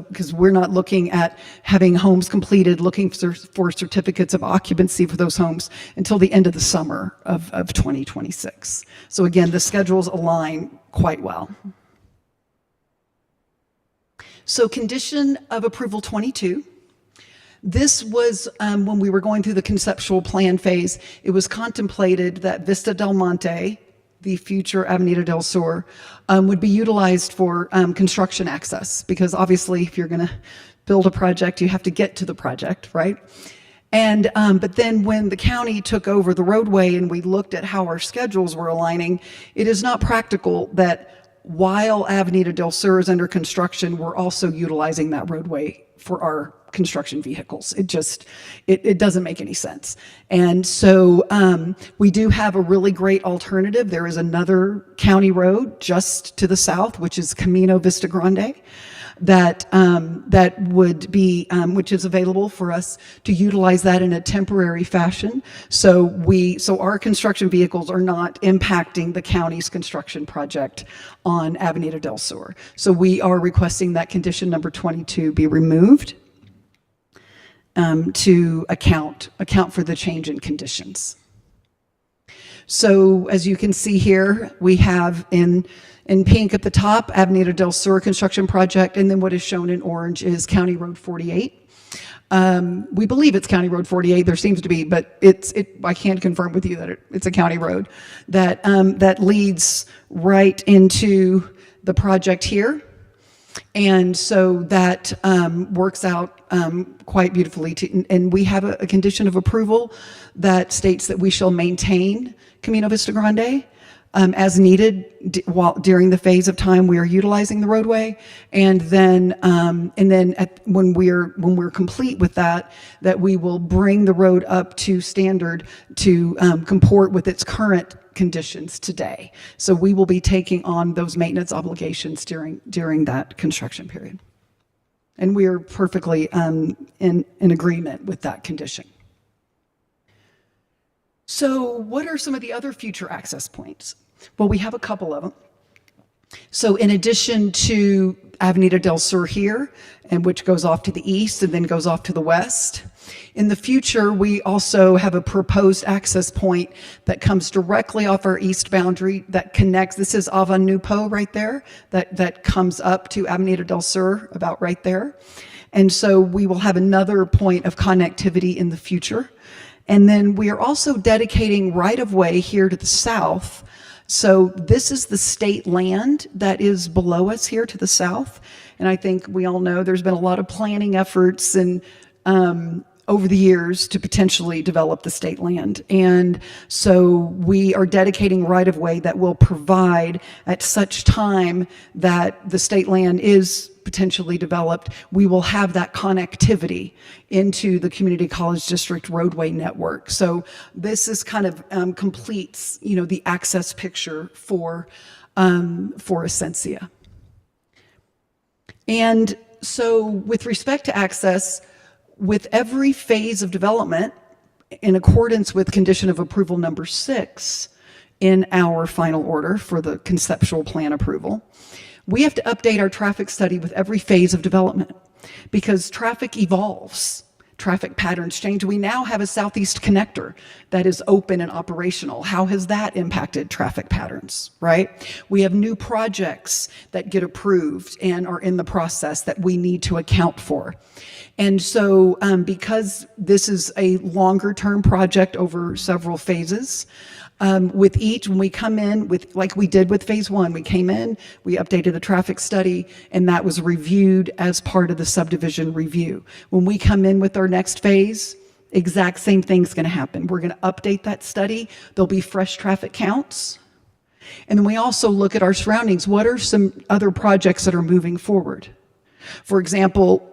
because we're not looking at having homes completed, looking for certificates of occupancy for those homes until the end of the summer of 2026. So again, the schedules align quite well. So condition of approval 22. This was when we were going through the conceptual plan phase, it was contemplated that Vista del Monte, the future Avenida del Sur, would be utilized for construction access, because obviously if you're going to build a project, you have to get to the project, right? And but then when the county took over the roadway and we looked at how our schedules were aligning, it is not practical that while Avenida del Sur is under construction, we're also utilizing that roadway for our construction vehicles. It doesn't make any sense. And so we do have a really great alternative. There is another county road just to the south, which is Camino Vista Grande, that would be, which is available for us to utilize that in a temporary fashion. So our construction vehicles are not impacting the county's construction project on Avenida del Sur. So we are requesting that condition number 22 be removed to account for the change in conditions. So as you can see here, we have in pink at the top, Avenida del Sur construction project, and then what is shown in orange is County Road 48. We believe it's County Road 48. There seems to be, but I can't confirm with you that it's a county road that leads right into the project here. And so that works out quite beautifully. And we have a condition of approval that states that we shall maintain Camino Vista Grande as needed during the phase of time we are utilizing the roadway, and then when we're complete with that we will bring the road up to standard to comport with its current conditions today. So we will be taking on those maintenance obligations during that construction period, and we are perfectly in agreement with that condition. So what are some of the other future access points? Well, we have a couple of them. So in addition to Avenida del Sur here, and which goes off to the east and then goes off to the west, in the future, we also have a proposed access point that comes directly off our east boundary that connects, this is Avanupo right there, that comes up to Avenida del Sur, about right there. And so we will have another point of connectivity in the future. And then we are also dedicating right-of-way here to the south. So this is the state land that is below us here to the south. And I think we all know there's been a lot of planning efforts and over the years to potentially develop the state land. And so we are dedicating right-of-way that will provide, at such time that the state land is potentially developed, we will have that connectivity into the Community College District roadway network. So this is kind of completes, the access picture for Ascensia. And so with respect to access, with every phase of development, in accordance with condition of approval number 6 in our final order for the conceptual plan approval, we have to update our traffic study with every phase of development because traffic evolves. Traffic patterns change. We now have a southeast connector that is open and operational. How has that impacted traffic patterns, right? We have new projects that get approved and are in the process that we need to account for. And so because this is a longer term project over several phases, with each, when we come in with, like we did with phase 1, we came in, we updated the traffic study, and that was reviewed as part of the subdivision review. When we come in with our next phase, exact same thing's going to happen. We're going to update that study. There'll be fresh traffic counts. And then we also look at our surroundings. What are some other projects that are moving forward? For example,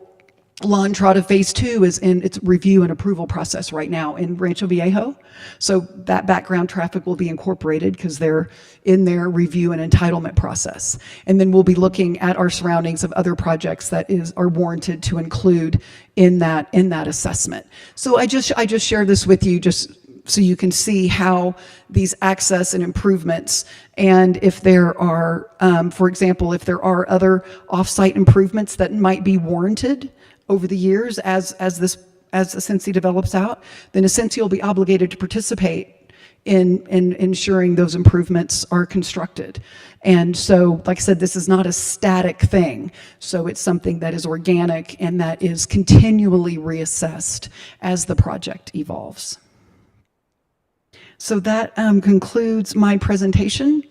La Entrada Phase 2 is in its review and approval process right now in Rancho Viejo. So that background traffic will be incorporated because they're in their review and entitlement process. And then we'll be looking at our surroundings of other projects that are warranted to include in that assessment. So I just share this with you just so you can see how these access and improvements, and if there are, for example, if there are other off-site improvements that might be warranted over the years as Ascensia develops out, then Ascensia will be obligated to participate in ensuring those improvements are constructed. And so, like I said, this is not a static thing. So it's something that is organic and that is continually reassessed as the project evolves. So that concludes my presentation.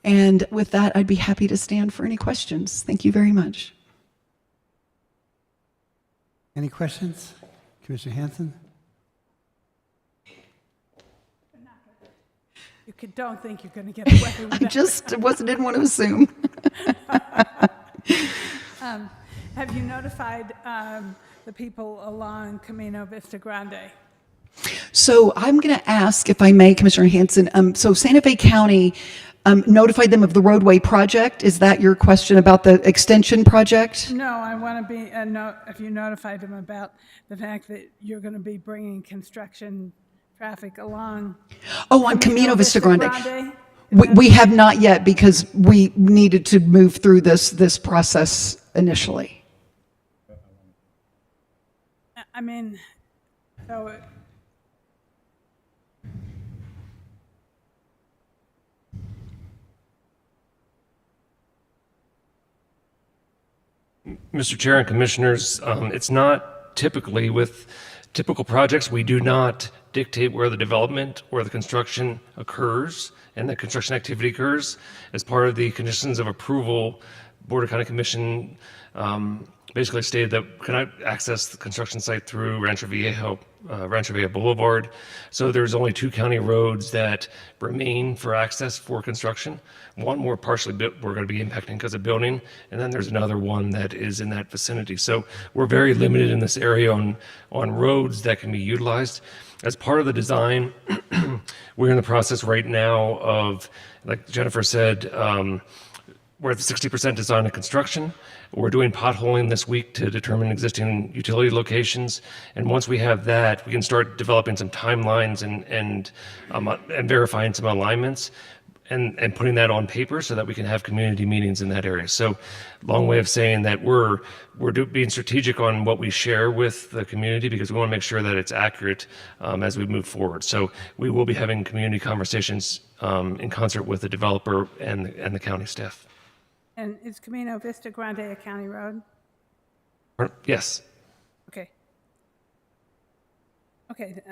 And with that, I'd be happy to stand for any questions. Thank you very much. Any questions? Commissioner Hanson? Don't think you're going to get away with that. I just didn't want to assume. Have you notified the people along Camino Vista Grande? So I'm going to ask, if I may, Commissioner Hanson, so Santa Fe County notified them of the roadway project. Is that your question about the extension project? No, I want to be, if you notified them about the fact that you're going to be bringing construction traffic along. Oh, on Camino Vista Grande. We have not yet because we needed to move through this process initially. I mean, so Mr. Chair and Commissioners, it's not typically, with typical projects, we do not dictate where the development or the construction occurs and the construction activity occurs. As part of the conditions of approval, Board of County Commission basically stated that can I access the construction site through Rancho Viejo Boulevard. So there's only 2 county roads that remain for access for construction. One we're partially we're going to be impacting because of building, and then there's another one that is in that vicinity. So we're very limited in this area on roads that can be utilized. As part of the design, we're in the process right now of, like Jennifer said, we're at the 60% design and construction. We're doing potholing this week to determine existing utility locations. And once we have that, we can start developing some timelines and verifying some alignments and putting that on paper so that we can have community meetings in that area. So long way of saying that we're being strategic on what we share with the community because we want to make sure that it's accurate as we move forward. So we will be having community conversations in concert with the developer and the county staff. And is Camino Vista Grande a county road? Yes. Okay. Okay,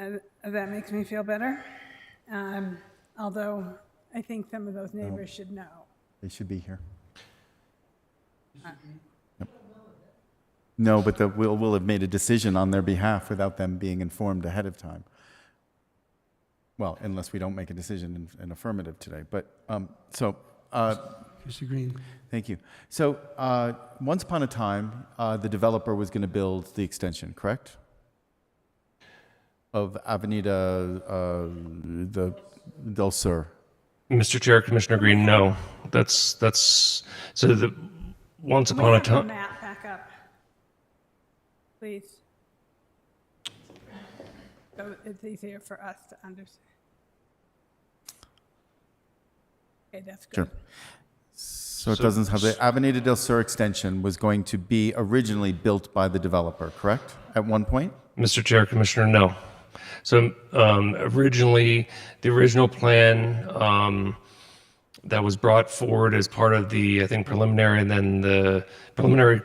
that makes me feel better. Although I think some of those neighbors should know. They should be here. Yep. No, but we'll have made a decision on their behalf without them being informed ahead of time. Well, unless we don't make a decision in affirmative today. But Mr. Green. Thank you. So once upon a time, the developer was going to build the extension, correct? Of Avenida del Sur. Mr. Chair, Commissioner Green, no. That's so the once upon a time. Map back up, please. So it's easier for us to understand. Okay, that's good. Sure. So it doesn't have the Avenida del Sur extension was going to be originally built by the developer, correct? At one point? Mr. Chair, Commissioner, no. So originally, the original plan that was brought forward as part of the, I think, preliminary, and then the preliminary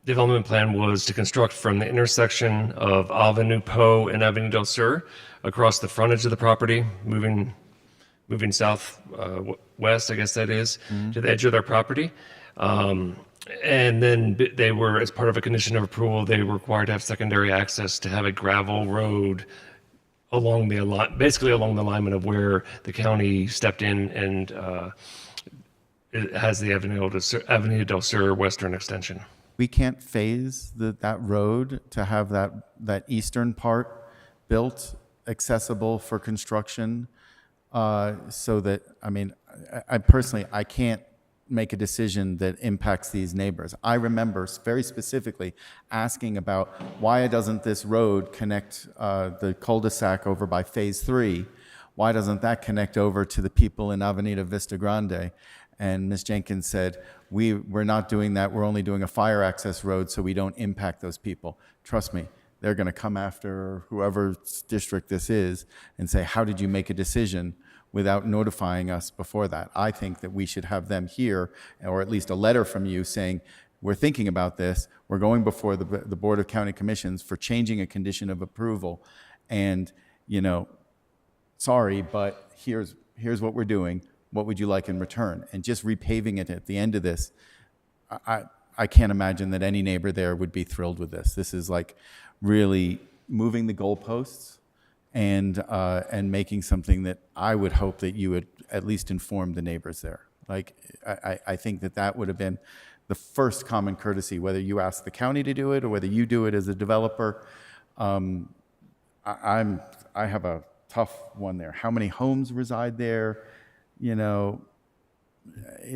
development plan was to construct from the intersection of Avenue Poe and Avenue del Sur across the frontage of the property, moving south west, I guess that is, to the edge of their property. And then they were, as part of a condition of approval, they were required to have secondary access to have a gravel road along basically along the alignment of where the county stepped in and it has the Avenida del Sur western extension. We can't phase that road to have that eastern part built accessible for construction so that, I mean, I personally, I can't make a decision that impacts these neighbors. I remember very specifically asking about why doesn't this road connect the cul-de-sac over by Phase 3? Why doesn't that connect over to the people in Avenida Vista Grande? And Ms. Jenkins said, we're not doing that. We're only doing a fire access road so we don't impact those people. Trust me, they're going to come after whoever's district this is and say, how did you make a decision without notifying us before that? I think that we should have them here, or at least a letter from you saying, we're thinking about this, we're going before the Board of County Commissions for changing a condition of approval, and, you know, sorry, but here's what we're doing, what would you like in return? And just repaving it at the end of this, I can't imagine that any neighbor there would be thrilled with this. This is like really moving the goalposts and making something that I would hope that you would at least inform the neighbors there. Like, I think that would have been the first common courtesy, whether you ask the county to do it or whether you do it as a developer. I have a tough one there. How many homes reside there? You know,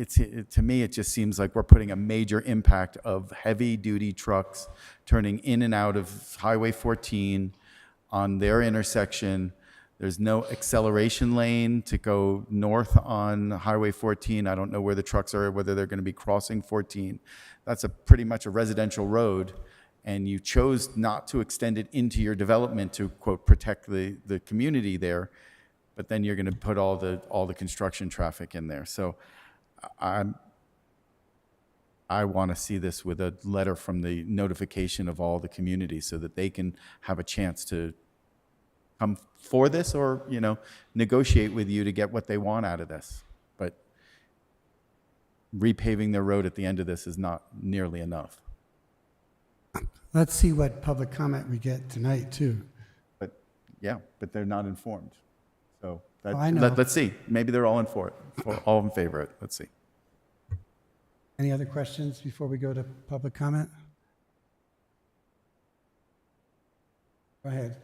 to me, it just seems like we're putting a major impact of heavy-duty trucks turning in and out of Highway 14 on their intersection. There's no acceleration lane to go north on Highway 14. I don't know where the trucks are, whether they're going to be crossing 14. That's pretty much a residential road, and you chose not to extend it into your development to, quote, protect the community there, but then you're going to put all the construction traffic in there. So I I want to see this with a letter from the notification of all the communities so that they can have a chance to come for this or, negotiate with you to get what they want out of this. But repaving their road at the end of this is not nearly enough. Let's see what public comment we get tonight, too. But they're not informed. So I know. let's see. Maybe they're all in for it, all in favor of it. Let's see. Any other questions before we go to public comment? Go ahead.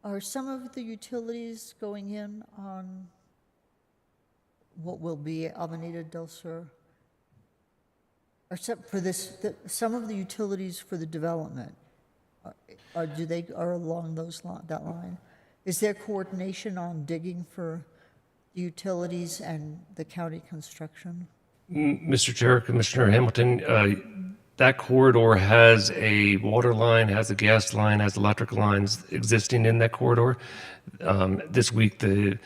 Are some of the utilities going in on what will be Avenida del Sur? Except for some of the utilities for the development, are along that line? Is there coordination on digging for the utilities and the county construction? Mr. Chair, Commissioner Hamilton, that corridor has a water line, has a gas line, has electric lines existing in that corridor. This week, the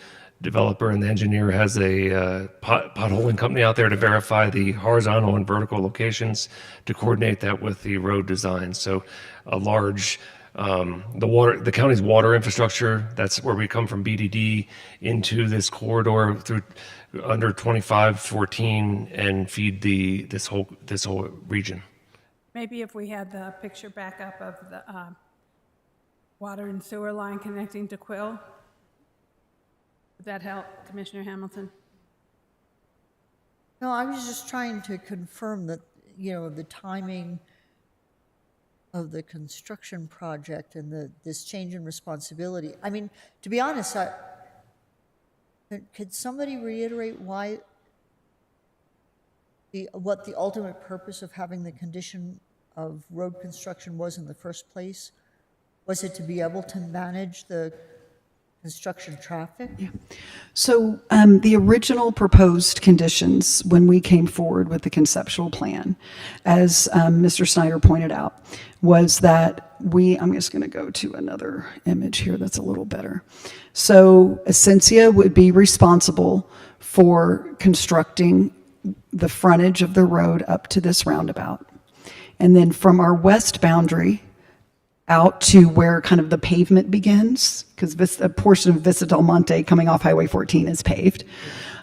developer and the engineer has a potholing company out there to verify the horizontal and vertical locations to coordinate that with the road design. So a large, the county's water infrastructure, that's where we come from BDD into this corridor through under 2514 and feed this whole region. Maybe if we had the picture back up of the water and sewer line connecting to Quill. Would that help, Commissioner Hamilton? No, I was just trying to confirm that, the timing of the construction project and this change in responsibility. I mean, to be honest, could somebody reiterate what the ultimate purpose of having the condition of road construction was in the first place? Was it to be able to manage the construction traffic? Yeah. So the original proposed conditions when we came forward with the conceptual plan, as Mr. Snyder pointed out, was that I'm just going to go to another image here that's a little better. So Essentia would be responsible for constructing the frontage of the road up to this roundabout. And then from our west boundary out to where kind of the pavement begins, because a portion of Vista Del Monte coming off Highway 14 is paved.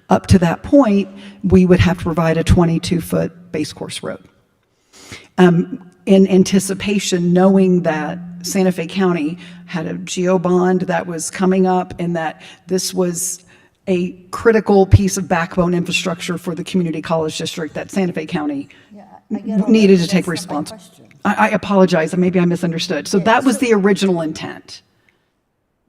Up to that point, we would have to provide a 22-foot base course road. In anticipation, knowing that Santa Fe County had a GO bond that was coming up and that this was a critical piece of backbone infrastructure for the community college district that Santa Fe County needed to take responsibility. I apologize, maybe I misunderstood. So that was the original intent,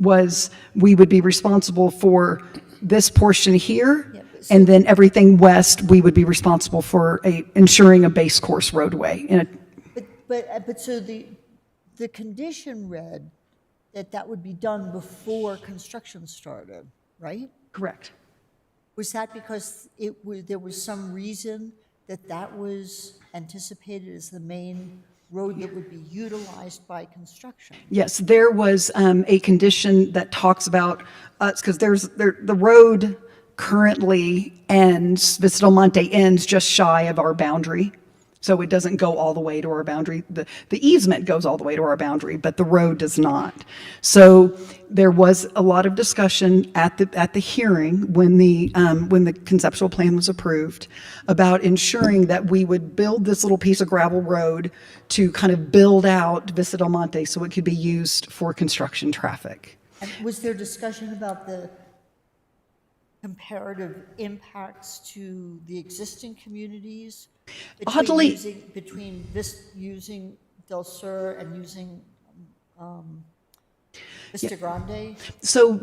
was we would be responsible for this portion here, and then everything west, we would be responsible for ensuring a base course roadway. But so the condition read that would be done before construction started, right? Correct. Was that because there was some reason that was anticipated as the main road that would be utilized by construction? Yes, there was a condition that talks about us, because the road currently ends, Vista Del Monte ends just shy of our boundary. So it doesn't go all the way to our boundary. The easement goes all the way to our boundary, but the road does not. So there was a lot of discussion at the hearing when the conceptual plan was approved about ensuring that we would build this little piece of gravel road to kind of build out Vista Del Monte so it could be used for construction traffic. And was there discussion about the comparative impacts to the existing communities between using Del Sur and using Vista Grande? So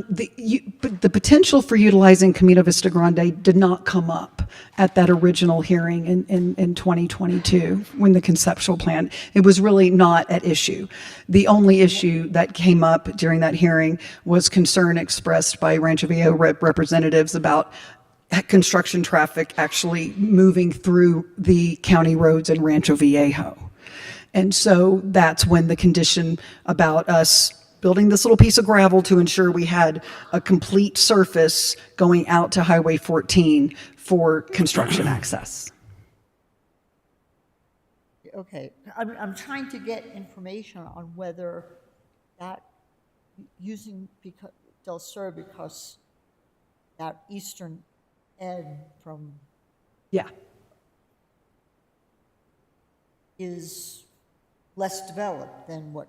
the potential for utilizing Camino Vista Grande did not come up at that original hearing in 2022 when the conceptual plan, it was really not at issue. The only issue that came up during that hearing was concern expressed by Rancho Viejo representatives about construction traffic actually moving through the county roads in Rancho Viejo. And so that's when the condition about us building this little piece of gravel to ensure we had a complete surface going out to Highway 14 for construction access. Okay, I'm trying to get information on whether that, using Del Sur, because that eastern end from Yeah. is less developed than what,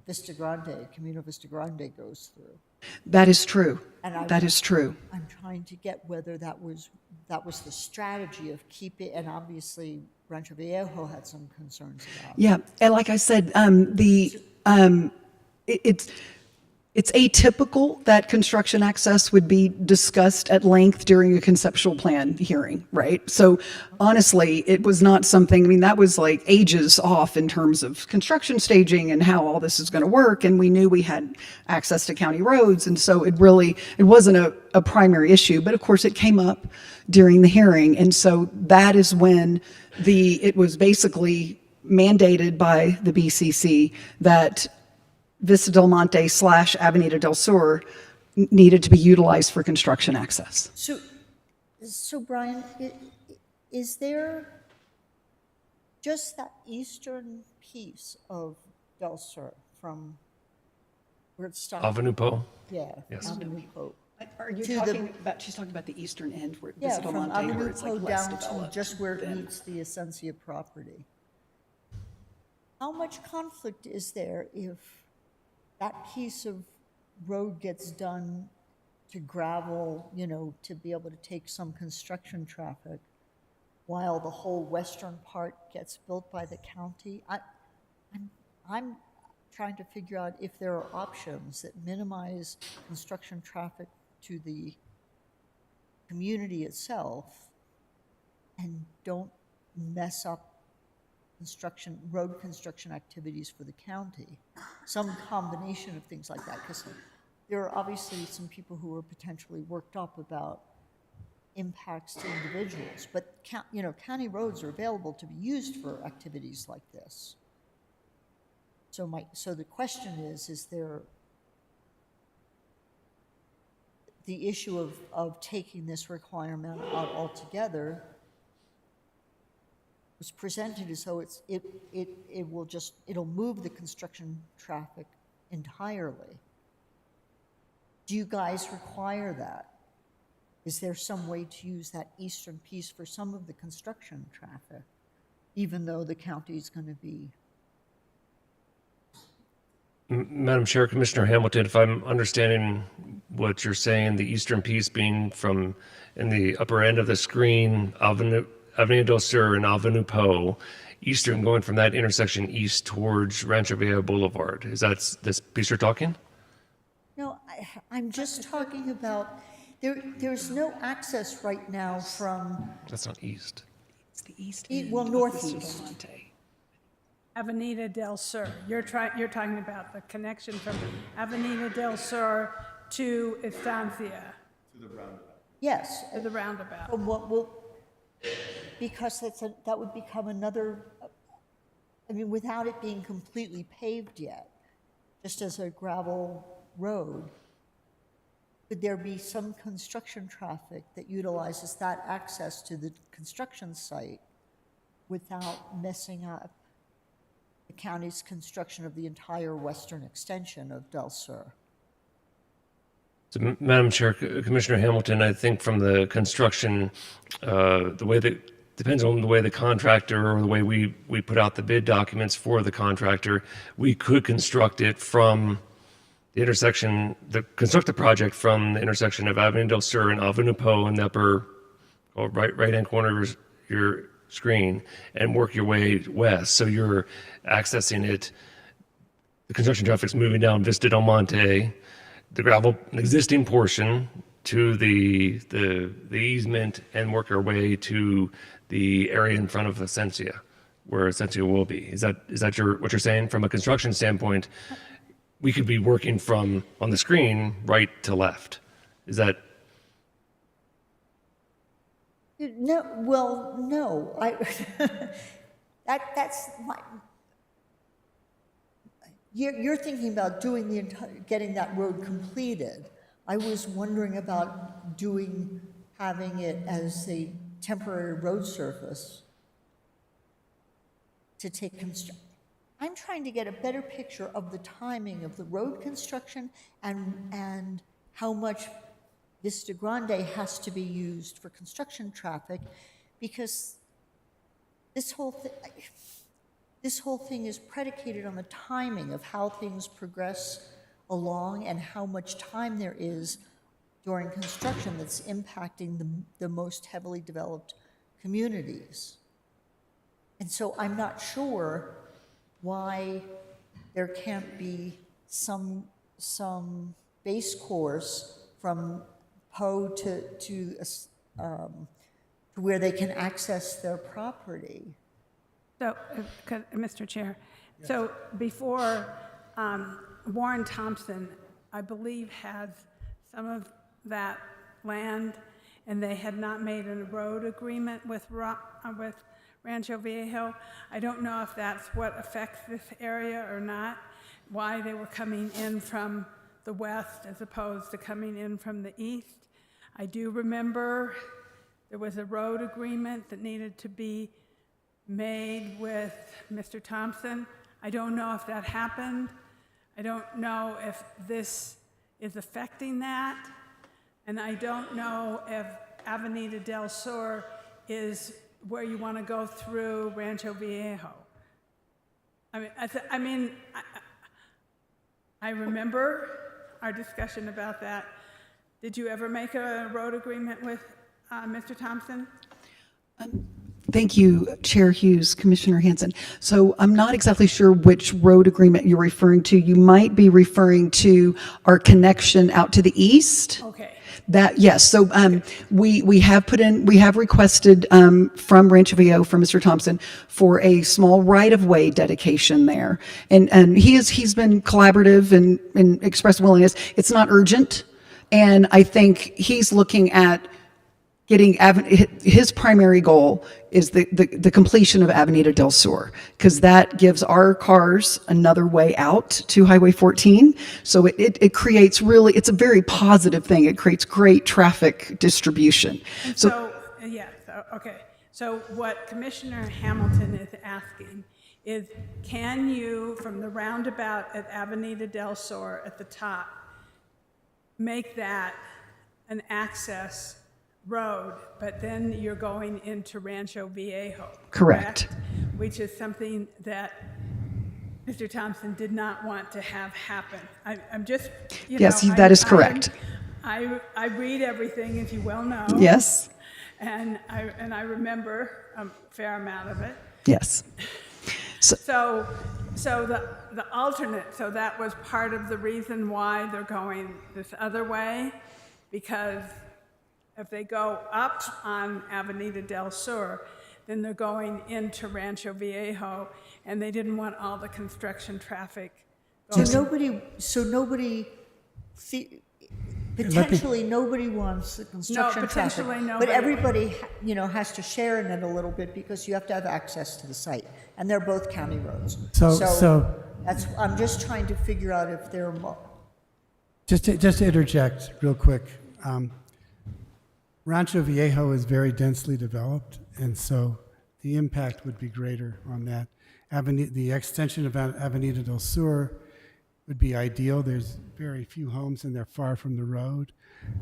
Vista Grande, Camino Vista Grande goes through. That is true. And That is true. I'm trying to get whether that was the strategy of keeping, and obviously Rancho Viejo had some concerns about. Yeah, and like I said, it's atypical that construction access would be discussed at length during a conceptual plan hearing, right? So honestly, it was not something, I mean, that was like ages off in terms of construction staging and how all this is going to work. And we knew we had access to county roads. And so it wasn't a primary issue, but of course it came up during the hearing. And so that is when it was basically mandated by the BCC that Vista Del Monte / Avenida del Sur needed to be utilized for construction access. So Brian, is there just that eastern piece of Del Sur from where it stops? Avenue Po? Yeah, Yes. Avenue Po. Are you To talking about, she's talking about the eastern end where Yeah, Vista Del from Monte, where Avenue it's Po like less down to developed. just where it than- meets the Essentia property. How much conflict is there if that piece of road gets done to gravel, to be able to take some construction traffic, while the whole western part gets built by the county? I'm trying to figure out if there are options that minimize construction traffic to the community itself and don't mess up road construction activities for the county. Some combination of things like that, because there are obviously some people who are potentially worked up about impacts to individuals, but county roads are available to be used for activities like this. So the question is there the issue of taking this requirement out altogether was presented as though it'll move the construction traffic entirely. Do you guys require that? Is there some way to use that eastern piece for some of the construction traffic, even though the county is going to be? Madam Chair, Commissioner Hamilton, if I'm understanding what you're saying, the eastern piece being from in the upper end of the screen, Avenida del Sur and Avenue Po, eastern going from that intersection east towards Rancho Viejo Boulevard. Is that this piece you're talking? No, I'm just talking about, there's no access right now from, That's not east. It's the east well, end of northeast. Vista Del Monte. Avenida del Sur. You're talking about the connection from Avenida del Sur to Estancia. Yes. To the roundabout. Because that would become another, without it being completely paved yet, just as a gravel road, could there be some construction traffic that utilizes that access to the construction site without messing up the county's construction of the entire western extension of Del Sur? So, Madam Chair, Commissioner Hamilton, I think from the construction, the way that depends on the way the contractor or the way we put out the bid documents for the contractor, we could construct it from the intersection, construct the project from the intersection of Avenida del Sur and Avenue Po in the upper right-hand corner of your screen and work your way west. So you're accessing it. The construction traffic's moving down Vista Del Monte, the gravel existing portion to the easement, and work our way to the area in front of Essentia, where Essentia will be. Is that what you're saying? From a construction standpoint, we could be working from on the screen right to left. Is that? No, well, no. That's my. you're thinking about doing the getting that road completed. I was wondering about having it as a temporary road surface to take construction. I'm trying to get a better picture of the timing of the road construction and how much Vista Grande has to be used for construction traffic, because this whole thing is predicated on the timing of how things progress along and how much time there is during construction that's impacting the most heavily developed communities. And so I'm not sure why there can't be some base course from Poe to where they can access their property. So, Mr. Chair, so before, Warren Thompson, I believe, has some of that land, and they had not made a road agreement with Rancho Viejo. I don't know if that's what affects this area or not, why they were coming in from the west as opposed to coming in from the east. I do remember there was a road agreement that needed to be made with Mr. Thompson. I don't know if that happened. I don't know if this is affecting that. And I don't know if Avenida del Sur is where you want to go through Rancho Viejo. I remember our discussion about that. Did you ever make a road agreement with Mr. Thompson? Thank you, Chair Hughes, Commissioner Hanson. So I'm not exactly sure which road agreement you're referring to. You might be referring to our connection out to the east. Okay. That, yes. So we have requested from Rancho Viejo, from Mr. Thompson, for a small right-of-way dedication there. And he's been collaborative and expressed willingness. It's not urgent. And I think he's looking at getting, his primary goal is the completion of Avenida del Sur, because that gives our cars another way out to Highway 14. So it creates really, it's a very positive thing. It creates great traffic distribution. Okay. So what Commissioner Hamilton is asking is, can you, from the roundabout at Avenida del Sur at the top, make that an access road, but then you're going into Rancho Viejo. Correct. Which is something that Mr. Thompson did not want to have happen. I'm just, yes, that is correct. I read everything, as you well know. Yes. And I remember a fair amount of it. Yes. So the alternate, so that was part of the reason why they're going this other way, because if they go up on Avenida del Sur, then they're going into Rancho Viejo, and they didn't want all the construction traffic going. Potentially nobody wants the construction traffic. But everybody, has to share in it a little bit, because you have to have access to the site, and they're both county roads. So I'm just trying to figure out if they're just to interject real quick. Rancho Viejo is very densely developed, and so the impact would be greater on that. The extension of Avenida del Sur would be ideal. There's very few homes, and they're far from the road.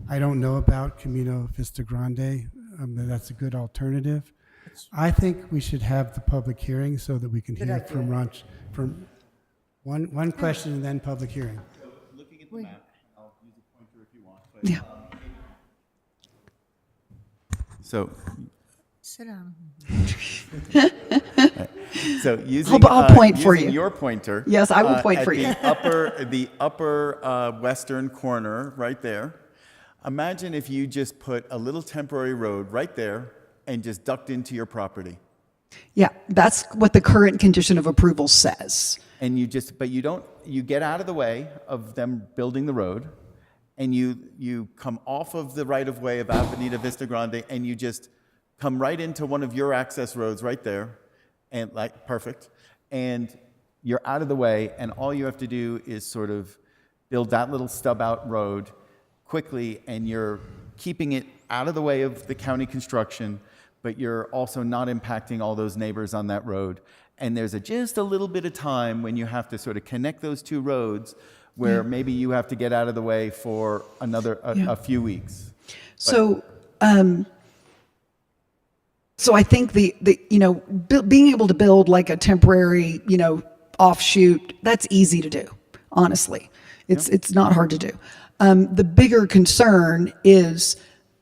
I don't know about Camino Vista Grande. That's a good alternative. I think we should have the public hearing so that we can hear from one question and then public hearing. So looking at the map, I'll use a pointer if you want. But, yeah. So, sit down. So using, I'll point for using you. your pointer. Yes, I will point for you. The upper western corner, right there. Imagine if you just put a little temporary road right there and just ducked into your property. Yeah, that's what the current condition of approval says. And you get out of the way of them building the road, and you come off of the right-of-way of Avenida Vista Grande, and you just come right into one of your access roads right there, and perfect. And you're out of the way, and all you have to do is sort of build that little stub out road quickly, and you're keeping it out of the way of the county construction, but you're also not impacting all those neighbors on that road. And there's just a little bit of time when you have to sort of connect those two roads where maybe you have to get out of the way for a few weeks. So, so I think being able to build like a temporary, offshoot, that's easy to do, honestly. It's not hard to do. The bigger concern is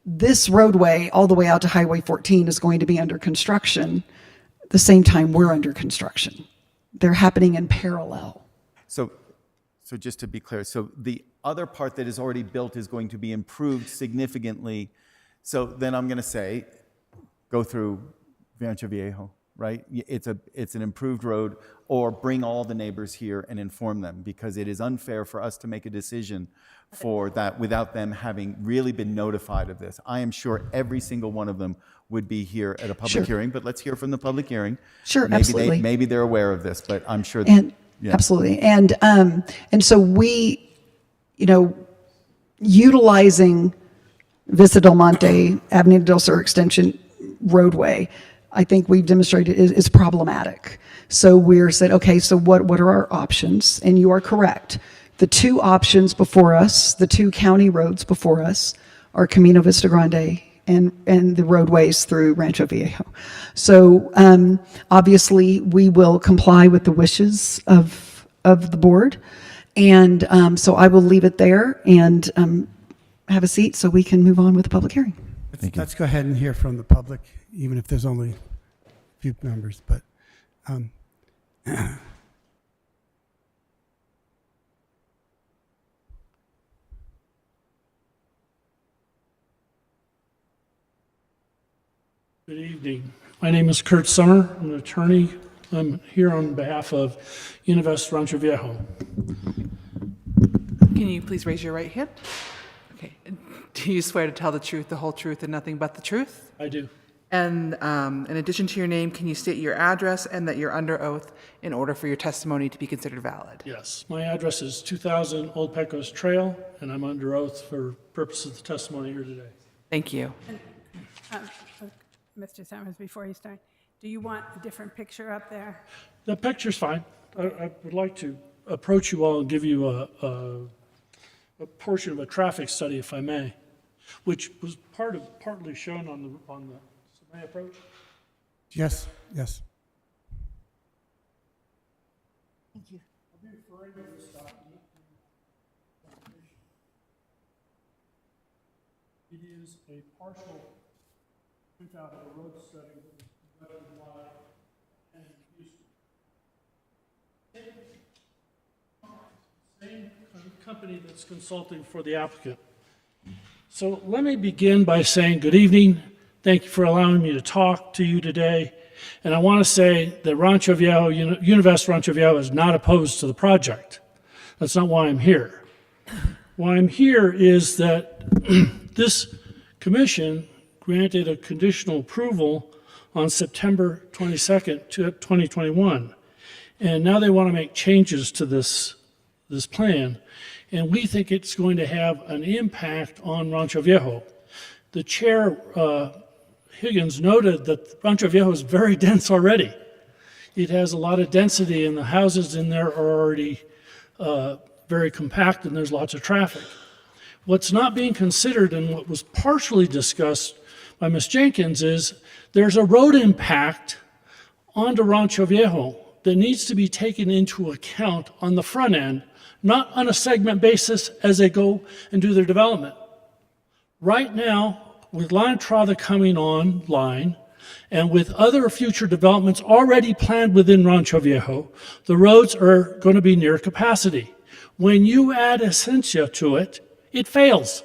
this roadway all the way out to Highway 14 is going to be under construction the same time we're under construction. They're happening in parallel. So just to be clear, so the other part that is already built is going to be improved significantly. So then I'm going to say, go through Rancho Viejo, right? It's an improved road, or bring all the neighbors here and inform them, because it is unfair for us to make a decision for that without them having really been notified of this. I am sure every single one of them would be here at a public hearing, but let's hear from the public hearing. Sure, absolutely. Maybe they're aware of this, but I'm sure. Absolutely. And so we, utilizing Vista Del Monte, Avenida del Sur Extension roadway, I think we've demonstrated is problematic. So we're said, okay, so what are our options? And you are correct. The two options before us, the two county roads before us, are Camino Vista Grande and the roadways through Rancho Viejo. So obviously we will comply with the wishes of the board. And so I will leave it there and have a seat so we can move on with the public hearing. Let's go ahead and hear from the public, even if there's only a few members. But Good evening. My name is Kurt Summer. I'm an attorney. I'm here on behalf of Univest Rancho Viejo. Can you please raise your right hand? Okay. Do you swear to tell the truth, the whole truth, and nothing but the truth? I do. And in addition to your name, can you state your address and that you're under oath in order for your testimony to be considered valid? Yes. My address is 2000 Old Pecos Trail, and I'm under oath for purposes of the testimony here today. Thank you. Mr. Summers, before you start, do you want a different picture up there? The picture's fine. I would like to approach you all and give you a portion of a traffic study, if I may, which was partly shown on the. May I approach? Yes. Thank you. I'll be referring to this document. It is a partial printout of a road study that was conducted by Houston. Same company that's consulting for the applicant. So let me begin by saying good evening. Thank you for allowing me to talk to you today. And I want to say that Rancho Viejo, Univest Rancho Viejo is not opposed to the project. That's not why I'm here. Why I'm here is that this commission granted a conditional approval on September 22nd, 2021. And now they want to make changes to this plan. And we think it's going to have an impact on Rancho Viejo. The chair, Higgins, noted that Rancho Viejo is very dense already. It has a lot of density, and the houses in there are already very compact, and there's lots of traffic. What's not being considered, and what was partially discussed by Ms. Jenkins, is there's a road impact onto Rancho Viejo that needs to be taken into account on the front end, not on a segment basis as they go and do their development. Right now, with La Entrada coming online, and with other future developments already planned within Rancho Viejo, the roads are going to be near capacity. When you add Essentia to it, it fails.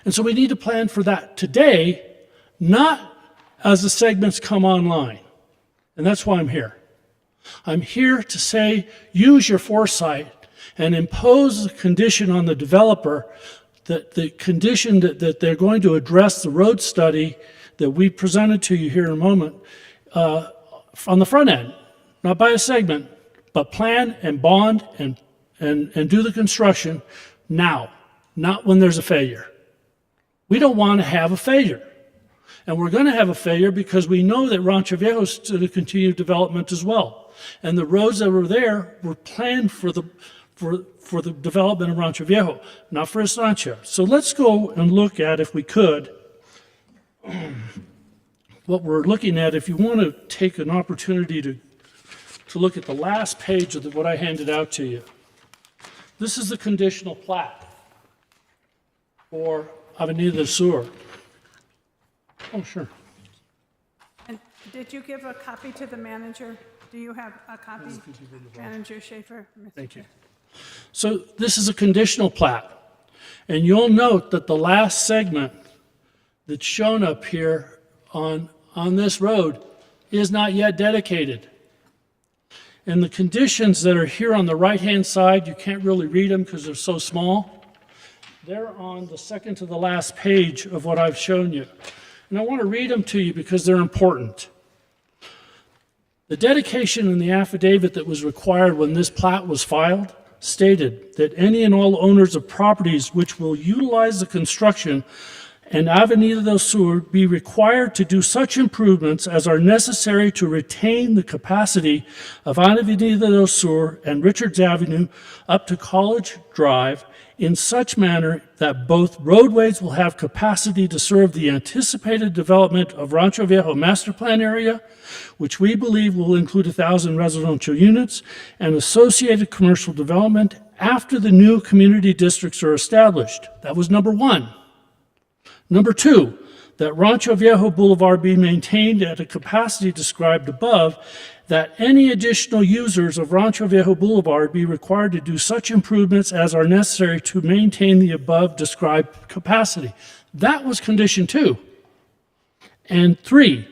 And so we need to plan for that today, not as the segments come online. And that's why I'm here. I'm here to say, use your foresight and impose a condition on the developer, that the condition that they're going to address the road study that we presented to you here in a moment on the front end, not by a segment, but plan and bond and do the construction now, not when there's a failure. We don't want to have a failure. And we're going to have a failure because we know that Rancho Viejo is to the continued development as well. And the roads that were there were planned for the development of Rancho Viejo, not for Estancia. So let's go and look at, if we could, what we're looking at. If you want to take an opportunity to look at the last page of what I handed out to you. This is the conditional plat for Avenida del Sur. Oh, sure. And did you give a copy to the manager? Do you have a copy, Manager Schaefer? Thank you. So this is a conditional plat. And you'll note that the last segment that's shown up here on this road is not yet dedicated. And the conditions that are here on the right-hand side, you can't really read them because they're so small. They're on the second to the last page of what I've shown you. And I want to read them to you because they're important. The dedication in the affidavit that was required when this plat was filed stated that any and all owners of properties which will utilize the construction and Avenida del Sur be required to do such improvements as are necessary to retain the capacity of Avenida del Sur and Richards Avenue up to College Drive in such manner that both roadways will have capacity to serve the anticipated development of Rancho Viejo master plan area, which we believe will include 1,000 residential units and associated commercial development after the new community districts are established. That was number one. Number two, that Rancho Viejo Boulevard be maintained at a capacity described above, that any additional users of Rancho Viejo Boulevard be required to do such improvements as are necessary to maintain the above described capacity. That was condition 2. And 3,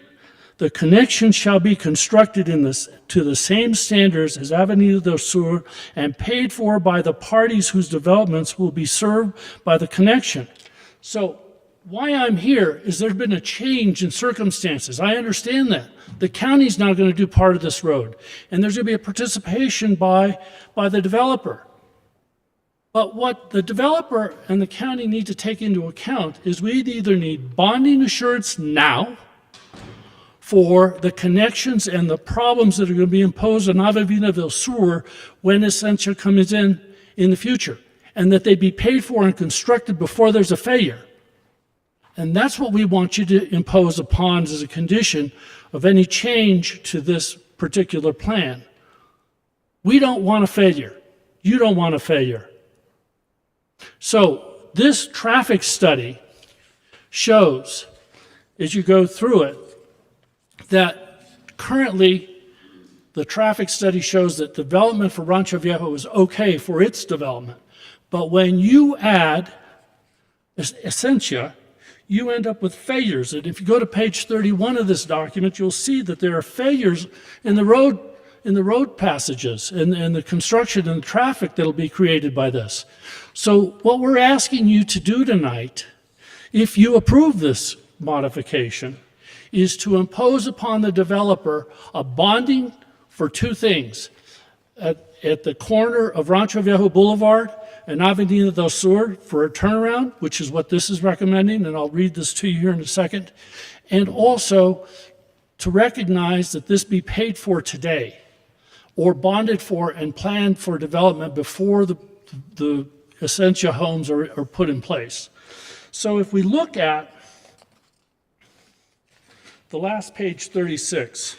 the connection shall be constructed to the same standards as Avenida del Sur and paid for by the parties whose developments will be served by the connection. So why I'm here is there's been a change in circumstances. I understand that. The county's now going to do part of this road, and there's going to be a participation by the developer. But what the developer and the county need to take into account is we either need bonding assurance now for the connections and the problems that are going to be imposed on Avenida del Sur when Essentia comes in the future, and that they be paid for and constructed before there's a failure. And that's what we want you to impose upon as a condition of any change to this particular plan. We don't want a failure. You don't want a failure. So this traffic study shows, as you go through it, that currently the traffic study shows that development for Rancho Viejo is okay for its development. But when you add Essentia, you end up with failures. And if you go to page 31 of this document, you'll see that there are failures in the road passages and the construction and the traffic that'll be created by this. So what we're asking you to do tonight, if you approve this modification, is to impose upon the developer a bonding for 2 things. At the corner of Rancho Viejo Boulevard and Avenida del Sur for a turnaround, which is what this is recommending, and I'll read this to you here in a second, and also to recognize that this be paid for today or bonded for and planned for development before the Essentia homes are put in place. So if we look at the last page 36,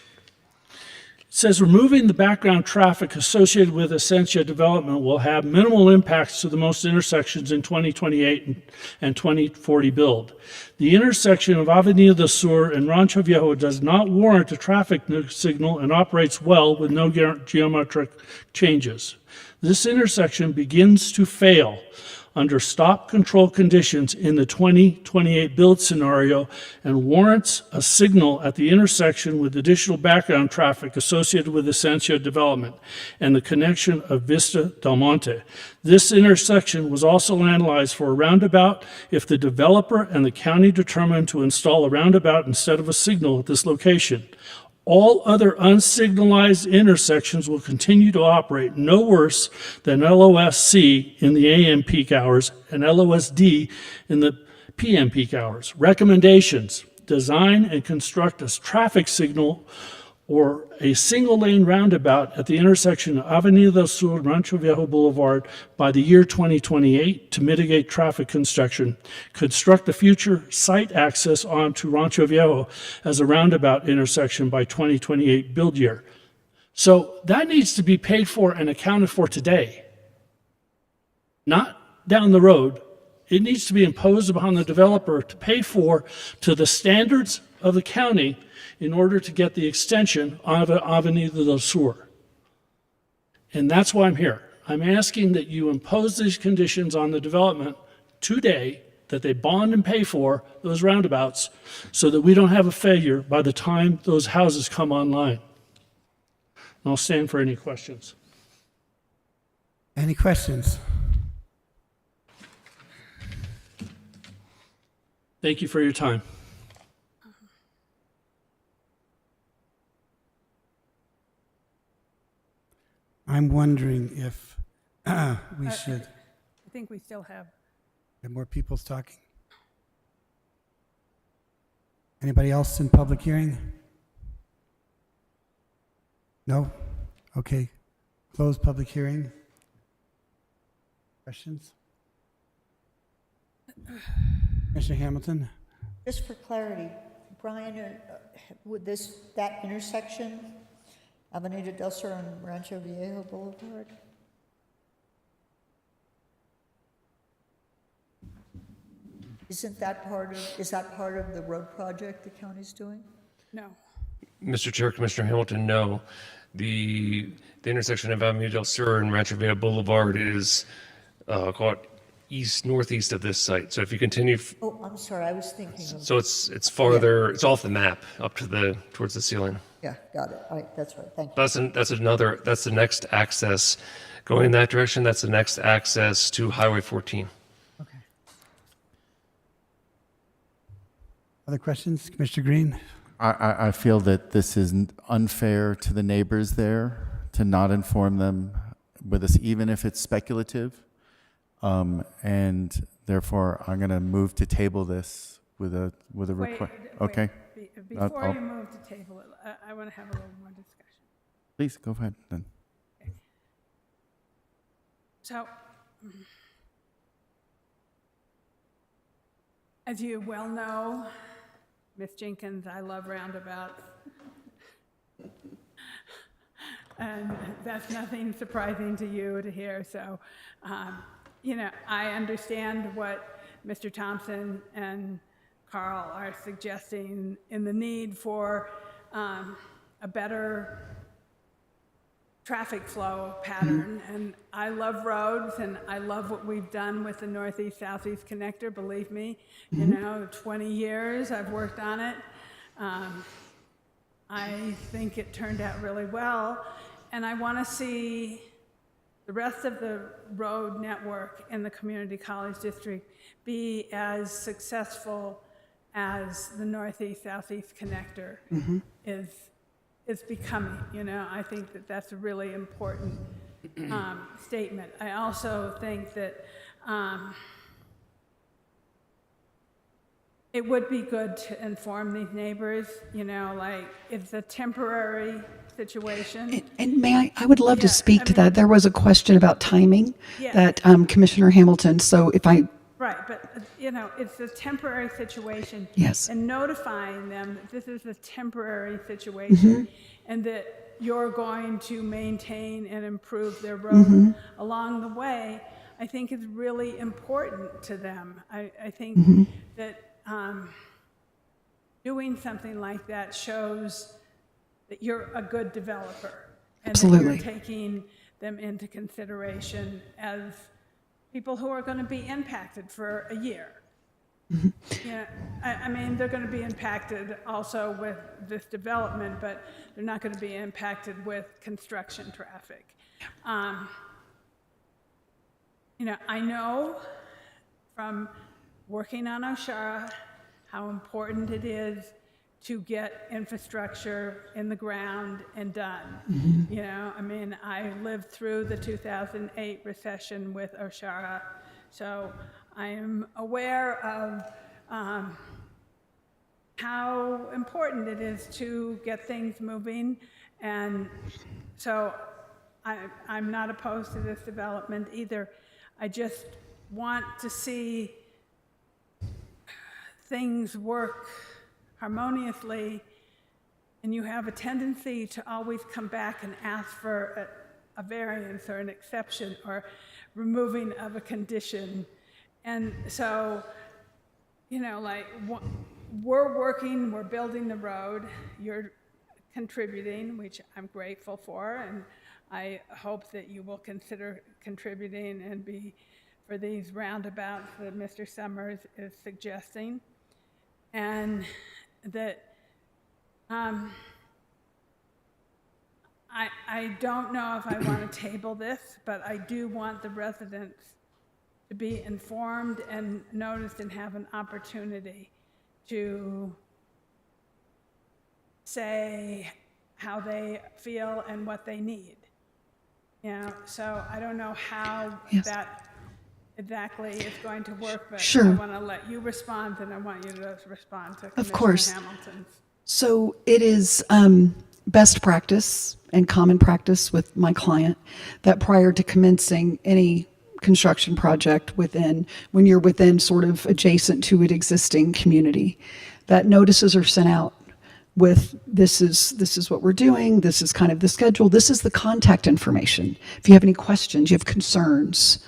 it says removing the background traffic associated with Essentia development will have minimal impacts to the most intersections in 2028 and 2040 build. The intersection of Avenida del Sur and Rancho Viejo does not warrant a traffic signal and operates well with no geometric changes. This intersection begins to fail under stop control conditions in the 2028 build scenario and warrants a signal at the intersection with additional background traffic associated with Essentia development and the connection of Vista Del Monte. This intersection was also analyzed for a roundabout if the developer and the county determined to install a roundabout instead of a signal at this location. All other unsignalized intersections will continue to operate no worse than LOSC in the AM peak hours and LOSD in the PM peak hours. Recommendations: design and construct a traffic signal or a single-lane roundabout at the intersection of Avenida del Sur and Rancho Viejo Boulevard by the year 2028 to mitigate traffic congestion. Construct the future site access onto Rancho Viejo as a roundabout intersection by 2028 build year. So that needs to be paid for and accounted for today, not down the road. It needs to be imposed upon the developer to pay for to the standards of the county in order to get the extension of Avenida del Sur. And that's why I'm here. I'm asking that you impose these conditions on the development today, that they bond and pay for those roundabouts so that we don't have a failure by the time those houses come online. And I'll stand for any questions. Any questions? Thank you for your time. I'm wondering if we should I think we still have. have more people talking. Anybody else in public hearing? No? Okay. Close public hearing. Questions? Commissioner Hamilton? Just for clarity, Brian, would that intersection, Avenida del Sur and Rancho Viejo Boulevard? Is that part of the road project the county's doing? No. Mr. Chair, Commissioner Hamilton, no. The intersection of Avenida del Sur and Rancho Viejo Boulevard is called northeast of this site. So if you continue, Oh, I'm sorry, I was thinking of. so it's farther, it's off the map up to towards the ceiling. Yeah, got it. All right, that's right, thank you. That's the next access. Going in that direction, that's the next access to Highway 14. Other questions? Commissioner Green? I feel that this is unfair to the neighbors there to not inform them with this, even if it's speculative. And therefore, I'm going to move to table this with a request. Okay. Before you move to table it, I want to have a little more discussion. Please go ahead then. So, as you well know, Ms. Jenkins, I love roundabouts. And that's nothing surprising to you to hear. So, I understand what Mr. Thompson and Carl are suggesting in the need for a better traffic flow pattern. And I love roads, and I love what we've done with the Northeast-Southeast connector, believe me. 20 years I've worked on it. I think it turned out really well, and I want to see the rest of the road network in the community college district be as successful as the Northeast-Southeast connector is becoming. I think that that's a really important statement. I also think that it would be good to inform these neighbors, it's a temporary situation. And may I would love to speak to that. There was a question about timing Yeah. that Commissioner Hamilton, so if I, Right, but, it's a temporary situation. Yes. And notifying them that this is a temporary situation and that you're going to maintain and improve their road along the way, I think is really important to them. I think that doing something like that shows that you're a good developer. And Absolutely. that you're taking them into consideration as people who are going to be impacted for a year. I mean, they're going to be impacted also with this development, but they're not going to be impacted with construction traffic. I know from working on Oshara how important it is to get infrastructure in the ground and done. You know, I mean, I lived through the 2008 recession with Oshara, so I am aware of how important it is to get things moving, and so I'm not opposed to this development either. I just want to see things work harmoniously, and you have a tendency to always come back and ask for a variance or an exception or removing of a condition. And so, you know, like, we're working, we're building the road, you're contributing, which I'm grateful for, and I hope that you will consider contributing and be for these roundabouts that Mr. Summers is suggesting. And that I don't know if I want to table this, but I do want the residents to be informed and noticed and have an opportunity to say how they feel and what they need. You know, so I don't know how that exactly is going to work, but Sure. I want to let you respond, and I want you to respond to Of course. Commissioner Hamilton's. So it is best practice and common practice with my client that prior to commencing any construction project when you're within sort of adjacent to an existing community, that notices are sent out with this is what we're doing, this is kind of the schedule, this is the contact information. If you have any questions, you have concerns,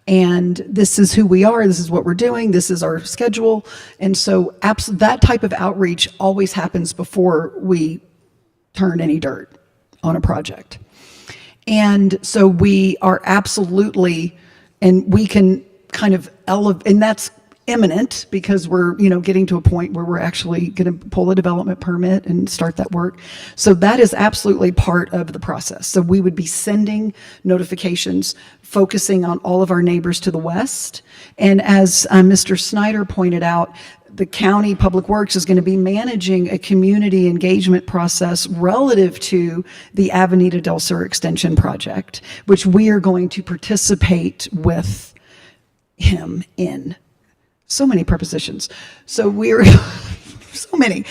and this is who we are, this is what we're doing, this is our schedule. And so that type of outreach always happens before we turn any dirt on a project. And so we are absolutely, and we can kind of elevate, and that's imminent because we're, you know, getting to a point where we're actually going to pull a development permit and start that work. So that is absolutely part of the process. So we would be sending notifications, focusing on all of our neighbors to the west. And as Mr. Snyder pointed out, the county public works is going to be managing a community engagement process relative to the Avenida del Sur extension project, which we are going to participate with him in. So many prepositions. So we're so many.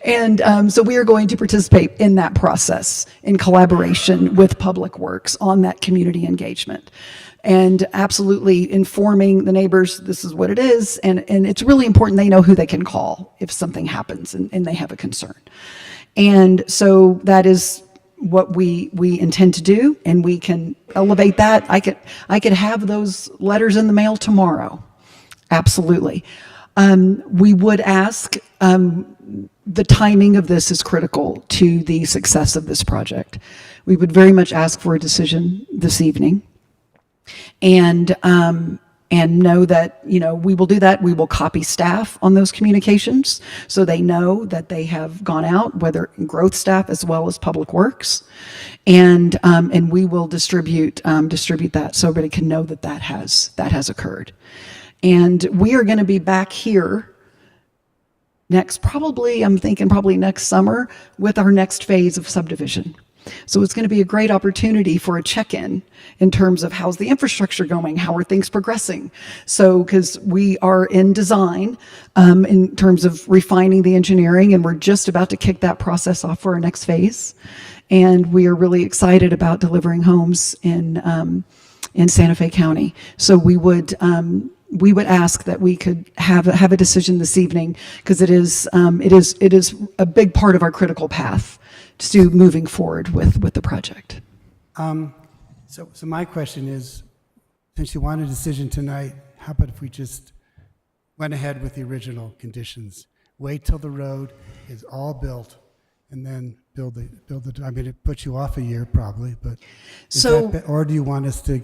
And so we are going to participate in that process in collaboration with Public Works on that community engagement. And absolutely informing the neighbors, this is what it is. And it's really important they know who they can call if something happens and they have a concern. And so that is what we intend to do, and we can elevate that. I could have those letters in the mail tomorrow. Absolutely. We would ask, the timing of this is critical to the success of this project. We would very much ask for a decision this evening, and know that, you know, we will do that. We will copy staff on those communications so they know that they have gone out, whether growth staff as well as Public Works, and we will distribute that so everybody can know that that has occurred. And we are going to be back here I'm thinking probably next summer with our next phase of subdivision. So it's going to be a great opportunity for a check-in in terms of how's the infrastructure going, how are things progressing. So, because we are in design in terms of refining the engineering, and we're just about to kick that process off for our next phase. And we are really excited about delivering homes in Santa Fe County. So we would ask that we could have a decision this evening, because it is a big part of our critical path to moving forward with the project. So my question is, since you want a decision tonight, how about if we just went ahead with the original conditions? Wait till the road is all built, and then build the. I mean, it puts you off a year probably, but or do you want us to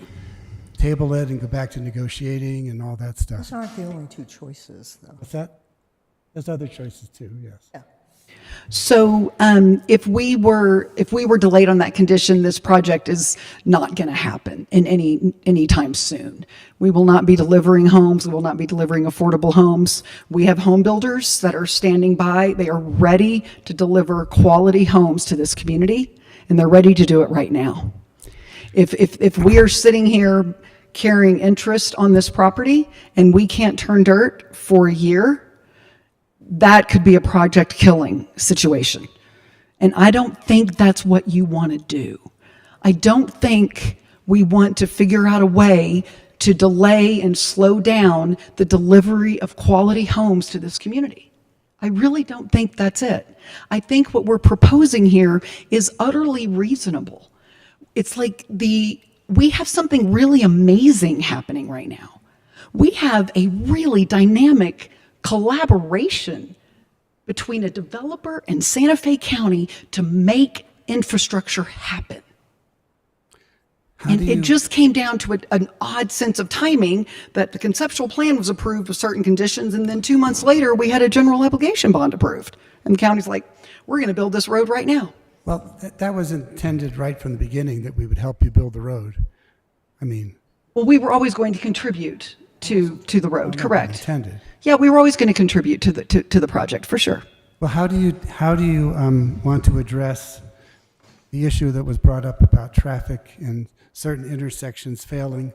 table it and go back to negotiating and all that stuff? Those aren't the only two choices, though. What's that? There's other choices too, yes. Yeah. So if we were delayed on that condition, this project is not going to happen in any time soon. We will not be delivering homes. We will not be delivering affordable homes. We have home builders that are standing by. They are ready to deliver quality homes to this community, and they're ready to do it right now. If we are sitting here carrying interest on this property and we can't turn dirt for a year, that could be a project killing situation. And I don't think that's what you want to do. I don't think we want to figure out a way to delay and slow down the delivery of quality homes to this community. I really don't think that's it. I think what we're proposing here is utterly reasonable. It's like we have something really amazing happening right now. We have a really dynamic collaboration between a developer and Santa Fe County to make infrastructure happen. And it just came down to an odd sense of timing that the conceptual plan was approved with certain conditions, and then 2 months later, we had a general obligation bond approved. And the county's like, we're going to build this road right now. Well, that was intended right from the beginning, that we would help you build the road. I mean... Well, we were always going to contribute to the road, correct? Intended. Yeah, we were always going to contribute to the project, for sure. Well, how do you want to address the issue that was brought up about traffic and certain intersections failing,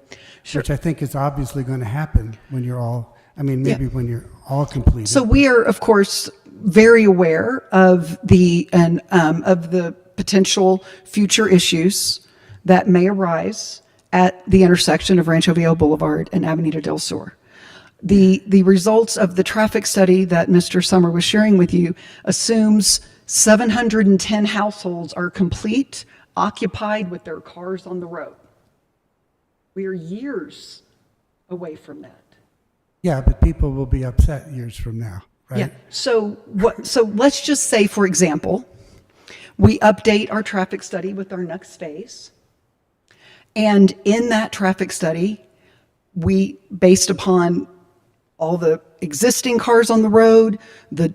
which I think is obviously going to happen when you're all, when you're all completed. So we are, of course, very aware of the potential future issues that may arise at the intersection of Rancho Viejo Boulevard and Avenida del Sur. The results of the traffic study that Mr. Summer was sharing with you assumes 710 households are complete, occupied with their cars on the road. We are years away from that. Yeah, but people will be upset years from now, right? Yeah. So let's just say, for example, we update our traffic study with our next phase. And in that traffic study, we, based upon all the existing cars on the road, the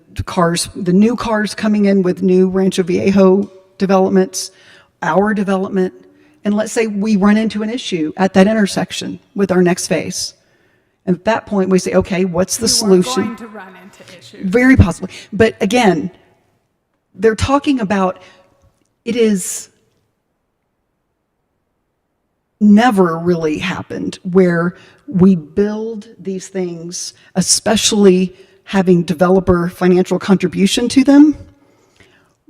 new cars coming in with new Rancho Viejo developments, our development, and let's say we run into an issue at that intersection with our next phase. And at that point, we say, okay, what's the solution? We're going to run into issues. Very possibly. But again, they're talking about it is never really happened where we build these things, especially having developer financial contribution to them,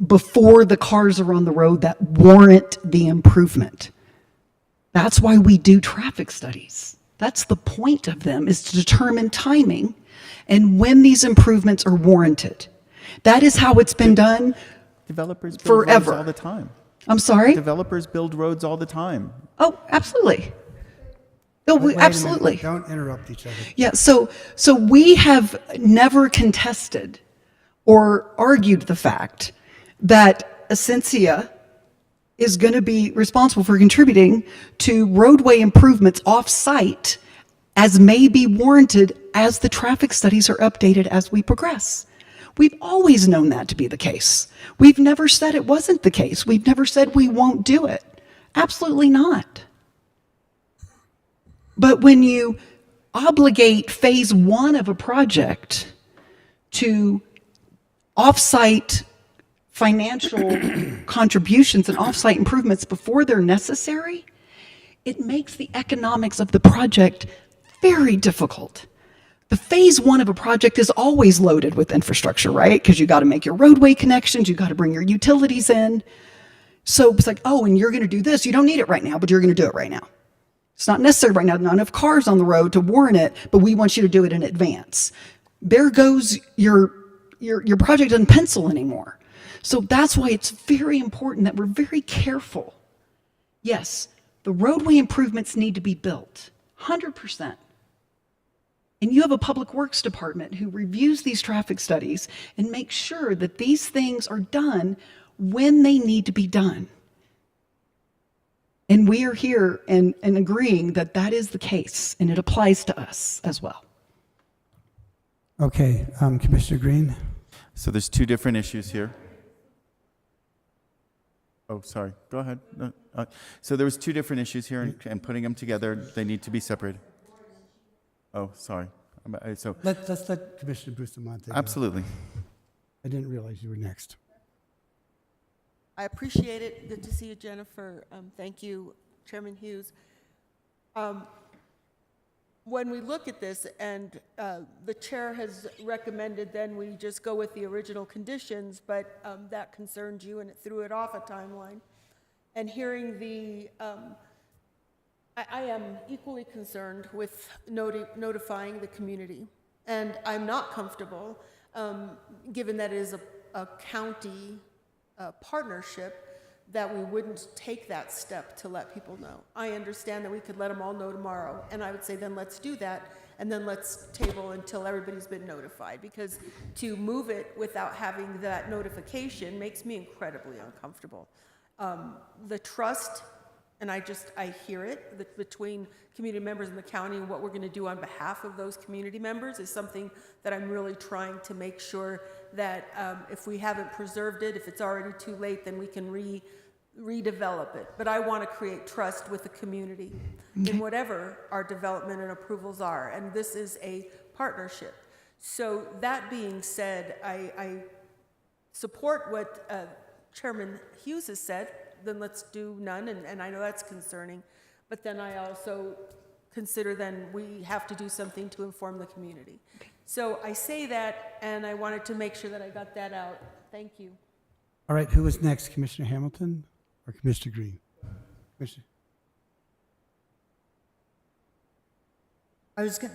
before the cars are on the road that warrant the improvement. That's why we do traffic studies. That's the point of them, is to determine timing and when these improvements are warranted. That is how it's been done Developers build forever. roads all the time. I'm sorry? Developers build roads all the time. Oh, absolutely. No, Wait a minute, absolutely. don't interrupt each other. Yeah, so we have never contested or argued the fact that Essentia is going to be responsible for contributing to roadway improvements off-site as may be warranted as the traffic studies are updated as we progress. We've always known that to be the case. We've never said it wasn't the case. We've never said we won't do it. Absolutely not. But when you obligate phase one of a project to off-site financial contributions and off-site improvements before they're necessary, it makes the economics of the project very difficult. The phase one of a project is always loaded with infrastructure, right? Because you got to make your roadway connections, you got to bring your utilities in. So it's like, oh, and you're going to do this. You don't need it right now, but you're going to do it right now. It's not necessary right now. Not enough cars on the road to warrant it, but we want you to do it in advance. There goes your project doesn't pencil anymore. So that's why it's very important that we're very careful. Yes, the roadway improvements need to be built, 100%. And you have a public works department who reviews these traffic studies and makes sure that these things are done when they need to be done. And we are here and agreeing that that is the case, and it applies to us as well. Okay, Commissioner Green. So there's two different issues here. Oh, sorry. Go ahead. No, so there was two different issues here, and putting them together, they need to be separated. Oh, sorry. So Let's let Commissioner Bustamante go. absolutely. I didn't realize you were next. I appreciate it. Good to see you, Jennifer. Thank you, Chairman Hughes. When we look at this, and the chair has recommended then we just go with the original conditions, but that concerned you and it threw it off a timeline. And hearing the, I am equally concerned with notifying the community. And I'm not comfortable, given that it is a county partnership, that we wouldn't take that step to let people know. I understand that we could let them all know tomorrow, and I would say then let's do that, and then let's table until everybody's been notified, because to move it without having that notification makes me incredibly uncomfortable. The trust, and I hear it, between community members in the county and what we're gonna do on behalf of those community members is something that I'm really trying to make sure that if we haven't preserved it, if it's already too late, then we can redevelop it. But I want to create trust with the community in whatever our development and approvals are. And this is a partnership. So that being said, I support what Chairman Hughes has said. Then let's do none. And I know that's concerning. But then I also consider then we have to do something to inform the community. So I say that, and I wanted to make sure that I got that out. Thank you. All right, who was next, Commissioner Hamilton or Commissioner Green? Commissioner.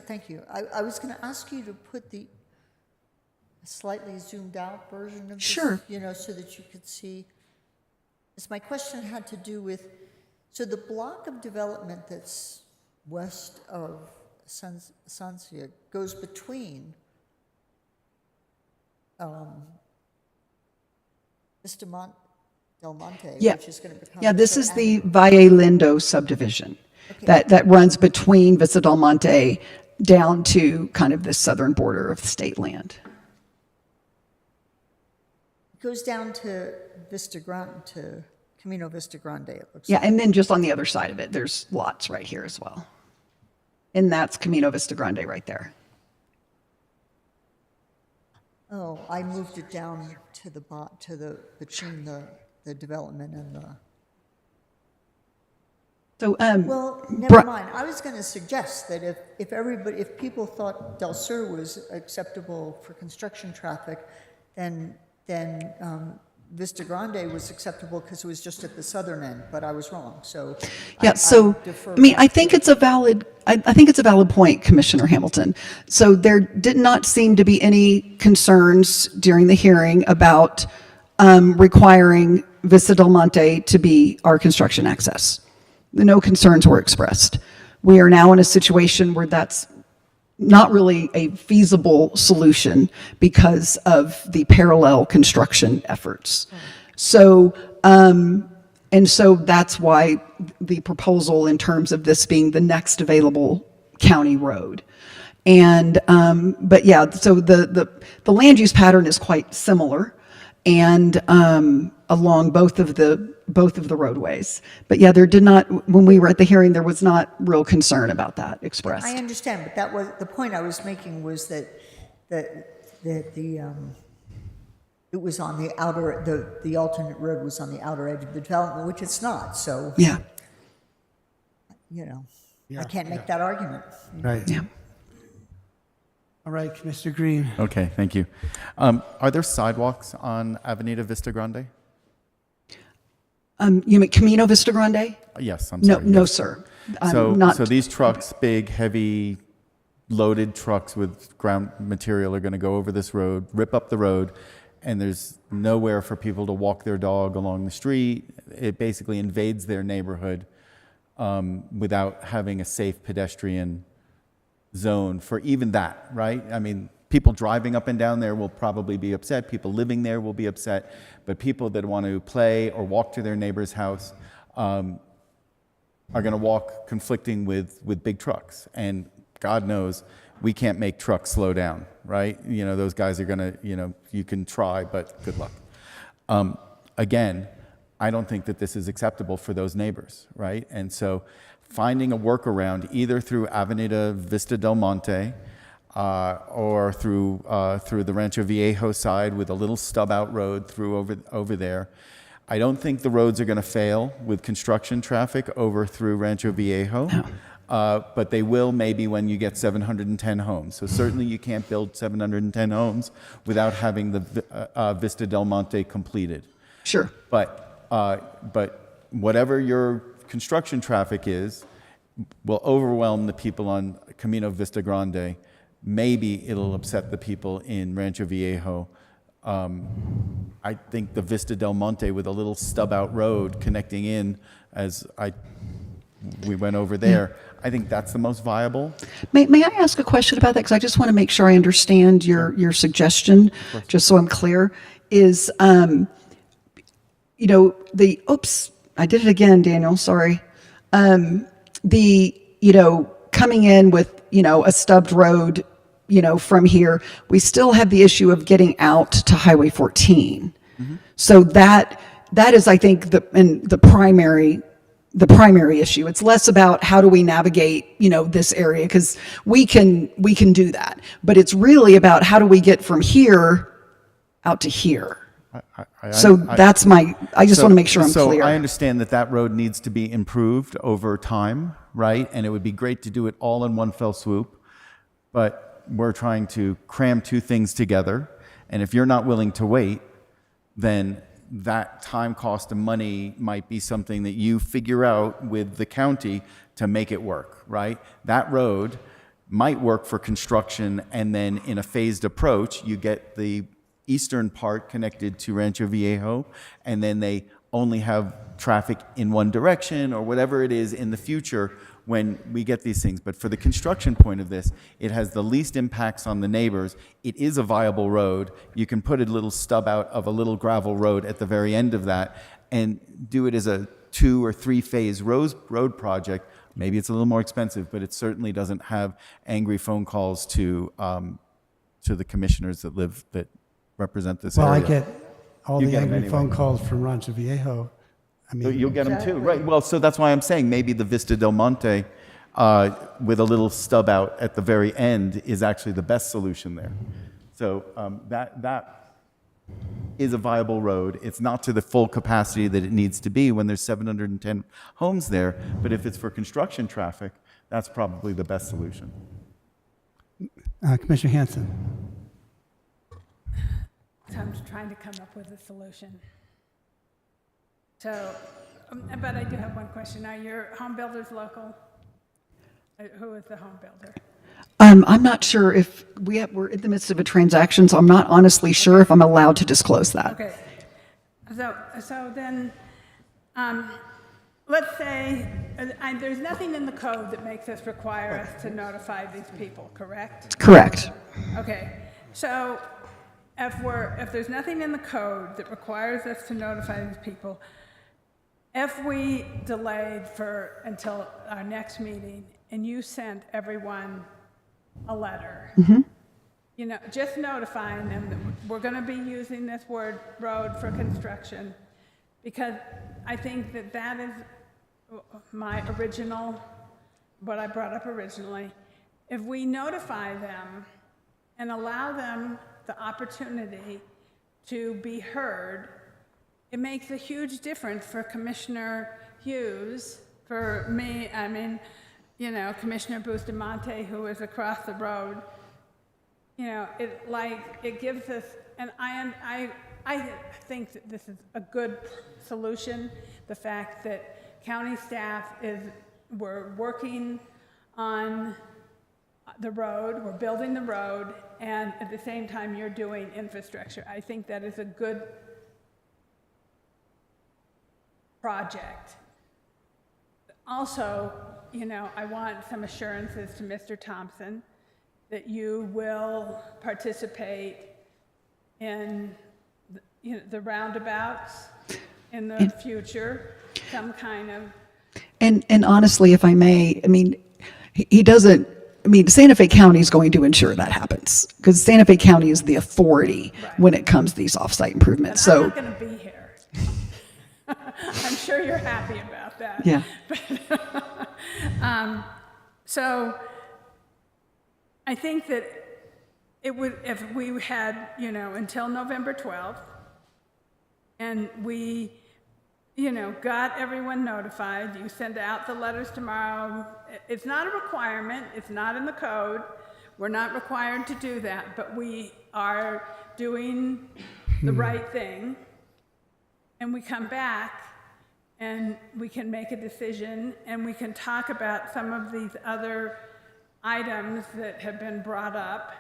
Thank you. I was gonna ask you to put the slightly zoomed out version of this, Sure. So that you could see. As my question had to do with, so the block of development that's west of Estancia goes between Vista del Monte, Yeah. which is going to become. Yeah, this is the Valle Lindo subdivision that runs between Vista del Monte down to kind of the southern border of the state land. It goes down to Vista Grande, to Camino Vista Grande, it looks Yeah, like. and then just on the other side of it, there's lots right here as well. And that's Camino Vista Grande right there. Oh, I moved it down to between the development and the. So, Well, never mind. I was going to suggest that if people thought Del Sur was acceptable for construction traffic, then Vista Grande was acceptable because it was just at the southern end, but I was wrong. So yeah, I think it's a valid. I think it's a valid point, Commissioner Hamilton. So there did not seem to be any concerns during the hearing about requiring Vista del Monte to be our construction access. No concerns were expressed. We are now in a situation where that's not really a feasible solution because of the parallel construction efforts. So, and so that's why the proposal in terms of this being the next available county road. And, but yeah, so the land use pattern is quite similar and along both of the roadways. But yeah, there did not, when we were at the hearing, there was not real concern about that expressed. I understand, but that was the point I was making was that it was on the outer, the alternate road was on the outer edge of the development, which it's not. So yeah, I can't make that argument. Right. Yeah. All right, Commissioner Green. Okay, thank you. Are there sidewalks on Avenida Vista Grande? You mean Camino Vista Grande? Yes, I'm sorry. No, yes. sir. So these trucks, big, heavy, loaded trucks with ground material are going to go over this road, rip up the road, and there's nowhere for people to walk their dog along the street. It basically invades their neighborhood without having a safe pedestrian zone for even that, right? I mean, people driving up and down there will probably be upset. People living there will be upset. But people that want to play or walk to their neighbor's house are going to walk conflicting with big trucks. And God knows we can't make trucks slow down, right? You know, those guys are gonna, you know, you can try, but good luck. Again, I don't think that this is acceptable for those neighbors, right? And so finding a workaround either through Avenida Vista Del Monte or through the Rancho Viejo side with a little stub out road through over there. I don't think the roads are going to fail with construction traffic over through Rancho Viejo, but they will maybe when you get 710 homes. So certainly you can't build 710 homes without having the Vista Del Monte completed. Sure. But whatever your construction traffic is will overwhelm the people on Camino Vista Grande. Maybe it'll upset the people in Rancho Viejo. I think the Vista Del Monte with a little stub out road connecting in we went over there. I think that's the most viable. May I ask a question about that? Because I just want to make sure I understand your suggestion, just so I'm clear, is, you know, oops, I did it again, Daniel, sorry. You know, coming in with, you know, a stubbed road, you know, from here, we still have the issue of getting out to Highway 14. Mm-hmm. So that is, I think, the primary issue. It's less about how do we navigate, you know, this area, because we can do that. But it's really about how do we get from here out to here. I just want to make sure I'm clear. I understand that road needs to be improved over time, right? And it would be great to do it all in one fell swoop, but we're trying to cram two things together. And if you're not willing to wait, then that time, cost, and money might be something that you figure out with the county to make it work, right? That road might work for construction, and then in a phased approach, you get the eastern part connected to Rancho Viejo, and then they only have traffic in one direction or whatever it is in the future when we get these things. But for the construction point of this, it has the least impacts on the neighbors. It is a viable road. You can put a little stub out of a little gravel road at the very end of that and do it as a 2 or 3 phase road project. Maybe it's a little more expensive, but it certainly doesn't have angry phone calls to the commissioners that represent this area. Well, I get all You the get 'em angry anyway. phone calls from Rancho Viejo. I mean, You'll get them too, right? Well, so that's why I'm saying maybe the Vista Del Monte with a little stub out at the very end is actually the best solution there. So that is a viable road. It's not to the full capacity that it needs to be when there's 710 homes there, but if it's for construction traffic, that's probably the best solution. Commissioner Hanson. So I'm trying to come up with a solution. So, but I do have one question. Are your home builders local? Who is the home builder? I'm not sure if we're in the midst of a transaction, so I'm not honestly sure if I'm allowed to disclose that. Okay. So then, let's say there's nothing in the code that makes us require us to notify these people, correct? Correct. Okay. So if there's nothing in the code that requires us to notify these people, if we delayed until our next meeting and you sent everyone a letter, you know, just notifying them that we're going to be using this road for construction, because I think that is my original, what I brought up originally. If we notify them and allow them the opportunity to be heard, it makes a huge difference for Commissioner Hughes, for me, I mean, you know, Commissioner Bustamante, who is across the road. You know, it gives us, and I think that this is a good solution. The fact that county staff we're working on the road, we're building the road, and at the same time you're doing infrastructure. I think that is a good project. Also, you know, I want some assurances to Mr. Thompson that you will participate in the roundabouts in the future, some kind of. And honestly, if I may, I mean, he doesn't, I mean, Santa Fe County is going to ensure that happens, because Santa Fe County is the authority when it comes to these off-site improvements. I'm So, not going to be here. I'm sure you're happy about that. yeah. So I think that it would, if we had, until November 12th, and we, got everyone notified, you send out the letters tomorrow. It's not a requirement, it's not in the code. We're not required to do that, but we are doing the right thing. And we come back and we can make a decision, and we can talk about some of these other items that have been brought up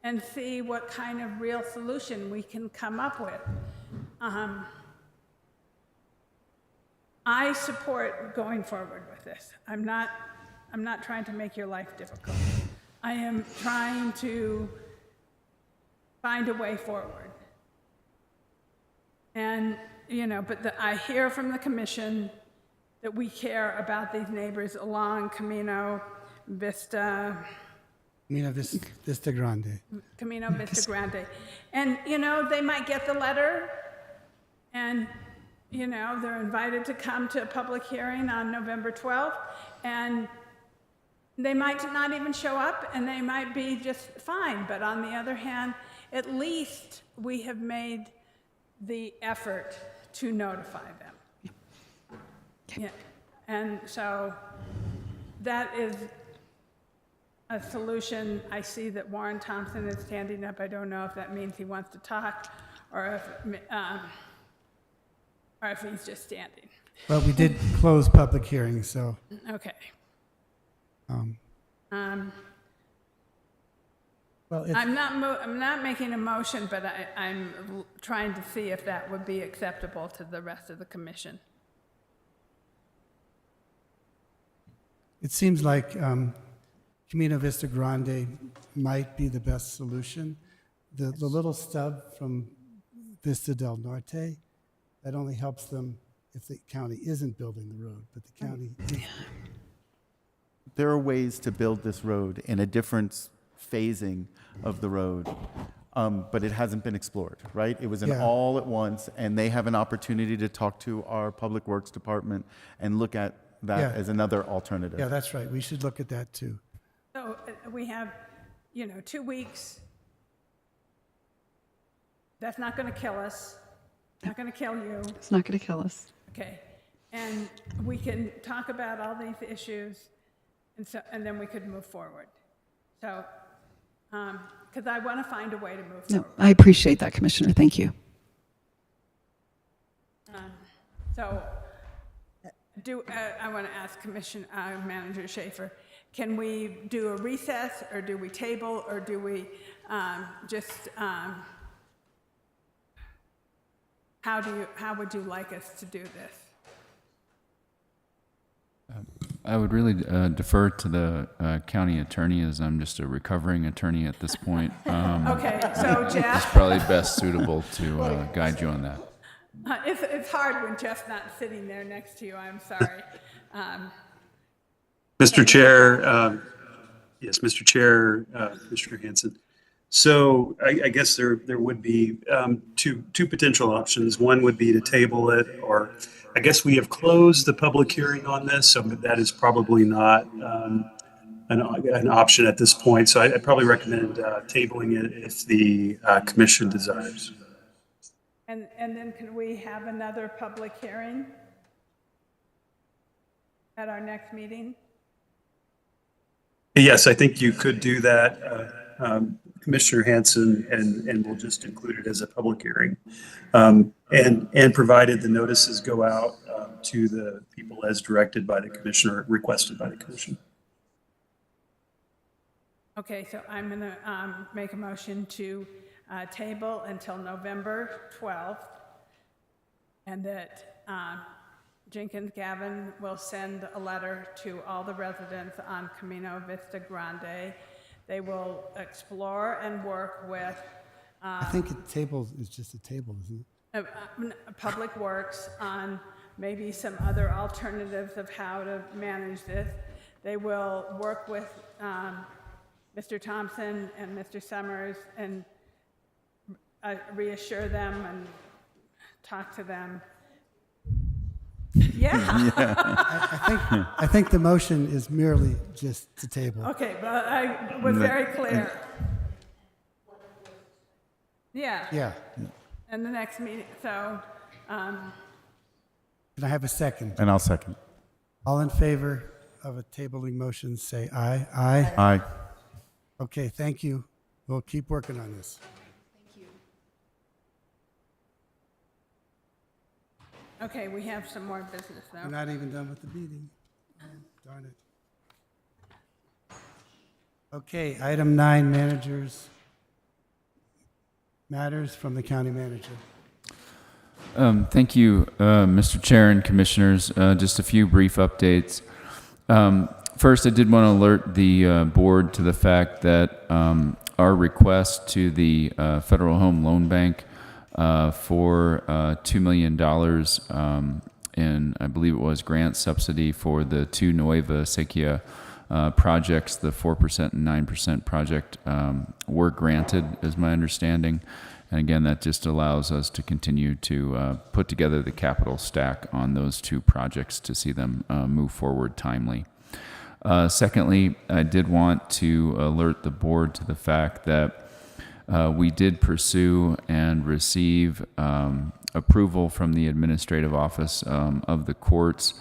and see what kind of real solution we can come up with. I support going forward with this. I'm not trying to make your life difficult. I am trying to find a way forward. And, but I hear from the commission that we care about these neighbors along Camino Vista Vista Grande. Camino Vista Grande. And, they might get the letter, and, they're invited to come to a public hearing on November 12th, and they might not even show up, and they might be just fine. But on the other hand, at least we have made the effort to notify them. Yeah. And so that is a solution. I see that Warren Thompson is standing up. I don't know if that means he wants to talk or if he's just standing. Well, we did close public hearings, so. Okay. Well, it's, I'm not making a motion, but I'm trying to see if that would be acceptable to the rest of the commission. it seems like Camino Vista Grande might be the the solution. The little stub from Vista del Norte, that only helps them if the county isn't building the road, but the county is. There are ways to build this road in a different phasing of the road, but it hasn't been explored, right? It was an Yeah. all at once, and they have an opportunity to talk to our Public Works Department and look at that Yeah. as another alternative. Yeah, that's right. We should look at that too. So we have, 2 weeks. That's not going to kill us. Not going to kill you. It's not going to kill us. Okay. And we can talk about all these issues, and then we could move forward. So, because I want to find a way to move No, forward. I appreciate that, Commissioner. Thank you. So, I want to ask Manager Schaefer, can we do a recess, or do we table, or do we how would you like us to do this? I would really defer to the county attorney, as I'm just a recovering attorney at this point. Okay, so Jeff? It's probably best suitable to guide you on that. It's hard when Jeff's not sitting there next to you, I'm sorry. Mr. Chair, yes, Mr. Chair, Commissioner Hanson. So I guess there would be two potential options. One would be to table it, or I guess we have closed the public hearing on this, so that is probably not an option at this point. So I'd probably recommend tabling it if the commission desires. And then can we have another public hearing at our next meeting? Yes, I think you could do that, Commissioner Hanson, and we'll just include it as a public hearing. And provided the notices go out to the people as directed by the commissioner, requested by the commission. Okay, so I'm going to make a motion to table until November 12th, and that Jenkins Gavin will send a letter to all the residents on Camino Vista Grande. They will explore and work with I think a table is just a table, isn't it? Public Works on maybe some other alternatives of how to manage this. they will work with Mr. Thompson and Mr. Summers and reassure them and talk to them. Yeah. I think the motion is merely just to table. Okay, but I was very clear. Yeah. Yeah. And the next meeting, so, Can I have a second? And I'll second. All in favor of a tabling motion, say aye. Aye. Aye. Okay, thank you. We'll keep working on this. okay, we have some more business We're though. not even done with the meeting. Oh, darn it. Okay, item 9, managers. Matters from the county manager. Thank you, Mr. Chair and Commissioners. Just a few brief updates. First, I did want to alert the board to the fact that our request to the Federal Home Loan Bank for $2 million in, I believe it was, grant subsidy for the 2 Nueva Sequia projects, the 4% and 9% project, were granted, is my understanding. And again, that just allows us to continue to put together the capital stack on those 2 projects to see them move forward timely. Secondly, I did want to alert the board to the fact that we did pursue and receive approval from the Administrative Office of the courts,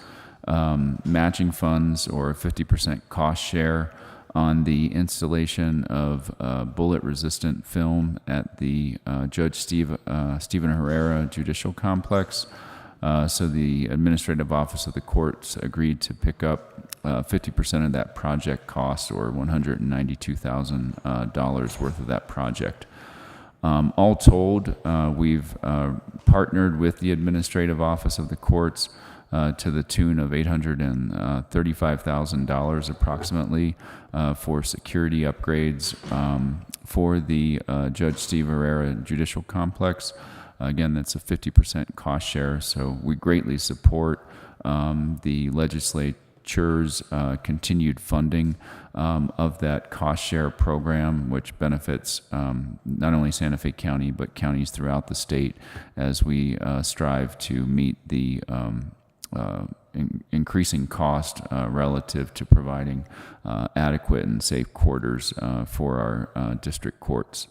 matching funds or a 50% cost share on the installation of bullet-resistant film at the Judge Stephen Herrera Judicial Complex. So the Administrative Office of the courts agreed to pick up 50% of that project cost, or $192,000 worth of that project. All told, we've partnered with the Administrative Office of the courts to the tune of $835,000 approximately for security upgrades for the Judge Steve Herrera Judicial Complex. Again, that's a 50% cost share, so we greatly support the legislature's continued funding of that cost share program, which benefits not only Santa Fe County, but counties throughout the state as we strive to meet the increasing cost relative to providing adequate and safe quarters for our district courts.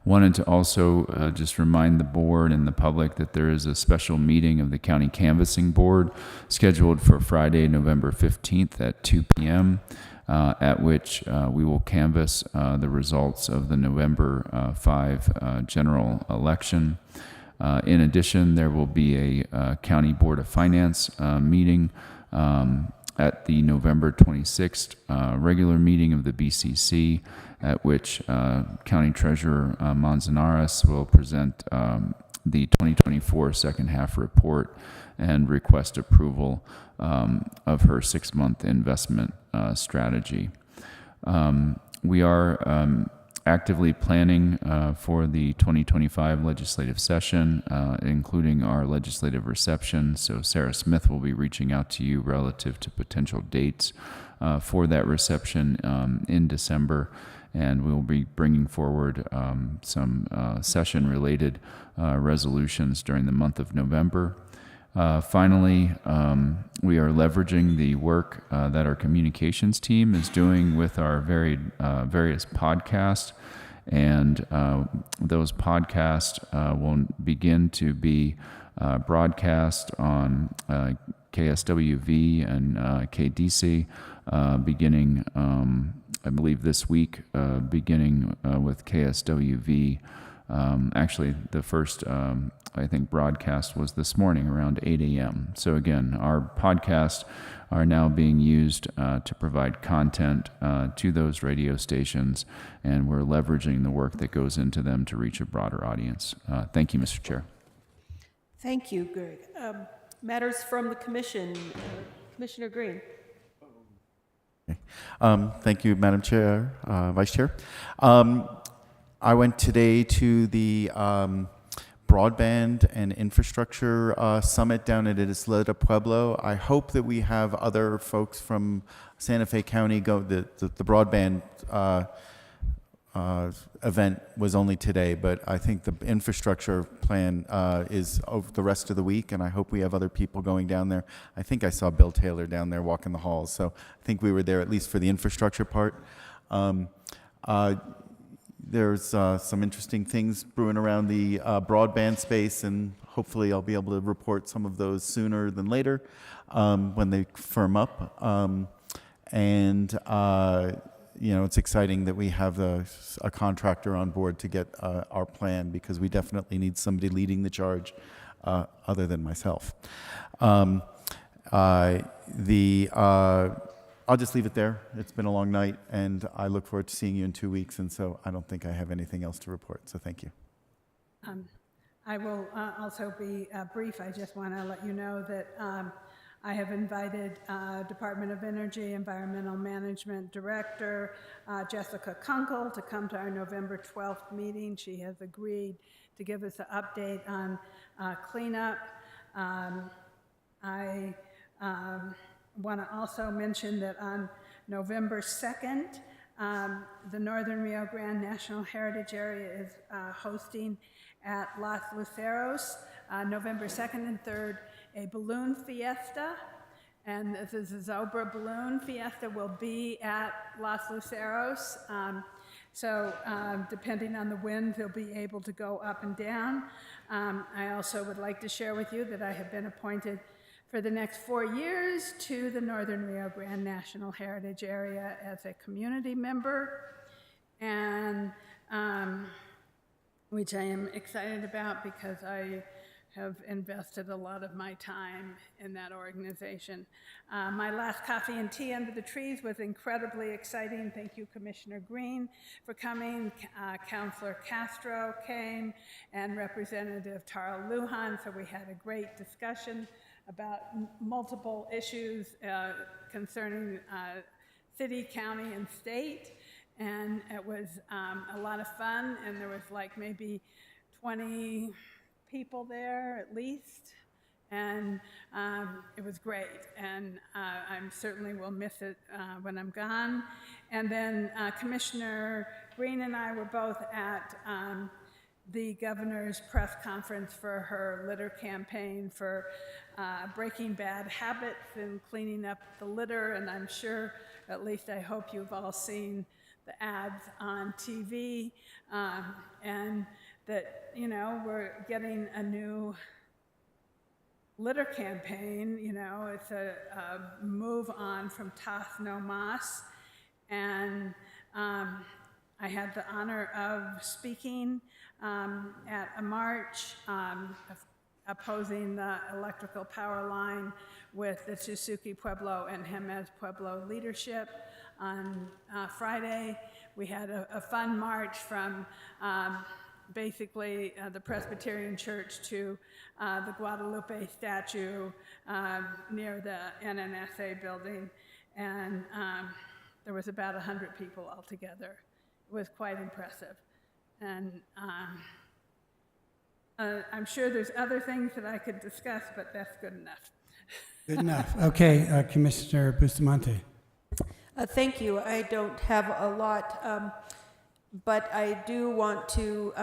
Wanted to also just remind the board and the public that there is a special meeting of the County Canvassing Board scheduled for Friday, November 15th at 2 p.m., at which we will canvass the results of the November 5 general election. In addition, there will be a County Board of Finance meeting at the November 26th regular meeting of the BCC, at which County Treasurer Manzanares will present the 2024 second half report and request approval of her 6-month investment strategy. We are actively planning for the 2025 legislative session, including our legislative reception. So Sarah Smith will be reaching out to you relative to potential dates for that reception in December. And we will be bringing forward some session-related resolutions during the month of November. Finally, we are leveraging the work that our communications team is doing with our various podcasts, and those podcasts will begin to be broadcast on KSWV and KDC beginning, I believe, this week, beginning with KSWV. Actually, the first, I think, broadcast was this morning around 8 a.m. So again, our podcasts are now being used to provide content to those radio stations, and we're leveraging the work that goes into them to reach a broader audience. Thank you, Mr. Chair. Thank you, Greg. Matters from the commission. Commissioner Green. Thank you, Madam Chair, Vice Chair. I went today to the broadband and infrastructure summit down at Isla de Pueblo. I hope that we have other folks from Santa Fe County go. The broadband event was only today, but I think the infrastructure plan is over the rest of the week, and I hope we have other people going down there. I think I saw Bill Taylor down there walking the halls, so I think we were there at least for the infrastructure part. There's some interesting things brewing around the broadband space, and hopefully I'll be able to report some of those sooner than later when they firm up. It's exciting that we have a contractor on board to get our plan, because we definitely need somebody leading the charge other than myself. I'll just leave it there. It's been a long night, and I look forward to seeing you in 2 weeks, and so I don't think I have anything else to report, so thank you. I will also be brief. I just want to let you know that I have invited Department of Energy Environmental Management Director Jessica Kunkel to come to our November 12th meeting. She has agreed to give us an update on cleanup. I want to also mention that on November 2nd, the Northern Rio Grande National Heritage Area is hosting at Los Luceros, November 2nd and 3rd, a balloon fiesta. And this is a Zobra balloon fiesta will be at Los Luceros. So depending on the wind, they'll be able to go up and down. I also would like to share with you that I have been appointed for the next 4 years to the Northern Rio Grande National Heritage Area as a community member, and which I am excited about because I have invested a lot of my time in that organization. My last coffee and tea under the trees was incredibly exciting. Thank you, Commissioner Green, for coming. Councilor Castro came, and Representative Tara Lujan, so we had a great discussion about multiple issues concerning city, county, and state. And it was a lot of fun, and there was like maybe 20 people there at least, and it was great. And I certainly will miss it when I'm gone. And then Commissioner Green and I were both at the governor's press conference for her litter campaign for breaking bad habits and cleaning up the litter. And I'm sure, at least I hope you've all seen the ads on TV, and that, you know, we're getting a new litter campaign. You know, it's a move on from Tas No Mas. And I had the honor of speaking at a march opposing the electrical power line with the Suzuki Pueblo and Jemez Pueblo leadership. On Friday, we had a fun march from basically the Presbyterian Church to the Guadalupe statue near the NNSA building, and there was about 100 people altogether. It was quite impressive. And I'm sure there's other things that I could discuss, but that's good enough. Good enough. Okay, Commissioner Bustamante. Thank you. I don't have a lot, but I do want to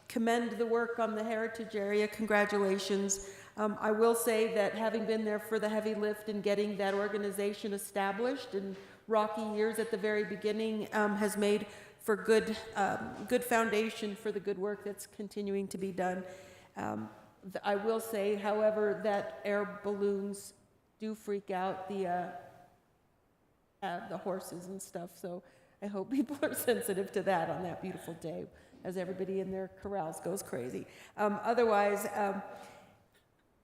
commend the work on the heritage area. Congratulations. I will say that having been there for the heavy lift in getting that organization established in rocky years at the very beginning has made for good foundation for the good work that's continuing to be done. I will say, however, that air balloons do freak out the horses and stuff, so I hope people are sensitive to that on that beautiful day as everybody in their corrals goes crazy. Otherwise,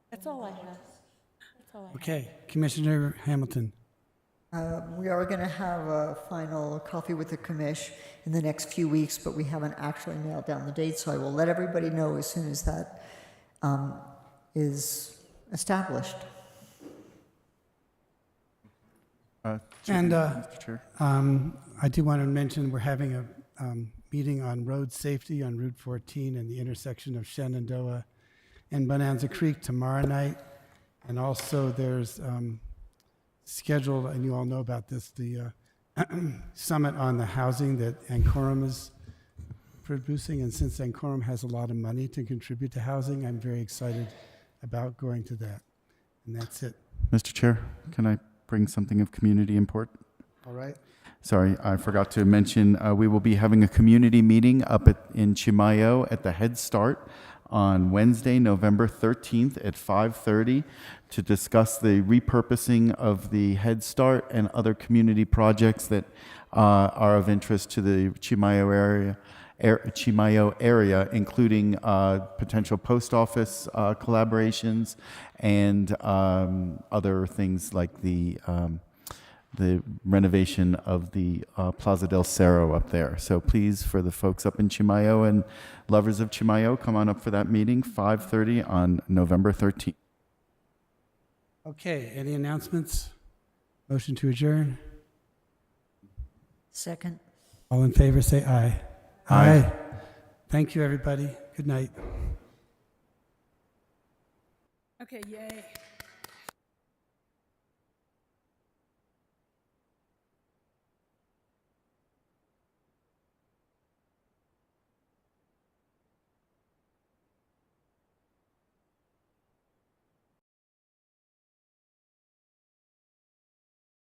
that's all I have. That's all I have. Okay, Commissioner Hamilton. We are going to have a final coffee with the commish in the next few weeks, but we haven't actually nailed down the date, so I will let everybody know as soon as that is established. And I do want to mention we're having a meeting on road safety on Route 14 and the intersection of Shenandoah and Bonanza Creek tomorrow night. And also there's scheduled, and you all know about this, the summit on the housing that Ancorum is producing. And since Ancorum has a lot of money to contribute to housing, I'm very excited about going to that. And that's it. Mr. Chair, can I bring something of community import? All right. Sorry, I forgot to mention, we will be having a community meeting up in Chimayo at the Head Start on Wednesday, November 13th at 5:30 to discuss the repurposing of the Head Start and other community projects that are of interest to the Chimayo area, including potential post office collaborations and other things like the renovation of the Plaza del Cerro up there. So please, for the folks up in Chimayo and lovers of Chimayo, come on up for that meeting, 5:30 on November 13th. Okay, any announcements? Motion to adjourn? Second. All in favor, say aye. Aye. Thank you, everybody. Good night. Okay, yay.